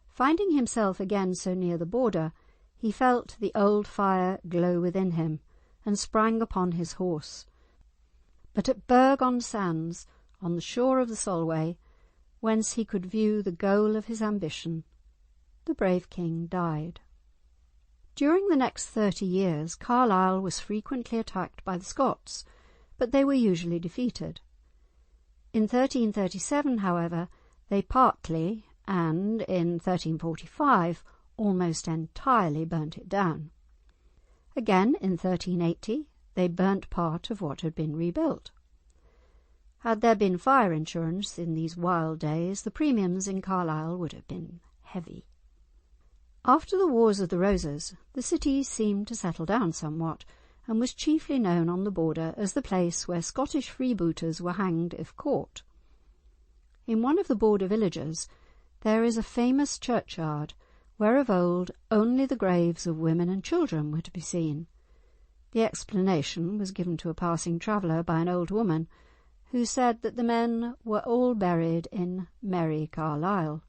Finding himself again so near the border, he felt the old fire glow within him, and sprang upon his horse. But at Burgh-on-Sands, on the shore of the Solway, whence he could view the goal of his ambition, the brave king died. During the next 30 years, Carlisle was frequently attacked by the Scots, but they were usually defeated. In 1337, however, they partly, and in 1345 almost entirely burnt it down. Again, in 1380, they burnt part of what had been rebuilt. Had there been fire insurance in these wild days, the premiums in Carlisle would have been heavy. After the Wars of the Roses, the city seemed to settle down somewhat, and was chiefly known on the Border as the place where Scottish freebooters were hanged if caught. In one of the Border villages there is a famous churchyard where of old only the graves of women and children were to be seen. The explanation was given to a passing traveller by an old woman, who said that the men were all buried in Merry Carlisle,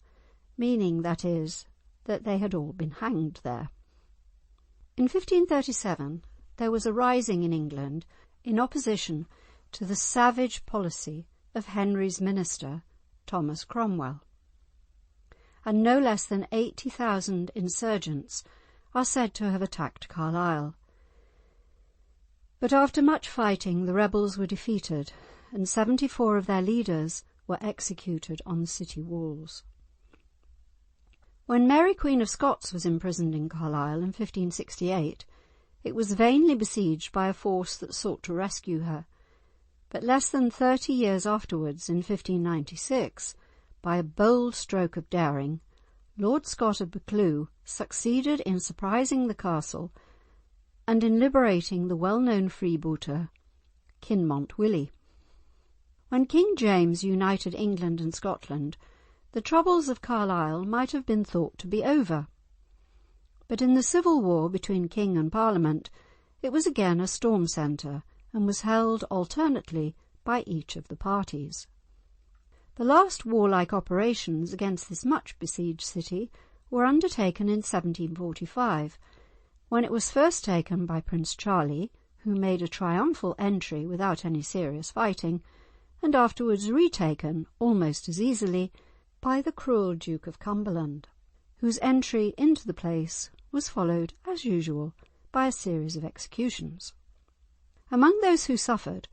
meaning, that is, that they had all been hanged there. In 1537 there was a rising in England in opposition to the savage policy of Henry's minister, Thomas Cromwell, and no less than 80,000 insurgents are said to have attacked Carlisle. But after much fighting the rebels were defeated, and 74 of their leaders were executed on the city walls. When Mary Queen of Scots was imprisoned in Carlisle in 1568, it was vainly besieged by a force that sought to rescue her, but less than 30 years afterwards, in 1596, by a bold stroke of daring, Lord Scott of Buccleuch succeeded in surprising the castle and in liberating the well-known freebooter Kinmont Willie. When King James united England and Scotland, the troubles of Carlisle might have been thought to be over. But in the civil war between King and Parliament, it was again a storm centre, and was held alternately by each of the parties. The last warlike operations against this much besieged city were undertaken in 1745, when it was first taken by Prince Charlie, who made a triumphal entry without any serious fighting, and afterwards retaken almost as easily by the cruel Duke of Cumberland, whose entry into the place was followed, as usual, by a series of executions. Among those who suffered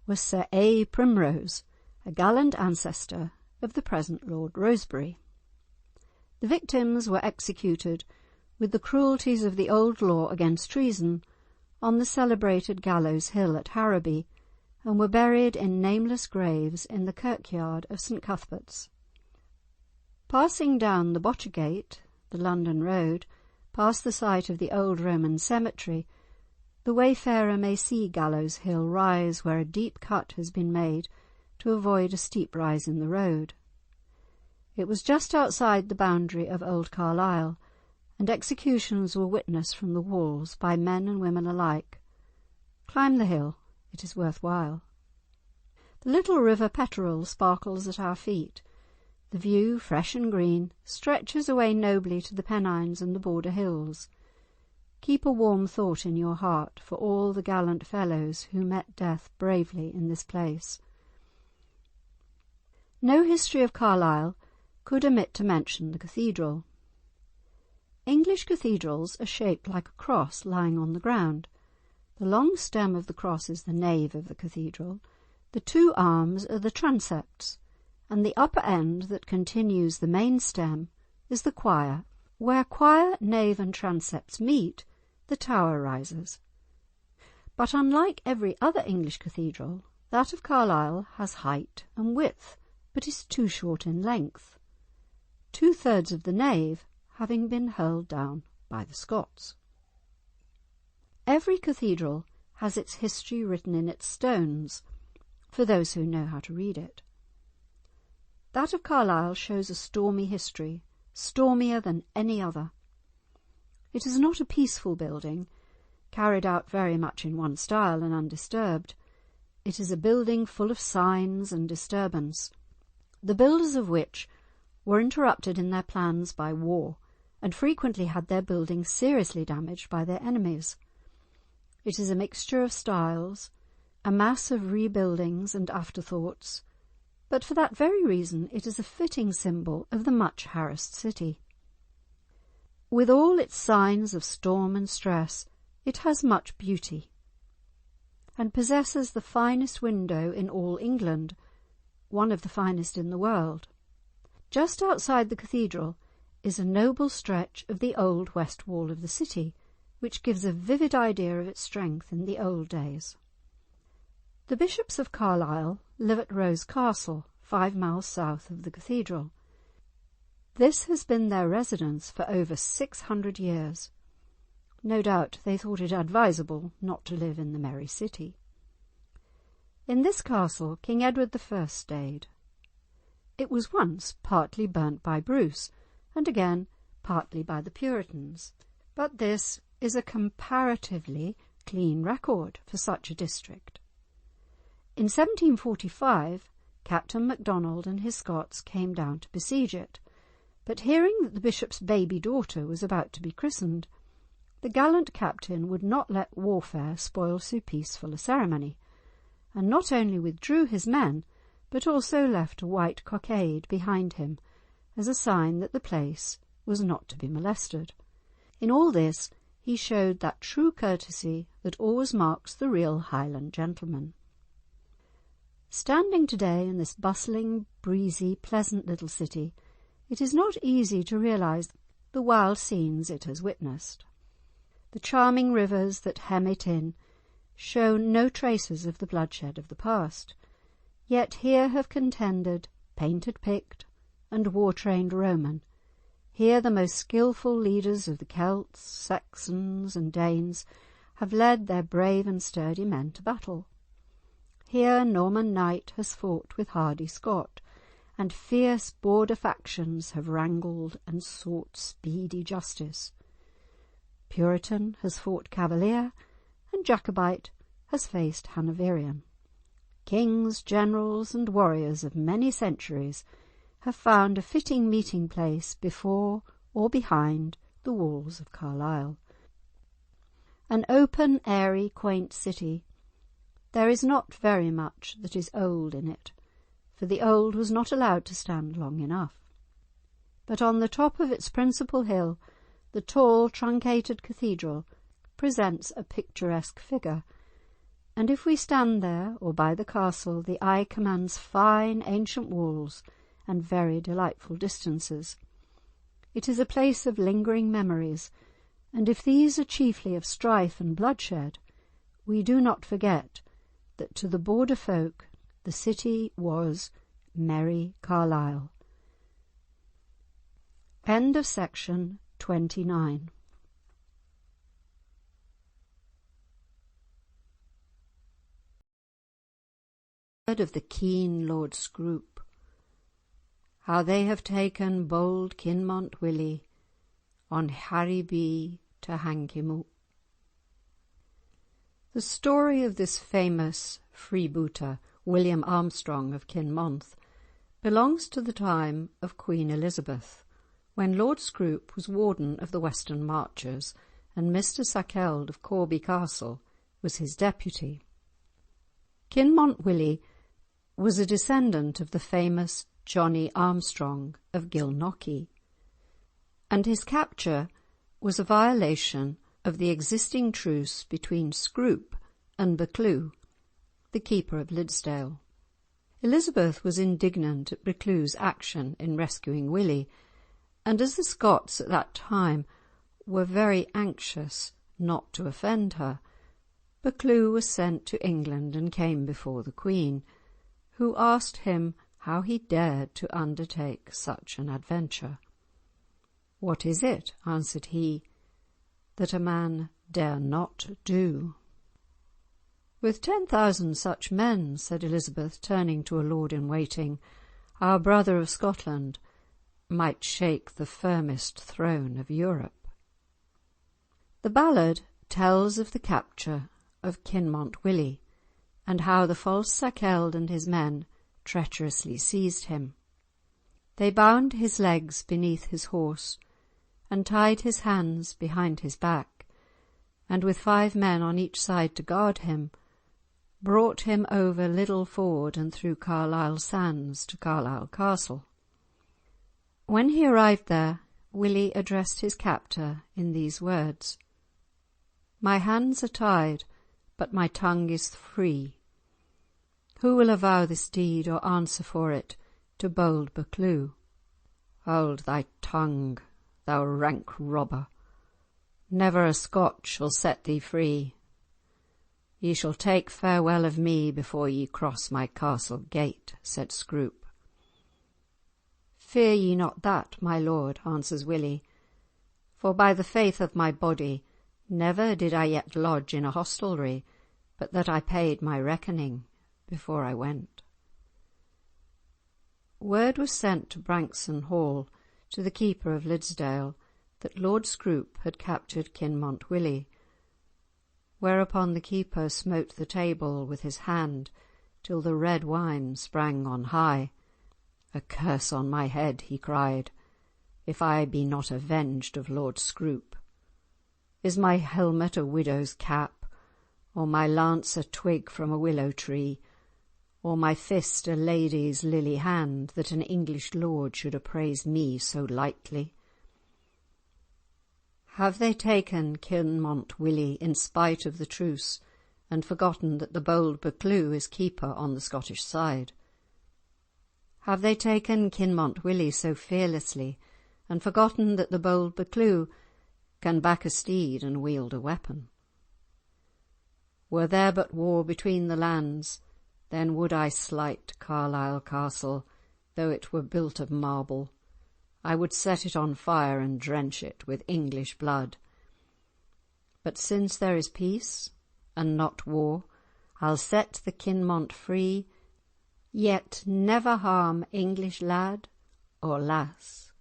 was Sir A. Primrose, a gallant ancestor of the present Lord Rosebery. The victims were executed with the cruelties of the old law against treason on the celebrated Gallows Hill at Harrowby, and were buried in nameless graves in the kirkyard of St Cuthbert's. Passing down the Botchergate, the London road, past the site of the old Roman cemetery, the wayfarer may see Gallows Hill rise where a deep cut has been made to avoid a steep rise in the road. It was just outside the boundary of Old Carlisle, and executions were witnessed from the walls by men and women alike. Climb the hill, it is worth while. The little river Petteril sparkles at our feet. The view, fresh and green, stretches away nobly to the Pennines and the Border hills. Keep a warm thought in your heart for all the gallant fellows who met death bravely in this place. No history of Carlisle could omit to mention the cathedral. English cathedrals are shaped like a cross lying on the ground. The long stem of the cross is the nave of the cathedral, the two arms are the transepts, and the upper end that continues the main stem is the choir. Where choir, nave and transepts meet, the tower rises. But unlike every other English cathedral, that of Carlisle has height and width, but is too short in length, 2/3 of the nave having been hurled down by the Scots. Every cathedral has its history written in its stones, for those who know how to read it. That of Carlisle shows a stormy history, stormier than any other. It is not a peaceful building, carried out very much in one style and undisturbed. It is a building full of signs and disturbance, the builders of which were interrupted in their plans by war, and frequently had their buildings seriously damaged by their enemies. It is a mixture of styles, a mass of rebuildings and afterthoughts, but for that very reason it is a fitting symbol of the much harassed city. With all its signs of storm and stress, it has much beauty, and possesses the finest window in all England, one of the finest in the world. Just outside the cathedral is a noble stretch of the old west wall of the city, which gives a vivid idea of its strength in the old days. The bishops of Carlisle live at Rose Castle, 5 miles south of the cathedral. This has been their residence for over 600 years. No doubt they thought it advisable not to live in the merry city. In this castle King Edward I stayed. It was once partly burnt by Bruce, and again partly by the Puritans, but this is a comparatively clean record for such a district. In 1745, Captain MacDonald and his Scots came down to besiege it, but hearing that the bishop's baby daughter was about to be christened, the gallant captain would not let warfare spoil so peaceful a ceremony, and not only withdrew his men, but also left a white cockade behind him as a sign that the place was not to be molested. In all this he showed that true courtesy that always marks the real Highland gentleman. Standing today in this bustling, breezy, pleasant little city, it is not easy to realise the wild scenes it has witnessed. The charming rivers that hem it in show no traces of the bloodshed of the past, yet here have contended painted Pict and war-trained Roman. Here the most skilful leaders of the Celts, Saxons and Danes have led their brave and sturdy men to battle. Here Norman knight has fought with hardy Scot, and fierce border factions have wrangled and sought speedy justice. Puritan has fought Cavalier, and Jacobite has faced Hanoverian. Kings, generals and warriors of many centuries have found a fitting meeting place before or behind the walls of Carlisle. An open, airy, quaint city, there is not very much that is old in it, for the old was not allowed to stand long enough. But on the top of its principal hill, the tall, truncated cathedral presents a picturesque figure, and if we stand there or by the castle, the eye commands fine ancient walls and very delightful distances. It is a place of lingering memories, and if these are chiefly of strife and bloodshed, we do not forget that to the Border folk the city was merry Carlisle. End of section 29. Of the keen Lord Scroope, how they have taken bold Kinmont Willie on Haribee to hang him up. The story of this famous freebooter, William Armstrong of Kinmonth, belongs to the time of Queen Elizabeth, when Lord Scroope was warden of the Western Marches and Mr Sakelde of Corby Castle was his deputy. Kinmont Willie was a descendant of the famous Johnie Armstrong of Gilnockie, and his capture was a violation of the existing truce between Scroope and Buccleuch, the keeper of Liddesdale. Elizabeth was indignant at Buccleuch's action in rescuing Willie, and as the Scots at that time were very anxious not to offend her, Buccleuch was sent to England and came before the Queen, who asked him how he dared to undertake such an adventure. "What is it," answered he, "that a man dare not do?" "With 10,000 such men," said Elizabeth, turning to a lord-in-waiting, "our brother of Scotland might shake the firmest throne of Europe." The ballad tells of the capture of Kinmont Willie, and how the false Sakelde and his men treacherously seized him. They bound his legs beneath his horse, and tied his hands behind his back, and with 5 men on each side to guard him, brought him over Liddel Ford and through Carlisle sands to Carlisle Castle. When he arrived there, Willie addressed his captor in these words: "My hands are tied, but my tongue is free. Who will avow this deed or answer for it to bold Buccleuch? Hold thy tongue, thou rank robber. Never a Scot shall set thee free. Ye shall take farewell of me before ye cross my castle gate," said Scroope. "Fear ye not that, my lord," answers Willie, "for by the faith of my body, Never did I yet lodge in a hostelry, but that I paid my reckoning before I went." Word was sent to Branksome Hall, to the keeper of Liddesdale, that Lord Scroope had captured Kinmont Willie, whereupon the keeper smote the table with his hand till the red wine sprang on high. "A curse on my head," he cried, "if I be not avenged of Lord Scroope. Is my helmet a widow's cap, or my lance a twig from a willow tree, or my fist a lady's lily hand, that an English lord should appraise me so lightly? Have they taken Kinmont Willie in spite of the truce, and forgotten that the bold Buccleuch is keeper on the Scottish side? Have they taken Kinmont Willie so fearlessly, and forgotten that the bold Buccleuch can back a steed and wield a weapon? Were there but war between the lands, then would I slight Carlisle Castle, though it were built of marble. I would set it on fire and drench it with English blood. But since there is peace and not war, I'll set the Kinmont free, yet never harm English lad or lass."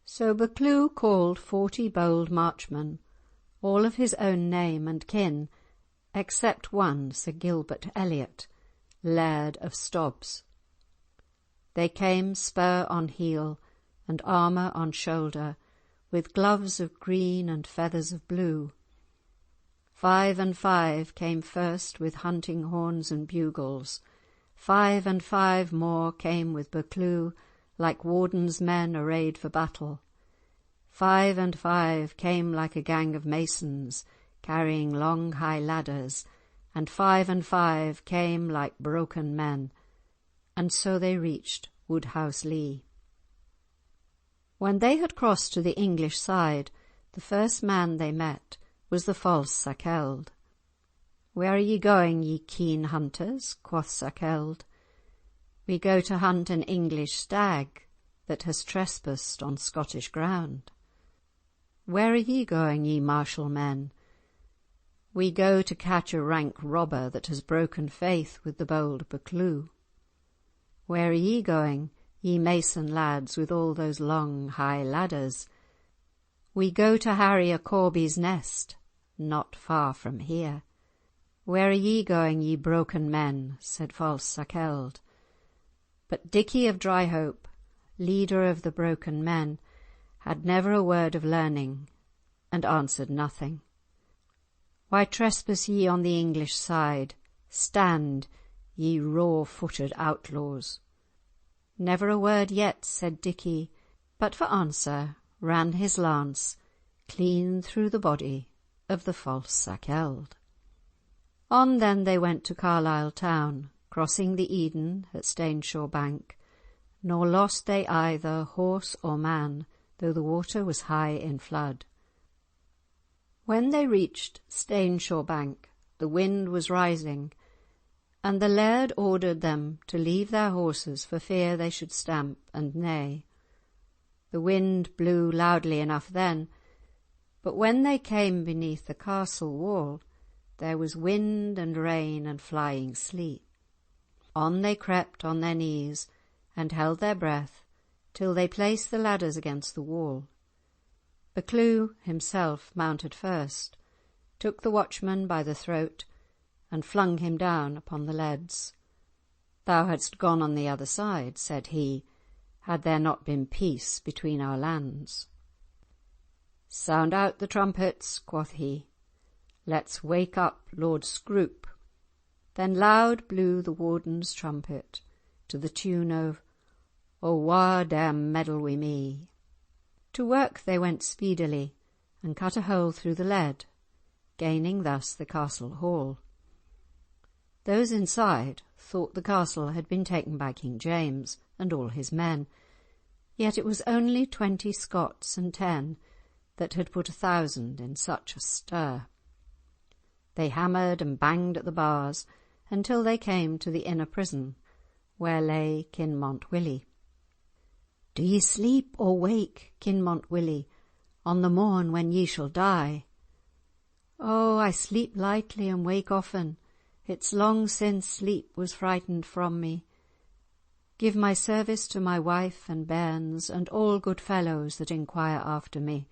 So Buccleuch called 40 bold marchmen, all of his own name and kin, except one, Sir Gilbert Elliot, Laird of Stobbs. They came spur on heel and armour on shoulder, with gloves of green and feathers of blue. 5 and 5 came first with hunting horns and bugles. 5 and 5 more came with Buccleuch, like warden's men arrayed for battle. 5 and 5 came like a gang of masons, carrying long high ladders, and 5 and 5 came like broken men, and so they reached Woodhouse Lee. When they had crossed to the English side, the first man they met was the false Sakelde. "Where are ye going, ye keen hunters?" quoth Sakelde. "We go to hunt an English stag that has trespassed on Scottish ground." "Where are ye going, ye martial men?" "We go to catch a rank robber that has broken faith with the bold Buccleuch." "Where are ye going, ye mason lads with all those long high ladders?" "We go to harry a Corbies' nest, not far from here." "Where are ye going, ye broken men?" said false Sakelde. But Dickie of Dryhope, leader of the broken men, had never a word of learning, and answered nothing. "Why trespass ye on the English side? Stand, ye raw-footed outlaws." "Never a word yet," said Dickie, but for answer ran his lance clean through the body of the false Sakelde. On then they went to Carlisle town, crossing the Eden at Staneshaw bank, nor lost they either horse or man, though the water was high in flood. When they reached Staneshaw bank, the wind was rising, and the laird ordered them to leave their horses for fear they should stamp and neigh. The wind blew loudly enough then, but when they came beneath the castle wall, there was wind and rain and flying sleet. On they crept on their knees and held their breath till they placed the ladders against the wall. Buccleuch himself mounted first, took the watchman by the throat, and flung him down upon the leads. "Thou hadst gone on the other side," said he, "had there not been peace between our lands." "Sound out the trumpets," quoth he. "Let's wake up Lord Scroope." Then loud blew the warden's trumpet, to the tune of "O wha dare meddle wi' me?" To work they went speedily, and cut a hole through the lead, gaining thus the castle hall. Those inside thought the castle had been taken by King James and all his men, yet it was only 20 Scots and 10 that had put 1,000 in such a stir. They hammered and banged at the bars until they came to the inner prison, where lay Kinmont Willie. "Do ye sleep or wake, Kinmont Willie, on the morn when ye shall die?" Oh, I sleep lightly and wake often. It's long since sleep was frightened from me. Give my service to my wife and bairns and all good fellows that inquire after me."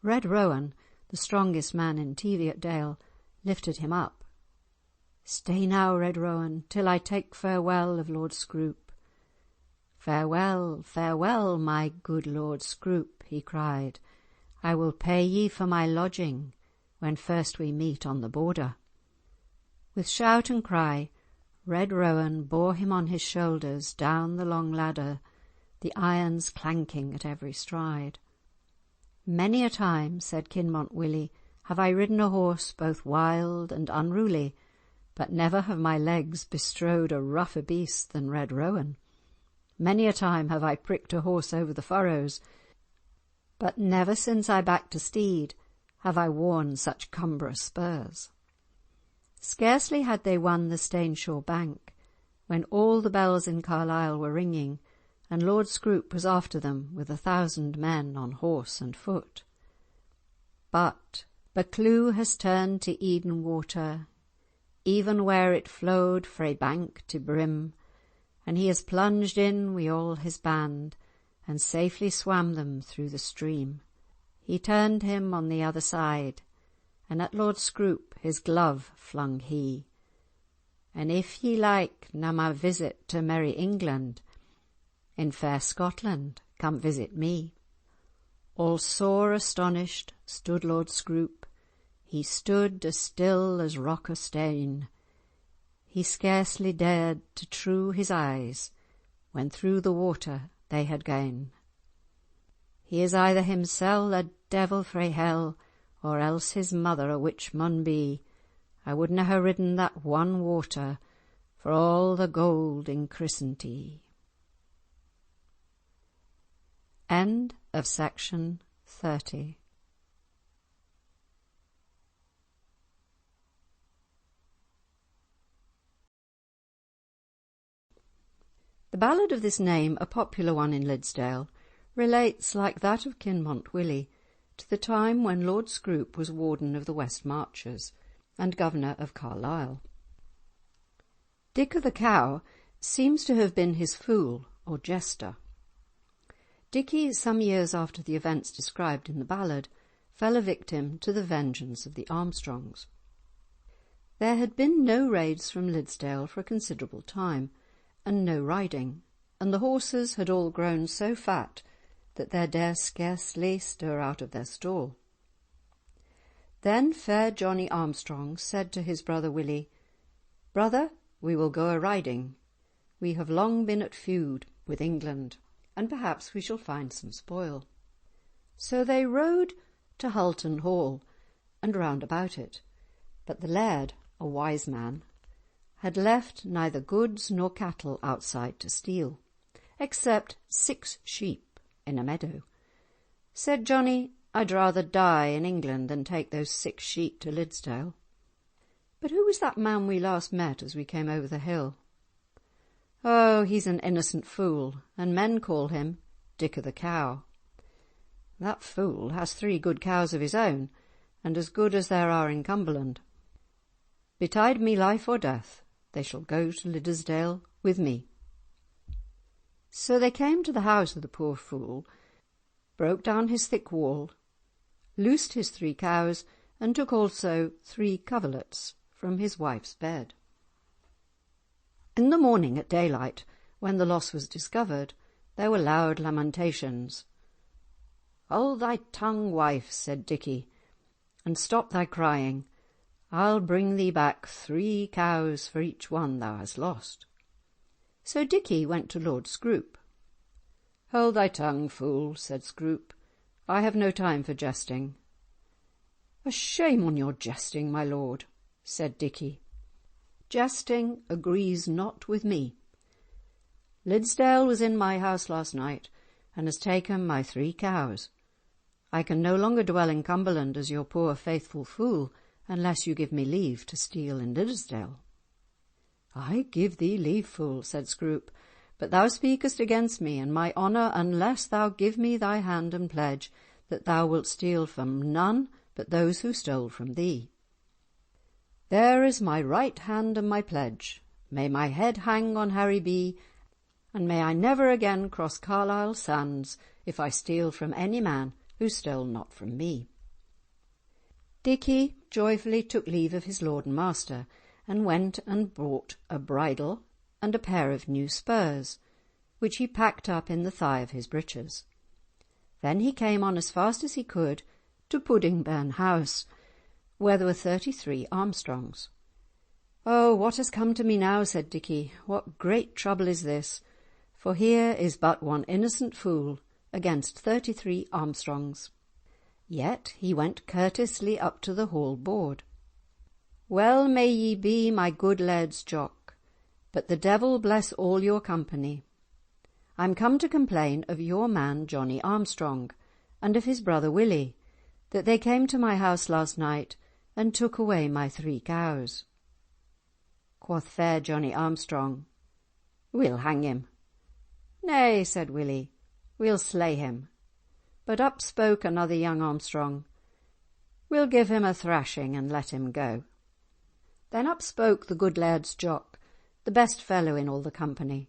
Red Rowan, the strongest man in Teviotdale, lifted him up. "Stay now, Red Rowan, till I take farewell of Lord Scroope." "Farewell, farewell, my good Lord Scroope," he cried. "I will pay ye for my lodging when first we meet on the border." With shout and cry, Red Rowan bore him on his shoulders down the long ladder, the irons clanking at every stride. "Many a time," said Kinmont Willie, "have I ridden a horse both wild and unruly, but never have my legs bestrode a rougher beast than Red Rowan. Many a time have I pricked a horse over the furrows, but never since I backed a steed have I worn such cumbrous spurs." Scarcely had they won the Staneshaw bank when all the bells in Carlisle were ringing, and Lord Scroope was after them with 1,000 men on horse and foot. But Buccleuch has turned to Eden water, even where it flowed frae bank to brim, and he has plunged in wi' all his band, and safely swam them through the stream. He turned him on the other side, and at Lord Scroope his glove flung he. "And if ye like na my visit to merry England, in fair Scotland come visit me." All sore astonished stood Lord Scroope, he stood as still as rock o' stane. He scarcely dared to true his eyes when through the water they had gane. "He is either himsel' a devil frae hell, or else his mother a witch maun be. I wouldna hae ridden that one water for all the gold in Christentie." End of section 30. The ballad of this name, a popular one in Liddesdale, relates, like that of Kinmont Willie, to the time when Lord Scroope was Warden of the West Marches and Governor of Carlisle. Dick o' the Cow seems to have been his fool or jester. Dickie, some years after the events described in the ballad, fell a victim to the vengeance of the Armstrongs. There had been no raids from Liddesdale for a considerable time, and no riding, and the horses had all grown so fat that they dare scarcely stir out of their stall. Then fair Johnie Armstrong said to his brother Willie, "Brother, we will go a-riding. We have long been at feud with England, and perhaps we shall find some spoil." So they rode to Hulton Hall and round about it, but the laird, a wise man, had left neither goods nor cattle outside to steal, except 6 sheep in a meadow. Said Johnie, "I'd rather die in England than take those 6 sheep to Liddesdale." "But who was that man we last met as we came over the hill?" "Oh, he's an innocent fool, and men call him Dick o' the Cow. That fool has 3 good cows of his own, and as good as there are in Cumberland. Betide me life or death, they shall go to Liddesdale with me." So they came to the house of the poor fool, broke down his thick wall, loosed his 3 cows, and took also 3 coverlets from his wife's bed. In the morning at daylight, when the loss was discovered, there were loud lamentations. "Hold thy tongue, wife," said Dickie, "and stop thy crying. I'll bring thee back 3 cows for each one thou hast lost." So Dickie went to Lord Scroope. "Hold thy tongue, fool," said Scroope. "I have no time for jesting." "A shame on your jesting, my lord," said Dickie. "Jesting agrees not with me. Liddesdale was in my house last night, and has taken my 3 cows. I can no longer dwell in Cumberland as your poor faithful fool, unless you give me leave to steal in Liddesdale." "I give thee leave, fool," said Scroope, "but thou speakest against me and my honour unless thou give me thy hand and pledge that thou wilt steal from none but those who stole from thee. There is my right hand and my pledge. May my head hang on Harry be, and may I never again cross Carlisle sands if I steal from any man who stole not from me." Dickie joyfully took leave of his lord and master, and went and bought a bridle and a pair of new spurs, which he packed up in the thigh of his breeches. Then he came on as fast as he could to Puddingburn House, where there were 33 Armstrongs. "Oh, what has come to me now?" said Dickie. "What great trouble is this? For here is but one innocent fool against 33 Armstrongs." Yet he went courteously up to the hall board. "Well may ye be, my good laird's jock, but the devil bless all your company. I'm come to complain of your man Johnie Armstrong, and of his brother Willie, that they came to my house last night and took away my 3 cows." Quoth fair Johnie Armstrong, "We'll hang him." "Nay," said Willie, "we'll slay him." But up spoke another young Armstrong, "We'll give him a thrashing and let him go." Then up spoke the good laird's jock, the best fellow in all the company.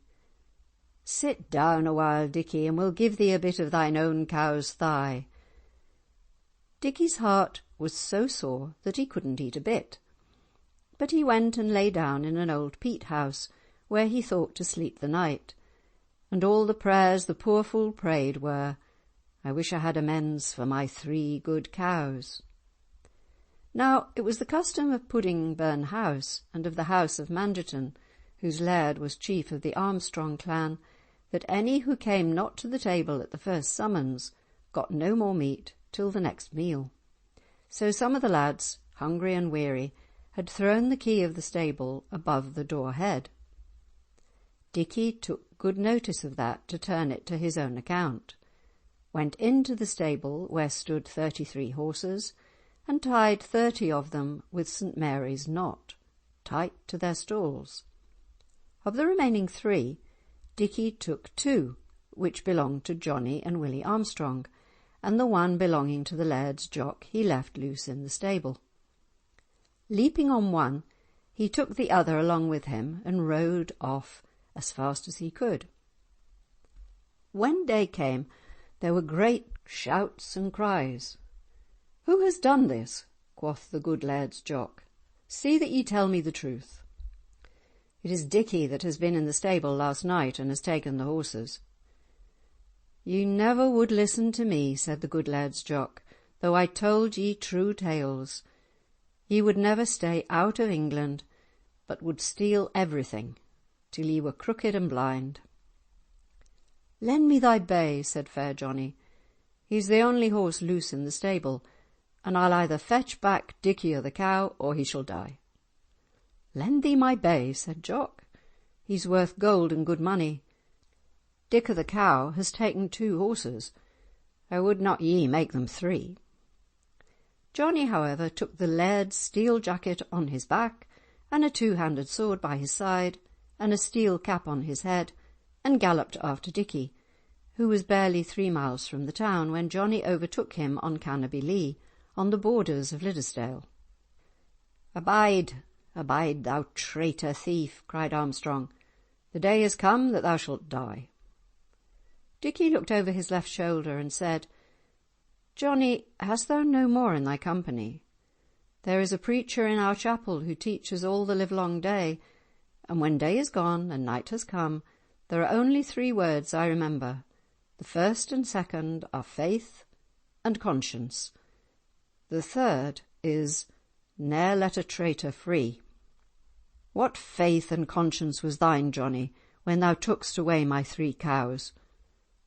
"Sit down a while, Dickie, and we'll give thee a bit of thine own cow's thigh." Dickie's heart was so sore that he couldn't eat a bit, but he went and lay down in an old peat house, where he thought to sleep the night, and all the prayers the poor fool prayed were, "I wish I had amends for my 3 good cows." Now it was the custom of Puddingburn House, and of the house of Mangerton, whose laird was chief of the Armstrong clan, that any who came not to the table at the first summons got no more meat till the next meal. So some of the lads, hungry and weary, had thrown the key of the stable above the door-head. Dickie took good notice of that to turn it to his own account, went into the stable where stood 33 horses, and tied 30 of them with St Mary's knot, tight to their stalls. Of the remaining 3, Dickie took 2, which belonged to Johnie and Willie Armstrong, and the one belonging to the laird's jock he left loose in the stable. Leaping on one, he took the other along with him and rode off as fast as he could. When day came, there were great shouts and cries. "Who has done this?" quoth the good laird's jock. "See that ye tell me the truth." "It is Dickie that has been in the stable last night and has taken the horses." "Ye never would listen to me," said the good laird's jock, "though I told ye true tales. Ye would never stay out of England, but would steal everything, till ye were crooked and blind." "Lend me thy bay," said fair Johnie. "He's the only horse loose in the stable, and I'll either fetch back Dickie o' the cow, or he shall die." "Lend thee my bay," said Jock. "He's worth gold and good money. Dick o' the cow has taken 2 horses. I would not ye make them 3. Johnie, however, took the laird's steel jacket on his back, and a 2-handed sword by his side, and a steel cap on his head, and galloped after Dickie, who was barely 3 miles from the town when Johnie overtook him on Cannoby Lee, on the borders of Liddesdale. "Abide, abide, thou traitor thief!" cried Armstrong. "The day is come that thou shalt die." Dickie looked over his left shoulder and said, "Johnie, hast thou no more in thy company? There is a preacher in our chapel who teaches all the livelong day, and when day is gone and night has come, there are only 3 words I remember. The first and second are faith and conscience. The third is, ne'er let a traitor free. What faith and conscience was thine, Johnie, when thou tookst away my 3 cows?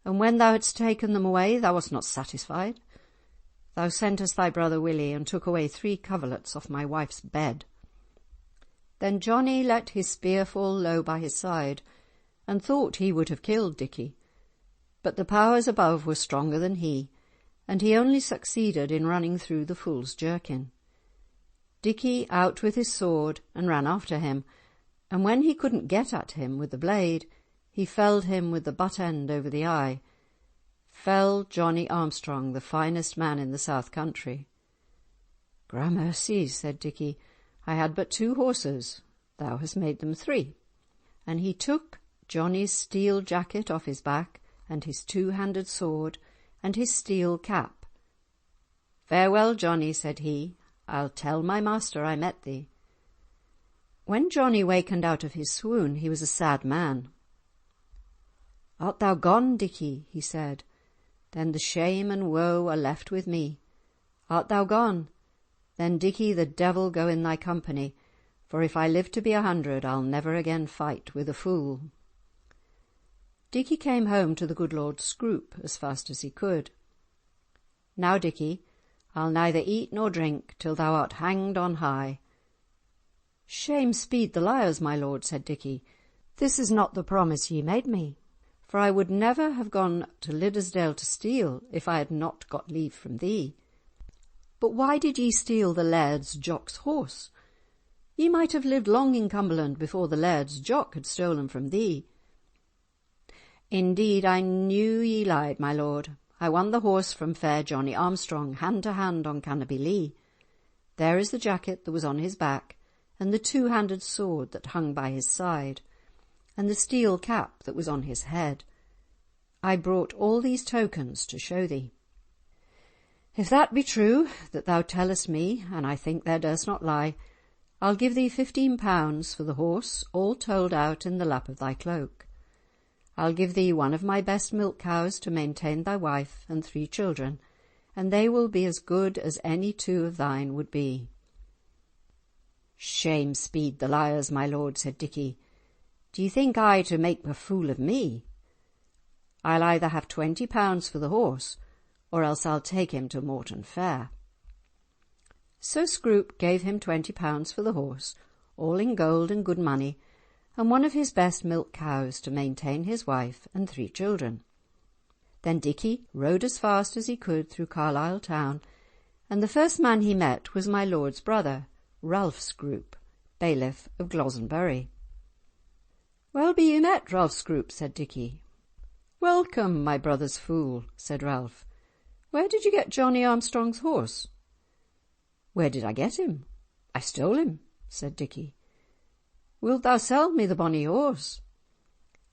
And when thou hadst taken them away, thou wast not satisfied. Thou sentest thy brother Willie and took away 3 coverlets off my wife's bed." Then Johnie let his spear fall low by his side, and thought he would have killed Dickie, but the powers above were stronger than he, and he only succeeded in running through the fool's jerkin. Dickie out with his sword and ran after him, and when he couldn't get at him with the blade, he felled him with the butt end over the eye. Fell Johnie Armstrong, the finest man in the south country. "Gramercy," said Dickie, "I had but 2 horses, thou hast made them 3." And he took Johnie's steel jacket off his back, and his 2-handed sword, and his steel cap. "Farewell, Johnie," said he, "I'll tell my master I met thee." When Johnie wakened out of his swoon, he was a sad man. "Art thou gone, Dickie?" he said. "Then the shame and woe are left with me. Art thou gone? Then, Dickie, the devil go in thy company, for if I live to be 100, I'll never again fight with a fool." Dickie came home to the good Lord Scroope as fast as he could. "Now, Dickie, I'll neither eat nor drink till thou art hanged on high." "Shame speed the liars, my lord," said Dickie. "This is not the promise ye made me, for I would never have gone to Liddesdale to steal if I had not got leave from thee. But why did ye steal the Laird's jock's horse? Ye might have lived long in Cumberland before the Laird's jock had stolen from thee." "Indeed, I knew ye lied, my lord. I won the horse from fair Johnie Armstrong, hand to hand on Cannobie Lee. There is the jacket that was on his back, and the 2-handed sword that hung by his side, and the steel cap that was on his head. I brought all these tokens to show thee. If that be true that thou tellest me, and I think thou durst not lie, I'll give thee 15 pounds for the horse, all told out in the lap of thy cloak. I'll give thee one of my best milk cows to maintain thy wife and 3 children, and they will be as good as any 2 of thine would be." "Shame speed the liars, my lord," said Dickie. "Do you think I to make a fool of me? I'll either have 20 pounds for the horse, or else I'll take him to Morton Fair." So Scroope gave him 20 pounds for the horse, all in gold and good money, and one of his best milk cows to maintain his wife and 3 children. Then Dickie rode as fast as he could through Carlisle town, and the first man he met was my lord's brother, Ralph Scroope, bailiff of Glozenbury. "Well be ye met, Ralph Scroope," said Dickie. "Welcome, my brother's fool," said Ralph. "Where did you get Johnie Armstrong's horse?" "Where did I get him? I stole him," said Dickie. "Wilt thou sell me the bonny horse?"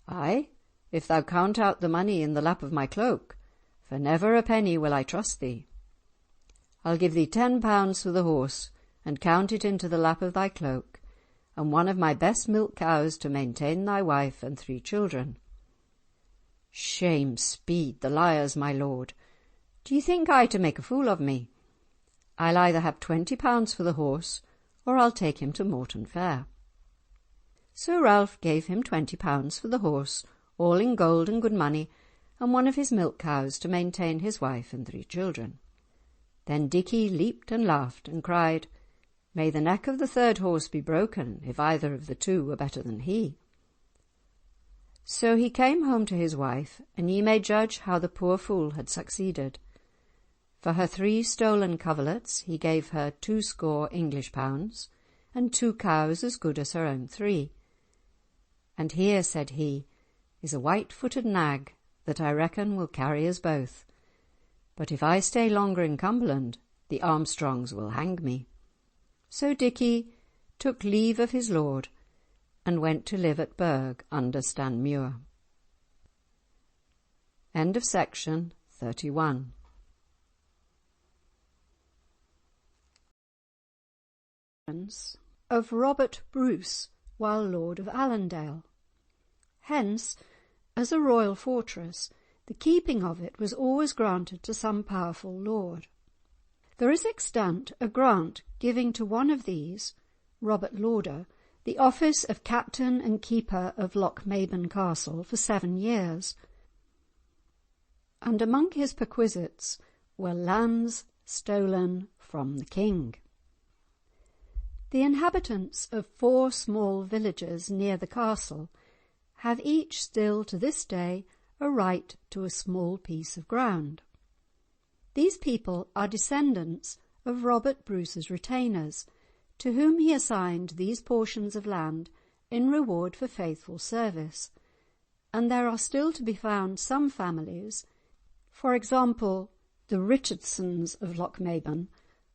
"Ay, if thou count out the money in the lap of my cloak, for never a penny will I trust thee." "I'll give thee 10 pounds for the horse, and count it into the lap of thy cloak, and one of my best milk cows to maintain thy wife and 3 children." "Shame speed the liars, my lord. Do you think I to make a fool of me? I'll either have 20 pounds for the horse, or I'll take him to Morton Fair." So Ralph gave him 20 pounds for the horse, all in gold and good money, and one of his milk cows to maintain his wife and 3 children. Then Dickie leaped and laughed and cried, "May the neck of the 3rd horse be broken if either of the 2 were better than he." So he came home to his wife, and ye may judge how the poor fool had succeeded. For her 3 stolen coverlets he gave her 20 English pounds, and 2 cows as good as her own 3. "And here," said he, "is a white-footed nag that I reckon will carry us both. But if I stay longer in Cumberland, the Armstrongs will hang me." So Dickie took leave of his lord, and went to live at Burgh under Stanmuir. End of section 31. Of Robert Bruce while Lord of Allendale. Hence, as a royal fortress, the keeping of it was always granted to some powerful lord. There is extant a grant giving to one of these, Robert Lauder, the office of captain and keeper of Lochmaben Castle for 7 years, and among his perquisites were lands stolen from the king. The inhabitants of 4 small villages near the castle have each still to this day a right to a small piece of ground. These people are descendants of Robert Bruce's retainers, to whom he assigned these portions of land in reward for faithful service, and there are still to be found some families, for example the Richardsons of Lochmaben,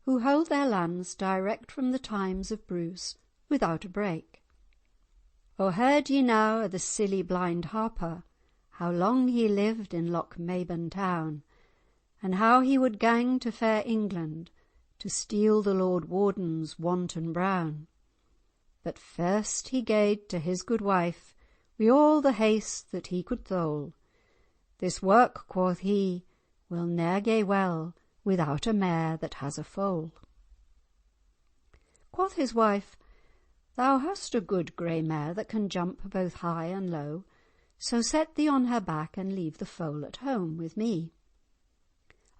who hold their lands direct from the times of Bruce, without a break. O heard ye now o' the silly blind harper, how long he lived in Loch town, and how he would gang to fair England to steal the Lord Warden's wanton brown? But first he gaed to his good wife, wi' all the haste that he could thole. This work, quoth he, will ne'er gae well without a mare that has a foal. Quoth his wife, thou hast a good grey mare that can jump both high and low, so set thee on her back and leave the foal at home with me.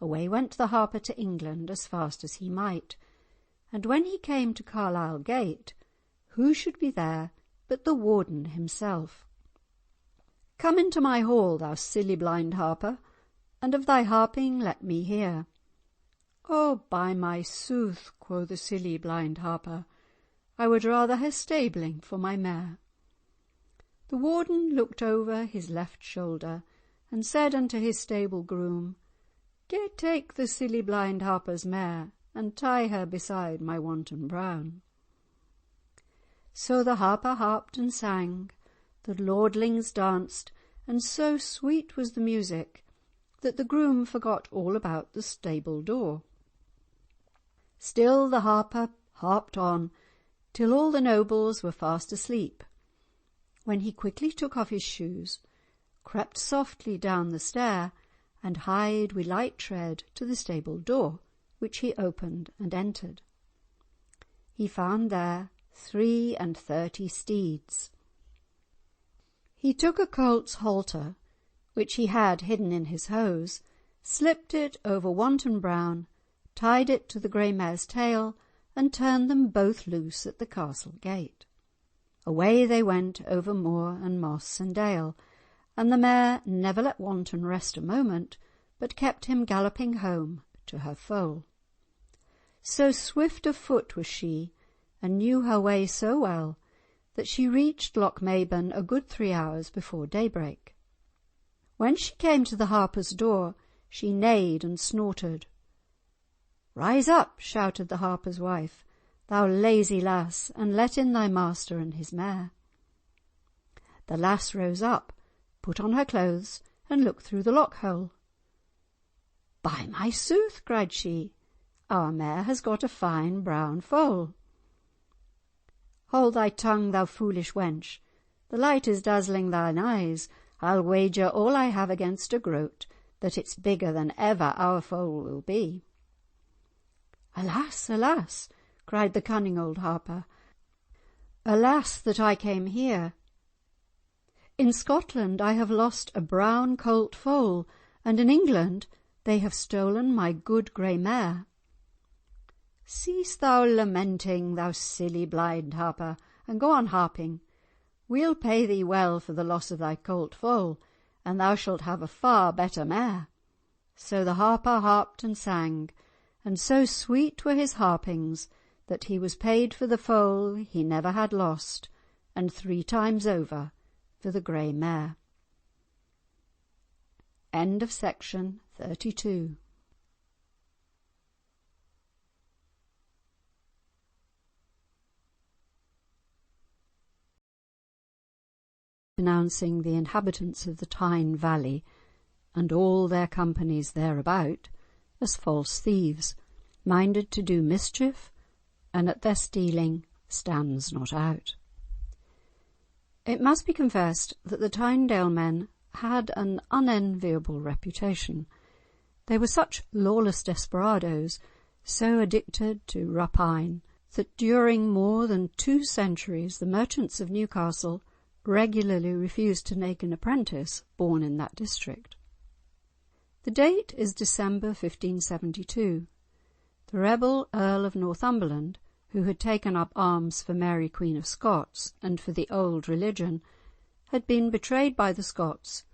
Away went the harper to England as fast as he might, and when he came to Carlisle gate, who should be there but the Warden himself. Come into my hall, thou silly blind harper, and of thy harping let me hear. Oh, by my sooth, quo' the silly blind harper, I would rather hae stabling for my mare. The Warden looked over his left shoulder, and said unto his stable groom, Gae take the silly blind harper's mare, and tie her beside my wanton brown. So the harper harped and sang, the lordlings danced, and so sweet was the music that the groom forgot all about the stable door. Still the harper harped on, till all the nobles were fast asleep, when he quickly took off his shoes, crept softly down the stair, and hied wi' light tread to the stable door, which he opened and entered. He found there 33 steeds. He took a colt's halter, which he had hidden in his hose, slipped it over wanton brown, tied it to the grey mare's tail, and turned them both loose at the castle gate. Away they went over moor and moss and dale, and the mare never let Wanton rest a moment, but kept him galloping home to her foal. So swift of foot was she, and knew her way so well, that she reached Loch a good 3 hours before daybreak. When she came to the harper's door, she neighed and snorted. "Rise up," shouted the harper's wife, "thou lazy lass, and let in thy master and his mare." The lass rose up, put on her clothes, and looked through the lock-hole. "By my sooth," cried she, "our mare has got a fine brown foal." "Hold thy tongue, thou foolish wench. The light is dazzling thine eyes. I'll wager all I have against a groat that it's bigger than ever our foal will be." "Alas, alas!" cried the cunning old harper. "Alas that I came here. In Scotland I have lost a brown colt foal, and in England they have stolen my good grey mare." "Cease thou lamenting, thou silly blind harper, and go on harping. We'll pay thee well for the loss of thy colt foal, and thou shalt have a far better mare." So the harper harped and sang, and so sweet were his harpings that he was paid for the foal he never had lost, and 3 times over for the grey mare. End of section 32. Denouncing the inhabitants of the Tyne Valley and all their companies thereabout as false thieves, minded to do mischief, and at their stealing stands not out. It must be confessed that the Tynedale men had an unenviable reputation. They were such lawless desperadoes, so addicted to rapine, that during more than 2 centuries the merchants of Newcastle regularly refused to take an apprentice born in that district. The date is December 1572. The rebel Earl of Northumberland, who had taken up arms for Mary Queen of Scots and for the old religion, had been betrayed by the Scots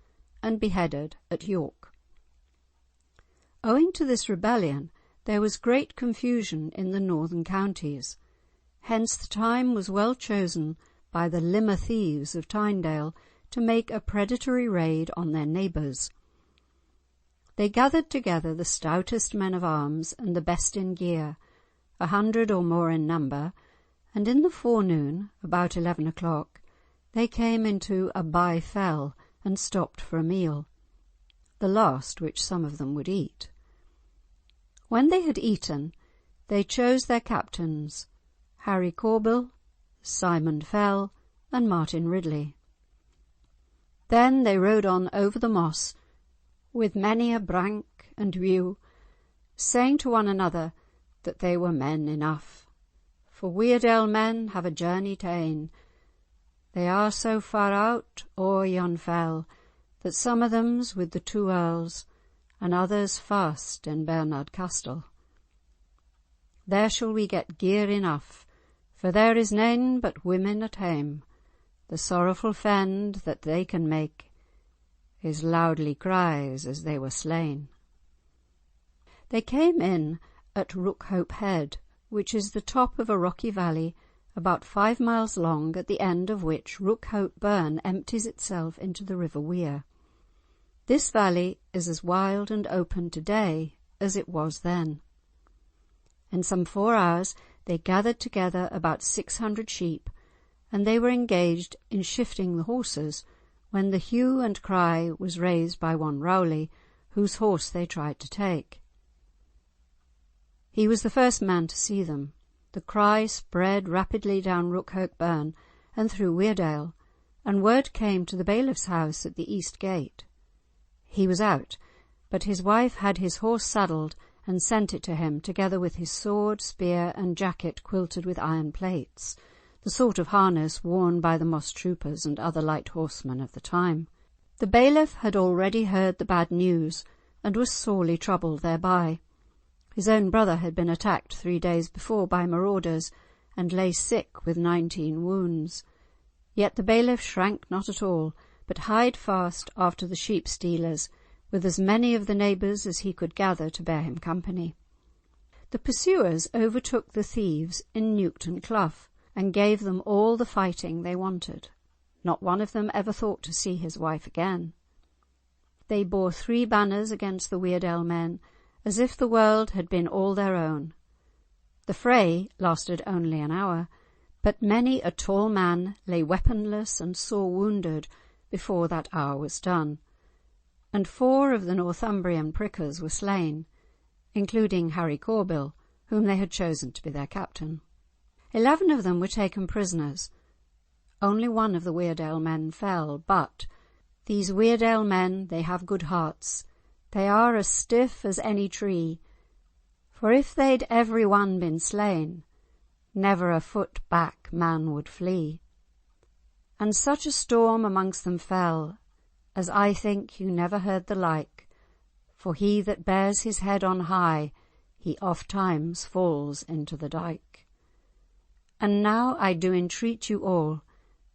and beheaded at York. Owing to this rebellion, there was great confusion in the northern counties. Hence the time was well chosen by the limmer thieves of Tynedale to make a predatory raid on their neighbours. They gathered together the stoutest men of arms and the best in gear, 100 or more in number, and in the forenoon, about 11 o'clock, they came into a by fell and stopped for a meal, the last which some of them would eat. When they had eaten, they chose their captains, Harry Corbill, Simon Fell, and Martin Ridley. Then they rode on over the moss, with many a brank and whew, saying to one another that they were men enough. For Weardale men have a journey ta'en. They are so far out o'er yon fell, that some of them's with the 2 earls, and others fast in Bernard Castle. There shall we get gear enough, for there is nane but women at hame. The sorrowful fend that they can make is loudly cries as they were slain. They came in at Rookhope Head, which is the top of a rocky valley about 5 miles long, at the end of which Rookhope Burn empties itself into the river Wear. This valley is as wild and open today as it was then. In some 4 hours they gathered together about 600 sheep, and they were engaged in shifting the horses, when the hue and cry was raised by one Rowley, whose horse they tried to take. He was the first man to see them. The cry spread rapidly down Rookhope Burn and through Weardale, and word came to the bailiff's house at the east gate. He was out, but his wife had his horse saddled and sent it to him, together with his sword, spear, and jacket quilted with iron plates, the sort of harness worn by the moss troopers and other light horsemen of the time. The bailiff had already heard the bad news, and was sorely troubled thereby. His own brother had been attacked 3 days before by marauders, and lay sick with 19 wounds. Yet the bailiff shrank not at all, but hied fast after the sheep stealers, with as many of the neighbours as he could gather to bear him company. The pursuers overtook the thieves in Newton Clough, and gave them all the fighting they wanted. Not one of them ever thought to see his wife again. They bore 3 banners against the Weardale men, as if the world had been all their own. The fray lasted only an hour, but many a tall man lay weaponless and sore wounded before that hour was done, and 4 of the Northumbrian prickers were slain, including Harry Corbill, whom they had chosen to be their captain. 11 of them were taken prisoners. Only 1 of the Weardale men fell, but these Weardale men, they have good hearts. They are as stiff as any tree, for if they'd every one been slain, never a foot back man would flee. And such a storm amongst them fell, as I think you never heard the like, for he that bears his head on high, he oft times falls into the dyke. And now I do entreat you all,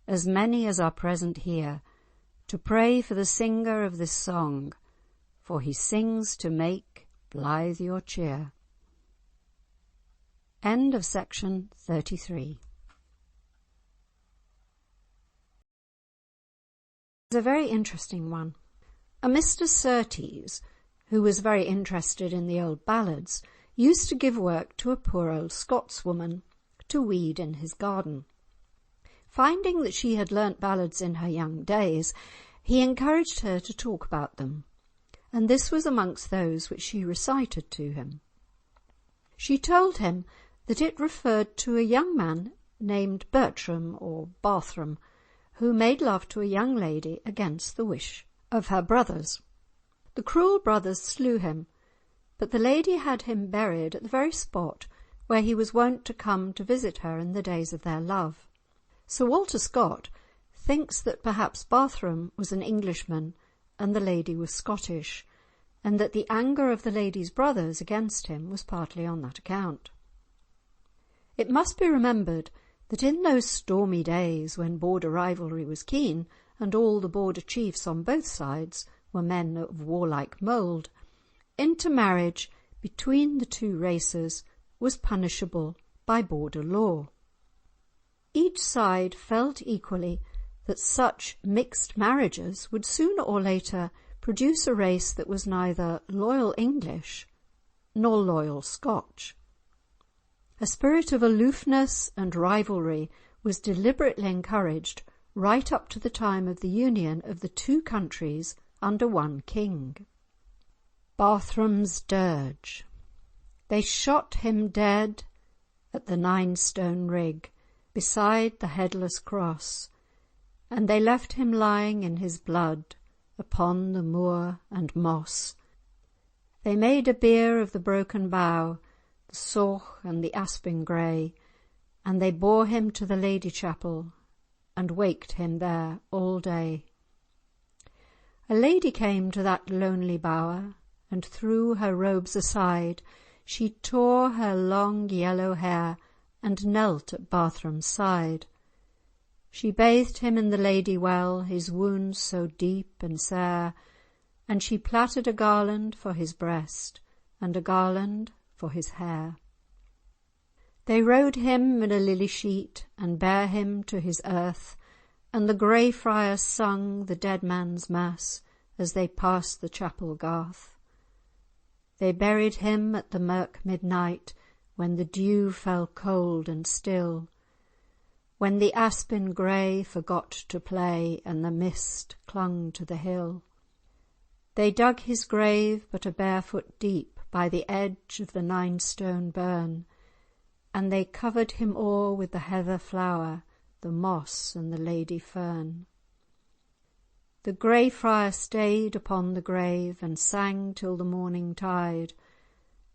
as many as are present here, to pray for the singer of this song, for he sings to make blithe your cheer. End of section 33. It's a very interesting one. A Mr. Surtees, who was very interested in the old ballads, used to give work to a poor old Scotswoman to weed in his garden. Finding that she had learnt ballads in her young days, he encouraged her to talk about them, and this was amongst those which she recited to him. She told him that it referred to a young man named Bertram or Barthram, who made love to a young lady against the wish of her brothers. The cruel brothers slew him, but the lady had him buried at the very spot where he was wont to come to visit her in the days of their love. Sir Walter Scott thinks that perhaps Barthram was an Englishman and the lady was Scottish, and that the anger of the lady's brothers against him was partly on that account. It must be remembered that in those stormy days when border rivalry was keen, and all the border chiefs on both sides were men of warlike mould, intermarriage between the 2 races was punishable by border law. Each side felt equally that such mixed marriages would sooner or later produce a race that was neither loyal English nor loyal Scotch. A spirit of aloofness and rivalry was deliberately encouraged right up to the time of the union of the two countries under one king. Barthram's dirge. They shot him dead at the 9-stone rig, beside the headless cross, and they left him lying in his blood upon the moor and moss. They made a bier of the broken bough, the soch and the aspen grey, and they bore him to the Lady Chapel and waked him there all day. A lady came to that lonely bower, and threw her robes aside, she tore her long yellow hair and knelt at Barthram's side. She bathed him in the Lady Well, his wounds so deep and sair, and she plaited a garland for his breast and a garland for his hair. They rode him in a lily sheet and bare him to his earth, and the grey friars sung the dead man's mass as they passed the chapel garth. They buried him at the mirk midnight, when the dew fell cold and still, when the aspen grey forgot to play and the mist clung to the hill. They dug his grave but a barefoot deep by the edge of the 9-stone burn, and they covered him o'er with the heather flower, the moss and the lady fern. The grey friar stayed upon the grave and sang till the morning tide,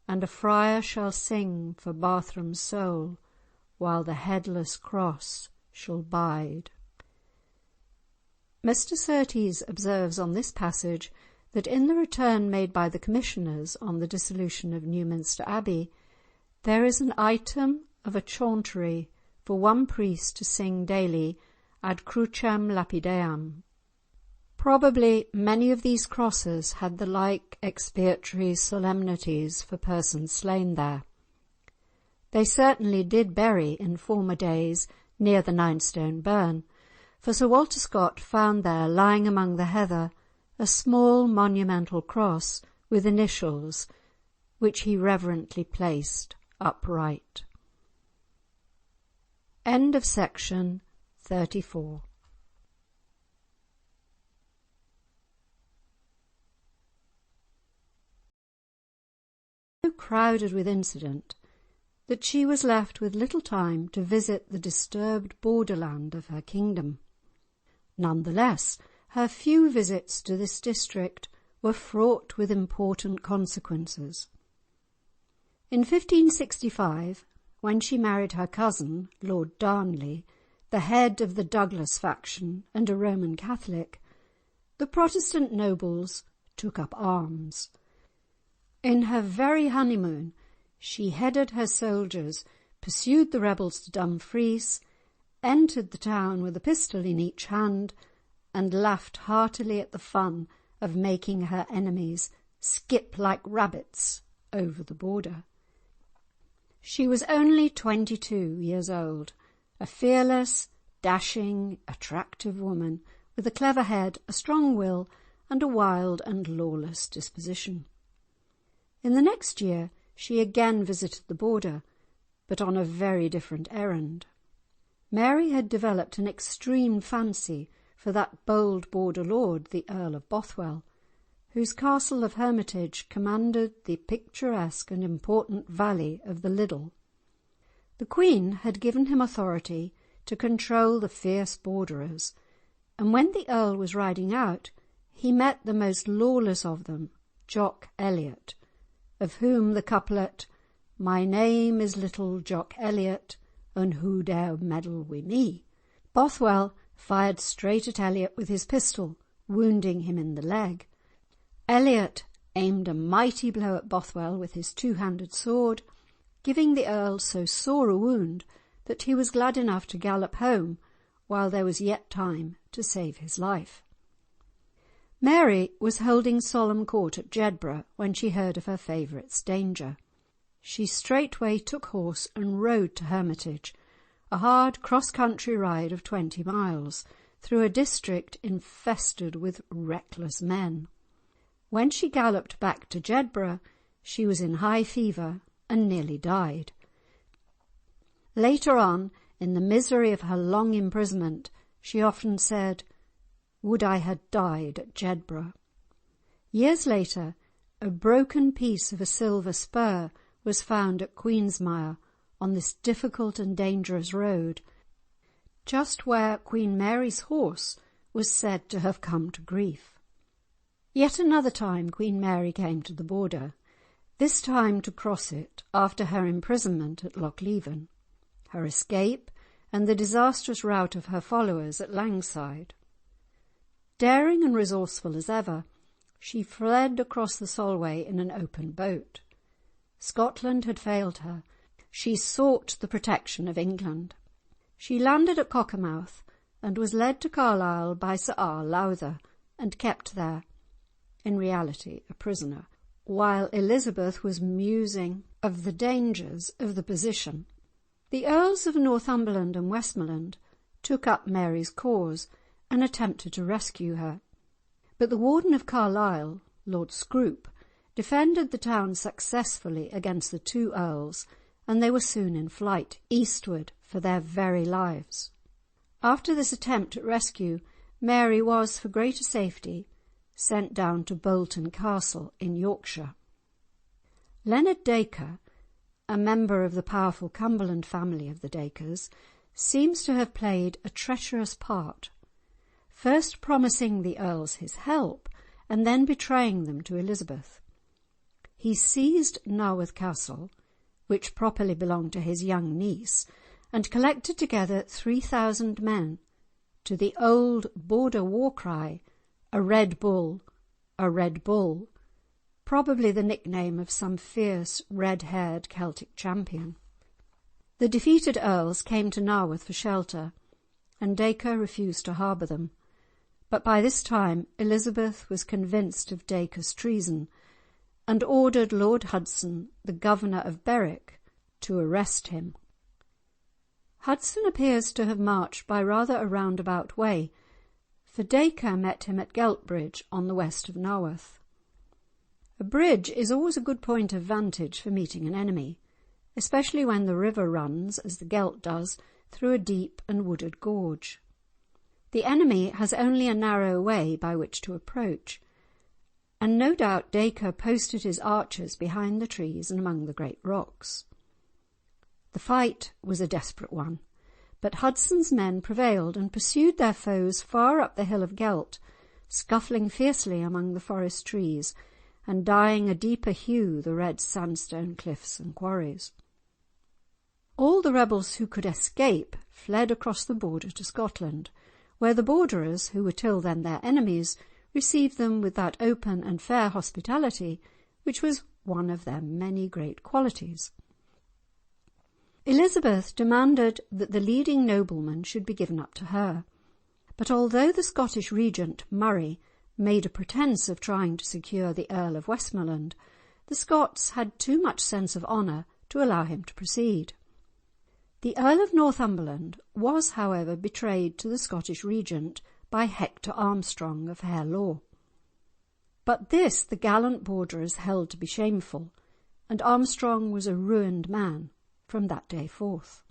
and a friar shall sing for Barthram's soul while the headless cross shall bide. Mr. Surtees observes on this passage that in the return made by the commissioners on the dissolution of Newminster Abbey, there is an item of a chauntery for one priest to sing daily ad crucem lapideam. Probably many of these crosses had the like expiatory solemnities for persons slain there. They certainly did bury in former days near the 9-stone burn, for Sir Walter Scott found there, lying among the heather, a small monumental cross with initials, which he reverently placed upright. End of section 34. So crowded with incident that she was left with little time to visit the disturbed borderland of her kingdom. Nonetheless, her few visits to this district were fraught with important consequences. In 1565, when she married her cousin, Lord Darnley, the head of the Douglas faction and a Roman Catholic, the Protestant nobles took up arms. In her very honeymoon, she headed her soldiers, pursued the rebels to Dumfries, entered the town with a pistol in each hand, and laughed heartily at the fun of making her enemies skip like rabbits over the border. She was only 22 years old, a fearless, dashing, attractive woman with a clever head, a strong will, and a wild and lawless disposition. In the next year she again visited the border, but on a very different errand. Mary had developed an extreme fancy for that bold border lord, the Earl of Bothwell, whose castle of Hermitage commanded the picturesque and important valley of the Liddel. The Queen had given him authority to control the fierce borderers, and when the Earl was riding out, he met the most lawless of them, Jock Elliot, of whom the couplet, "My name is little Jock Elliot, and who dare meddle wi' me?" Bothwell fired straight at Elliot with his pistol, wounding him in the leg. Elliot aimed a mighty blow at Bothwell with his two-handed sword, giving the Earl so sore a wound that he was glad enough to gallop home while there was yet time to save his life. Mary was holding solemn court at Jedburgh when she heard of her favourite's danger. She straightway took horse and rode to Hermitage, a hard cross-country ride of 20 miles, through a district infested with reckless men. When she galloped back to Jedburgh, she was in high fever and nearly died. Later on, in the misery of her long imprisonment, she often said, "Would I had died at Jedburgh." Years later, a broken piece of a silver spur was found at Queensmire on this difficult and dangerous road, just where Queen Mary's horse was said to have come to grief. Yet another time Queen Mary came to the Border, this time to cross it after her imprisonment at Loch Leven, her escape, and the disastrous rout of her followers at Langside. Daring and resourceful as ever, she fled across the Solway in an open boat. Scotland had failed her. She sought the protection of England. She landed at Cockermouth and was led to Carlisle by Sir R. Lowther and kept there, in reality a prisoner, while Elizabeth was musing of the dangers of the position. The Earls of Northumberland and Westmoreland took up Mary's cause and attempted to rescue her, but the Warden of Carlisle, Lord Scroop, defended the town successfully against the two earls, and they were soon in flight eastward for their very lives. After this attempt at rescue, Mary was, for greater safety, sent down to Bolton Castle in Yorkshire. Leonard Dacre, a member of the powerful Cumberland family of the Dacres, seems to have played a treacherous part, first promising the earls his help and then betraying them to Elizabeth. He seized Naworth Castle, which properly belonged to his young niece, and collected together 3,000 men to the old Border war cry, "A red bull, a red bull," probably the nickname of some fierce red-haired Celtic champion. The defeated earls came to Naworth for shelter, and Dacre refused to harbour them. But by this time Elizabeth was convinced of Dacre's treason, and ordered Lord Hudson, the governor of Berwick, to arrest him. Hudson appears to have marched by rather a roundabout way, for Dacre met him at Geltbridge on the west of Naworth. A bridge is always a good point of vantage for meeting an enemy, especially when the river runs, as the Gelt does, through a deep and wooded gorge. The enemy has only a narrow way by which to approach, and no doubt Dacre posted his archers behind the trees and among the great rocks. The fight was a desperate one, but Hudson's men prevailed and pursued their foes far up the hill of Gelt, scuffling fiercely among the forest trees and dyeing a deeper hue the red sandstone cliffs and quarries. All the rebels who could escape fled across the border to Scotland, where the Borderers, who were till then their enemies, received them with that open and fair hospitality which was one of their many great qualities. Elizabeth demanded that the leading noblemen should be given up to her, but although the Scottish regent, Murray, made a pretence of trying to secure the Earl of Westmoreland, the Scots had too much sense of honour to allow him to proceed. The Earl of Northumberland was, however, betrayed to the Scottish regent by Hector Armstrong of Harelaw. But this the gallant Borderers held to be shameful, and Armstrong was a ruined man from that day forth.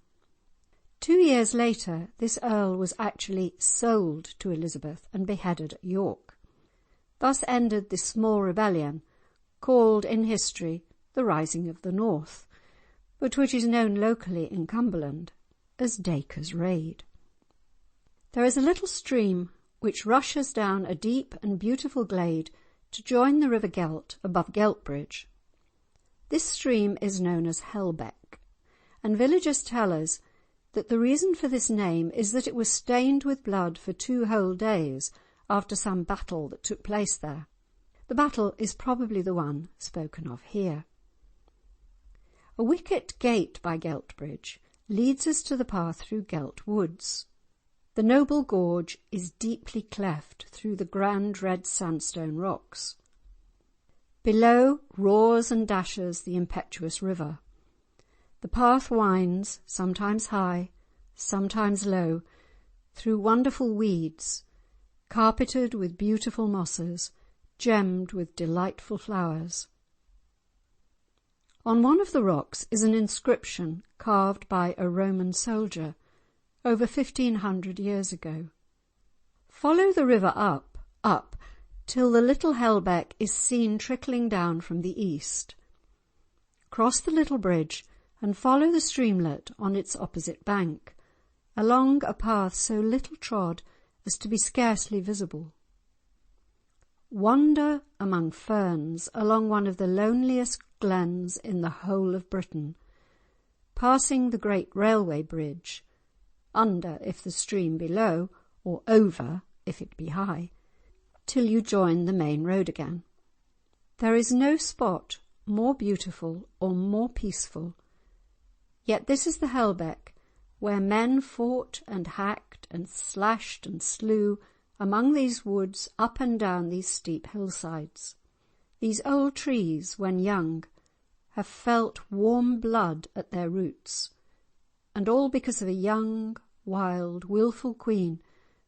2 years later, this earl was actually sold to Elizabeth and beheaded at York. Thus ended this small rebellion, called in history the Rising of the North, but which is known locally in Cumberland as Dacre's Raid. There is a little stream which rushes down a deep and beautiful glade to join the river Gelt above Geltbridge. This stream is known as Hellbeck, and villagers tell us that the reason for this name is that it was stained with blood for 2 whole days after some battle that took place there. The battle is probably the one spoken of here. A wicket gate by Geltbridge leads us to the path through Gelt woods. The noble gorge is deeply cleft through the grand red sandstone rocks. Below roars and dashes the impetuous river. The path winds, sometimes high, sometimes low, through wonderful weeds, carpeted with beautiful mosses, gemmed with delightful flowers. On one of the rocks is an inscription carved by a Roman soldier over 1,500 years ago. Follow the river up, till the little Hellbeck is seen trickling down from the east. Cross the little bridge and follow the streamlet on its opposite bank, along a path so little trod as to be scarcely visible. Wander among ferns along one of the loneliest glens in the whole of Britain, passing the great railway bridge, under if the stream be low, or over if it be high, till you join the main road again. There is no spot more beautiful or more peaceful, yet this is the Hellbeck, where men fought and hacked and slashed and slew among these woods, up and down these steep hillsides. These old trees, when young, have felt warm blood at their roots, and all because of a young, wild, wilful queen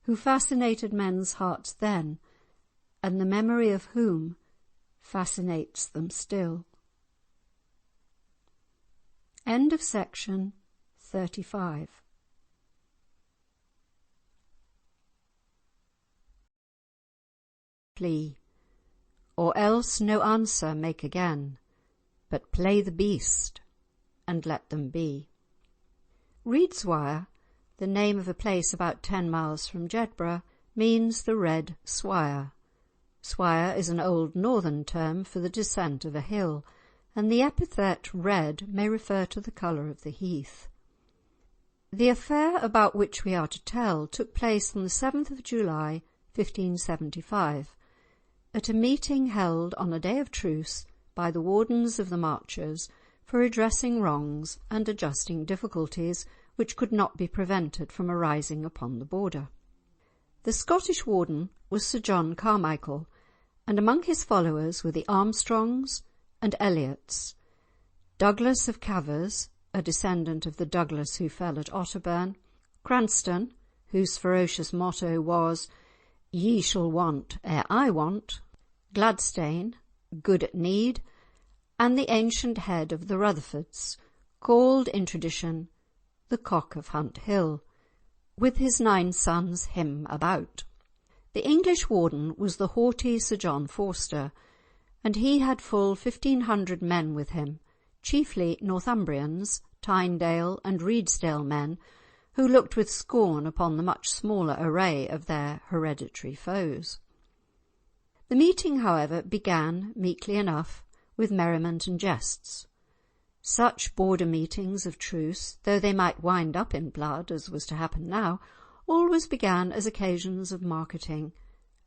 who fascinated men's hearts then, and the memory of whom fascinates them still. End of section 35. Plea. Or else no answer make again, but play the beast, and let them be. Reedswire, the name of a place about 10 miles from Jedburgh, means the red swire. Swire is an old northern term for the descent of a hill, and the epithet red may refer to the colour of the heath. The affair about which we are to tell took place on the 7th of July, 1575, at a meeting held on a day of truce by the wardens of the marches for redressing wrongs and adjusting difficulties which could not be prevented from arising upon the border. The Scottish warden was Sir John Carmichael, and among his followers were the Armstrongs and Elliots, Douglas of Cavers, a descendant of the Douglas who fell at Otterburn, Cranston, whose ferocious motto was "Ye shall want ere I want," Gladstane, good at need, and the ancient head of the Rutherfords, called in tradition the Cock of Hunt Hill, with his 9 sons him about. The English warden was the haughty Sir John Forster, and he had full 1,500 men with him, chiefly Northumbrians, Tynedale and Redesdale men, who looked with scorn upon the much smaller array of their hereditary foes. The meeting, however, began, meekly enough, with merriment and jests. Such border meetings of truce, though they might wind up in blood, as was to happen now, always began as occasions of marketing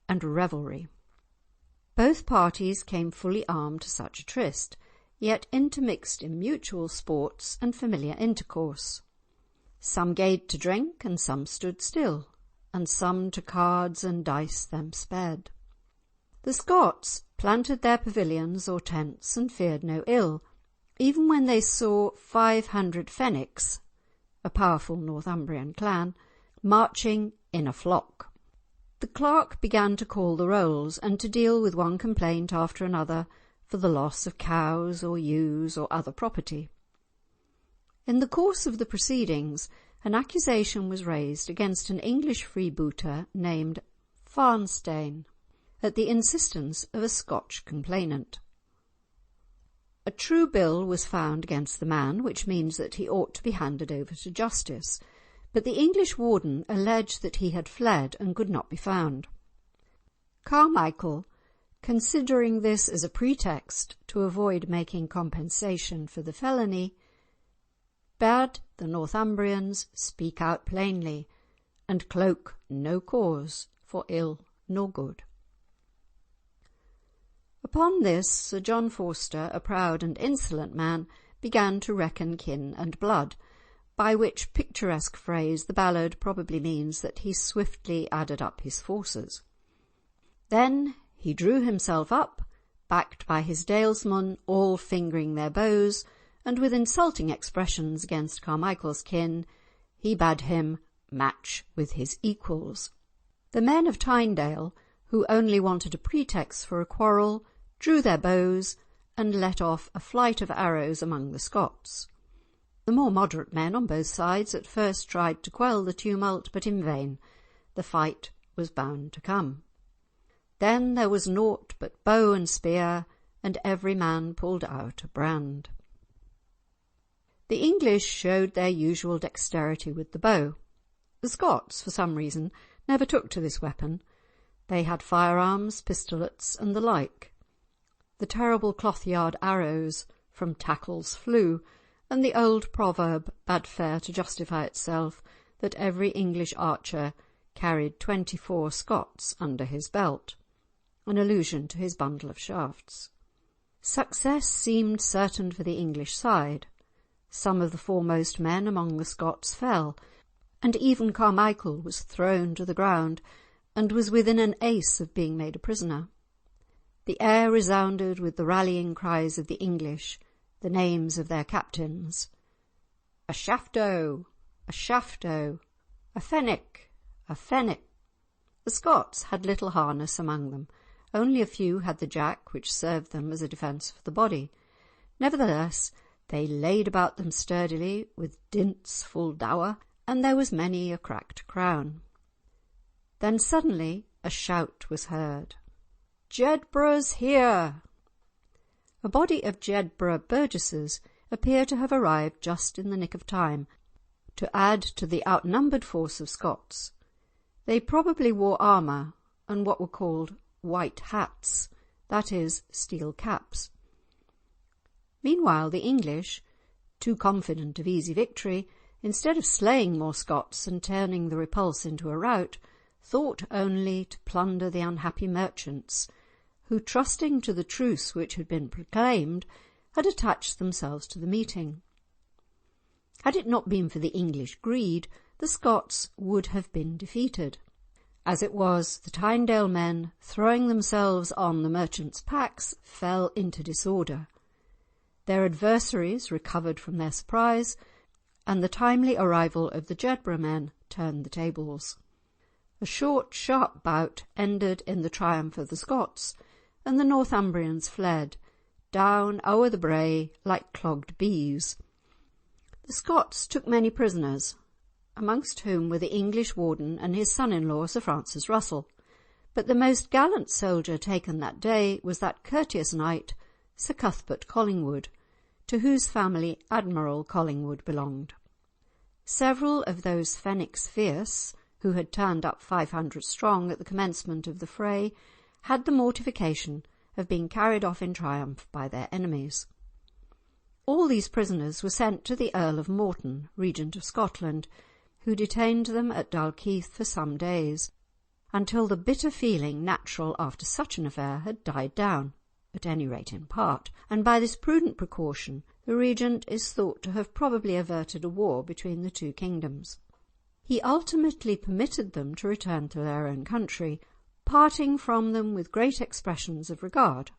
and revelry. Both parties came fully armed to such a tryst, yet intermixed in mutual sports and familiar intercourse. Some gaed to drink, and some stood still, and some to cards and dice them sped. The Scots planted their pavilions or tents and feared no ill, even when they saw 500 Fenwicks, a powerful Northumbrian clan, marching in a flock. The clerk began to call the rolls and to deal with one complaint after another for the loss of cows or ewes or other property. In the course of the proceedings, an accusation was raised against an English freebooter named Farnstein, at the insistence of a Scotch complainant. A true bill was found against the man, which means that he ought to be handed over to justice, but the English warden alleged that he had fled and could not be found. Carmichael, considering this as a pretext to avoid making compensation for the felony, bade the Northumbrians speak out plainly, and cloak no cause for ill nor good. Upon this, Sir John Forster, a proud and insolent man, began to reckon kin and blood, by which picturesque phrase the ballad probably means that he swiftly added up his forces. Then he drew himself up, backed by his dalesmen, all fingering their bows, and with insulting expressions against Carmichael's kin, he bade him match with his equals. The men of Tynedale, who only wanted a pretext for a quarrel, drew their bows and let off a flight of arrows among the Scots. The more moderate men on both sides at first tried to quell the tumult, but in vain. The fight was bound to come. Then there was naught but bow and spear, and every man pulled out a brand. The English showed their usual dexterity with the bow. The Scots, for some reason, never took to this weapon. They had firearms, pistolets, and the like. The terrible cloth-yard arrows from tackles flew, and the old proverb bade fair to justify itself that every English archer carried 24 Scots under his belt, an allusion to his bundle of shafts. Success seemed certain for the English side. Some of the foremost men among the Scots fell, and even Carmichael was thrown to the ground, and was within an ace of being made a prisoner. The air resounded with the rallying cries of the English, the names of their captains. "A shafto! A shafto! A fenwick! A fenwick!" The Scots had little harness among them. Only a few had the jack, which served them as a defence for the body. Nevertheless, they laid about them sturdily, with dints full dour, and there was many a cracked crown. Then suddenly a shout was heard. "Jedburgh's here!" A body of Jedburgh burgesses appear to have arrived just in the nick of time, to add to the outnumbered force of Scots. They probably wore armour and what were called white hats, that is, steel caps. Meanwhile the English, too confident of easy victory, instead of slaying more Scots and turning the repulse into a rout, thought only to plunder the unhappy merchants, who, trusting to the truce which had been proclaimed, had attached themselves to the meeting. Had it not been for the English greed, the Scots would have been defeated. As it was, the Tynedale men, throwing themselves on the merchants' packs, fell into disorder. Their adversaries recovered from their surprise, and the timely arrival of the Jedburgh men turned the tables. A short, sharp bout ended in the triumph of the Scots, and the Northumbrians fled, down o'er the brae like clogged bees. The Scots took many prisoners, amongst whom were the English warden and his son-in-law, Sir Francis Russell. But the most gallant soldier taken that day was that courteous knight, Sir Cuthbert Collingwood, to whose family Admiral Collingwood belonged. Several of those Fenwicks fierce, who had turned up 500 strong at the commencement of the fray, had the mortification of being carried off in triumph by their enemies. All these prisoners were sent to the Earl of Morton, Regent of Scotland, who detained them at Dalkeith for some days, until the bitter feeling natural after such an affair had died down, at any rate in part, and by this prudent precaution the Regent is thought to have probably averted a war between the two kingdoms. He ultimately permitted them to return to their own country, parting from them with great expressions of regard.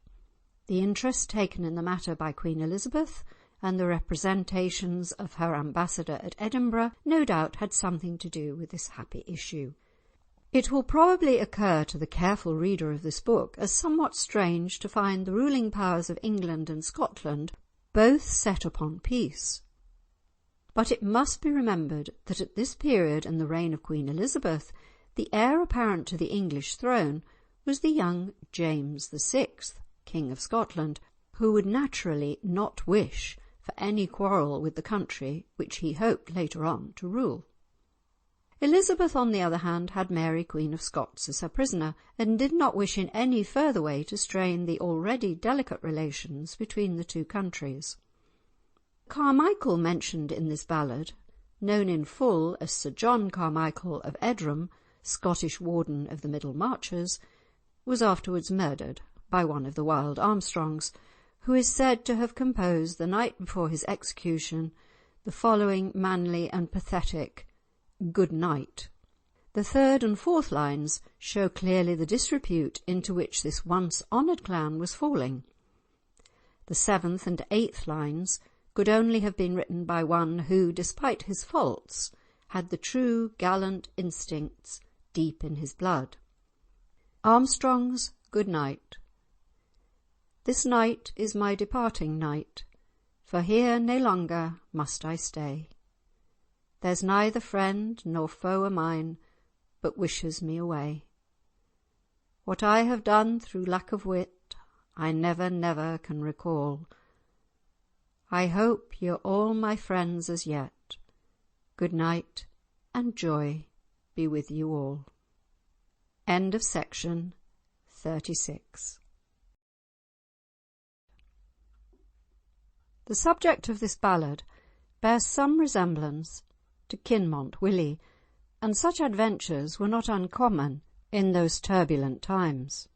The interest taken in the matter by Queen Elizabeth and the representations of her ambassador at Edinburgh no doubt had something to do with this happy issue. It will probably occur to the careful reader of this book as somewhat strange to find the ruling powers of England and Scotland both set upon peace. But it must be remembered that at this period in the reign of Queen Elizabeth, the heir apparent to the English throne was the young James VI, King of Scotland, who would naturally not wish for any quarrel with the country which he hoped later on to rule. Elizabeth, on the other hand, had Mary, Queen of Scots, as her prisoner, and did not wish in any further way to strain the already delicate relations between the two countries. Carmichael, mentioned in this ballad, known in full as Sir John Carmichael of Edrom, Scottish warden of the Middle Marches, was afterwards murdered by one of the wild Armstrongs, who is said to have composed the night before his execution the following manly and pathetic "Good night." The third and fourth lines show clearly the disrepute into which this once honoured clan was falling. The seventh and eighth lines could only have been written by one who, despite his faults, had the true gallant instincts deep in his blood. Armstrong's Good Night. This night is my departing night, for here nae longer must I stay. There's neither friend nor foe o' mine but wishes me away. What I have done through lack of wit I never, never can recall. I hope you're all my friends as yet. Good night and joy be with you all. End of section 36. The subject of this ballad bears some resemblance to Kinmont Willie, and such adventures were not uncommon in those turbulent times.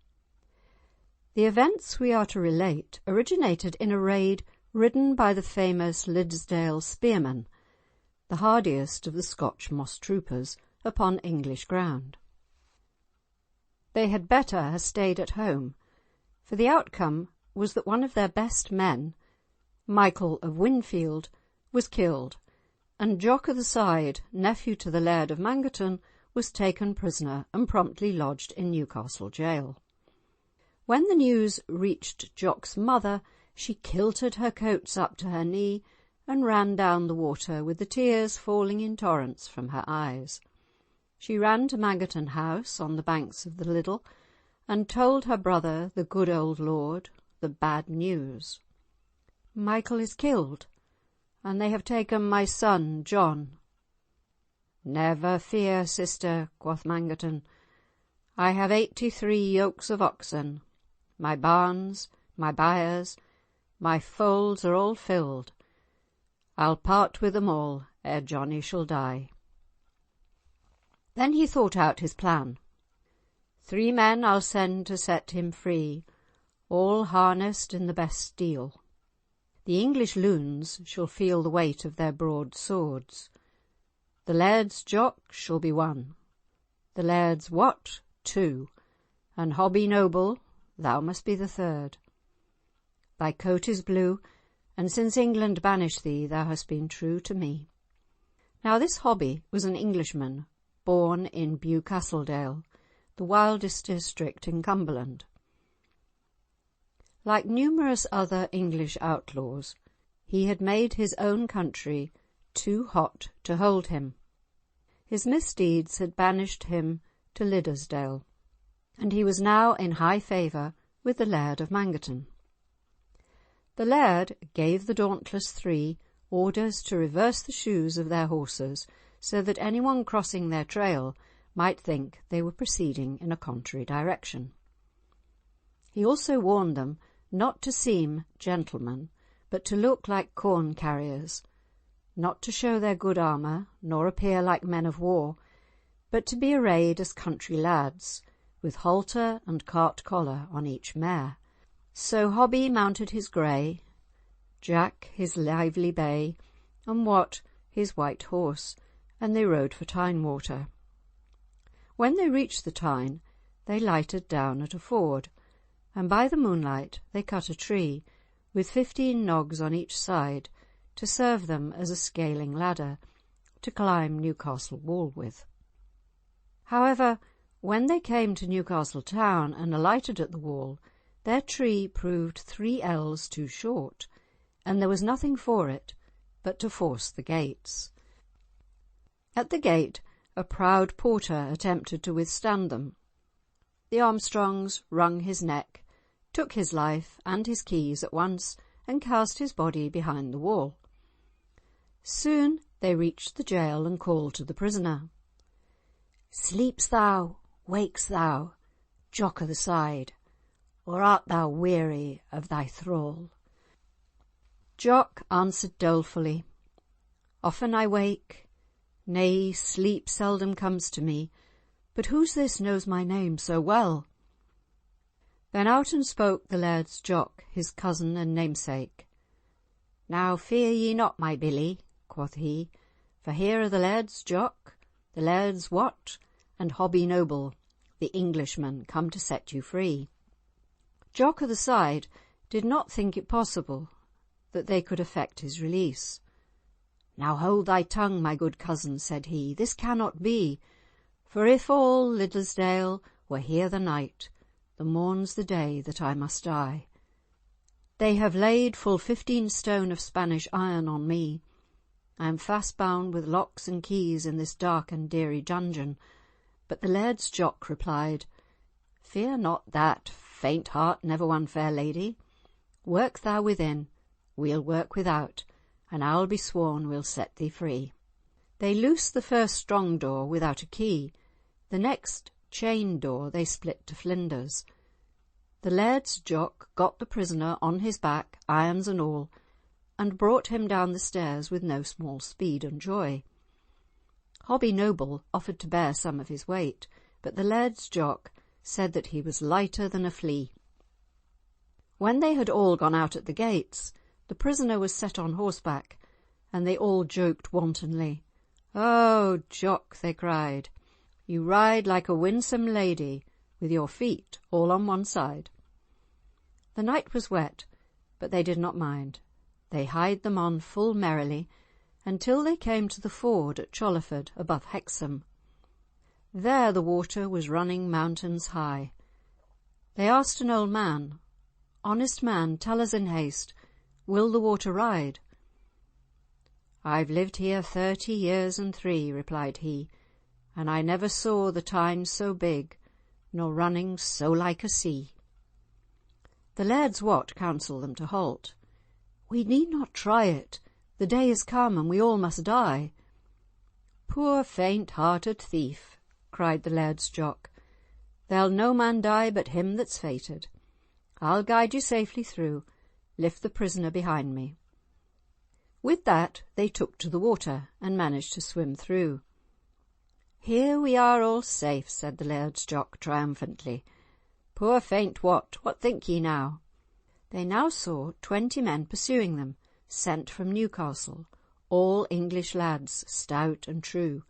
The events we are to relate originated in a raid ridden by the famous Liddesdale spearmen, the hardiest of the Scotch moss troopers, upon English ground. They had better have stayed at home, for the outcome was that one of their best men, Michael of Winfield, was killed, and Jock o' the Side, nephew to the Laird of Mangerton, was taken prisoner and promptly lodged in Newcastle jail. When the news reached Jock's mother, she kilted her coats up to her knee and ran down the water with the tears falling in torrents from her eyes. She ran to Mangerton House on the banks of the Liddel and told her brother, the good old lord, the bad news. "Michael is killed, and they have taken my son John." "Never fear, sister," quoth Mangerton. "I have 83 yokes of oxen. My barns, my byres, my folds are all filled. I'll part with them all ere Johnie shall die." Then he thought out his plan. 3 men I'll send to set him free, all harnessed in the best steel. The English loons shall feel the weight of their broad swords. The Laird's Jock shall be 1, the Laird's Wat 2, and Hobbie Noble, thou must be the 3rd. Thy coat is blue, and since England banished thee, thou hast been true to me. Now this Hobbie was an Englishman, born in Bewcastledale, the wildest district in Cumberland. Like numerous other English outlaws, he had made his own country too hot to hold him. His misdeeds had banished him to Liddesdale, and he was now in high favour with the Laird of Mangerton. The Laird gave the dauntless 3 orders to reverse the shoes of their horses, so that anyone crossing their trail might think they were proceeding in a contrary direction. He also warned them not to seem gentlemen, but to look like corn carriers, not to show their good armour, nor appear like men of war, but to be arrayed as country lads, with halter and cart collar on each mare. So Hobbie mounted his grey, Jack his lively bay, and Wat his white horse, and they rode for Tynewater. When they reached the Tyne, they lighted down at a ford, and by the moonlight they cut a tree, with 15 nogs on each side, to serve them as a scaling ladder to climb Newcastle wall with. However, when they came to Newcastle town and alighted at the wall, their tree proved 3 ells too short, and there was nothing for it but to force the gates. At the gate a proud porter attempted to withstand them. The Armstrongs wrung his neck, took his life and his keys at once, and cast his body behind the wall. Soon they reached the jail and called to the prisoner. "Sleeps thou, wakes thou, Jock o' the Side, or art thou weary of thy thrall?" Jock answered dolefully, "Often I wake, nay, sleep seldom comes to me, but who's this knows my name so well?" Then out and spoke the Laird's Jock, his cousin and namesake. "Now fear ye not, my billie," quoth he, "for here are the Laird's Jock, the Laird's Wat, and Hobbie Noble, the Englishman, come to set you free." Jock o' the Side did not think it possible that they could effect his release. "Now hold thy tongue, my good cousin," said he. "This cannot be, for if all Liddesdale were here the night, the morn's the day that I must die. They have laid full 15 stone of Spanish iron on me. I am fast bound with locks and keys in this dark and dreary dungeon." But the Laird's Jock replied, "Fear not that, faint heart never won fair lady. Work thou within, we'll work without, and I'll be sworn we'll set thee free." They loosed the first strong door without a key. The next chain door they split to flinders. The Laird's Jock got the prisoner on his back, irons and all, and brought him down the stairs with no small speed and joy. Hobbie Noble offered to bear some of his weight, but the Laird's Jock said that he was lighter than a flea. When they had all gone out at the gates, the prisoner was set on horseback, and they all joked wantonly. "Oh, Jock," they cried, "you ride like a winsome lady, with your feet all on one side." The night was wet, but they did not mind. They hied them on full merrily, until they came to the ford at Cholerford above Hexham. There the water was running mountains high. They asked an old man, "Honest man, tell us in haste, will the water ride?" "I've lived here 30 years and 3, replied he, "and I never saw the Tyne so big, nor running so like a sea." The Laird's Wat counselled them to halt. "We need not try it. The day is come, and we all must die." "Poor faint-hearted thief," cried the Laird's Jock, "there'll no man die but him that's fated. I'll guide you safely through. Lift the prisoner behind me." With that they took to the water, and managed to swim through. "Here we are all safe," said the Laird's Jock triumphantly. "Poor faint Wat, what think ye now?" They now saw 20 men pursuing them, sent from Newcastle, all English lads, stout and true.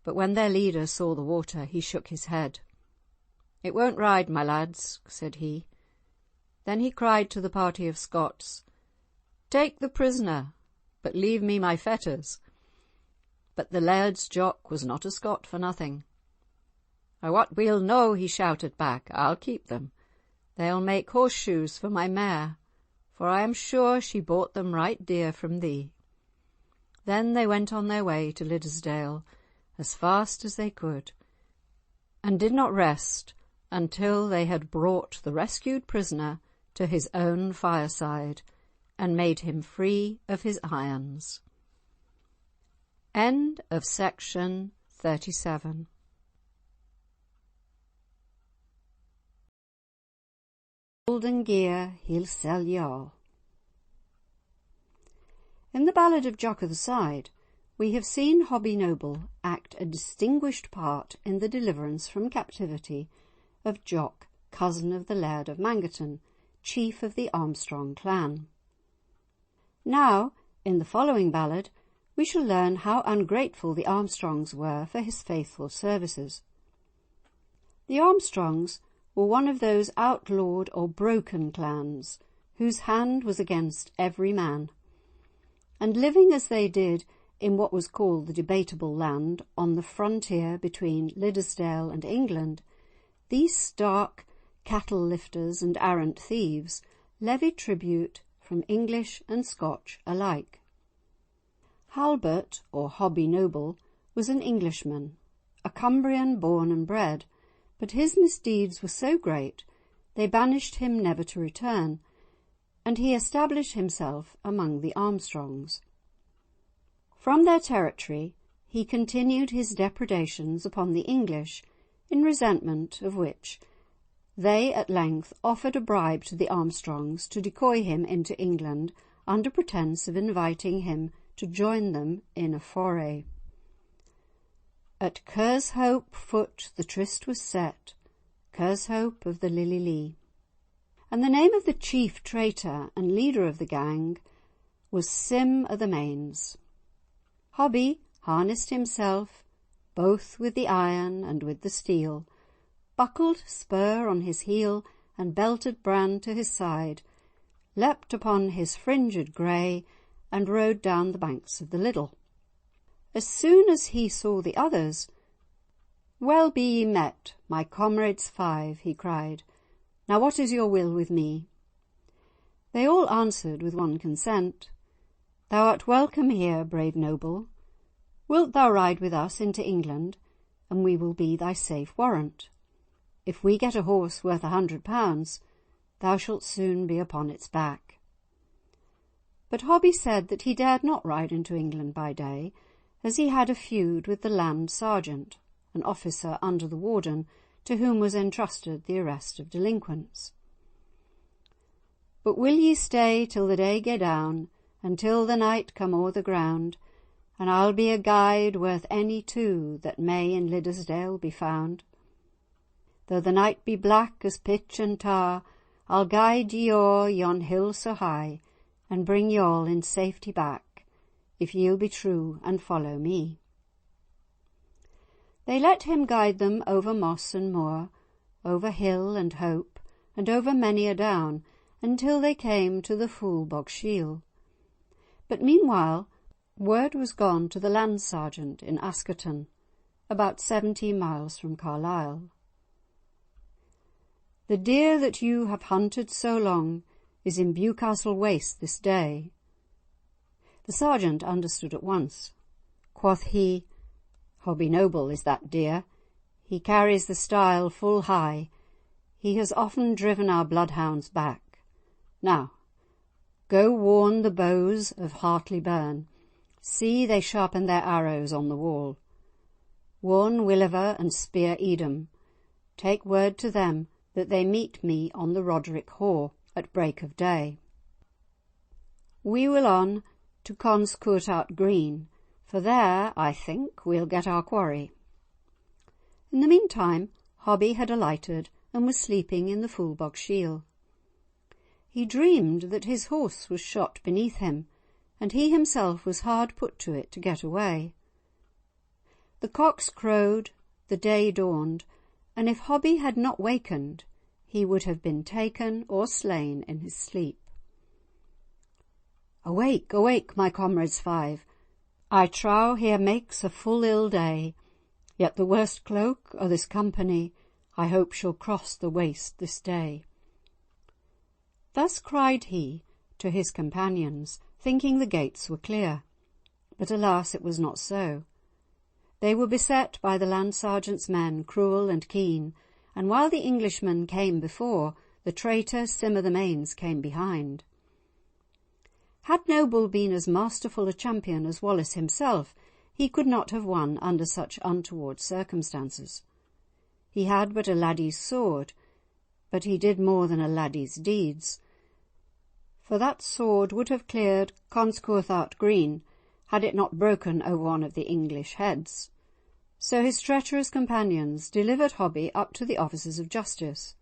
But when their leader saw the water, he shook his head. "It won't ride, my lads," said he. Then he cried to the party of Scots, "Take the prisoner, but leave me my fetters." But the Laird's Jock was not a Scot for nothing. "I wot weel no," he shouted back, "I'll keep them. They'll make horseshoes for my mare, for I am sure she bought them right dear from thee." Then they went on their way to Liddesdale as fast as they could, and did not rest until they had brought the rescued prisoner to his own fireside and made him free of his irons. End of section 37. Golden gear he'll sell ye all. In the ballad of Jock o' the Side, we have seen Hobbie Noble act a distinguished part in the deliverance from captivity of Jock, cousin of the Laird of Mangerton, chief of the Armstrong clan. Now, in the following ballad, we shall learn how ungrateful the Armstrongs were for his faithful services. The Armstrongs were one of those outlawed or broken clans whose hand was against every man, and living as they did in what was called the Debatable Land on the frontier between Liddesdale and England, these stark cattle-lifters and arrant thieves levied tribute from English and Scotch alike. Halbert, or Hobbie Noble, was an Englishman, a Cumbrian born and bred, but his misdeeds were so great they banished him never to return, and he established himself among the Armstrongs. From their territory he continued his depredations upon the English, in resentment of which they at length offered a bribe to the Armstrongs to decoy him into England under pretence of inviting him to join them in a foray. At Kershope foot the tryst was set, Kershope of the Lily Lee. And the name of the chief traitor and leader of the gang was Sim o' the Mains. Hobbie harnessed himself both with the iron and with the steel, buckled spur on his heel and belted brand to his side, leapt upon his fringed grey, and rode down the banks of the Liddel. As soon as he saw the others, "Well be ye met, my comrades 5," he cried. "Now what is your will with me?" They all answered with one consent, "Thou art welcome here, brave noble. Wilt thou ride with us into England, and we will be thy safe warrant? If we get a horse worth £100, thou shalt soon be upon its back." But Hobbie said that he dared not ride into England by day, as he had a feud with the land sergeant, an officer under the warden, to whom was entrusted the arrest of delinquents. "But will ye stay till the day gae down, and till the night come o'er the ground, and I'll be a guide worth any two that may in Liddesdale be found. Though the night be black as pitch and tar, I'll guide ye o'er yon hill so high, and bring ye all in safety back, if ye'll be true and follow me." They let him guide them over moss and moor, over hill and hope, and over many a down, until they came to the Fool Bog Shiel. But meanwhile word was gone to the land sergeant in Askerton, about 17 miles from Carlisle. "The deer that you have hunted so long is in Bewcastle Waste this day." The sergeant understood at once. Quoth he, "Hobbie Noble is that deer. He carries the style full high. He has often driven our bloodhounds back. Now, go warn the bows of Hartley Burn. See, they sharpen their arrows on the wall. Warn Williver and Spear Edom. Take word to them that they meet me on the Roderick Haugh at break of day. We will on to Conscourtart Green, for there, I think, we'll get our quarry." In the meantime Hobbie had alighted and was sleeping in the Fool Bog Shiel. He dreamed that his horse was shot beneath him, and he himself was hard put to it to get away. The cocks crowed, the day dawned, and if Hobbie had not wakened, he would have been taken or slain in his sleep. "Awake, awake, my comrades five! I trow here makes a full ill day, yet the worst cloak o' this company I hope shall cross the waste this day." Thus cried he to his companions, thinking the gates were clear. But alas, it was not so. They were beset by the land sergeant's men, cruel and keen, and while the Englishmen came before, the traitor Sim o' the Mains came behind. Had Noble been as masterful a champion as Wallace himself, he could not have won under such untoward circumstances. He had but a laddie's sword, but he did more than a laddie's deeds, for that sword would have cleared Conscourtart Green had it not broken over one of the English heads. So his treacherous companions delivered Hobbie up to the officers of justice.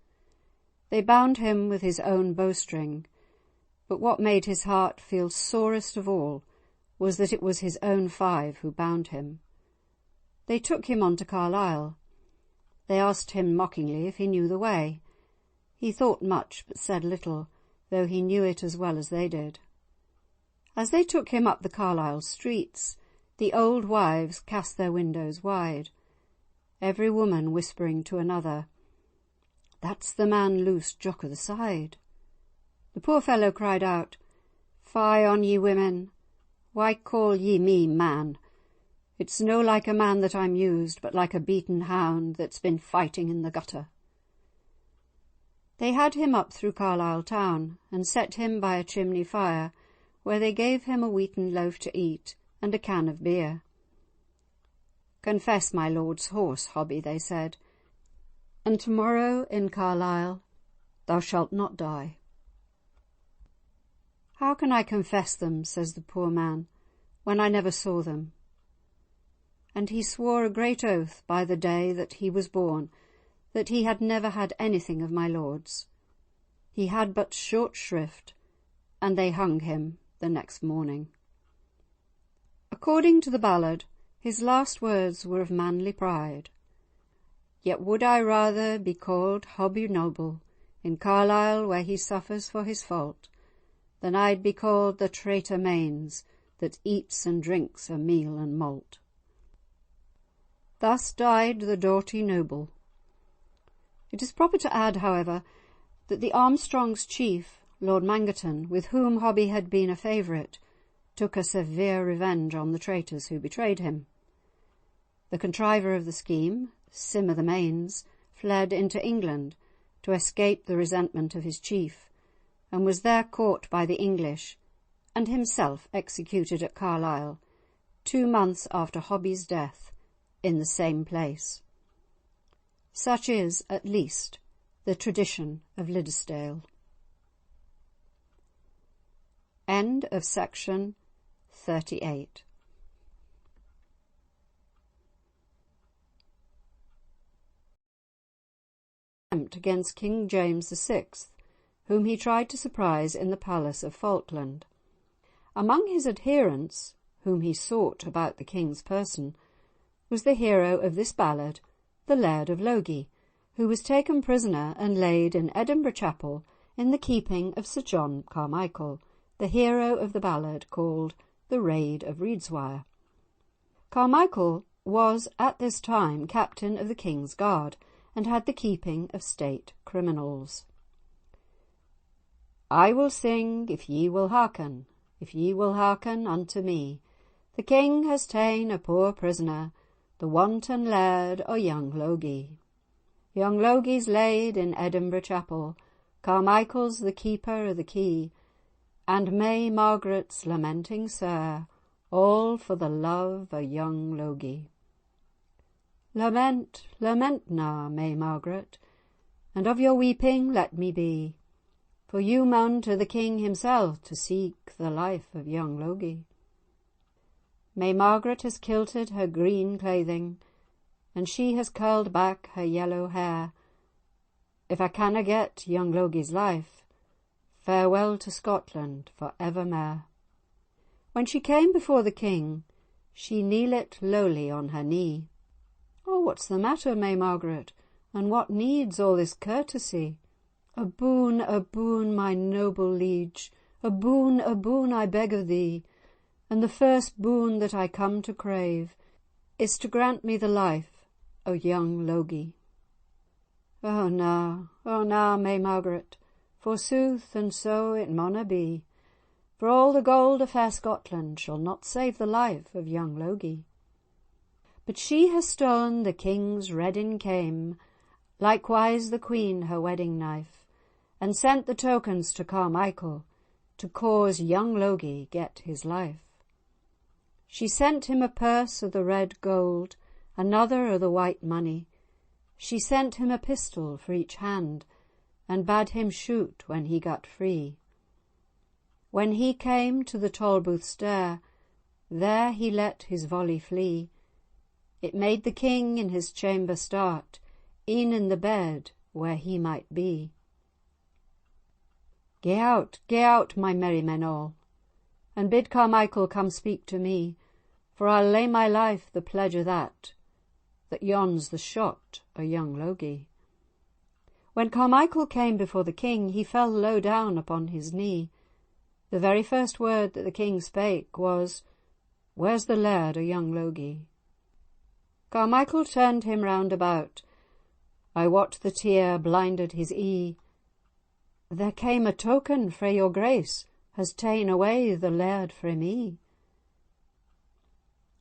They bound him with his own bowstring, but what made his heart feel sorest of all was that it was his own five who bound him. They took him on to Carlisle. They asked him mockingly if he knew the way. He thought much but said little, though he knew it as well as they did. As they took him up the Carlisle streets, the old wives cast their windows wide, every woman whispering to another, "That's the man loosed Jock o' the Side." The poor fellow cried out, "Fie on ye women, why call ye me man? It's no like a man that I'm used, but like a beaten hound that's been fighting in the gutter." They had him up through Carlisle town, and set him by a chimney fire, where they gave him a wheaten loaf to eat and a can of beer. "Confess my lord's horse, Hobbie," they said, "and tomorrow in Carlisle thou shalt not die." "How can I confess them," says the poor man, "when I never saw them?" And he swore a great oath by the day that he was born that he had never had anything of my lord's. He had but short shrift, and they hung him the next morning. According to the ballad, his last words were of manly pride. "Yet would I rather be called Hobbie Noble in Carlisle, where he suffers for his fault, than I'd be called the traitor Mains that eats and drinks of meal and malt." Thus died the doughty noble. It is proper to add, however, that the Armstrongs' chief Lord Mangerton, with whom Hobbie had been a favourite, took a severe revenge on the traitors who betrayed him. The contriver of the scheme, Sim o' the Mains, fled into England to escape the resentment of his chief, and was there caught by the English and himself executed at Carlisle 2 months after Hobbie's death in the same place. Such is, at least, the tradition of Liddesdale. End of section 38. Attempt against King James VI, whom he tried to surprise in the palace of Falkland. Among his adherents, whom he sought about the king's person, was the hero of this ballad, the Laird of Logie, who was taken prisoner and laid in Edinburgh Chapel in the keeping of Sir John Carmichael, the hero of the ballad called The Raid of Reidswire. Carmichael was at this time captain of the King's Guard, and had the keeping of state criminals. "I will sing, if ye will hearken unto me. The king has ta'en a poor prisoner, the wanton laird o' young Logie. Young Logie's laid in Edinburgh Chapel, Carmichael's the keeper o' the key, and May Margaret's lamenting sair, all for the love o' young Logie. Lament, lament na, May Margaret, and of your weeping let me be, for you maun to the king himself to seek the life of young Logie. May Margaret has kilted her green clothing, and she has curled back her yellow hair. If I canna get young Logie's life, farewell to Scotland for evermair." When she came before the king, she kneelet lowly on her knee. "Oh, what's the matter, May Margaret, and what needs all this courtesy? A boon, my noble liege, a boon I beg of thee, and the first boon that I come to crave is to grant me the life o' young Logie." Oh na, May Margaret, forsooth, and so it maunna be, for all the gold of fair Scotland shall not save the life of young Logie. But she has stolen the king's redding kame, likewise the queen her wedding knife, and sent the tokens to Carmichael to cause young Logie get his life. She sent him a purse o' the red gold, another o' the white money. She sent him a pistol for each hand, and bade him shoot when he got free. When he came to the Tolbooth stair, there he let his volley flee. It made the king in his chamber start, e'en in the bed where he might be. Gae out, my merry men all, and bid Carmichael come speak to me, for I'll lay my life the pledge o' that yon's the shot o' young Logie." When Carmichael came before the king, he fell low down upon his knee. The very first word that the king spake was, "Where's the laird o' young Logie?" Carmichael turned him round about. I wot the tear blinded his ee. "There came a token frae your grace has ta'en away the laird frae me."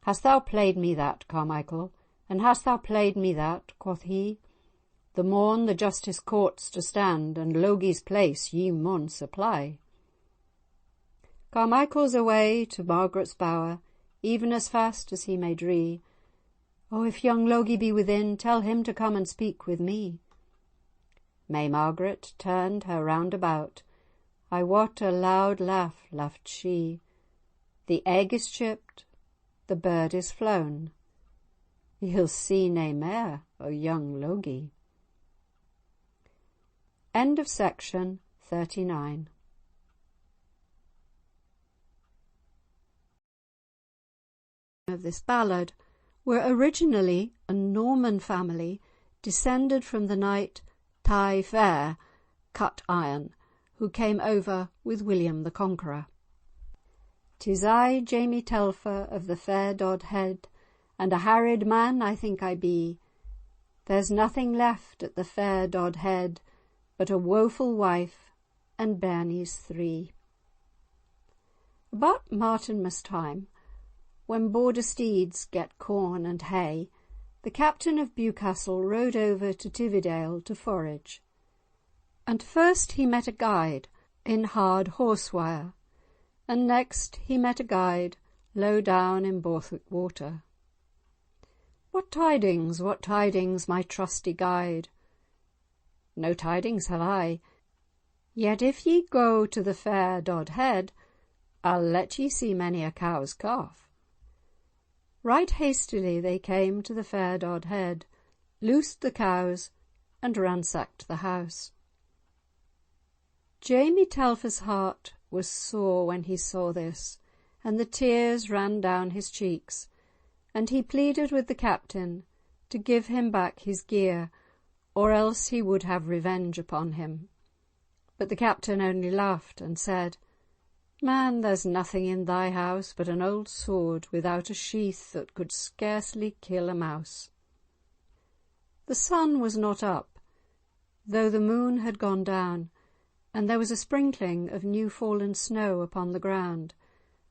"Hast thou played me that, Carmichael, and hast thou played me that?" quoth he. "The morn the justice court's to stand, and Logie's place ye maun supply." Carmichael's away to Margaret's bower, even as fast as he may dree. "Oh, if young Logie be within, tell him to come and speak with me." May Margaret turned her round about. I wot a loud laugh laughed she. "The egg is chipped, the bird is flown. Ye'll see nae mair o' young Logie." End of section 39. Of this ballad were originally a Norman family descended from the knight Taille Fer, Cut Iron, who came over with William the Conqueror. "'Tis I, Jamie Telfer of the fair Dodhead, and a harried man I think I be. There's nothing left at the fair Dodhead but a woeful wife and bairnies 3. About Martinmas time, when border steeds get corn and hay, the captain of Bewcastle rode over to Tividale to forage. And first he met a guide in hard horsewire, and next he met a guide low down in Borthwick water. What tidings, my trusty guide?" "No tidings have I, yet if ye go to the fair Dodhead, I'll let ye see many a cow's calf." Right hastily they came to the fair Dodhead, loosed the cows, and ransacked the house. Jamie Telfer's heart was sore when he saw this, and the tears ran down his cheeks, and he pleaded with the captain to give him back his gear, or else he would have revenge upon him. But the captain only laughed and said, "Man, there's nothing in thy house but an old sword without a sheath that could scarcely kill a mouse." The sun was not up, though the moon had gone down, and there was a sprinkling of new-fallen snow upon the ground,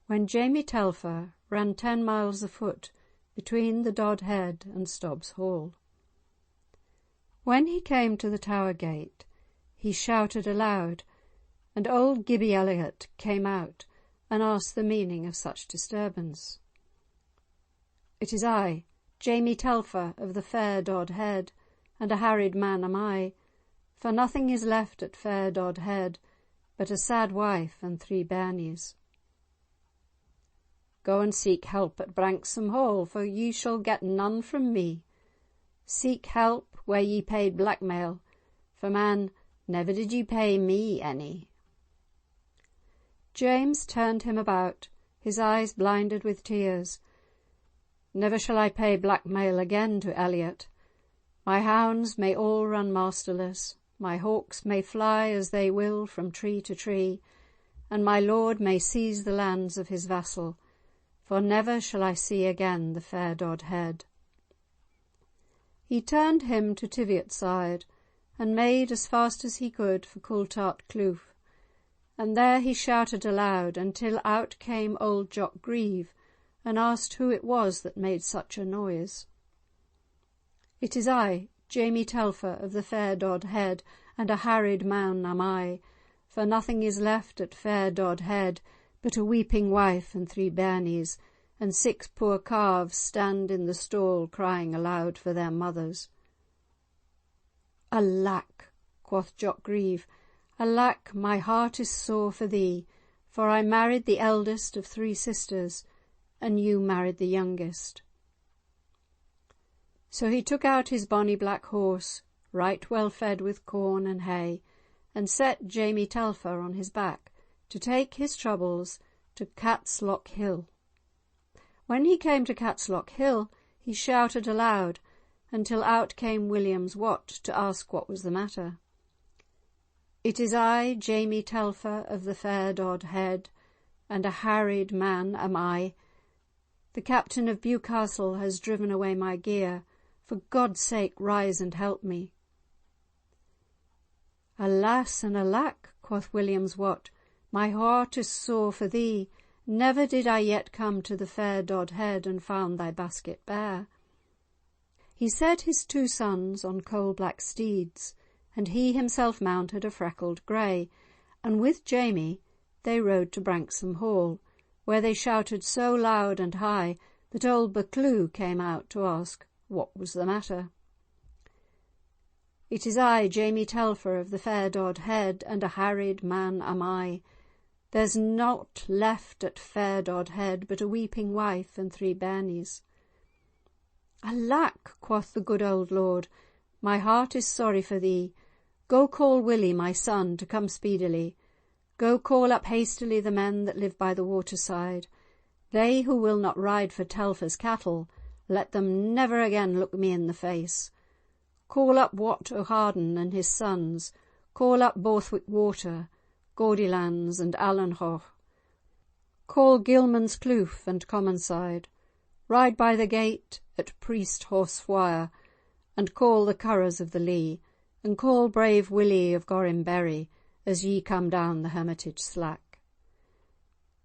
when Jamie Telfer ran 10 miles afoot between the Dodhead and Stobbs Hall. When he came to the Tower gate, he shouted aloud, and old Gibbie Elliot came out and asked the meaning of such disturbance. "It is I, Jamie Telfer of the fair Dodhead, and a harried man am I, for nothing is left at fair Dodhead but a sad wife and 3 bairnies." "Go and seek help at Branksome Hall, for ye shall get none from me. Seek help where ye paid blackmail, for man, never did ye pay me any." James turned him about, his eyes blinded with tears. "Never shall I pay blackmail again to Elliot. My hounds may all run masterless, my hawks may fly as they will from tree to tree, and my lord may seize the lands of his vassal, for never shall I see again the fair Dodhead." He turned him to Teviot side, and made as fast as he could for Coultart Kloof, and there he shouted aloud until out came old Jock Grieve and asked who it was that made such a noise. "It is I, Jamie Telfer of the fair Dodhead, and a harried man am I, for nothing is left at fair Dodhead but a weeping wife and 3 bairnies, and 6 poor calves stand in the stall crying aloud for their mothers." "Alack," quoth Jock Grieve, "alack, my heart is sore for thee, for I married the eldest of 3 sisters, and you married the youngest." So he took out his bonny black horse, right well fed with corn and hay, and set Jamie Telfer on his back to take his troubles to Catslock Hill. When he came to Catslock Hill, he shouted aloud until out came William's Wat to ask what was the matter. "It is I, Jamie Telfer of the fair Dodhead, and a harried man am I. The captain of Bewcastle has driven away my gear. For God's sake, rise and help me." "Alas and alack," quoth William's Wat, "my heart is sore for thee. Never did I yet come to the fair Dodhead and found thy basket bare." He set his 2 sons on coal-black steeds, and he himself mounted a freckled grey, and with Jamie they rode to Branksome Hall, where they shouted so loud and high that old Buccleuch came out to ask what was the matter. "It is I, Jamie Telfer of the fair Dodhead, and a harried man am I. There's nought left at fair Dodhead but a weeping wife and 3 bairnies." "Alack," quoth the good old lord, "my heart is sorry for thee. Go call Willie, my son, to come speedily. Go call up hastily the men that live by the waterside. They who will not ride for Telfer's cattle, let them never again look me in the face. Call up Wat O'Harden and his sons. Call up Borthwick Water, Gaudylands and Allenhoch. Call Gilman's Kloof and Commonside. Ride by the gate at Priest Horsewire, and call the Currors of the Lee, and call brave Willie of Gorhamberry, as ye come down the Hermitage slack."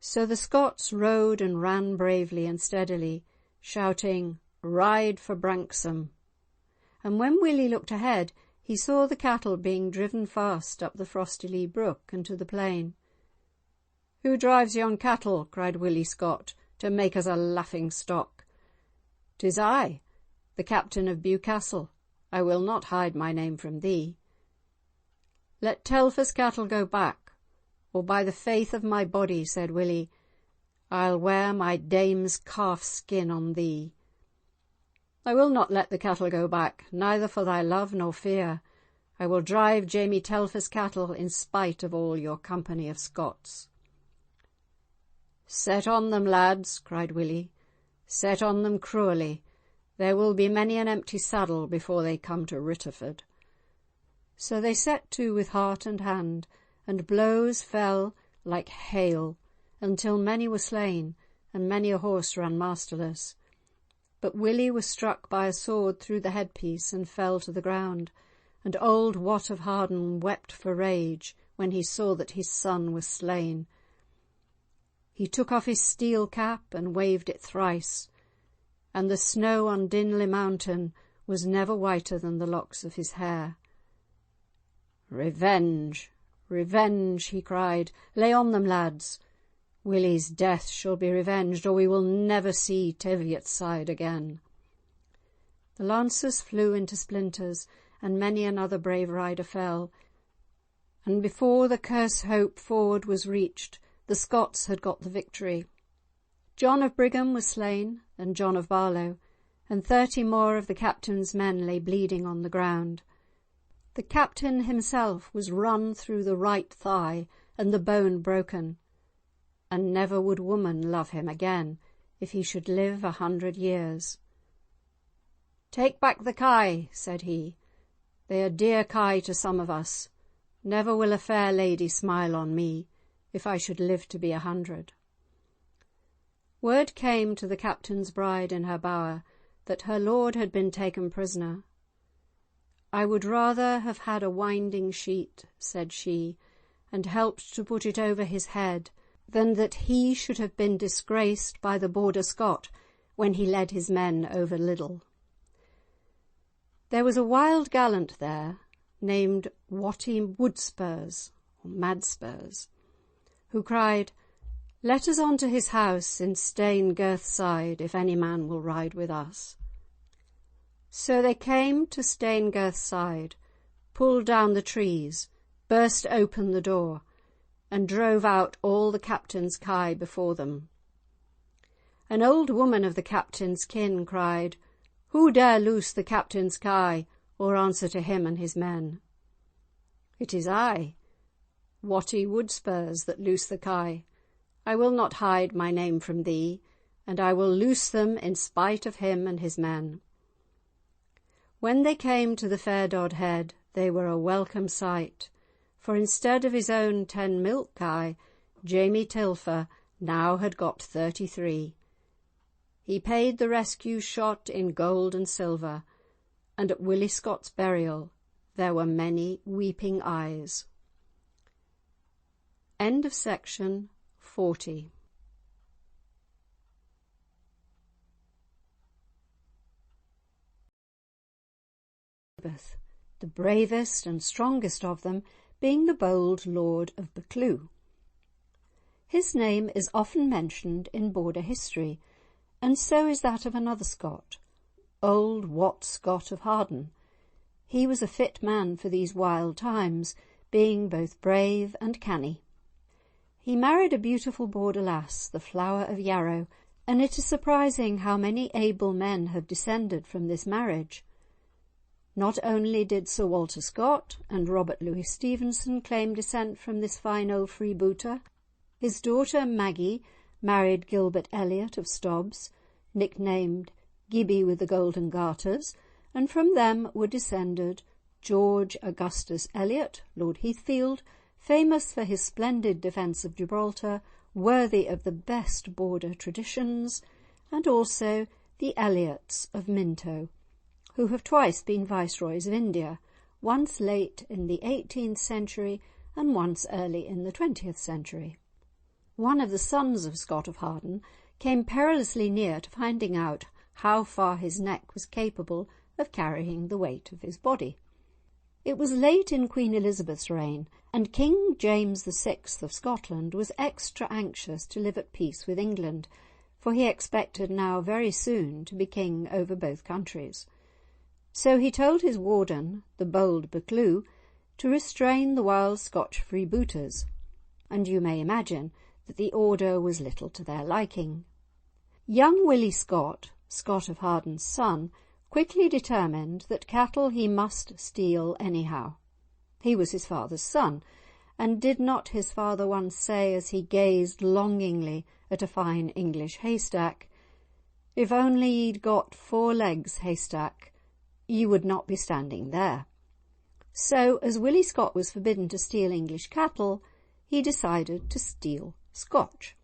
So the Scots rode and ran bravely and steadily, shouting, "Ride for Branksome!" And when Willie looked ahead, he saw the cattle being driven fast up the Frostylee brook and to the plain. "Who drives yon cattle?" cried Willie Scott, "to make us a laughing stock?" "'Tis I, the captain of Bewcastle. I will not hide my name from thee." "Let Telfer's cattle go back, or by the faith of my body," said Willie, "I'll wear my dame's calf skin on thee." "I will not let the cattle go back, neither for thy love nor fear. I will drive Jamie Telfer's cattle in spite of all your company of Scots." "Set on them, lads," cried Willie. "Set on them cruelly. There will be many an empty saddle before they come to Ritterford." So they set to with heart and hand, and blows fell like hail, until many were slain, and many a horse ran masterless. But Willie was struck by a sword through the headpiece and fell to the ground, and old Wat of Harden wept for rage when he saw that his son was slain. He took off his steel cap and waved it thrice, and the snow on Dinley mountain was never whiter than the locks of his hair. "Revenge! Revenge!" he cried. "Lay on them, lads! Willie's death shall be revenged, or we will never see Teviotside again." The lances flew into splinters, and many another brave rider fell, and before the Kershope ford was reached, the Scots had got the victory. John of Brigham was slain, and John of Barlow, and 30 more of the captain's men lay bleeding on the ground. The captain himself was run through the right thigh, and the bone broken, and never would woman love him again if he should live 100 years. "Take back the kye," said he. "They are dear kye to some of us. Never will a fair lady smile on me, if I should live to be 100. Word came to the captain's bride in her bower that her lord had been taken prisoner. "I would rather have had a winding sheet," said she, "and helped to put it over his head, than that he should have been disgraced by the Border Scot when he led his men over Liddel." There was a wild gallant there, named Watty Woodspurs, or Madspurs, who cried, "Let us on to his house in Staingirthside, if any man will ride with us." So they came to Staingirthside, pulled down the trees, burst open the door, and drove out all the captain's kye before them. An old woman of the captain's kin cried, "Who dare loose the captain's kye, or answer to him and his men?" "It is I, Watty Woodspurs, that loose the kye. I will not hide my name from thee, and I will loose them in spite of him and his men." When they came to the fair Dod head, they were a welcome sight, for instead of his own 10 milk kye, Jamie Telfer now had got 33. He paid the rescue shot in gold and silver, and at Willie Scott's burial there were many weeping eyes. End of section 40. The bravest and strongest of them being the bold Lord of Buccleuch. His name is often mentioned in Border history, and so is that of another Scot, old Wat Scott of Harden. He was a fit man for these wild times, being both brave and canny. He married a beautiful Border lass, the flower of Yarrow, and it is surprising how many able men have descended from this marriage. Not only did Sir Walter Scott and Robert Louis Stevenson claim descent from this fine old freebooter, his daughter Maggie married Gilbert Elliot of Stobbs, nicknamed Gibbie with the Golden Garters, and from them were descended George Augustus Elliot, Lord Heathfield, famous for his splendid defence of Gibraltar, worthy of the best Border traditions, and also the Elliots of Minto, who have twice been Viceroys of India, once late in the 18th century and once early in the 20th century. One of the sons of Scott of Harden came perilously near to finding out how far his neck was capable of carrying the weight of his body. It was late in Queen Elizabeth's reign, and King James VI of Scotland was extra anxious to live at peace with England, for he expected now very soon to be king over both countries. So he told his warden, the bold Buccleuch, to restrain the wild Scotch freebooters, and you may imagine that the order was little to their liking. Young Willie Scott, Scott of Harden's son, quickly determined that cattle he must steal anyhow. He was his father's son, and did not his father once say, as he gazed longingly at a fine English haystack, "If only ye'd got 4 legs, haystack, ye would not be standing there." So, as Willie Scott was forbidden to steal English cattle, he decided to steal Scotch.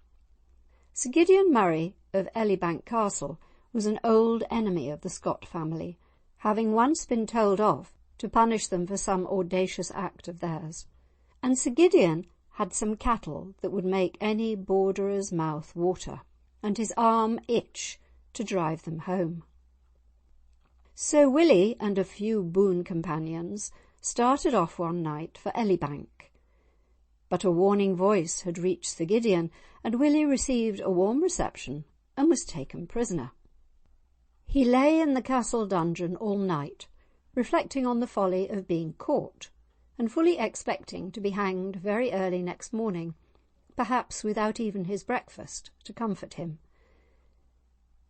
Sir Gideon Murray of Elibank Castle was an old enemy of the Scott family, having once been told off to punish them for some audacious act of theirs. And Sir Gideon had some cattle that would make any borderer's mouth water, and his arm itch to drive them home. So Willie and a few boon companions started off one night for Elibank. But a warning voice had reached Sir Gideon, and Willie received a warm reception and was taken prisoner. He lay in the castle dungeon all night, reflecting on the folly of being caught, and fully expecting to be hanged very early next morning, perhaps without even his breakfast to comfort him.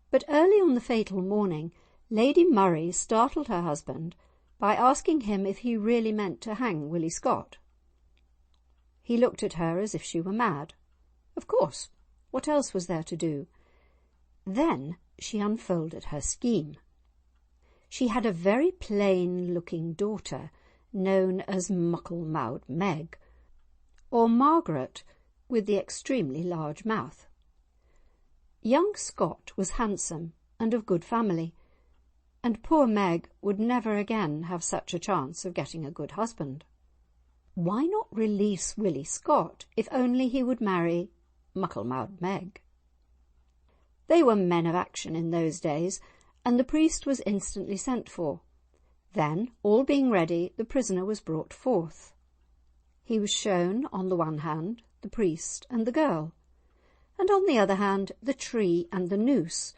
But early on the fatal morning, Lady Murray startled her husband by asking him if he really meant to hang Willie Scott. He looked at her as if she were mad. Of course, what else was there to do? Then she unfolded her scheme. She had a very plain-looking daughter, known as Muckle Mou'd Meg, or Margaret with the extremely large mouth. Young Scott was handsome and of good family, and poor Meg would never again have such a chance of getting a good husband. Why not release Willie Scott if only he would marry Muckle Mou'd Meg? They were men of action in those days, and the priest was instantly sent for. Then, all being ready, the prisoner was brought forth. He was shown, on the one hand, the priest and the girl, and on the other hand, the tree and the noose,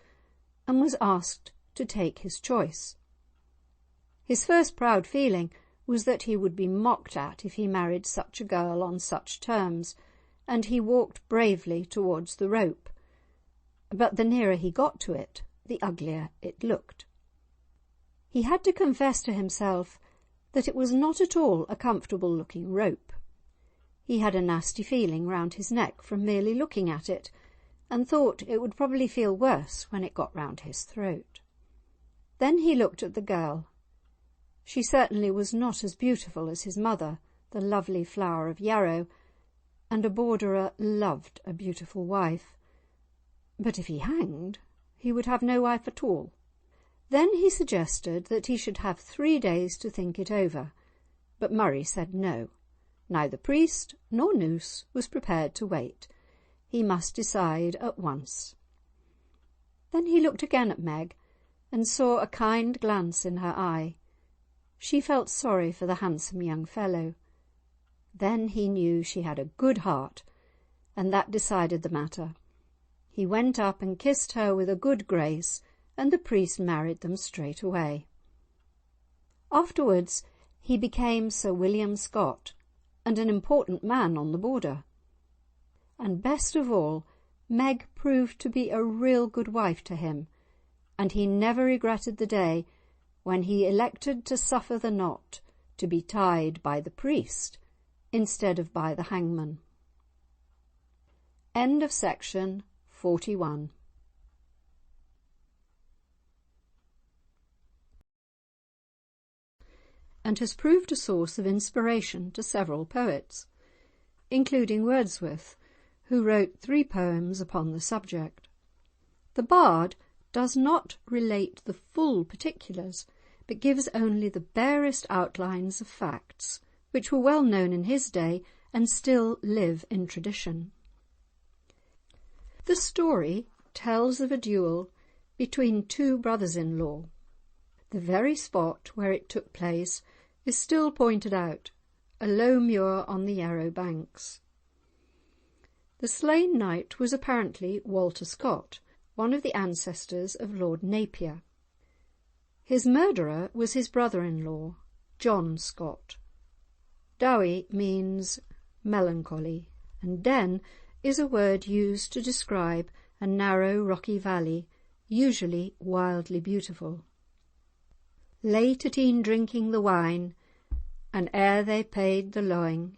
and was asked to take his choice. His first proud feeling was that he would be mocked at if he married such a girl on such terms, and he walked bravely towards the rope. But the nearer he got to it, the uglier it looked. He had to confess to himself that it was not at all a comfortable-looking rope. He had a nasty feeling round his neck from merely looking at it, and thought it would probably feel worse when it got round his throat. Then he looked at the girl. She certainly was not as beautiful as his mother, the lovely Flower of Yarrow, and a borderer loved a beautiful wife. But if he hanged, he would have no wife at all. Then he suggested that he should have 3 days to think it over, but Murray said no. Neither priest nor noose was prepared to wait. He must decide at once. Then he looked again at Meg, and saw a kind glance in her eye. She felt sorry for the handsome young fellow. Then he knew she had a good heart, and that decided the matter. He went up and kissed her with a good grace, and the priest married them straight away. Afterwards he became Sir William Scott, and an important man on the border. And best of all, Meg proved to be a real good wife to him, and he never regretted the day when he elected to suffer the knot to be tied by the priest instead of by the hangman. End of section 41. And has proved a source of inspiration to several poets, including Wordsworth, who wrote 3 poems upon the subject. The bard does not relate the full particulars, but gives only the barest outlines of facts, which were well known in his day and still live in tradition. The story tells of a duel between two brothers-in-law. The very spot where it took place is still pointed out, a low muir on the Yarrow banks. The slain knight was apparently Walter Scott, one of the ancestors of Lord Napier. His murderer was his brother-in-law, John Scott. Dowie means melancholy, and den is a word used to describe a narrow rocky valley, usually wildly beautiful. Late at e'en drinking the wine, and ere they paid the lawing,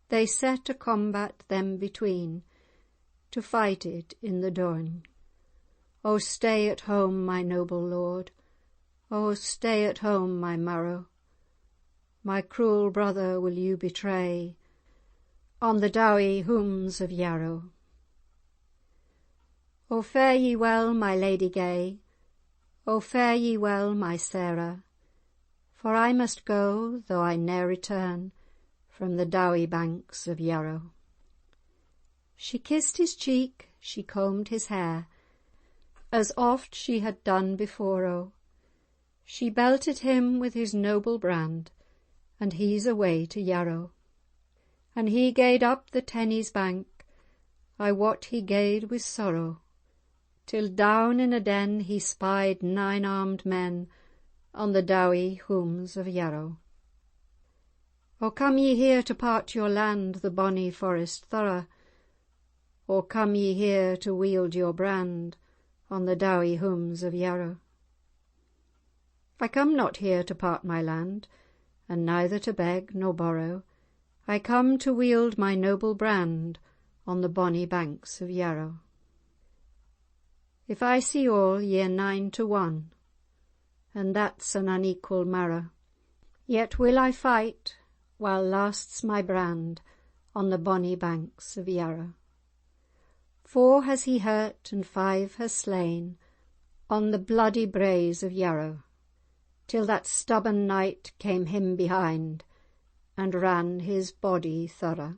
they set a combat them between, to fight it in the doing. O stay at home, my noble lord, O stay at home, my marrow, my cruel brother will you betray, on the dowie houms of Yarrow. O fare ye well, my lady gay, O fare ye well, my Sarah, for I must go, though I ne'er return, from the dowie banks of Yarrow. She kissed his cheek, she combed his hair, as oft she had done before-o. She belted him with his noble brand, and he's away to Yarrow. And he gaed up the Tennies bank, I wot he gaed with sorrow, till down in a den he spied 9 armed men on the dowie houms of Yarrow. O come ye here to part your land, the bonny forest thorough, or come ye here to wield your brand on the dowie houms of Yarrow? I come not here to part my land, and neither to beg nor borrow, I come to wield my noble brand on the bonny banks of Yarrow. If I see all, ye're 9 to 1, and that's an unequal marrow, yet will I fight while lasts my brand on the bonny banks of Yarrow. 4 has he hurt and 5 has slain on the bloody braes of Yarrow, till that stubborn knight came him behind and ran his body thorough.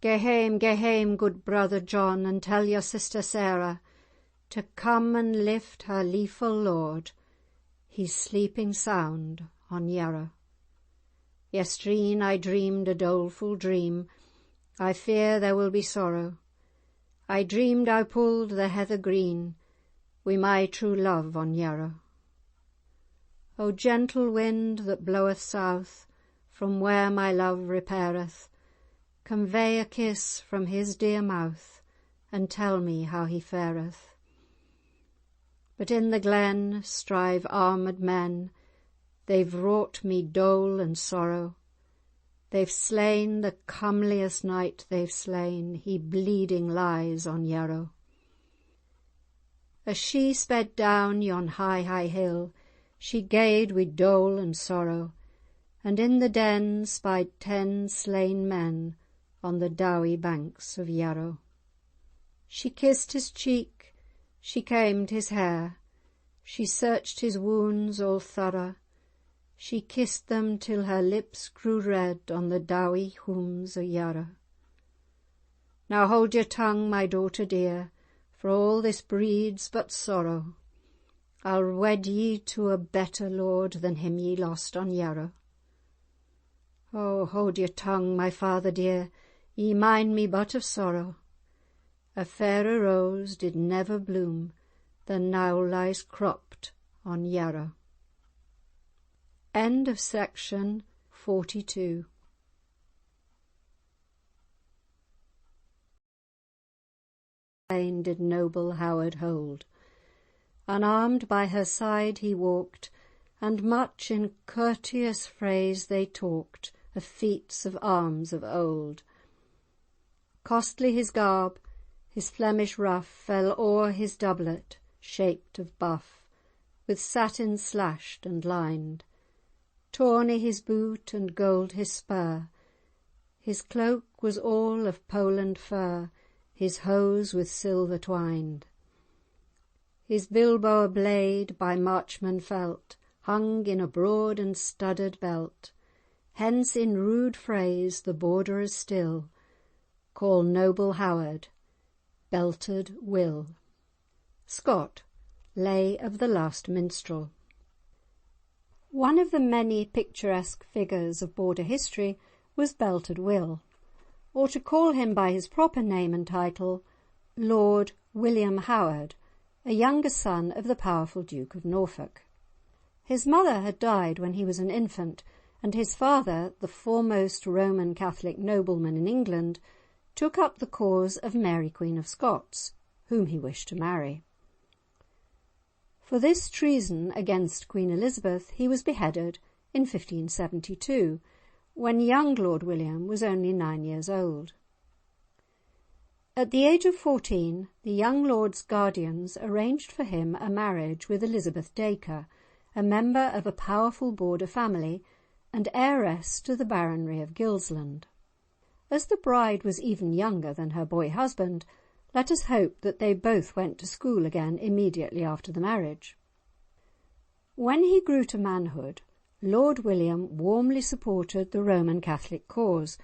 Gae hame, good brother John, and tell your sister Sarah to come and lift her leeful lord, he's sleeping sound on Yarrow. Yestreen I dreamed a doleful dream, I fear there will be sorrow. I dreamed I pulled the heather green wi' my true love on Yarrow. O gentle wind that bloweth south from where my love repaireth, convey a kiss from his dear mouth, and tell me how he fareth. But in the glen strive armed men, they've wrought me dole and sorrow. They've slain the comeliest knight they've slain, he bleeding lies on Yarrow. As she sped down yon high, high hill, she gaed wi' dole and sorrow, and in the den spied 10 slain men on the dowie banks of Yarrow. She kissed his cheek, she combed his hair, she searched his wounds all thorough, she kissed them till her lips grew red on the dowie houms of Yarrow. Now hold your tongue, my daughter dear, for all this breeds but sorrow. I'll wed ye to a better lord than him ye lost on Yarrow. Oh, hold your tongue, my father dear, ye mind me but of sorrow. A fairer rose did never bloom than now lies cropped on Yarrow. End of section 42. Did noble Howard hold. Unarmed by her side he walked, and much in courteous phrase they talked of feats of arms of old. Costly his garb, his Flemish ruff fell o'er his doublet, shaped of buff, with satin slashed and lined. Tawny his boot and gold his spur, his cloak was all of Poland fur, his hose with silver twined. His bilboa blade by marchman felt, hung in a broad and studded belt. Hence in rude phrase the borderers still call noble Howard belted Will. Scott, Lay of the Last Minstrel. One of the many picturesque figures of Border history was belted Will, or to call him by his proper name and title, Lord William Howard, a younger son of the powerful Duke of Norfolk. His mother had died when he was an infant, and his father, the foremost Roman Catholic nobleman in England, took up the cause of Mary Queen of Scots, whom he wished to marry. For this treason against Queen Elizabeth he was beheaded in 1572, when young Lord William was only 9 years old. At the age of 14, the young lord's guardians arranged for him a marriage with Elizabeth Dacre, a member of a powerful Border family and heiress to the baronry of Gilsland. As the bride was even younger than her boy husband, let us hope that they both went to school again immediately after the marriage. When he grew to manhood, Lord William warmly supported the Roman Catholic cause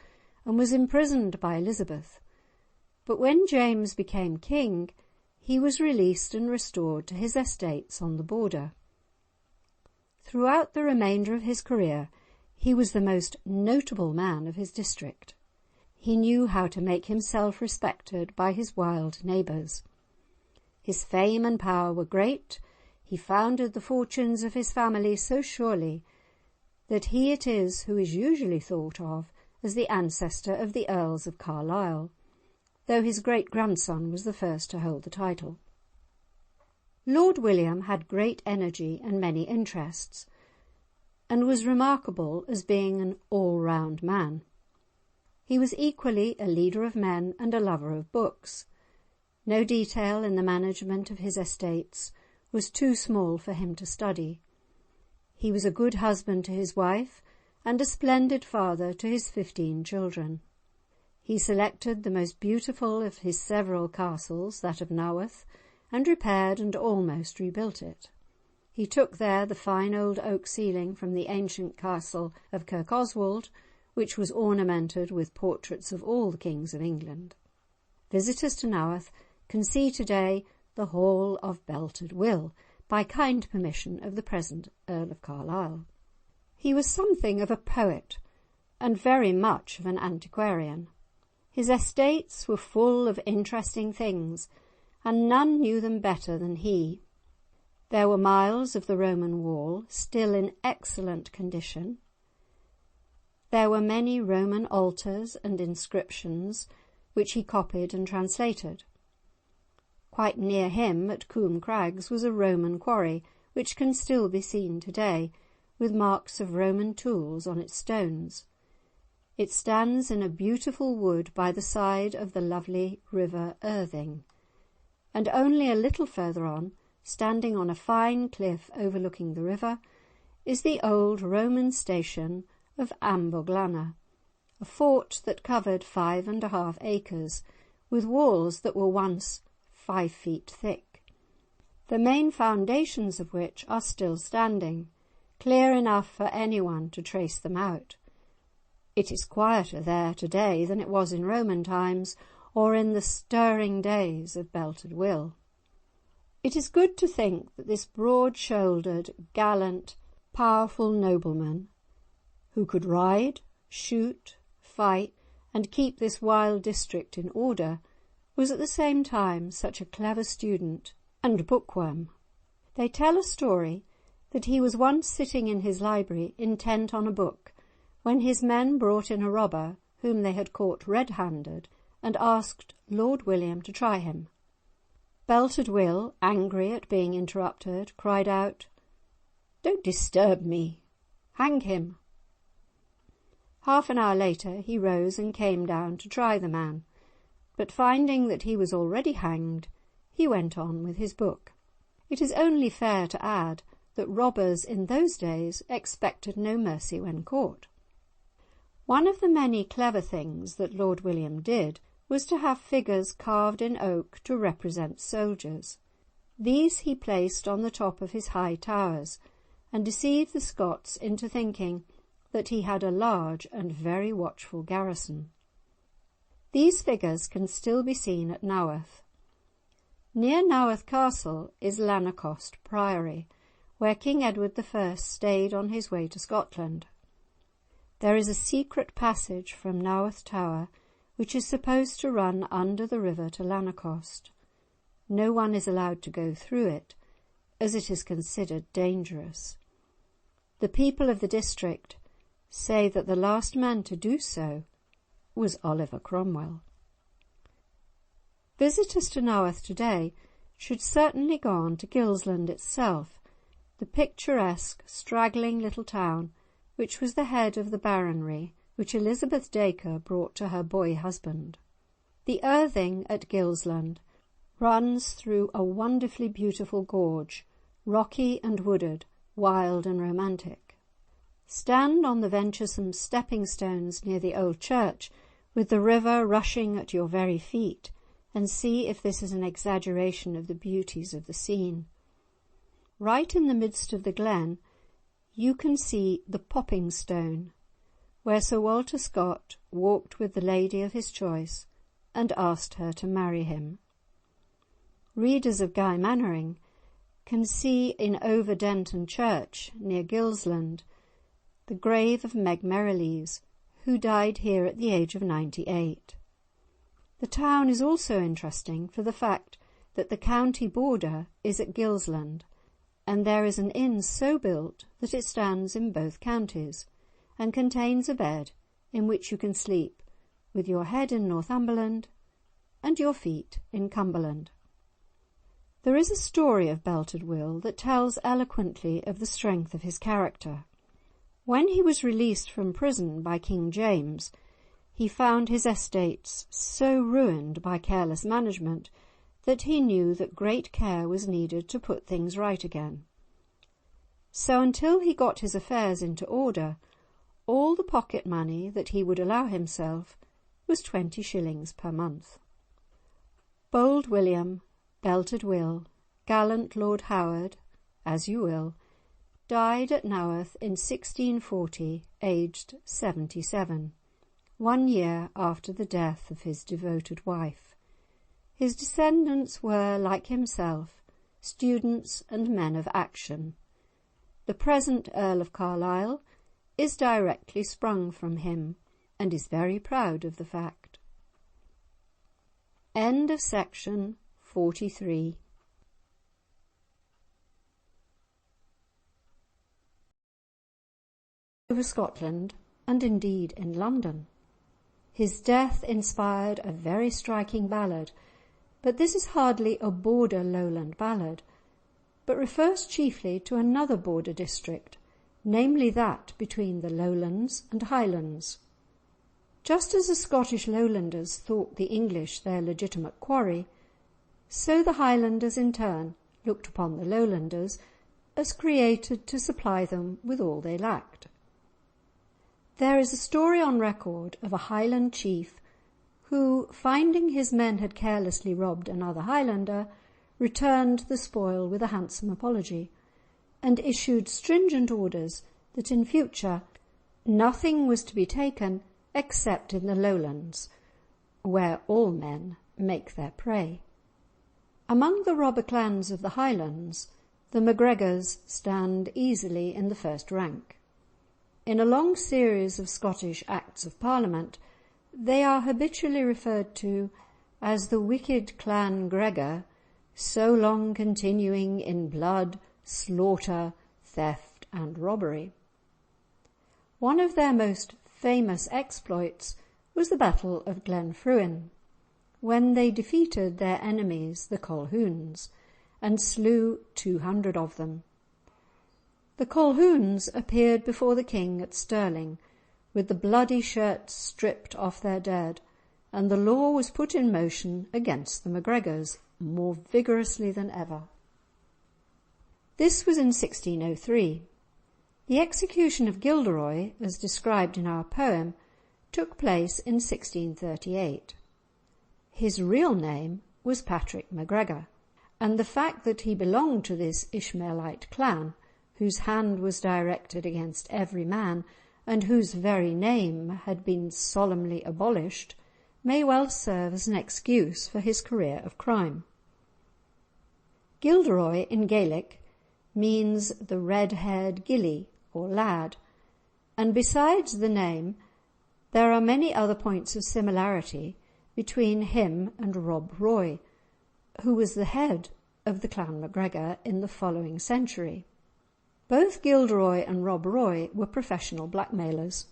and was imprisoned by Elizabeth. But when James became king, he was released and restored to his estates on the Border. Throughout the remainder of his career, he was the most notable man of his district. He knew how to make himself respected by his wild neighbours. His fame and power were great. He founded the fortunes of his family so surely that he it is who is usually thought of as the ancestor of the Earls of Carlisle, though his great-grandson was the first to hold the title. Lord William had great energy and many interests, and was remarkable as being an all-round man. He was equally a leader of men and a lover of books. No detail in the management of his estates was too small for him to study. He was a good husband to his wife and a splendid father to his 15 children. He selected the most beautiful of his several castles, that of Naworth, and repaired and almost rebuilt it. He took there the fine old oak ceiling from the ancient castle of Kirkconnell, which was ornamented with portraits of all the kings of England. Visitors to Naworth can see today the Hall of Belted Will, by kind permission of the present Earl of Carlisle. He was something of a poet and very much of an antiquarian. His estates were full of interesting things, and none knew them better than he. There were miles of the Roman wall, still in excellent condition. There were many Roman altars and inscriptions, which he copied and translated. Quite near him, at Coombe Crags, was a Roman quarry, which can still be seen today, with marks of Roman tools on its stones. It stands in a beautiful wood by the side of the lovely river Irthing, and only a little further on, standing on a fine cliff overlooking the river, is the old Roman station of Bamburgh, a fort that covered 5½ acres, with walls that were once 5 feet thick, the main foundations of which are still standing, clear enough for anyone to trace them out. It is quieter there today than it was in Roman times, or in the stirring days of Belted Will. It is good to think that this broad-shouldered, gallant, powerful nobleman, who could ride, shoot, fight, and keep this wild district in order, was at the same time such a clever student and bookworm. They tell a story that he was once sitting in his library intent on a book, when his men brought in a robber whom they had caught red-handed and asked Lord William to try him. Belted Will, angry at being interrupted, cried out, "Don't disturb me! Hang him!" Half an hour later he rose and came down to try the man, but finding that he was already hanged, he went on with his book. It is only fair to add that robbers in those days expected no mercy when caught. One of the many clever things that Lord William did was to have figures carved in oak to represent soldiers. These he placed on the top of his high towers, and deceived the Scots into thinking that he had a large and very watchful garrison. These figures can still be seen at Naworth. Near Naworth Castle is Lanercost Priory, where King Edward I stayed on his way to Scotland. There is a secret passage from Naworth Tower which is supposed to run under the river to Lanercost. No one is allowed to go through it, as it is considered dangerous. The people of the district say that the last man to do so was Oliver Cromwell. Visitors to Naworth today should certainly go on to Gilsland itself, the picturesque, straggling little town which was the head of the baronry which Elizabeth Dacre brought to her boy husband. The Irthing at Gilsland runs through a wonderfully beautiful gorge, rocky and wooded, wild and romantic. Stand on the venturesome stepping stones near the old church, with the river rushing at your very feet, and see if this is an exaggeration of the beauties of the scene. Right in the midst of the glen you can see the Popping Stone, where Sir Walter Scott walked with the lady of his choice and asked her to marry him. Readers of Guy Mannering can see in Overdenton Church, near Gilsland, the grave of Meg Merrilees, who died here at the age of 98. The town is also interesting for the fact that the county border is at Gilsland, and there is an inn so built that it stands in both counties, and contains a bed in which you can sleep with your head in Northumberland and your feet in Cumberland. There is a story of Belted Will that tells eloquently of the strength of his character. When he was released from prison by King James, he found his estates so ruined by careless management that he knew that great care was needed to put things right again. So until he got his affairs into order, all the pocket money that he would allow himself was 20 shillings per month. Bold William, Belted Will, gallant Lord Howard, as you will, died at Naworth in 1640, aged 77, 1 year after the death of his devoted wife. His descendants were, like himself, students and men of action. The present Earl of Carlisle is directly sprung from him, and is very proud of the fact. End of section 43. Over Scotland, and indeed in London. His death inspired a very striking ballad, but this is hardly a border lowland ballad, but refers chiefly to another border district, namely that between the Lowlands and Highlands. Just as the Scottish Lowlanders thought the English their legitimate quarry, so the Highlanders in turn looked upon the Lowlanders as created to supply them with all they lacked. There is a story on record of a Highland chief who, finding his men had carelessly robbed another Highlander, returned the spoil with a handsome apology, and issued stringent orders that in future nothing was to be taken except in the Lowlands, where all men make their prey. Among the robber clans of the Highlands, the MacGregors stand easily in the first rank. In a long series of Scottish Acts of Parliament, they are habitually referred to as the wicked clan Gregor, so long continuing in blood, slaughter, theft and robbery. One of their most famous exploits was the Battle of Glenfruin, when they defeated their enemies, the Colquhouns, and slew 200 of them. The Colquhouns appeared before the king at Stirling, with the bloody shirts stripped off their dead, and the law was put in motion against the MacGregors more vigorously than ever. This was in 1603. The execution of Gilderoy, as described in our poem, took place in 1638. His real name was Patrick MacGregor, and the fact that he belonged to this Ishmaelite clan, whose hand was directed against every man and whose very name had been solemnly abolished, may well serve as an excuse for his career of crime. Gilderoy in Gaelic means the red-haired gillie or lad, and besides the name, there are many other points of similarity between him and Rob Roy, who was the head of the Clan MacGregor in the following century. Both Gilderoy and Rob Roy were professional blackmailers.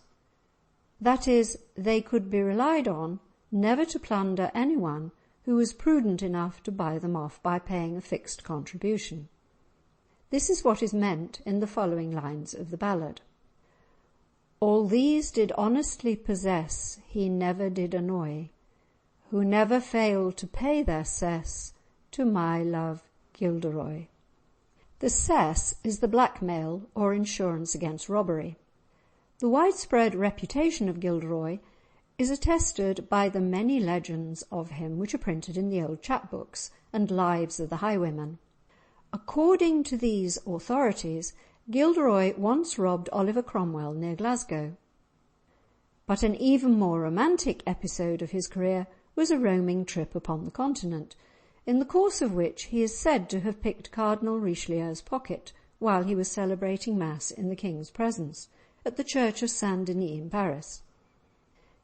That is, they could be relied on never to plunder anyone who was prudent enough to buy them off by paying a fixed contribution. This is what is meant in the following lines of the ballad. All these did honestly possess, he never did annoy, who never failed to pay their cess to my love Gilderoy. The cess is the blackmail or insurance against robbery. The widespread reputation of Gilderoy is attested by the many legends of him which are printed in the old chapbooks and lives of the highwaymen. According to these authorities, Gilderoy once robbed Oliver Cromwell near Glasgow. But an even more romantic episode of his career was a roaming trip upon the continent, in the course of which he is said to have picked Cardinal Richelieu's pocket while he was celebrating Mass in the King's presence at the Church of Saint-Denis in Paris.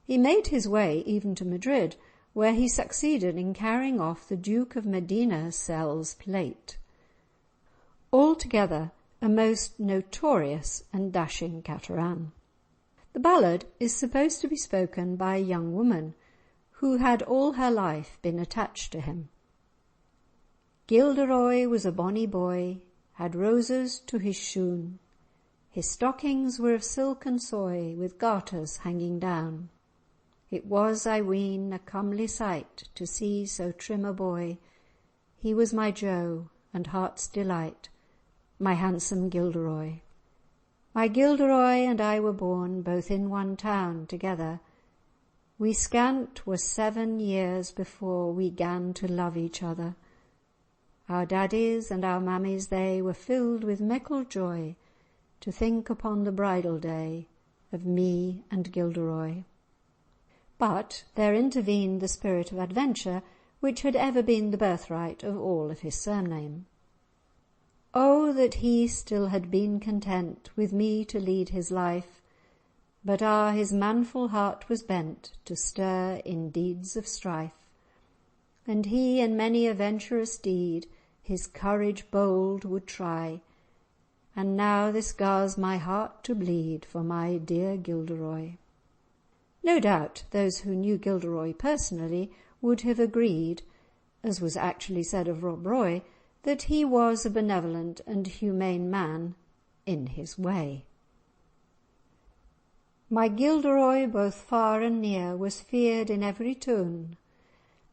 He made his way even to Madrid, where he succeeded in carrying off the Duke of Medina Cell's plate. Altogether, a most notorious and dashing cateran. The ballad is supposed to be spoken by a young woman who had all her life been attached to him. Gilderoy was a bonny boy, had roses to his shoon. His stockings were of silk and soy, with garters hanging down. It was, I ween, a comely sight to see so trim a boy. He was my Joe and heart's delight, my handsome Gilderoy. My Gilderoy and I were born both in one town together. We scant were 7 years before we 'gan to love each other. Our daddies and our mammies they were filled with mickle joy to think upon the bridal day of me and Gilderoy. But there intervened the spirit of adventure which had ever been the birthright of all of his surname. Oh, that he still had been content with me to lead his life, but his manful heart was bent to stir in deeds of strife, and he in many a venturous deed his courage bold would try, and now this gars my heart to bleed for my dear Gilderoy. No doubt those who knew Gilderoy personally would have agreed, as was actually said of Rob Roy, that he was a benevolent and humane man in his way. My Gilderoy both far and near was feared in every toun,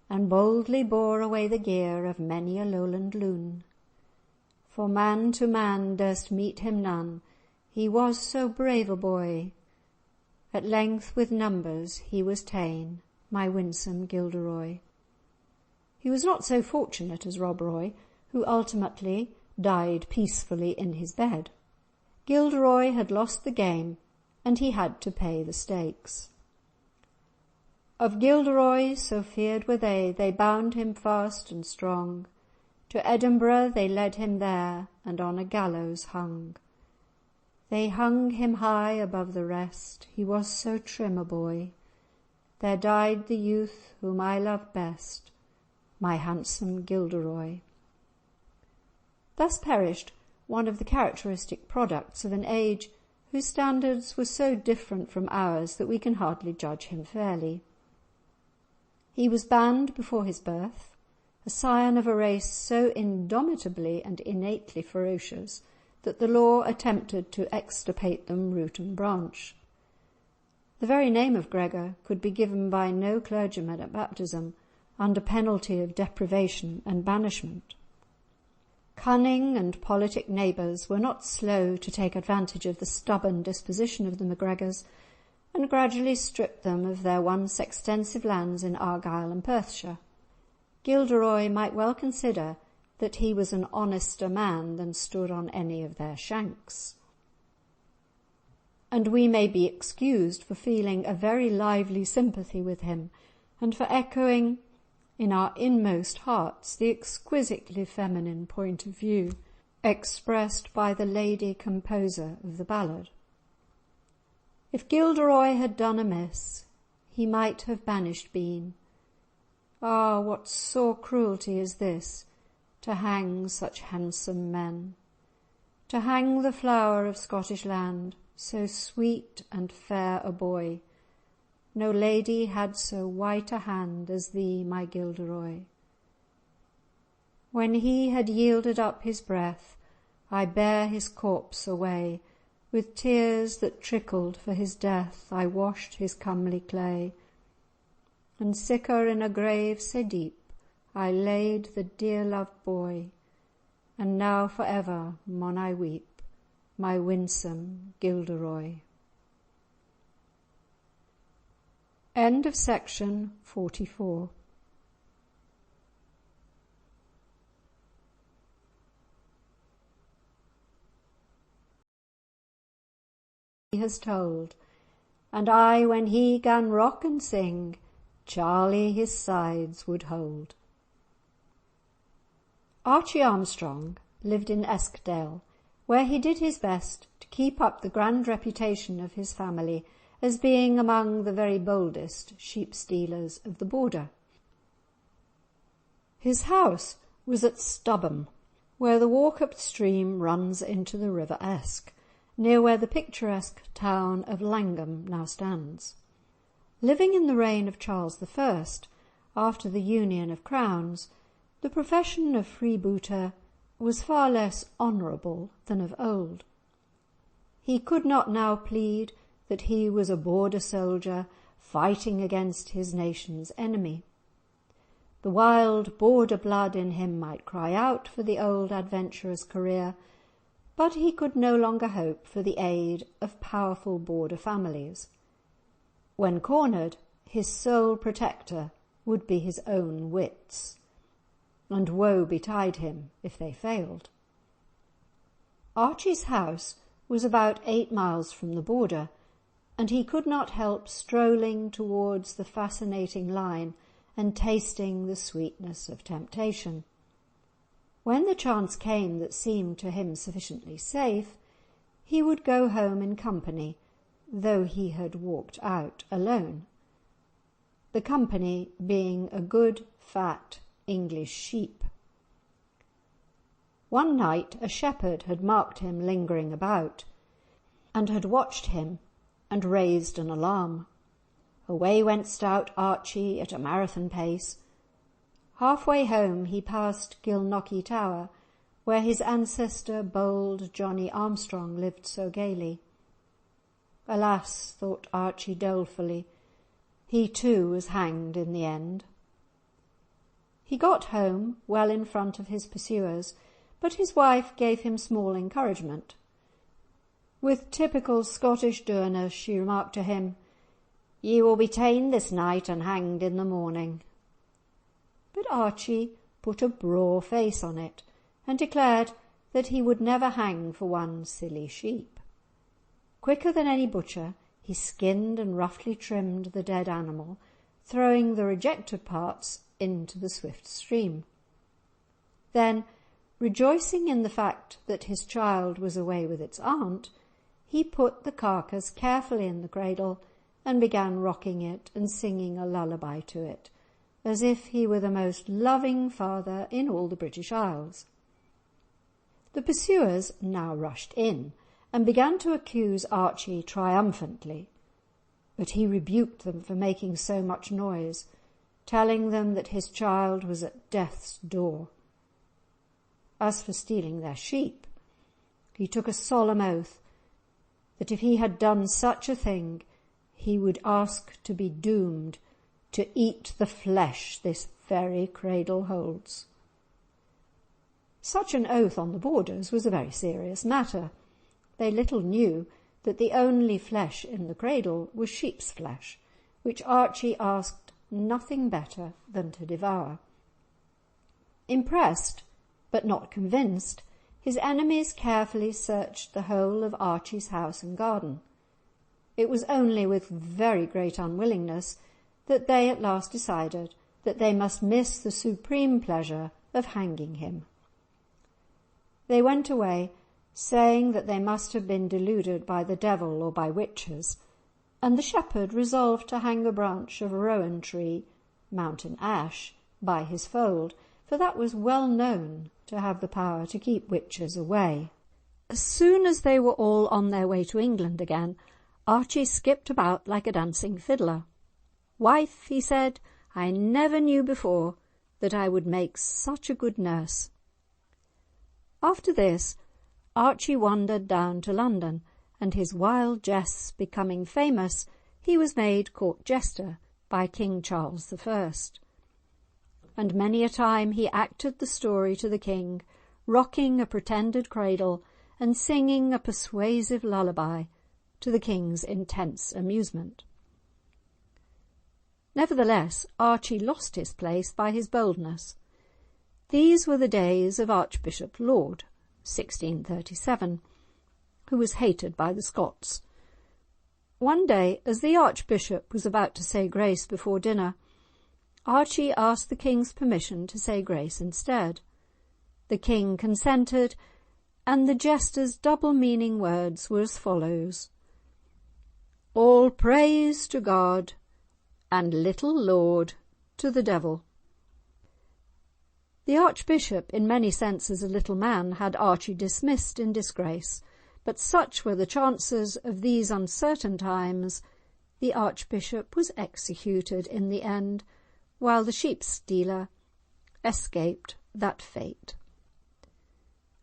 and boldly bore away the gear of many a Lowland loon. For man to man durst meet him none, he was so brave a boy. At length with numbers he was ta'en, my winsome Gilderoy. He was not so fortunate as Rob Roy, who ultimately died peacefully in his bed. Gilderoy had lost the game, and he had to pay the stakes. Of Gilderoy, so feared were they bound him fast and strong. To Edinburgh they led him there, and on a gallows hung. They hung him high above the rest, he was so trim a boy. There died the youth whom I loved best, my handsome Gilderoy. Thus perished one of the characteristic products of an age whose standards were so different from ours that we can hardly judge him fairly. He was banned before his birth, a scion of a race so indomitably and innately ferocious that the law attempted to extirpate them root and branch. The very name of Gregor could be given by no clergyman at baptism, under penalty of deprivation and banishment. Cunning and politic neighbours were not slow to take advantage of the stubborn disposition of the MacGregors, and gradually stripped them of their once extensive lands in Argyll and Perthshire. Gilderoy might well consider that he was an honester man than stood on any of their shanks. and we may be excused for feeling a very lively sympathy with him, and for echoing in our inmost hearts the exquisitely feminine point of view expressed by the lady composer of the ballad. If Gilderoy had done amiss, he might have banished been. Ah, what sore cruelty is this, to hang such handsome men, to hang the flower of Scottish land, so sweet and fair a boy. No lady had so white a hand as thee, my Gilderoy. When he had yielded up his breath, I bare his corpse away, with tears that trickled for his death, I washed his comely clay. And sicker in a grave sae deep, I laid the dear loved boy, and now for ever maun I weep, my winsome Gilderoy. End of section 44. He has told, and I, when he gan rock and sing, Charlie his sides would hold. Archie Armstrong lived in Eskdale, where he did his best to keep up the grand reputation of his family as being among the very boldest sheep-stealers of the border. His house was at Stubham, where the walk up stream runs into the River Esk, near where the picturesque town of Langham now stands. Living in the reign of Charles I, after the Union of Crowns, the profession of freebooter was far less honourable than of old. He could not now plead that he was a border soldier fighting against his nation's enemy. The wild border blood in him might cry out for the old adventurous career, but he could no longer hope for the aid of powerful border families. When cornered, his sole protector would be his own wits, and woe betide him if they failed. Archie's house was about 8 miles from the border, and he could not help strolling towards the fascinating line and tasting the sweetness of temptation. When the chance came that seemed to him sufficiently safe, he would go home in company, though he had walked out alone. The company being a good, fat English sheep. One night a shepherd had marked him lingering about, and had watched him and raised an alarm. Away went stout Archie at a marathon pace. Halfway home he passed Gilnockie Tower, where his ancestor bold Johnie Armstrong lived so gaily. Alas, thought Archie dolefully, he too was hanged in the end. He got home well in front of his pursuers, but his wife gave him small encouragement. With typical Scottish dourness she remarked to him, "Ye will be ta'en this night and hanged in the morning." But Archie put a braw face on it and declared that he would never hang for one silly sheep. Quicker than any butcher, he skinned and roughly trimmed the dead animal, throwing the rejected parts into the swift stream. Then, rejoicing in the fact that his child was away with its aunt, he put the carcass carefully in the cradle and began rocking it and singing a lullaby to it, as if he were the most loving father in all the British Isles. The pursuers now rushed in and began to accuse Archie triumphantly, but he rebuked them for making so much noise, telling them that his child was at death's door. As for stealing their sheep, he took a solemn oath that if he had done such a thing, he would ask to be doomed to eat the flesh this very cradle holds. Such an oath on the borders was a very serious matter. They little knew that the only flesh in the cradle was sheep's flesh, which Archie asked nothing better than to devour. Impressed, but not convinced, his enemies carefully searched the whole of Archie's house and garden. It was only with very great unwillingness that they at last decided that they must miss the supreme pleasure of hanging him. They went away, saying that they must have been deluded by the devil or by witches, and the shepherd resolved to hang a branch of a rowan tree, mountain ash, by his fold, for that was well known to have the power to keep witches away. As soon as they were all on their way to England again, Archie skipped about like a dancing fiddler. "Wife," he said, "I never knew before that I would make such a good nurse." After this, Archie wandered down to London, and his wild jests becoming famous, he was made court jester by King Charles I. And many a time he acted the story to the king, rocking a pretended cradle and singing a persuasive lullaby, to the king's intense amusement. Nevertheless, Archie lost his place by his boldness. These were the days of Archbishop Laud, 1637, who was hated by the Scots. One day, as the Archbishop was about to say grace before dinner, Archie asked the king's permission to say grace instead. The king consented, and the jester's double-meaning words were as follows: "All praise to God, and little laud to the devil." The Archbishop, in many senses a little man, had Archie dismissed in disgrace, but such were the chances of these uncertain times, the Archbishop was executed in the end, while the sheep-stealer escaped that fate.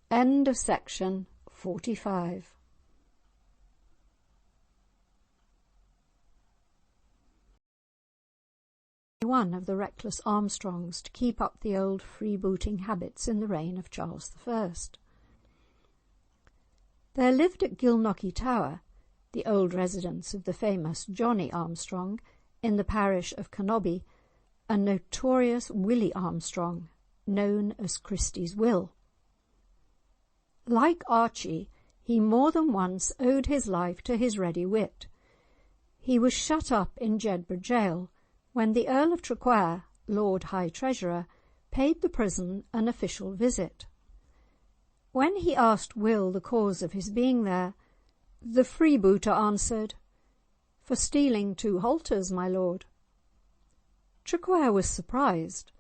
End of section 45. One of the reckless Armstrongs to keep up the old freebooting habits in the reign of Charles I. There lived at Gilnockie Tower, the old residence of the famous Johnie Armstrong, in the parish of Cannobie, a notorious Willie Armstrong, known as Christie's Will. Like Archie, he more than once owed his life to his ready wit. He was shut up in Jedburgh Gaol, when the Earl of Traquair, Lord High Treasurer, paid the prison an official visit. When he asked Will the cause of his being there, the freebooter answered, "For stealing 2 halters, my lord." Traquair was surprised,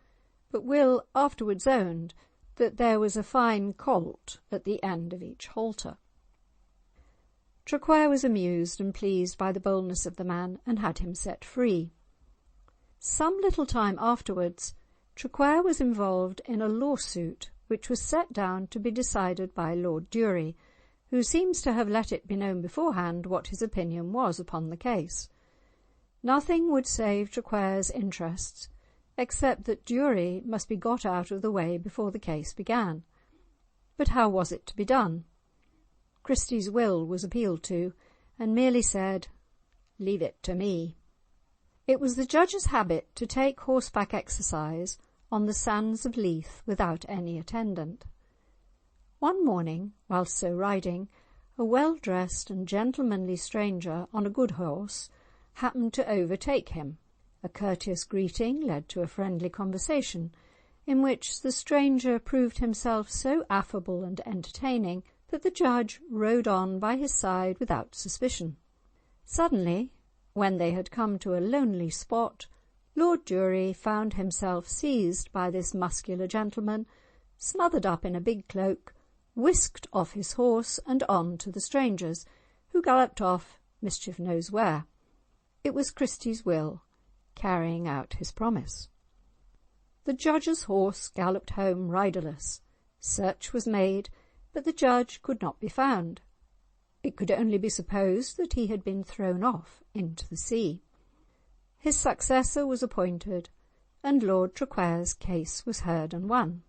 but Will afterwards owned that there was a fine colt at the end of each halter. Traquair was amused and pleased by the boldness of the man, and had him set free. Some little time afterwards, Traquair was involved in a lawsuit which was set down to be decided by Lord Durie, who seems to have let it be known beforehand what his opinion was upon the case. Nothing would save Traquair's interests, except that Durie must be got out of the way before the case began. But how was it to be done? Christie's Will was appealed to, and merely said, "Leave it to me." It was the judge's habit to take horseback exercise on the sands of Leith without any attendant. One morning, whilst so riding, a well-dressed and gentlemanly stranger on a good horse happened to overtake him. A courteous greeting led to a friendly conversation, in which the stranger proved himself so affable and entertaining that the judge rode on by his side without suspicion. Suddenly, when they had come to a lonely spot, Lord Durie found himself seized by this muscular gentleman, smothered up in a big cloak, whisked off his horse and on to the strangers, who galloped off mischief knows where. It was Christie's Will, carrying out his promise. The judge's horse galloped home riderless. Search was made, but the judge could not be found. It could only be supposed that he had been thrown off into the sea. His successor was appointed, and Lord Traquair's case was heard and won.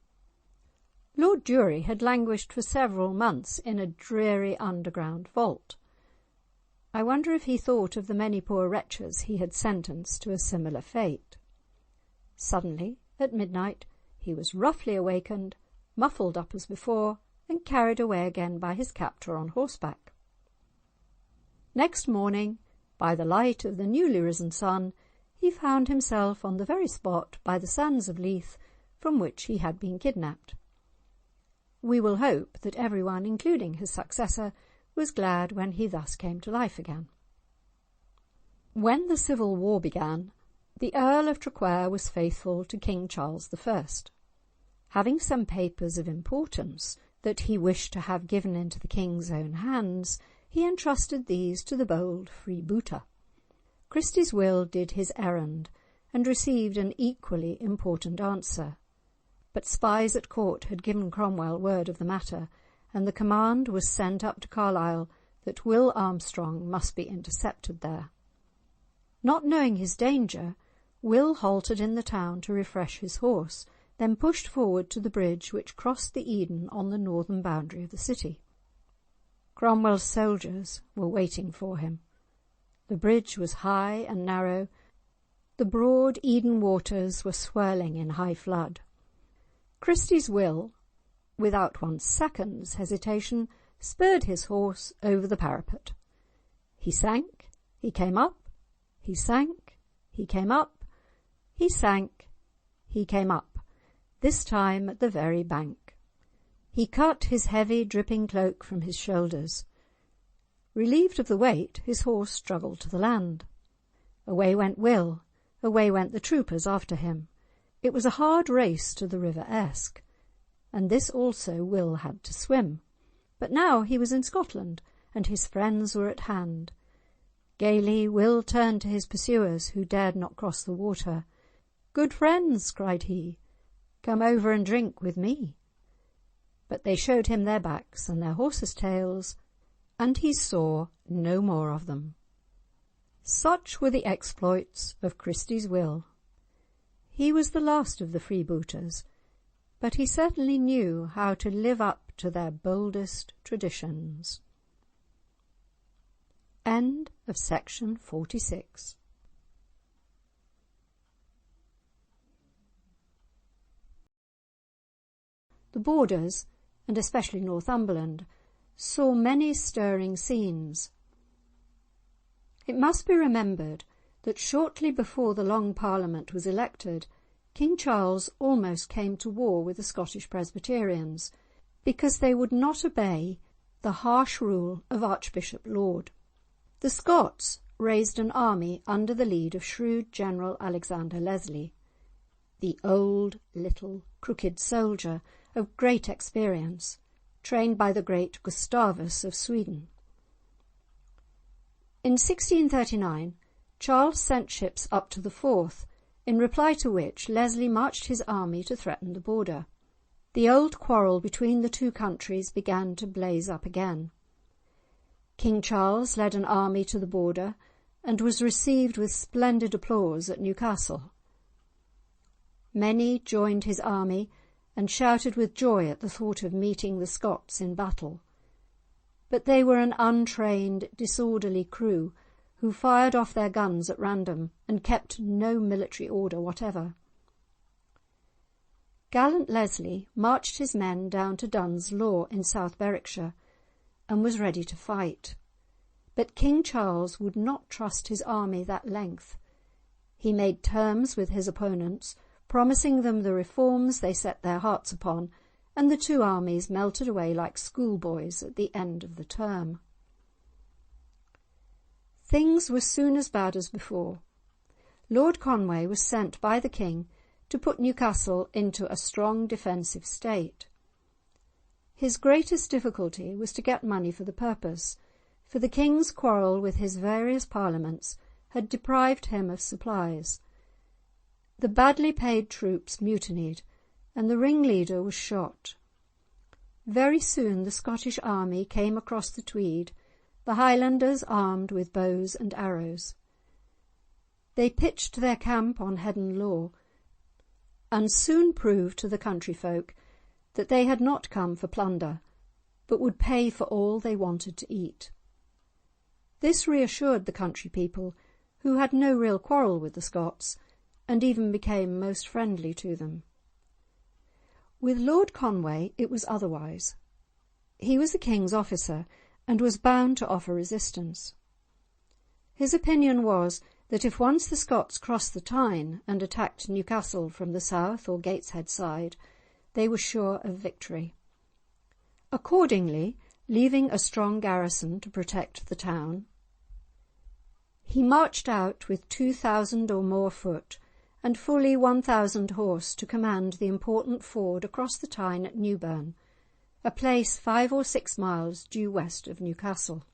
Lord Durie had languished for several months in a dreary underground vault. I wonder if he thought of the many poor wretches he had sentenced to a similar fate. Suddenly, at midnight, he was roughly awakened, muffled up as before, and carried away again by his captor on horseback. Next morning by the light of the newly risen sun, he found himself on the very spot by the sands of Leith from which he had been kidnapped. We will hope that everyone, including his successor, was glad when he thus came to life again. When the Civil War began, the Earl of Traquair was faithful to King Charles I. Having some papers of importance that he wished to have given into the king's own hands, he entrusted these to the bold freebooter. Christie's will did his errand, and received an equally important answer. But spies at court had given Cromwell word of the matter, and the command was sent up to Carlisle that Will Armstrong must be intercepted there. Not knowing his danger, Will halted in the town to refresh his horse, then pushed forward to the bridge which crossed the Eden on the northern boundary of the city. Cromwell's soldiers were waiting for him. The bridge was high and narrow. The broad Eden waters were swirling in high flood. Christie's Will, without 1 second's hesitation, spurred his horse over the parapet. He sank, he came up, he sank, he came up, he sank, he came up, this time at the very bank. He cut his heavy, dripping cloak from his shoulders. Relieved of the weight, his horse struggled to the land. Away went Will, away went the troopers after him. It was a hard race to the River Esk, and this also Will had to swim. But now he was in Scotland, and his friends were at hand. Gaily Will turned to his pursuers, who dared not cross the water. "Good friends," cried he, "come over and drink with me." But they showed him their backs and their horses' tails, and he saw no more of them. Such were the exploits of Christie's Will. He was the last of the freebooters, but he certainly knew how to live up to their boldest traditions. End of section 46. The Borders, and especially Northumberland, saw many stirring scenes. It must be remembered that shortly before the Long Parliament was elected, King Charles almost came to war with the Scottish Presbyterians because they would not obey the harsh rule of Archbishop Laud. The Scots raised an army under the lead of shrewd General Alexander Leslie, the old, little, crooked soldier of great experience, trained by the great Gustavus of Sweden. In 1639, Charles sent ships up to the Forth, in reply to which Leslie marched his army to threaten the border. The old quarrel between the two countries began to blaze up again. King Charles led an army to the border and was received with splendid applause at Newcastle. Many joined his army and shouted with joy at the thought of meeting the Scots in battle. But they were an untrained, disorderly crew who fired off their guns at random and kept no military order whatever. Gallant Leslie marched his men down to Duns Law in South Berwickshire and was ready to fight. But King Charles would not trust his army that length. He made terms with his opponents, promising them the reforms they set their hearts upon, and the two armies melted away like schoolboys at the end of the term. Things were soon as bad as before. Lord Conway was sent by the king to put Newcastle into a strong defensive state. His greatest difficulty was to get money for the purpose, for the king's quarrel with his various parliaments had deprived him of supplies. The badly paid troops mutinied, and the ringleader was shot. Very soon the Scottish army came across the Tweed, the Highlanders armed with bows and arrows. They pitched their camp on Heddon Law, and soon proved to the country folk that they had not come for plunder, but would pay for all they wanted to eat. This reassured the country people, who had no real quarrel with the Scots, and even became most friendly to them. With Lord Conway it was otherwise. He was the king's officer, and was bound to offer resistance. His opinion was that if once the Scots crossed the Tyne and attacked Newcastle from the south or Gateshead side, they were sure of victory. Accordingly, leaving a strong garrison to protect the town, he marched out with 2,000 or more foot and fully 1,000 horse to command the important ford across the Tyne at Newburn, a place 5 or 6 miles due west of Newcastle.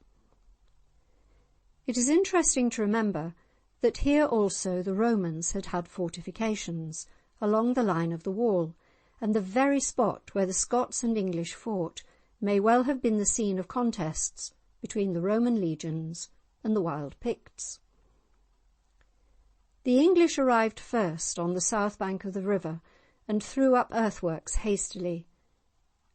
It is interesting to remember that here also the Romans had had fortifications along the line of the wall, and the very spot where the Scots and English fought may well have been the scene of contests between the Roman legions and the wild Picts. The English arrived first on the south bank of the river and threw up earthworks hastily.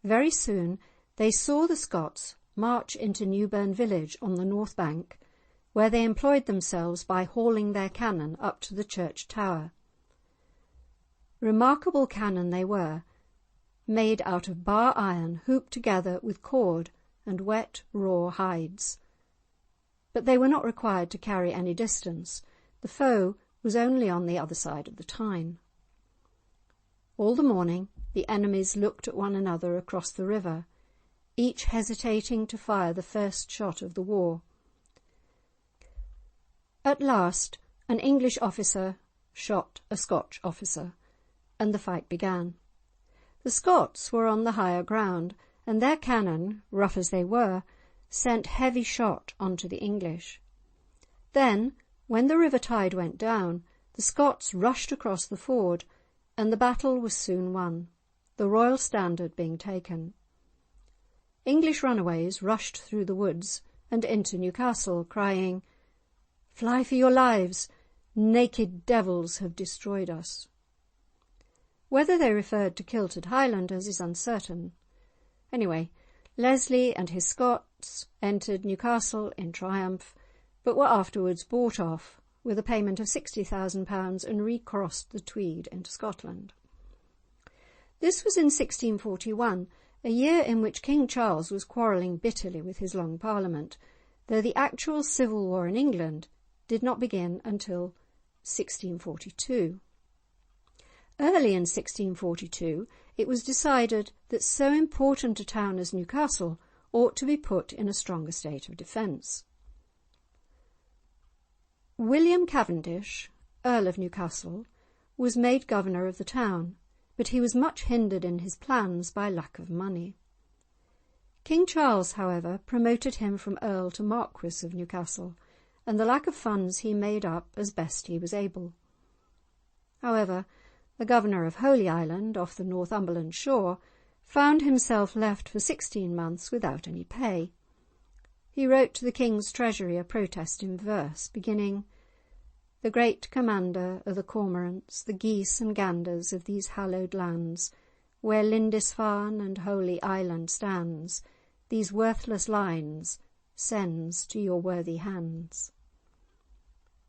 Very soon they saw the Scots march into Newburn village on the north bank, where they employed themselves by hauling their cannon up to the church tower. Remarkable cannon they were, made out of bar iron hooped together with cord and wet raw hides. But they were not required to carry any distance. The foe was only on the other side of the Tyne. All the morning the enemies looked at one another across the river, each hesitating to fire the first shot of the war. At last an English officer shot a Scotch officer, and the fight began. The Scots were on the higher ground, and their cannon, rough as they were, sent heavy shot onto the English. Then, when the river tide went down, the Scots rushed across the ford, and the battle was soon won, the royal standard being taken. English runaways rushed through the woods and into Newcastle, crying, "Fly for your lives! Naked devils have destroyed us." Whether they referred to kilted Highlanders is uncertain. Anyway, Leslie and his Scots entered Newcastle in triumph, but were afterwards bought off with a payment of £60,000 and recrossed the Tweed into Scotland. This was in 1641, a year in which King Charles was quarrelling bitterly with his Long Parliament, though the actual civil war in England did not begin until 1642. Early in 1642 it was decided that so important a town as Newcastle ought to be put in a stronger state of defence. William Cavendish, Earl of Newcastle, was made governor of the town, but he was much hindered in his plans by lack of money. King Charles, however, promoted him from Earl to Marquis of Newcastle, and the lack of funds he made up as best he was able. However, the governor of Holy Island, off the Northumberland shore, found himself left for 16 months without any pay. He wrote to the king's treasury a protest in verse, beginning, "The great commander of the cormorants, the geese and ganders of these hallowed lands, where Lindisfarne and Holy Island stands, these worthless lines sends to your worthy hands."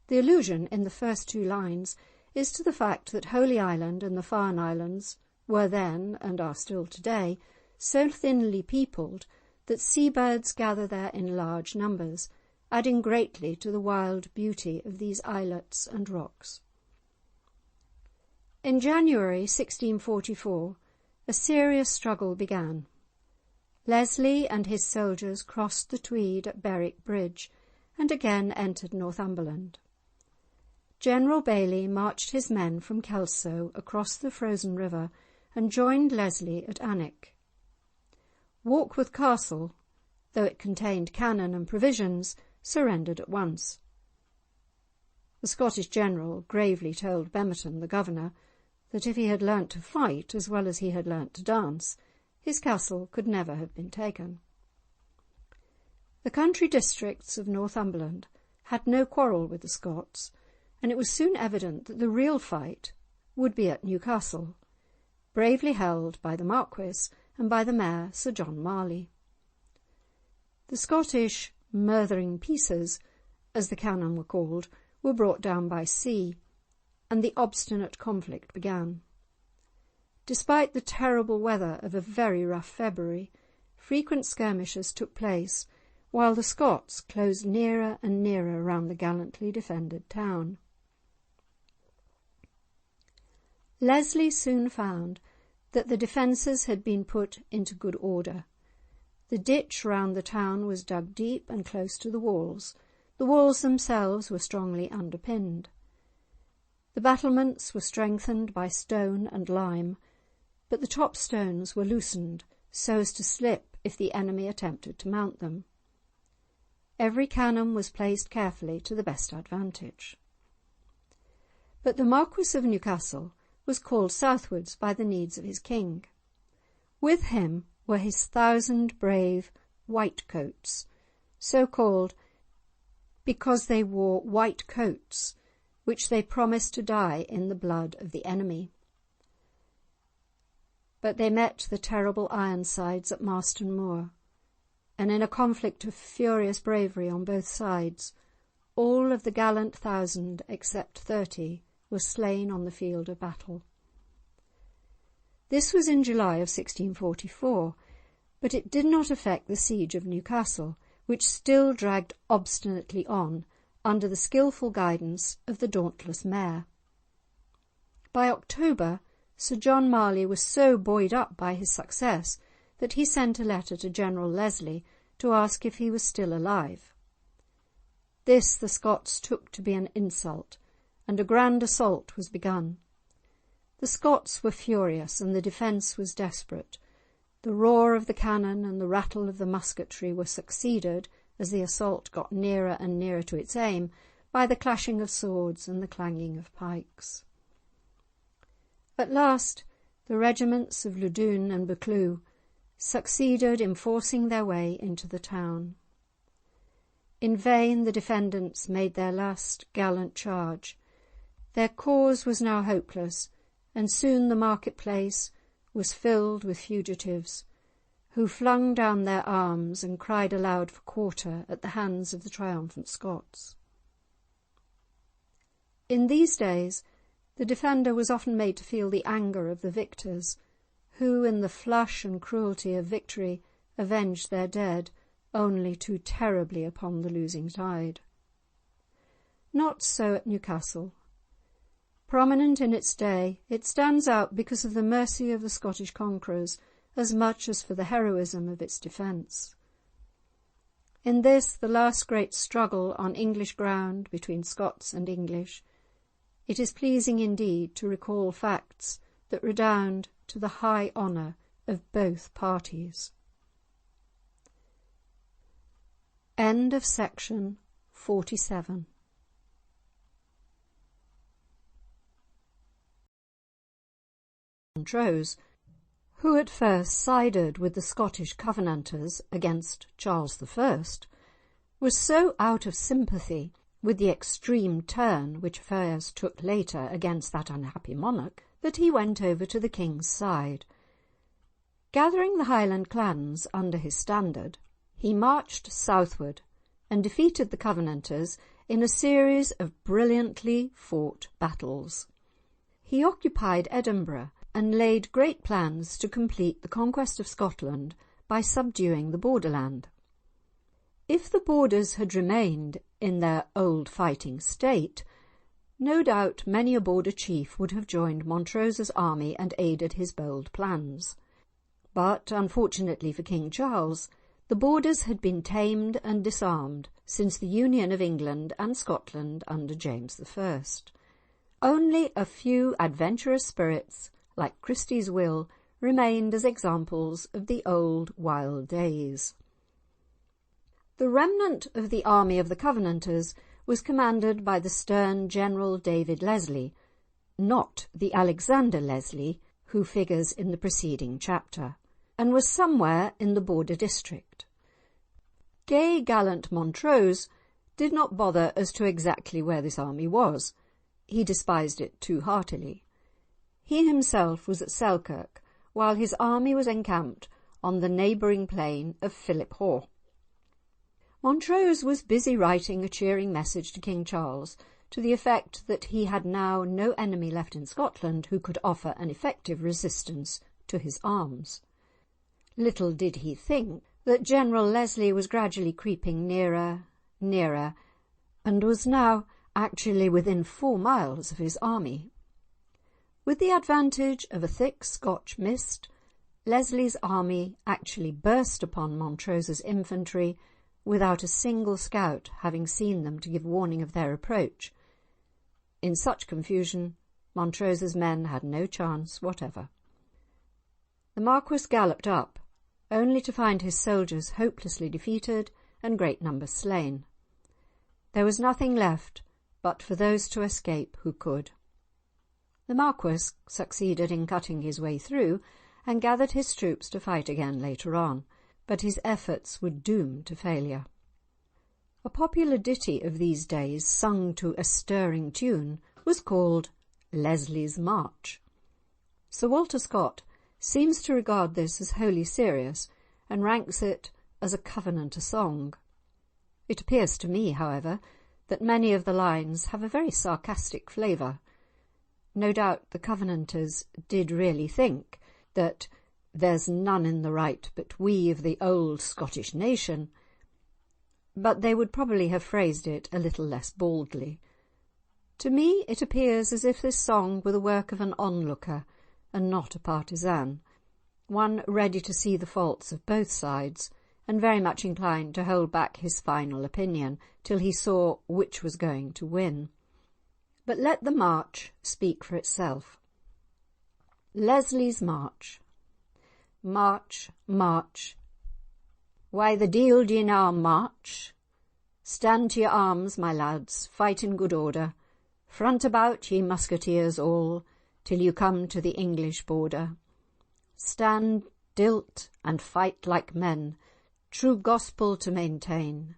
The allusion in the first 2 lines is to the fact that Holy Island and the Farne Islands were then, and are still today, so thinly peopled that seabirds gather there in large numbers, adding greatly to the wild beauty of these islets and rocks. In January 1644, a serious struggle began. Leslie and his soldiers crossed the Tweed at Berwick Bridge and again entered Northumberland. General Bailey marched his men from Kelso across the frozen river and joined Leslie at Alnwick. Warkworth Castle, though it contained cannon and provisions, surrendered at once. The Scottish general gravely told Bemerton, the governor, that if he had learnt to fight as well as he had learnt to dance, his castle could never have been taken. The country districts of Northumberland had no quarrel with the Scots, and it was soon evident that the real fight would be at Newcastle, bravely held by the Marquis and by the Mayor, Sir John Marley. The Scottish "murthering pieces," as the cannon were called, were brought down by sea, and the obstinate conflict began. Despite the terrible weather of a very rough February, frequent skirmishes took place, while the Scots closed nearer and nearer round the gallantly defended town. Leslie soon found that the defences had been put into good order. The ditch round the town was dug deep and close to the walls. The walls themselves were strongly underpinned. The battlements were strengthened by stone and lime, but the top stones were loosened so as to slip if the enemy attempted to mount them. Every cannon was placed carefully to the best advantage. But the Marquis of Newcastle was called southwards by the needs of his king. With him were his 1,000 brave whitecoats, so called because they wore white coats, which they promised to dye in the blood of the enemy. But they met the terrible Ironsides at Marston Moor, and in a conflict of furious bravery on both sides, all of the gallant 1,000 except 30 were slain on the field of battle. This was in July of 1644, but it did not affect the siege of Newcastle, which still dragged obstinately on under the skilful guidance of the dauntless mayor. By October, Sir John Marley was so buoyed up by his success that he sent a letter to General Leslie to ask if he was still alive. This the Scots took to be an insult, and a grand assault was begun. The Scots were furious and the defence was desperate. The roar of the cannon and the rattle of the musketry were succeeded, as the assault got nearer and nearer to its aim, by the clashing of swords and the clanging of pikes. At last the regiments of Loudoun and Buccleuch succeeded in forcing their way into the town. In vain the defendants made their last gallant charge. Their cause was now hopeless, and soon the market-place was filled with fugitives, who flung down their arms and cried aloud for quarter at the hands of the triumphant Scots. In these days the defender was often made to feel the anger of the victors, who, in the flush and cruelty of victory, avenged their dead only too terribly upon the losing tide. Not so at Newcastle. Prominent in its day, it stands out because of the mercy of the Scottish conquerors as much as for the heroism of its defence. In this, the last great struggle on English ground between Scots and English, it is pleasing indeed to recall facts that redound to the high honour of both parties. End of section 47. Montrose, who at first sided with the Scottish Covenanters against Charles I, was so out of sympathy with the extreme turn which affairs took later against that unhappy monarch that he went over to the king's side. Gathering the Highland clans under his standard, he marched southward and defeated the Covenanters in a series of brilliantly fought battles. He occupied Edinburgh and laid great plans to complete the conquest of Scotland by subduing the borderland. If the borders had remained in their old fighting state, no doubt many a border chief would have joined Montrose's army and aided his bold plans. But, unfortunately for King Charles, the borders had been tamed and disarmed since the union of England and Scotland under James I. Only a few adventurous spirits, like Christie's Will, remained as examples of the old wild days. The remnant of the army of the Covenanters was commanded by the stern General David Leslie, not the Alexander Leslie who figures in the preceding chapter, and was somewhere in the border district. Gay gallant Montrose did not bother as to exactly where this army was. He despised it too heartily. He himself was at Selkirk, while his army was encamped on the neighbouring plain of Philiphaugh. Montrose was busy writing a cheering message to King Charles to the effect that he had now no enemy left in Scotland who could offer an effective resistance to his arms. Little did he think that General Leslie was gradually creeping nearer, nearer, and was now actually within 4 miles of his army. With the advantage of a thick Scotch mist, Leslie's army actually burst upon Montrose's infantry without a single scout having seen them to give warning of their approach. In such confusion, Montrose's men had no chance whatever. The Marquis galloped up, only to find his soldiers hopelessly defeated and great numbers slain. There was nothing left but for those to escape who could. The Marquis succeeded in cutting his way through and gathered his troops to fight again later on, but his efforts were doomed to failure. A popular ditty of these days, sung to a stirring tune, was called Leslie's March. Sir Walter Scott seems to regard this as wholly serious and ranks it as a Covenanter song. It appears to me, however, that many of the lines have a very sarcastic flavour. No doubt the Covenanters did really think that "there's none in the right but we of the old Scottish nation," but they would probably have phrased it a little less baldly. To me it appears as if this song were the work of an onlooker and not a partisan, one ready to see the faults of both sides and very much inclined to hold back his final opinion till he saw which was going to win. But let the march speak for itself. Leslie's March. March, march. Why the deil d'ye now march? Stand to your arms, my lads, fight in good order. Front about, ye musketeers all, till you come to the English border. Stand dilt and fight like men, true gospel to maintain.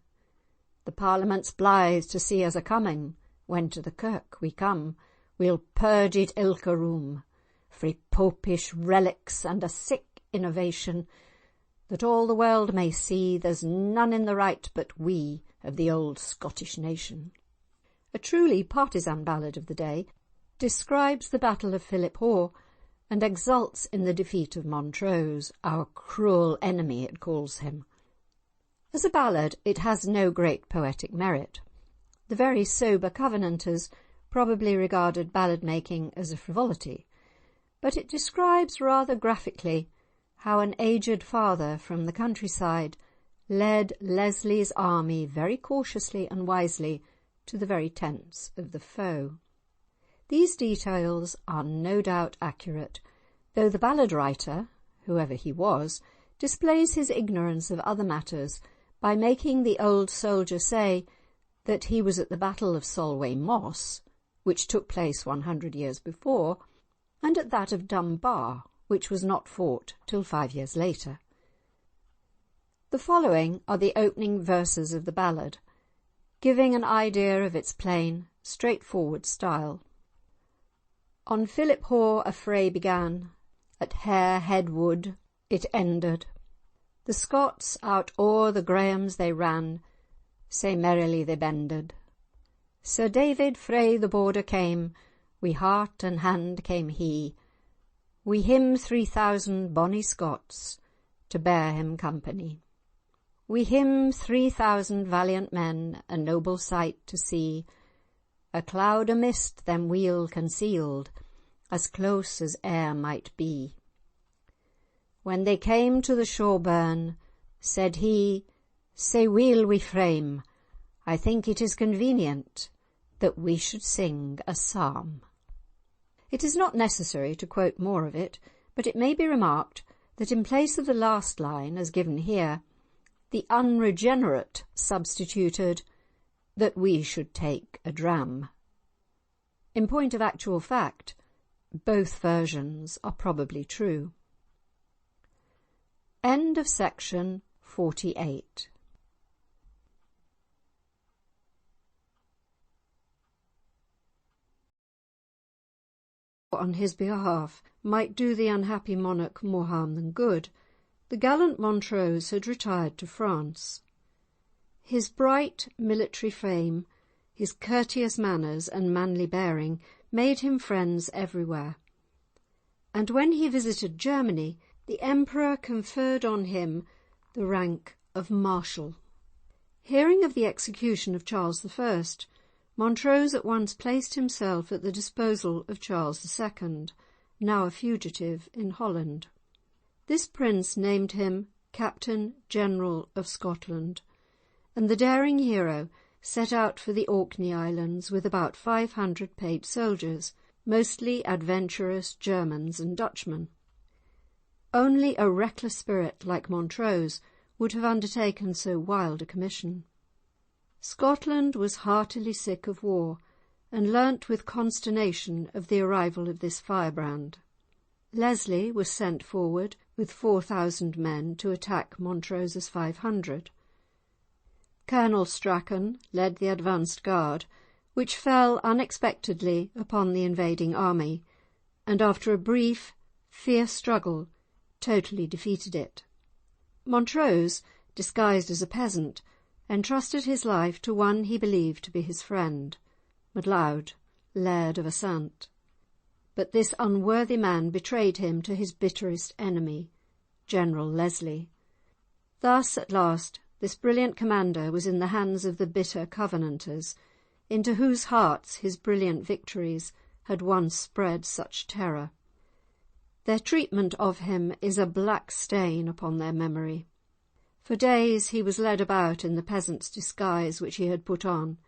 The Parliament's blithe to see us a-coming, when to the kirk we come, we'll purge it ilka room, frae popish relics and a sick innovation, that all the world may see there's none in the right but we of the old Scottish nation. A truly partisan ballad of the day describes the Battle of Philiphaugh and exults in the defeat of Montrose, our cruel enemy it calls him. As a ballad it has no great poetic merit. The very sober Covenanters probably regarded ballad-making as a frivolity, but it describes rather graphically how an aged father from the countryside led Leslie's army very cautiously and wisely to the very tents of the foe. These details are no doubt accurate, though the ballad writer, whoever he was, displays his ignorance of other matters by making the old soldier say that he was at the Battle of Solway Moss, which took place 100 years before, and at that of Dunbar, which was not fought till 5 years later. The following are the opening verses of the ballad, giving an idea of its plain, straightforward style. On Philiphaugh a fray began, at Hare Head Wood it ended. The Scots out o'er the Grahams they ran, sae merrily they bended. Sir David frae the border came, wi' heart and hand came he, wi' him 3,000 bonny Scots to bear him company. Wi' him 3,000 valiant men, a noble sight to see, a cloud o' mist them weel concealed, as close as e'er might be. When they came to the shore burn, said he, "Sae weel we frame, I think it is convenient that we should sing a psalm." It is not necessary to quote more of it, but it may be remarked that in place of the last line, as given here, the unregenerate substituted that we should take a dram. In point of actual fact, both versions are probably true. End of section 48. On his behalf might do the unhappy monarch more harm than good, the gallant Montrose had retired to France. His bright military fame, his courteous manners and manly bearing made him friends everywhere, and when he visited Germany, the Emperor conferred on him the rank of Marshal. Hearing of the execution of Charles I, Montrose at once placed himself at the disposal of Charles II, now a fugitive in Holland. This prince named him Captain General of Scotland, and the daring hero set out for the Orkney Islands with about 500 paid soldiers, mostly adventurous Germans and Dutchmen. Only a reckless spirit like Montrose would have undertaken so wild a commission. Scotland was heartily sick of war, and learnt with consternation of the arrival of this firebrand. Leslie was sent forward with 4,000 men to attack Montrose's 500. Colonel Strachan led the advanced guard, which fell unexpectedly upon the invading army, and after a brief, fierce struggle, totally defeated it. Montrose, disguised as a peasant, entrusted his life to one he believed to be his friend, Mou'd, Laird of Assault. But this unworthy man betrayed him to his bitterest enemy, General Leslie. Thus, at last, this brilliant commander was in the hands of the bitter Covenanters, into whose hearts his brilliant victories had once spread such terror. Their treatment of him is a black stain upon their memory. For days he was led about in the peasant's disguise which he had put on.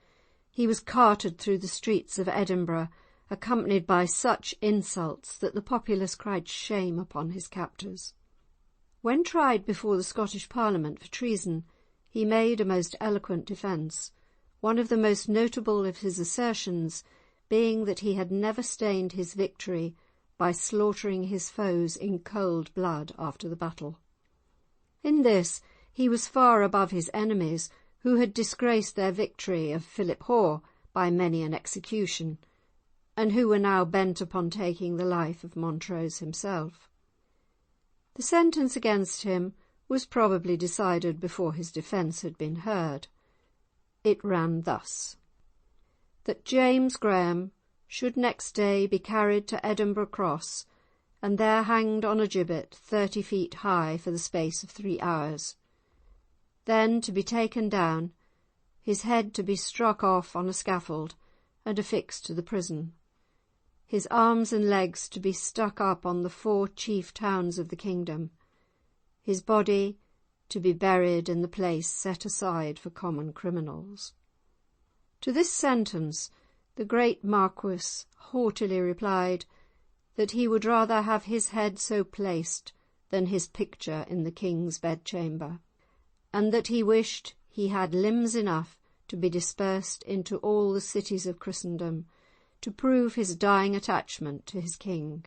He was carted through the streets of Edinburgh, accompanied by such insults that the populace cried shame upon his captors. When tried before the Scottish Parliament for treason, he made a most eloquent defence, one of the most notable of his assertions being that he had never stained his victory by slaughtering his foes in cold blood after the battle. In this he was far above his enemies, who had disgraced their victory of Philip Hoare by many an execution, and who were now bent upon taking the life of Montrose himself. The sentence against him was probably decided before his defence had been heard. It ran thus: that James Graham should next day be carried to Edinburgh Cross, and there hanged on a gibbet 30 feet high for the space of 3 hours. Then to be taken down, his head to be struck off on a scaffold and affixed to the prison, his arms and legs to be stuck up on the 4 chief towns of the kingdom, his body to be buried in the place set aside for common criminals. To this sentence the great Marquis haughtily replied that he would rather have his head so placed than his picture in the king's bedchamber, and that he wished he had limbs enough to be dispersed into all the cities of Christendom to prove his dying attachment to his king.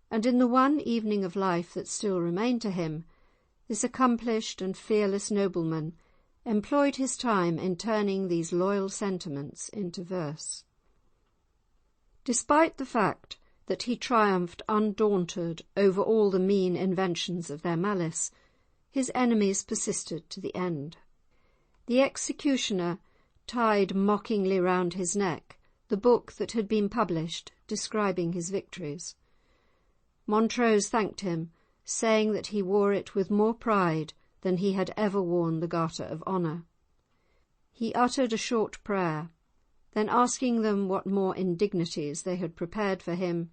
And in the one evening of life that still remained to him, this accomplished and fearless nobleman employed his time in turning these loyal sentiments into verse. Despite the fact that he triumphed undaunted over all the mean inventions of their malice, his enemies persisted to the end. The executioner tied mockingly round his neck the book that had been published describing his victories. Montrose thanked him, saying that he wore it with more pride than he had ever worn the Garter of Honour. He uttered a short prayer, then asking them what more indignities they had prepared for him,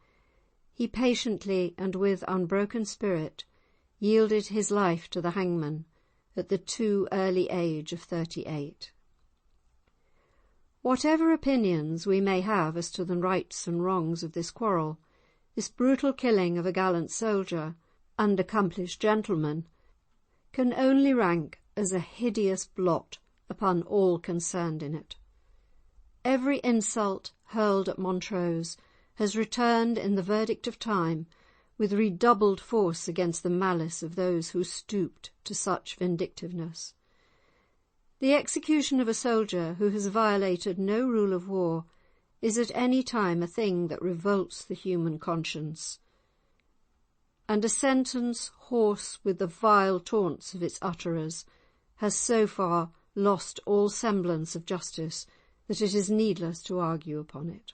he patiently and with unbroken spirit yielded his life to the hangman at the too early age of 38. Whatever opinions we may have as to the rights and wrongs of this quarrel, this brutal killing of a gallant soldier and accomplished gentleman can only rank as a hideous blot upon all concerned in it. Every insult hurled at Montrose has returned in the verdict of time with redoubled force against the malice of those who stooped to such vindictiveness. The execution of a soldier who has violated no rule of war is at any time a thing that revolts the human conscience, and a sentence hoarse with the vile taunts of its utterers has so far lost all semblance of justice that it is needless to argue upon it.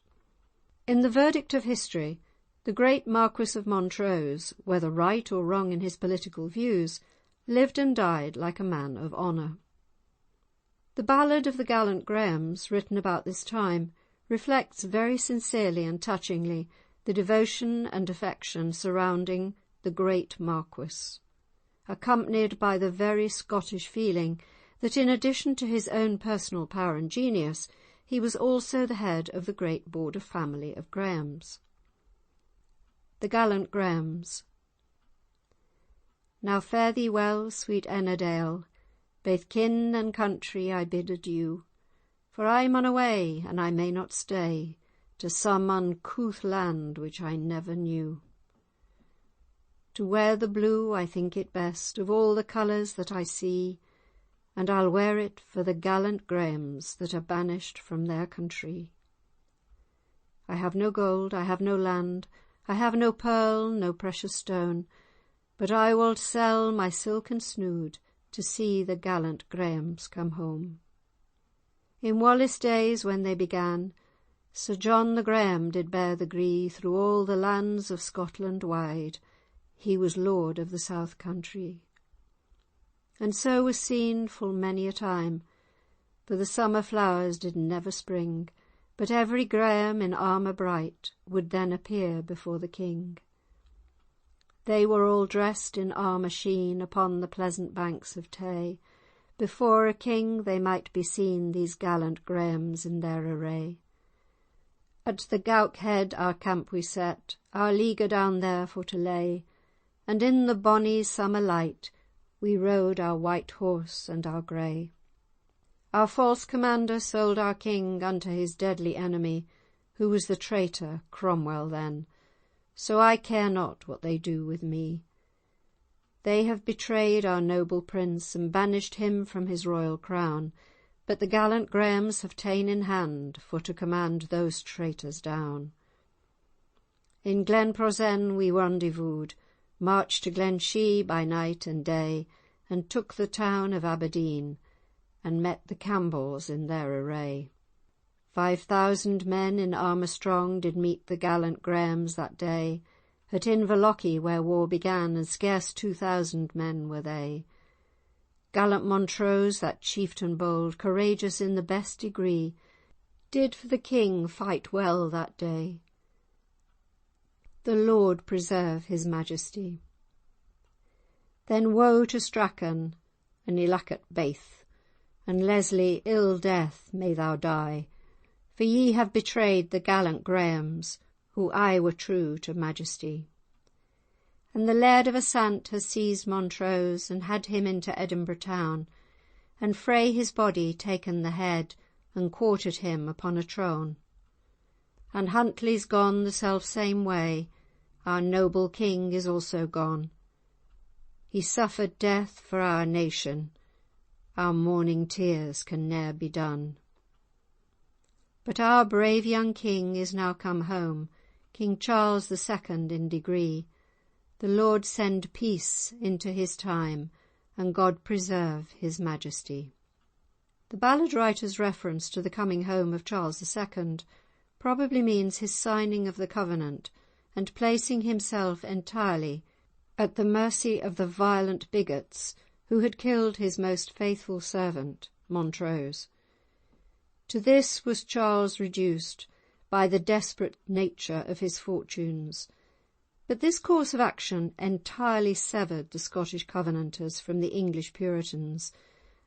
In the verdict of history, the great Marquis of Montrose, whether right or wrong in his political views, lived and died like a man of honour. The ballad of the gallant Grahams, written about this time, reflects very sincerely and touchingly the devotion and affection surrounding the great Marquis, accompanied by the very Scottish feeling that in addition to his own personal power and genius, he was also the head of the great border family of Grahams. The gallant Grahams. Now fare thee well, sweet Ennerdale, baith kin and country I bid adieu, for I maun away, and I may not stay, to some uncouth land which I never knew. To wear the blue I think it best of all the colours that I see, and I'll wear it for the gallant Grahams that are banished from their country. I have no gold, I have no land, I have no pearl, no precious stone, but I will sell my silken snood to see the gallant Grahams come home. In Wallace days when they began, Sir John the Graham did bear the gree through all the lands of Scotland wide. He was lord of the south country. And so was seen full many a time, for the summer flowers did never spring, but every Graham in armour bright would then appear before the king. They were all dressed in armour sheen upon the pleasant banks of Tay. Before a king they might be seen, these gallant Grahams in their array. At the Gowk head our camp we set, our leaguer down there for to lay, and in the bonny summer light we rode our white horse and our grey. Our false commander sold our king unto his deadly enemy, who was the traitor Cromwell then, so I care not what they do with me. They have betrayed our noble prince and banished him from his royal crown, but the gallant Grahams have ta'en in hand for to command those traitors down. In Glen Prosen we rendezvoused, marched to Glenshee by night and day, and took the town of Aberdeen, and met the Campbells in their array. 5,000 men in armour strong did meet the gallant Grahams that day, at Inverlochy where war began, and scarce 2,000 men were they. Gallant Montrose, that chieftain bold, courageous in the best degree, did for the king fight well that day. The Lord preserve his majesty. Then woe to Strachan and Ilacket baith, and Leslie, ill death may thou die, for ye have betrayed the gallant Grahams, who aye were true to majesty. And the Laird of Asant has seized Montrose, and had him into Edinburgh town, and frae his body taken the head, and quartered him upon a throne. And Huntly's gone the self-same way, our noble king is also gone. He suffered death for our nation, our mourning tears can ne'er be done. But our brave young king is now come home, King Charles II in degree. The Lord send peace into his time, and God preserve his majesty. The ballad writer's reference to the coming home of Charles II probably means his signing of the covenant and placing himself entirely at the mercy of the violent bigots who had killed his most faithful servant, Montrose. To this was Charles reduced by the desperate nature of his fortunes, but this course of action entirely severed the Scottish Covenanters from the English Puritans,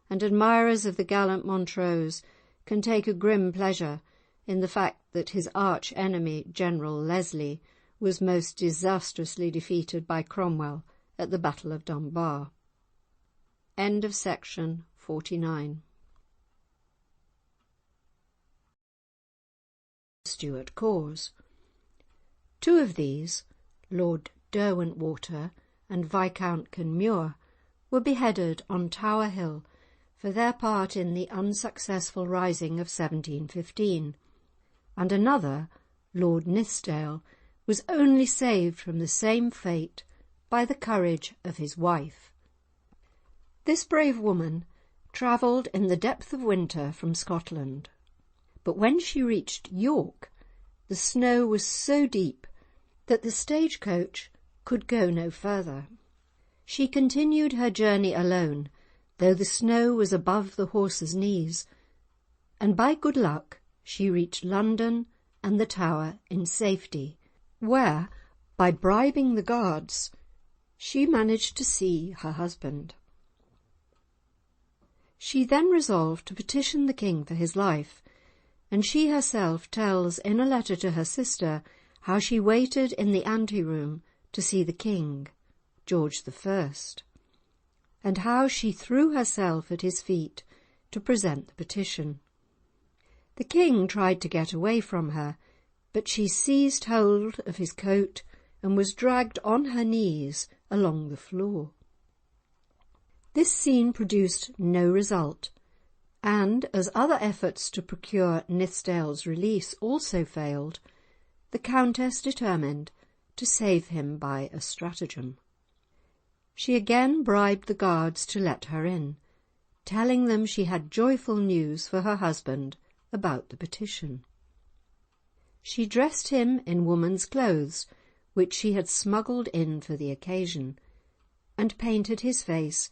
and admirers of the gallant Montrose can take a grim pleasure in the fact that his arch-enemy, General Leslie, was most disastrously defeated by Cromwell at the Battle of Dunbar. End of section 49. Stuart cause. Two of these, Lord Derwentwater and Viscount Kenmure, were beheaded on Tower Hill for their part in the unsuccessful rising of 1715, and another, Lord Nithsdale, was only saved from the same fate by the courage of his wife. This brave woman travelled in the depth of winter from Scotland, but when she reached York, the snow was so deep that the stagecoach could go no further. She continued her journey alone, though the snow was above the horses' knees, and by good luck she reached London and the Tower in safety, where, by bribing the guards, she managed to see her husband. She then resolved to petition the king for his life, and she herself tells in a letter to her sister how she waited in the anteroom to see the king, George I, and how she threw herself at his feet to present the petition. The king tried to get away from her, but she seized hold of his coat and was dragged on her knees along the floor. This scene produced no result, and as other efforts to procure Nithsdale's release also failed, the Countess determined to save him by a stratagem. She again bribed the guards to let her in, telling them she had joyful news for her husband about the petition. She dressed him in woman's clothes, which she had smuggled in for the occasion, and painted his face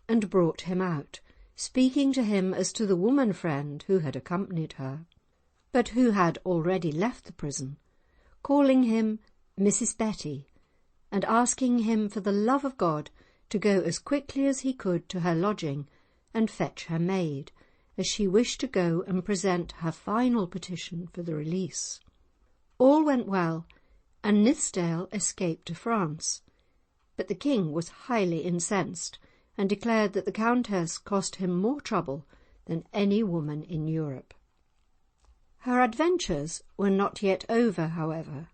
and brought him out, speaking to him as to the woman friend who had accompanied her, but who had already left the prison, calling him Mrs. Betty, and asking him for the love of God to go as quickly as he could to her lodging and fetch her maid, as she wished to go and present her final petition for the release. All went well, and Nithsdale escaped to France, but the king was highly incensed and declared that the Countess cost him more trouble than any woman in Europe. Her adventures were not yet over, however.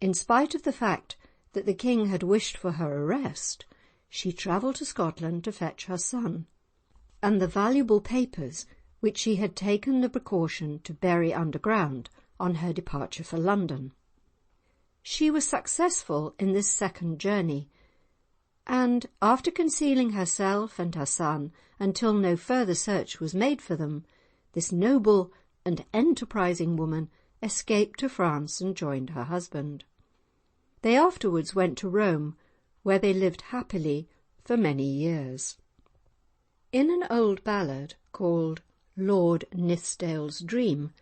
In spite of the fact that the king had wished for her arrest, she travelled to Scotland to fetch her son, and the valuable papers which she had taken the precaution to bury underground on her departure for London. She was successful in this second journey, and after concealing herself and her son until no further search was made for them, this noble and enterprising woman escaped to France and joined her husband. They afterwards went to Rome, where they lived happily for many years. In an old ballad called Lord Nithsdale's Dream,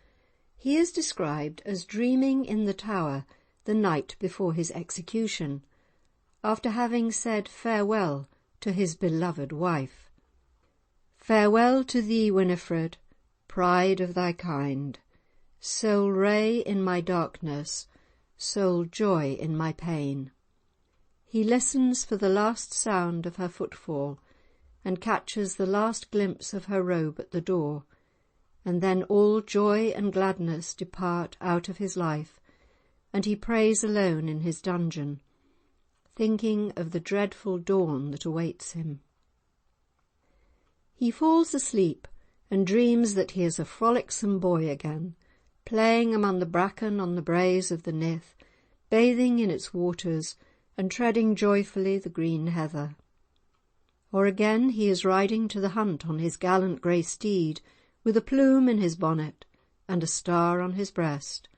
he is described as dreaming in the Tower the night before his execution, after having said farewell to his beloved wife. "Farewell to thee, Winifred, pride of thy kind, sole ray in my darkness, sole joy in my pain." He listens for the last sound of her footfall, and catches the last glimpse of her robe at the door, and then all joy and gladness depart out of his life, and he prays alone in his dungeon, thinking of the dreadful dawn that awaits him. He falls asleep and dreams that he is a frolicsome boy again, playing among the bracken on the braes of the Nith, bathing in its waters and treading joyfully the green heather. Or again he is riding to the hunt on his gallant grey steed, with a plume in his bonnet and a star on his breast,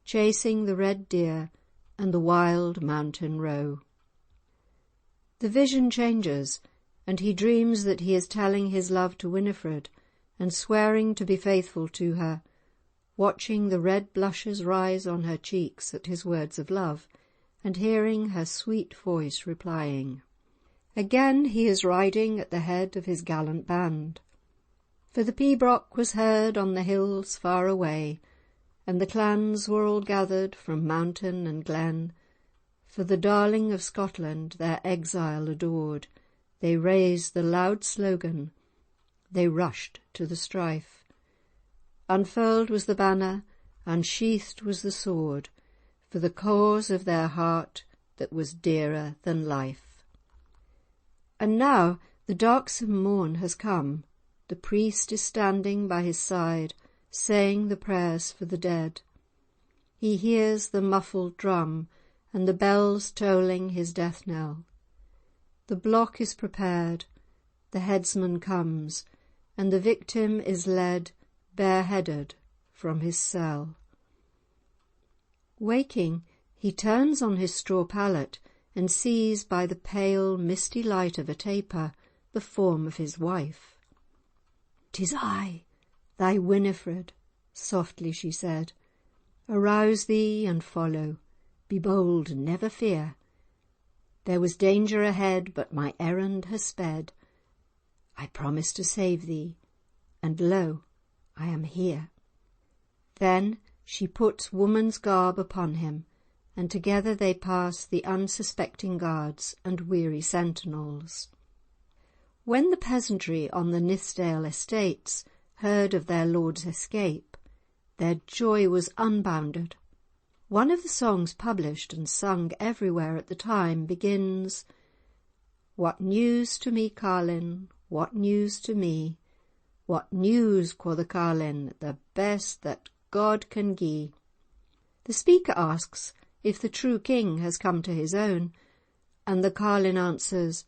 chasing the red deer and the wild mountain roe. The vision changes, and he dreams that he is telling his love to Winifred and swearing to be faithful to her, watching the red blushes rise on her cheeks at his words of love, and hearing her sweet voice replying. Again he is riding at the head of his gallant band, for the pibroch was heard on the hills far away, and the clans were all gathered from mountain and glen, for the darling of Scotland their exile adored. They raised the loud slogan, they rushed to the strife. Unfurled was the banner, unsheathed was the sword, for the cause of their heart that was dearer than life. And now the darksome morn has come. The priest is standing by his side, saying the prayers for the dead. He hears the muffled drum and the bells tolling his death knell. The block is prepared, the headsman comes, and the victim is led bareheaded from his cell. Waking, he turns on his straw pallet and sees by the pale, misty light of a taper the form of his wife. "'Tis I, thy Winifred," softly she said. "Arouse thee and follow. Be bold and never fear. There was danger ahead, but my errand has sped. I promised to save thee, and lo, I am here." Then she puts woman's garb upon him, and together they pass the unsuspecting guards and weary sentinels. When the peasantry on the Nithsdale estates heard of their lord's escape, their joy was unbounded. One of the songs published and sung everywhere at the time begins, "What news to me, Carlin? What news to me? What news, quo' the Carlin, the best that God can gie." The speaker asks if the true king has come to his own, and the Carlin answers,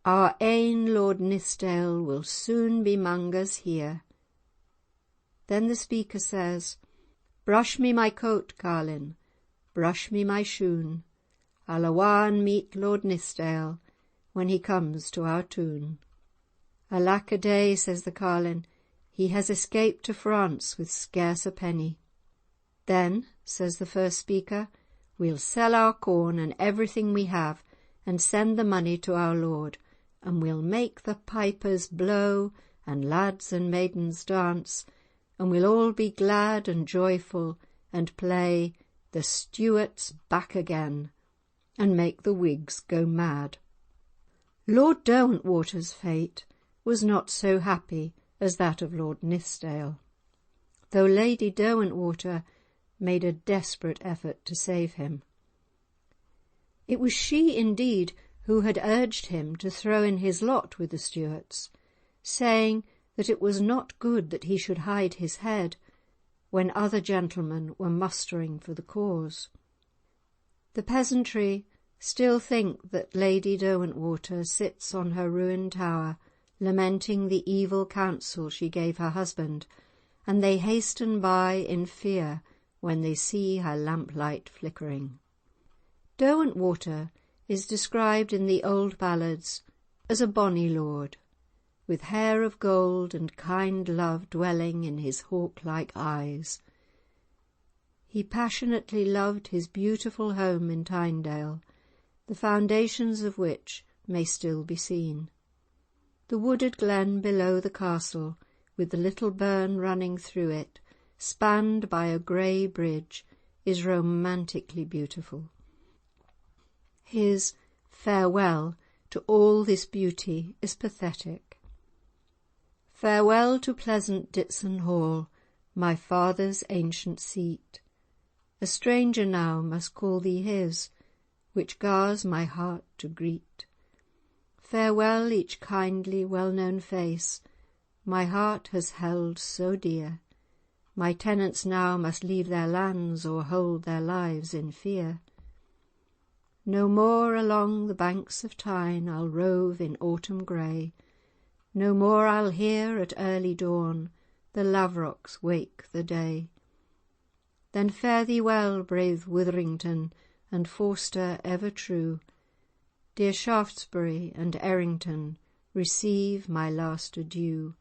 "Our ain Lord Nithsdale will soon be 'mang us here." Then the speaker says, "Brush me my coat, Carlin, brush me my shoon. I'll awa and meet Lord Nithsdale when he comes to our toon." "Alack a day," says the Carlin, "he has escaped to France with scarce a penny." "Then," says the first speaker, "we'll sell our corn and everything we have, and send the money to our lord, and we'll make the pipers blow and lads and maidens dance, and we'll all be glad and joyful, and play 'The Stuarts back again,' and make the Whigs go mad." Lord Derwentwater's fate was not so happy as that of Lord Nithsdale, though Lady Derwentwater made a desperate effort to save him. It was she, indeed, who had urged him to throw in his lot with the Stuarts, saying that it was not good that he should hide his head when other gentlemen were mustering for the cause. The peasantry still think that Lady Derwentwater sits on her ruined tower, lamenting the evil counsel she gave her husband, and they hasten by in fear when they see her lamplight flickering. Derwentwater is described in the old ballads as a bonny lord, with hair of gold and kind love dwelling in his hawk-like eyes. He passionately loved his beautiful home in Tynedale, the foundations of which may still be seen. The wooded glen below the castle, with the little burn running through it, spanned by a grey bridge, is romantically beautiful. His farewell to all this beauty is pathetic. "Farewell to pleasant Ditson Hall, my father's ancient seat. A stranger now must call thee his, which gars my heart to greet. Farewell each kindly, well-known face my heart has held so dear. My tenants now must leave their lands or hold their lives in fear. No more along the banks of Tyne I'll rove in autumn grey. No more I'll hear at early dawn the lavrocks wake the day. Then fare thee well, brave Witherington, and Forster ever true. Dear Shaftesbury and Errington, receive my last adieu.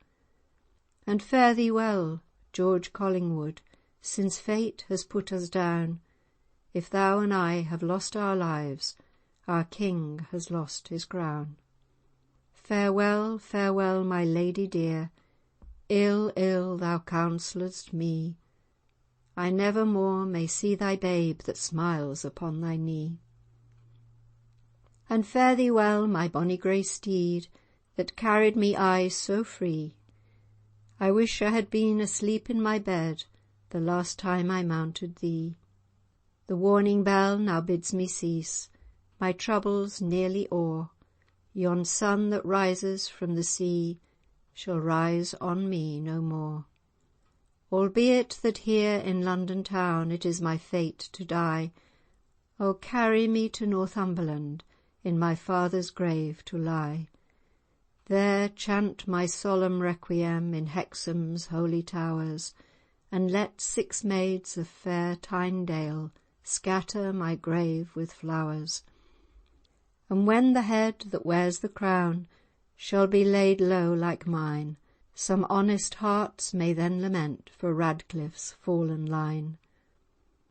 And fare thee well, George Collingwood, since fate has put us down. If thou and I have lost our lives, our king has lost his crown. Farewell, farewell, my lady dear, ill, ill thou counsellest me. I never more may see thy babe that smiles upon thy knee. And fare thee well, my bonny grey steed, that carried me aye so free. I wish I had been asleep in my bed the last time I mounted thee. The warning bell now bids me cease, my troubles nearly o'er. Yon sun that rises from the sea shall rise on me no more. Albeit that here in London town it is my fate to die, O carry me to Northumberland, in my father's grave to lie. There chant my solemn requiem in Hexham's holy towers, and let 6 maids of fair Tynedale scatter my grave with flowers. And when the head that wears the crown shall be laid low like mine, some honest hearts may then lament for Radcliffe's fallen line.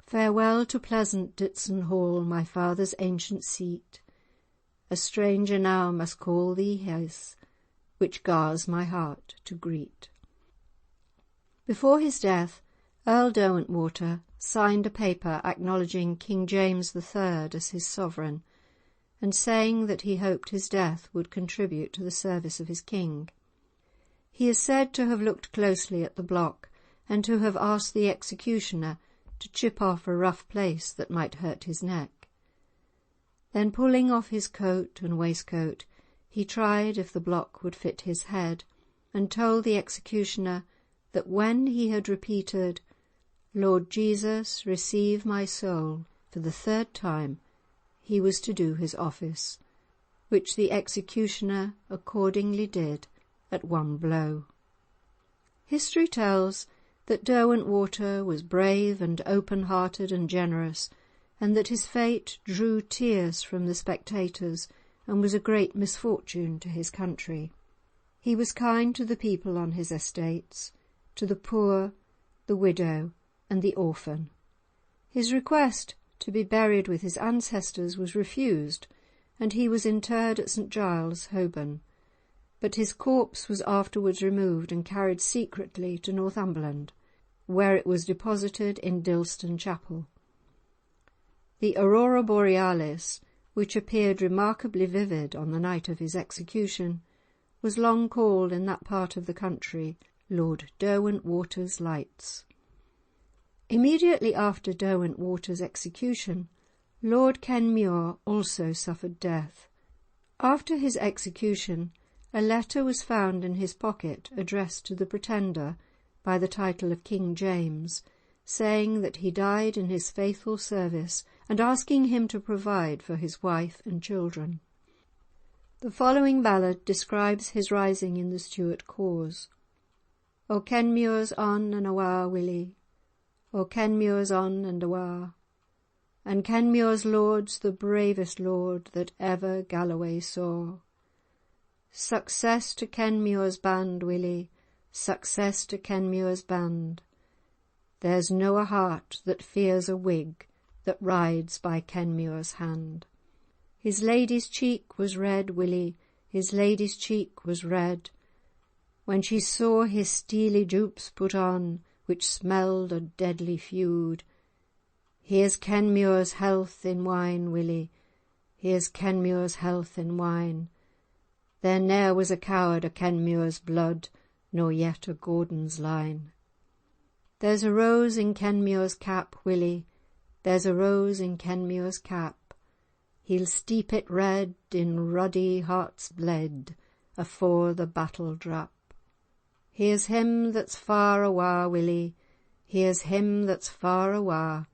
Farewell to pleasant Ditson Hall, my father's ancient seat. A stranger now must call thee his, which gars my heart to greet. Before his death, Earl Derwentwater signed a paper acknowledging King James III as his sovereign, and saying that he hoped his death would contribute to the service of his king. He is said to have looked closely at the block and to have asked the executioner to chip off a rough place that might hurt his neck. Then, pulling off his coat and waistcoat, he tried if the block would fit his head, and told the executioner that when he had repeated, "Lord Jesus, receive my soul," for the third time, he was to do his office, which the executioner accordingly did at one blow. History tells that Derwentwater was brave and open-hearted and generous, and that his fate drew tears from the spectators and was a great misfortune to his country. He was kind to the people on his estates, to the poor, the widow, and the orphan. His request to be buried with his ancestors was refused, and he was interred at St Giles, Holborn, but his corpse was afterwards removed and carried secretly to Northumberland, where it was deposited in Dilston Chapel. The aurora borealis, which appeared remarkably vivid on the night of his execution, was long called in that part of the country Lord Derwentwater's lights. Immediately after Derwentwater's execution, Lord Kenmure also suffered death. After his execution, a letter was found in his pocket addressed to the Pretender by the title of King James, saying that he died in his faithful service and asking him to provide for his wife and children. The following ballad describes his rising in the Stuart cause. O Kenmure's on and awa, Willie, O Kenmure's on and awa, and Kenmure's lord's the bravest lord that ever Galloway saw. Success to Kenmure's band, Willie, success to Kenmure's band. There's no a heart that fears a Whig that rides by Kenmure's hand. His lady's cheek was red, Willie, his lady's cheek was red, when she saw his steely jupes put on, which smelled a deadly feud. Here's Kenmure's health in wine, Willie, here's Kenmure's health in wine. There ne'er was a coward o' Kenmure's blood, nor yet a Gordon's line. There's a rose in Kenmure's cap, Willie, there's a rose in Kenmure's cap. He'll steep it red in ruddy heart's bled, afore the battle drap. Here's him that's far awa, Willie, here's him that's far awa,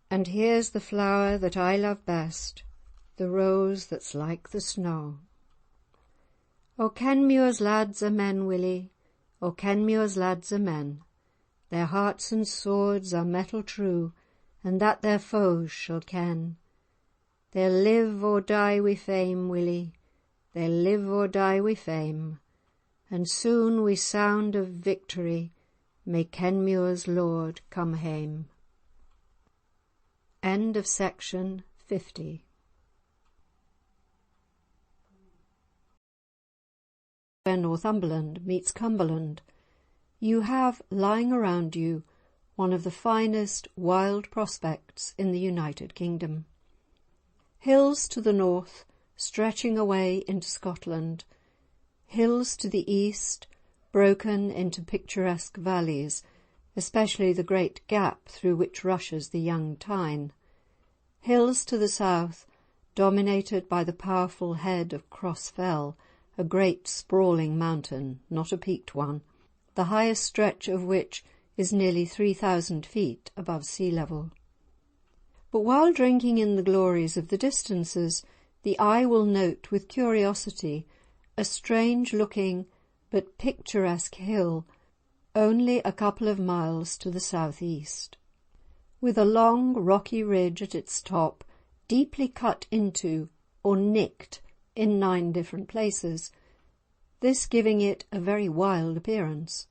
and here's the flower that I love best, the rose that's like the snow. O Kenmure's lads are men, Willie, O Kenmure's lads are men. Their hearts and swords are metal true, and that their foes shall ken. They'll live or die wi' fame, Willie, they'll live or die wi' fame, and soon wi' sound of victory may Kenmure's lord come hame. End of section 50. Where Northumberland meets Cumberland, you have lying around you one of the finest wild prospects in the United Kingdom. Hills to the north stretching away into Scotland, hills to the east broken into picturesque valleys, especially the great gap through which rushes the young Tyne, hills to the south dominated by the powerful head of Cross Fell, a great sprawling mountain, not a peaked one, the highest stretch of which is nearly 3,000 feet above sea level. But while drinking in the glories of the distances, the eye will note with curiosity a strange-looking but picturesque hill only a couple of miles to the southeast, with a long rocky ridge at its top, deeply cut into or nicked in 9 different places, this giving it a very wild appearance.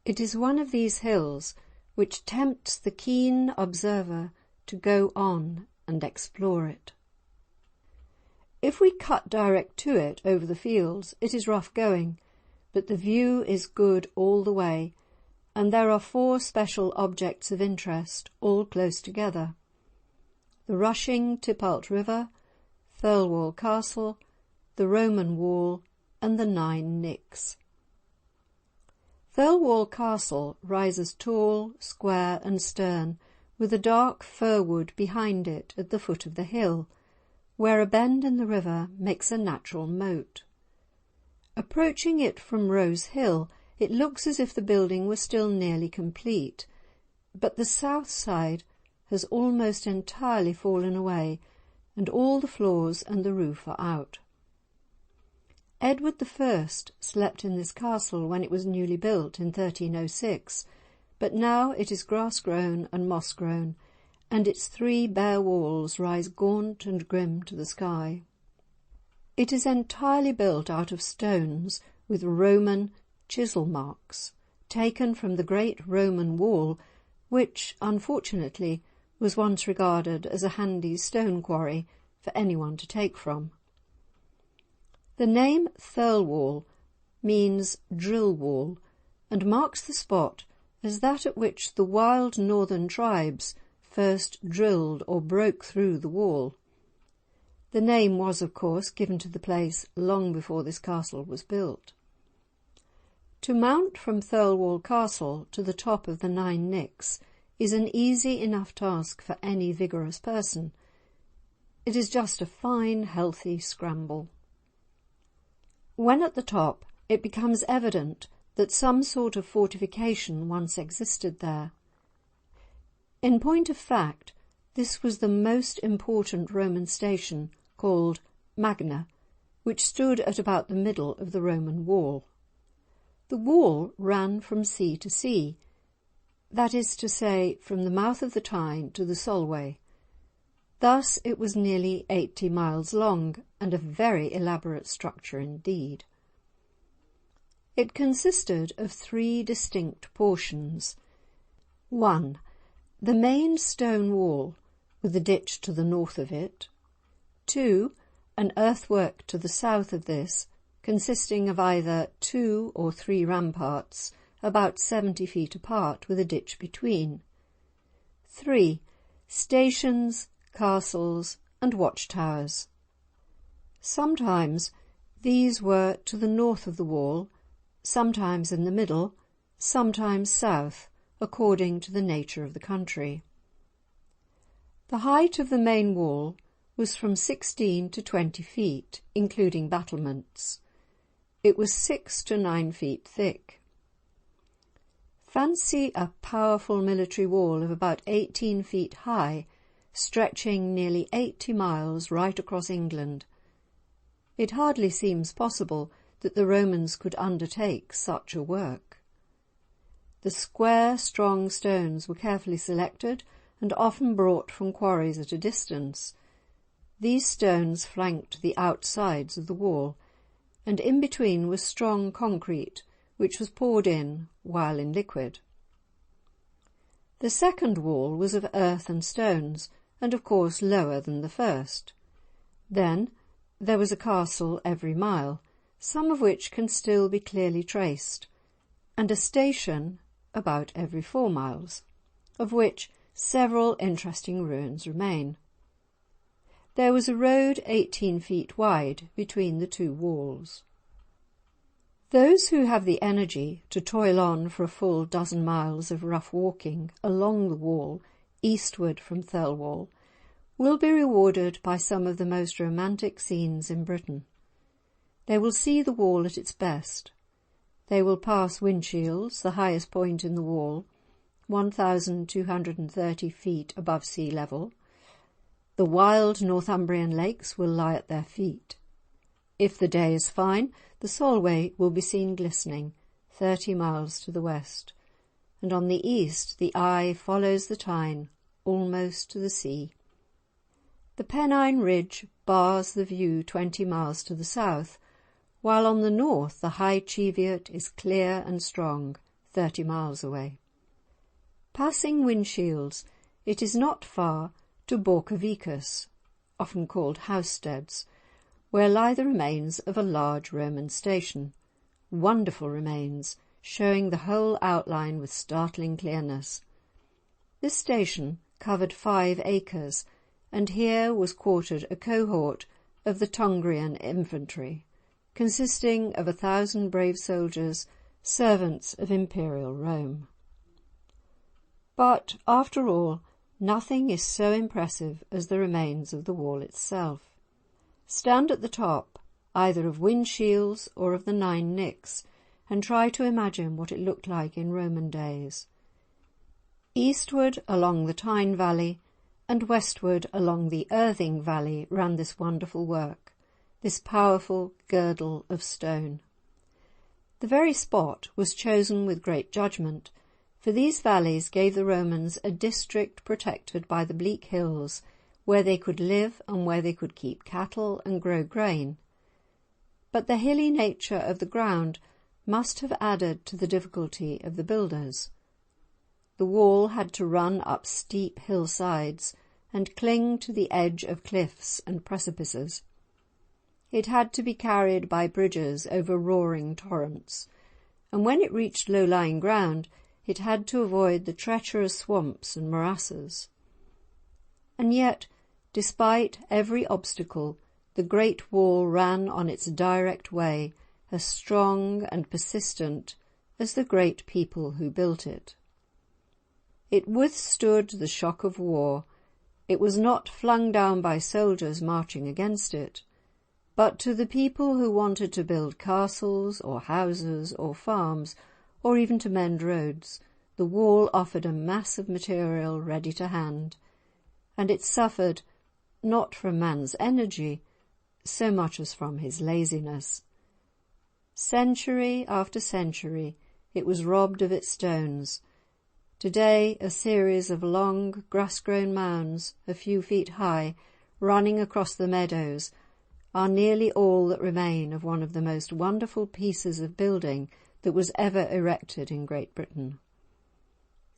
It is one of these hills which tempts the keen observer to go on and explore it. If we cut direct to it over the fields, it is rough going, but the view is good all the way, and there are 4 special objects of interest, all close together: the rushing Tipalt River, Thirlwall Castle, the Roman Wall, and the 9 Nicks. Thirlwall Castle rises tall, square and stern, with a dark fir wood behind it at the foot of the hill, where a bend in the river makes a natural moat. Approaching it from Rose Hill, it looks as if the building were still nearly complete, but the south side has almost entirely fallen away, and all the floors and the roof are out. Edward I slept in this castle when it was newly built in 1306, but now it is grass-grown and moss-grown, and its 3 bare walls rise gaunt and grim to the sky. It is entirely built out of stones with Roman chisel marks, taken from the great Roman wall, which, unfortunately, was once regarded as a handy stone quarry for anyone to take from. The name Thirlwall means drill wall, and marks the spot as that at which the wild northern tribes first drilled or broke through the wall. The name was, of course, given to the place long before this castle was built. To mount from Thirlwall Castle to the top of the 9 Nicks is an easy enough task for any vigorous person. It is just a fine, healthy scramble. When at the top, it becomes evident that some sort of fortification once existed there. In point of fact, this was the most important Roman station, called Magna, which stood at about the middle of the Roman wall. The wall ran from sea to sea, that is to say, from the mouth of the Tyne to the Solway. Thus it was nearly 80 miles long, and a very elaborate structure indeed. It consisted of 3 distinct portions. 1. The main stone wall, with a ditch to the north of it. 2. An earthwork to the south of this, consisting of either 2 or 3 ramparts, about 70 feet apart, with a ditch between. 3. Stations, castles, and watchtowers. Sometimes these were to the north of the wall, sometimes in the middle, sometimes south, according to the nature of the country. The height of the main wall was from 16 to 20 feet, including battlements. It was 6 to 9 feet thick. Fancy a powerful military wall of about 18 feet high, stretching nearly 80 miles right across England. It hardly seems possible that the Romans could undertake such a work. The square, strong stones were carefully selected and often brought from quarries at a distance. These stones flanked the outsides of the wall, and in between was strong concrete, which was poured in while in liquid. The second wall was of earth and stones, and of course lower than the first. Then there was a castle every mile, some of which can still be clearly traced, and a station about every 4 miles, of which several interesting ruins remain. There was a road 18 feet wide between the 2 walls. Those who have the energy to toil on for a full dozen miles of rough walking along the wall eastward from Thirlwall will be rewarded by some of the most romantic scenes in Britain. They will see the wall at its best. They will pass Windshields, the highest point in the wall, 1,230 feet above sea level. The wild Northumbrian lakes will lie at their feet. If the day is fine, the Solway will be seen glistening 30 miles to the west, and on the east the eye follows the Tyne almost to the sea. The Pennine Ridge bars the view 20 miles to the south, while on the north the high Cheviot is clear and strong 30 miles away. Passing Windshields, it is not far to Borcovicus, often called Housesteads, where lie the remains of a large Roman station, wonderful remains showing the whole outline with startling clearness. This station covered 5 acres, and here was quartered a cohort of the Tongrian infantry, consisting of 1,000 brave soldiers, servants of Imperial Rome. But, after all, nothing is so impressive as the remains of the wall itself. Stand at the top, either of Windshields or of the 9 Nicks, and try to imagine what it looked like in Roman days. Eastward along the Tyne Valley and westward along the Irthing Valley ran this wonderful work, this powerful girdle of stone. The very spot was chosen with great judgment, for these valleys gave the Romans a district protected by the bleak hills, where they could live and where they could keep cattle and grow grain. But the hilly nature of the ground must have added to the difficulty of the builders. The wall had to run up steep hillsides and cling to the edge of cliffs and precipices. It had to be carried by bridges over roaring torrents, and when it reached low-lying ground, it had to avoid the treacherous swamps and morasses. And yet, despite every obstacle, the great wall ran on its direct way, as strong and persistent as the great people who built it. It withstood the shock of war. It was not flung down by soldiers marching against it, but to the people who wanted to build castles or houses or farms, or even to mend roads, the wall offered a mass of material ready to hand, and it suffered not from man's energy so much as from his laziness. Century after century it was robbed of its stones. Today a series of long grass-grown mounds, a few feet high, running across the meadows, are nearly all that remain of one of the most wonderful pieces of building that was ever erected in Great Britain.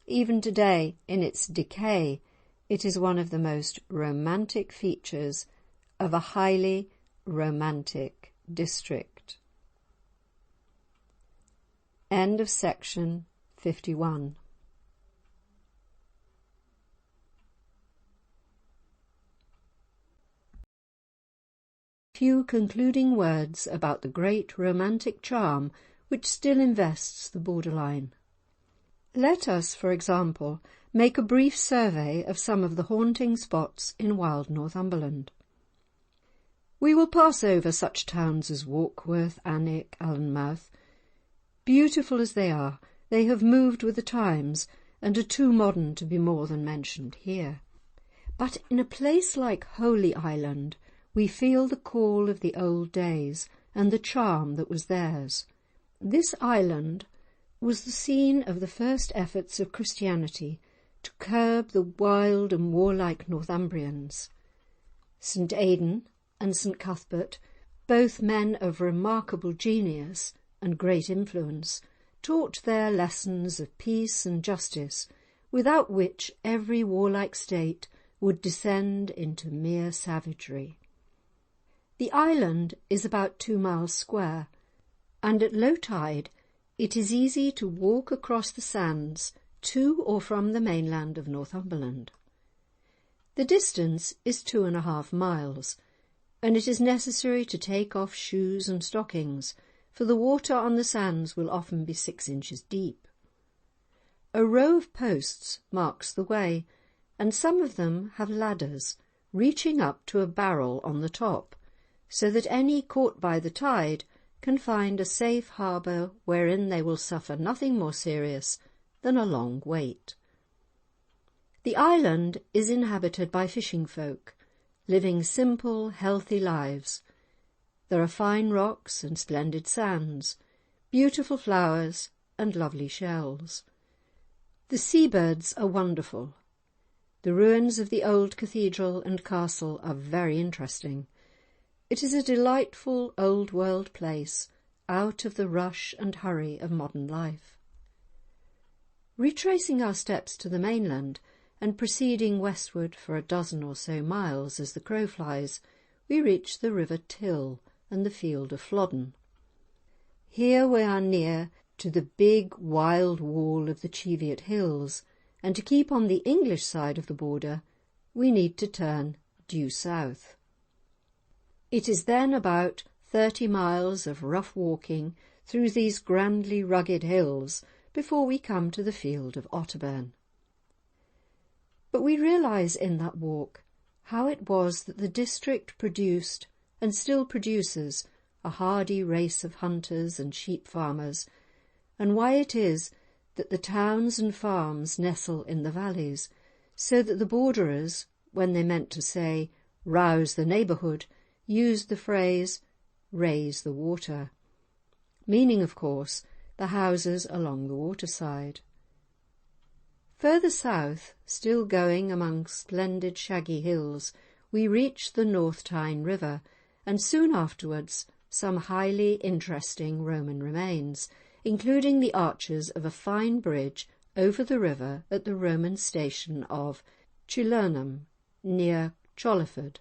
Even today, in its decay, it is one of the most romantic features of a highly romantic district. End of section 51. Few concluding words about the great romantic charm which still invests the borderline. Let us, for example, make a brief survey of some of the haunting spots in wild Northumberland. We will pass over such towns as Warkworth, Alnwick, Alnmouth. Beautiful as they are, they have moved with the times and are too modern to be more than mentioned here. But in a place like Holy Island, we feel the call of the old days and the charm that was theirs. This island was the scene of the first efforts of Christianity to curb the wild and warlike Northumbrians. St Aidan and St Cuthbert, both men of remarkable genius and great influence, taught their lessons of peace and justice, without which every warlike state would descend into mere savagery. The island is about 2 miles square, and at low tide it is easy to walk across the sands to or from the mainland of Northumberland. The distance is 2.5 miles, and it is necessary to take off shoes and stockings, for the water on the sands will often be 6 inches deep. A row of posts marks the way, and some of them have ladders reaching up to a barrel on the top, so that any caught by the tide can find a safe harbour wherein they will suffer nothing more serious than a long wait. The island is inhabited by fishing folk, living simple, healthy lives. There are fine rocks and splendid sands, beautiful flowers and lovely shells. The seabirds are wonderful. The ruins of the old cathedral and castle are very interesting. It is a delightful old-world place, out of the rush and hurry of modern life. Retracing our steps to the mainland and proceeding westward for a dozen or so miles as the crow flies, we reach the river Till and the field of Flodden. Here we are near to the big wild wall of the Cheviot Hills, and to keep on the English side of the border we need to turn due south. It is then about 30 miles of rough walking through these grandly rugged hills before we come to the field of Otterburn. But we realise in that walk how it was that the district produced, and still produces, a hardy race of hunters and sheep farmers, and why it is that the towns and farms nestle in the valleys, so that the borderers, when they meant to say rouse the neighbourhood, used the phrase raise the water, meaning, of course, the houses along the waterside. Further south, still going among splendid shaggy hills, we reach the North Tyne River, and soon afterwards some highly interesting Roman remains, including the arches of a fine bridge over the river at the Roman station of Chilernum, near Cholerford.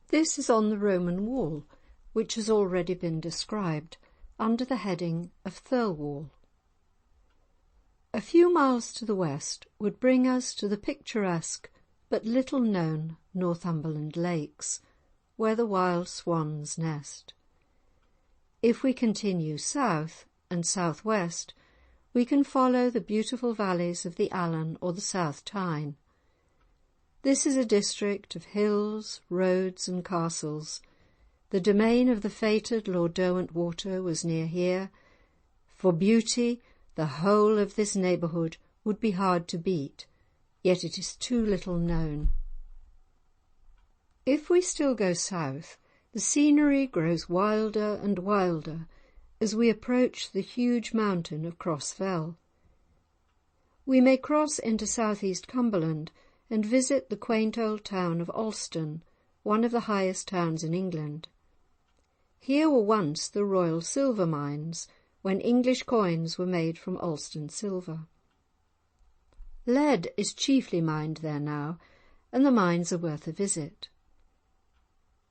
This is on the Roman wall, which has already been described, under the heading of Thirlwall. A few miles to the west would bring us to the picturesque but little-known Northumberland Lakes, where the wild swans nest. If we continue south and southwest, we can follow the beautiful valleys of the Allen or the South Tyne. This is a district of hills, roads and castles. The domain of the fated Lord Derwentwater was near here. For beauty, the whole of this neighbourhood would be hard to beat, yet it is too little known. If we still go south, the scenery grows wilder and wilder as we approach the huge mountain of Cross Fell. We may cross into southeast Cumberland and visit the quaint old town of Alston, one of the highest towns in England. Here were once the royal silver mines, when English coins were made from Alston silver. Lead is chiefly mined there now, and the mines are worth a visit.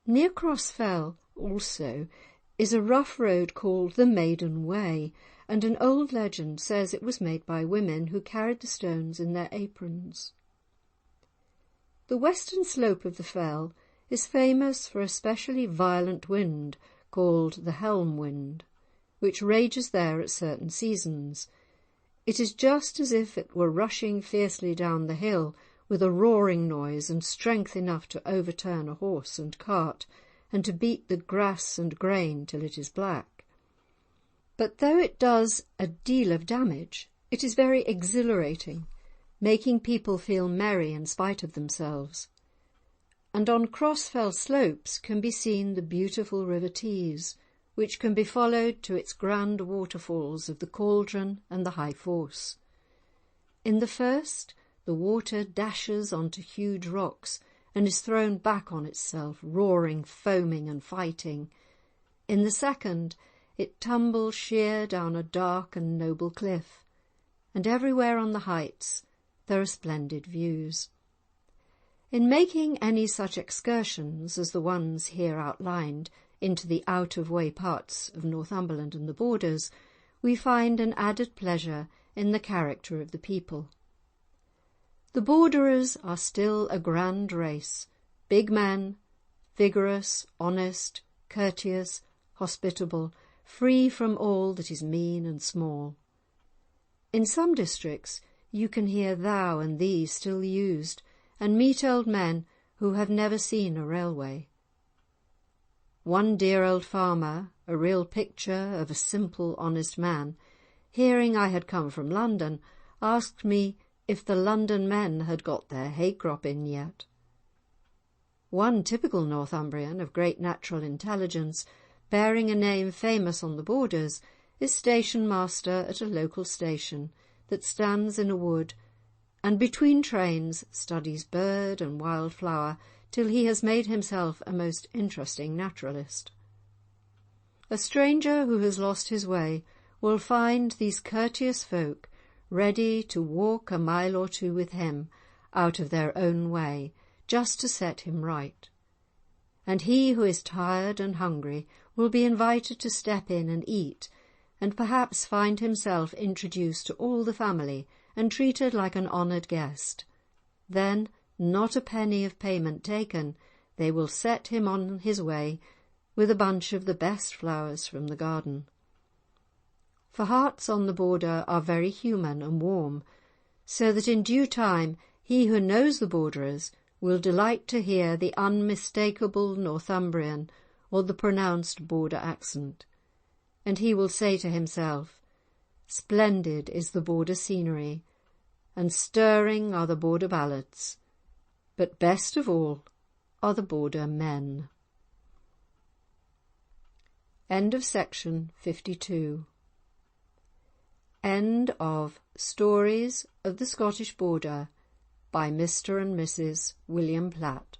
Near Cross Fell, also, is a rough road called the Maiden Way, and an old legend says it was made by women who carried the stones in their aprons. The western slope of the fell is famous for a specially violent wind called the Helm wind, which rages there at certain seasons. It is just as if it were rushing fiercely down the hill with a roaring noise and strength enough to overturn a horse and cart, and to beat the grass and grain till it is black. But though it does a deal of damage, it is very exhilarating, making people feel merry in spite of themselves. And on Cross Fell slopes can be seen the beautiful River Tees, which can be followed to its grand waterfalls of the Cauldron and the High Force. In the first, the water dashes onto huge rocks and is thrown back on itself, roaring, foaming and fighting. In the second, it tumbles sheer down a dark and noble cliff, and everywhere on the heights there are splendid views. In making any such excursions as the ones here outlined into the out-of-way parts of Northumberland and the borders, we find an added pleasure in the character of the people. The borderers are still a grand race, big men, vigorous, honest, courteous, hospitable, free from all that is mean and small. In some districts you can hear thou and thee still used, and meet old men who have never seen a railway. One dear old farmer, a real picture of a simple, honest man, hearing I had come from London, asked me if the London men had got their hay crop in yet. One typical Northumbrian of great natural intelligence, bearing a name famous on the borders, is station master at a local station that stands in a wood, and between trains studies bird and wild flower till he has made himself a most interesting naturalist. A stranger who has lost his way will find these courteous folk ready to walk a mile or two with him out of their own way, just to set him right. And he who is tired and hungry will be invited to step in and eat, and perhaps find himself introduced to all the family and treated like an honoured guest. Then, not a penny of payment taken, they will set him on his way with a bunch of the best flowers from the garden. For hearts on the border are very human and warm, so that in due time he who knows the borderers will delight to hear the unmistakable Northumbrian or the pronounced border accent, and he will say to himself, "Splendid is the border scenery, and stirring are the border ballads, but best of all are the border men." End of section 52. End of Stories of the Scottish Border by Mr. and Mrs. William Platt.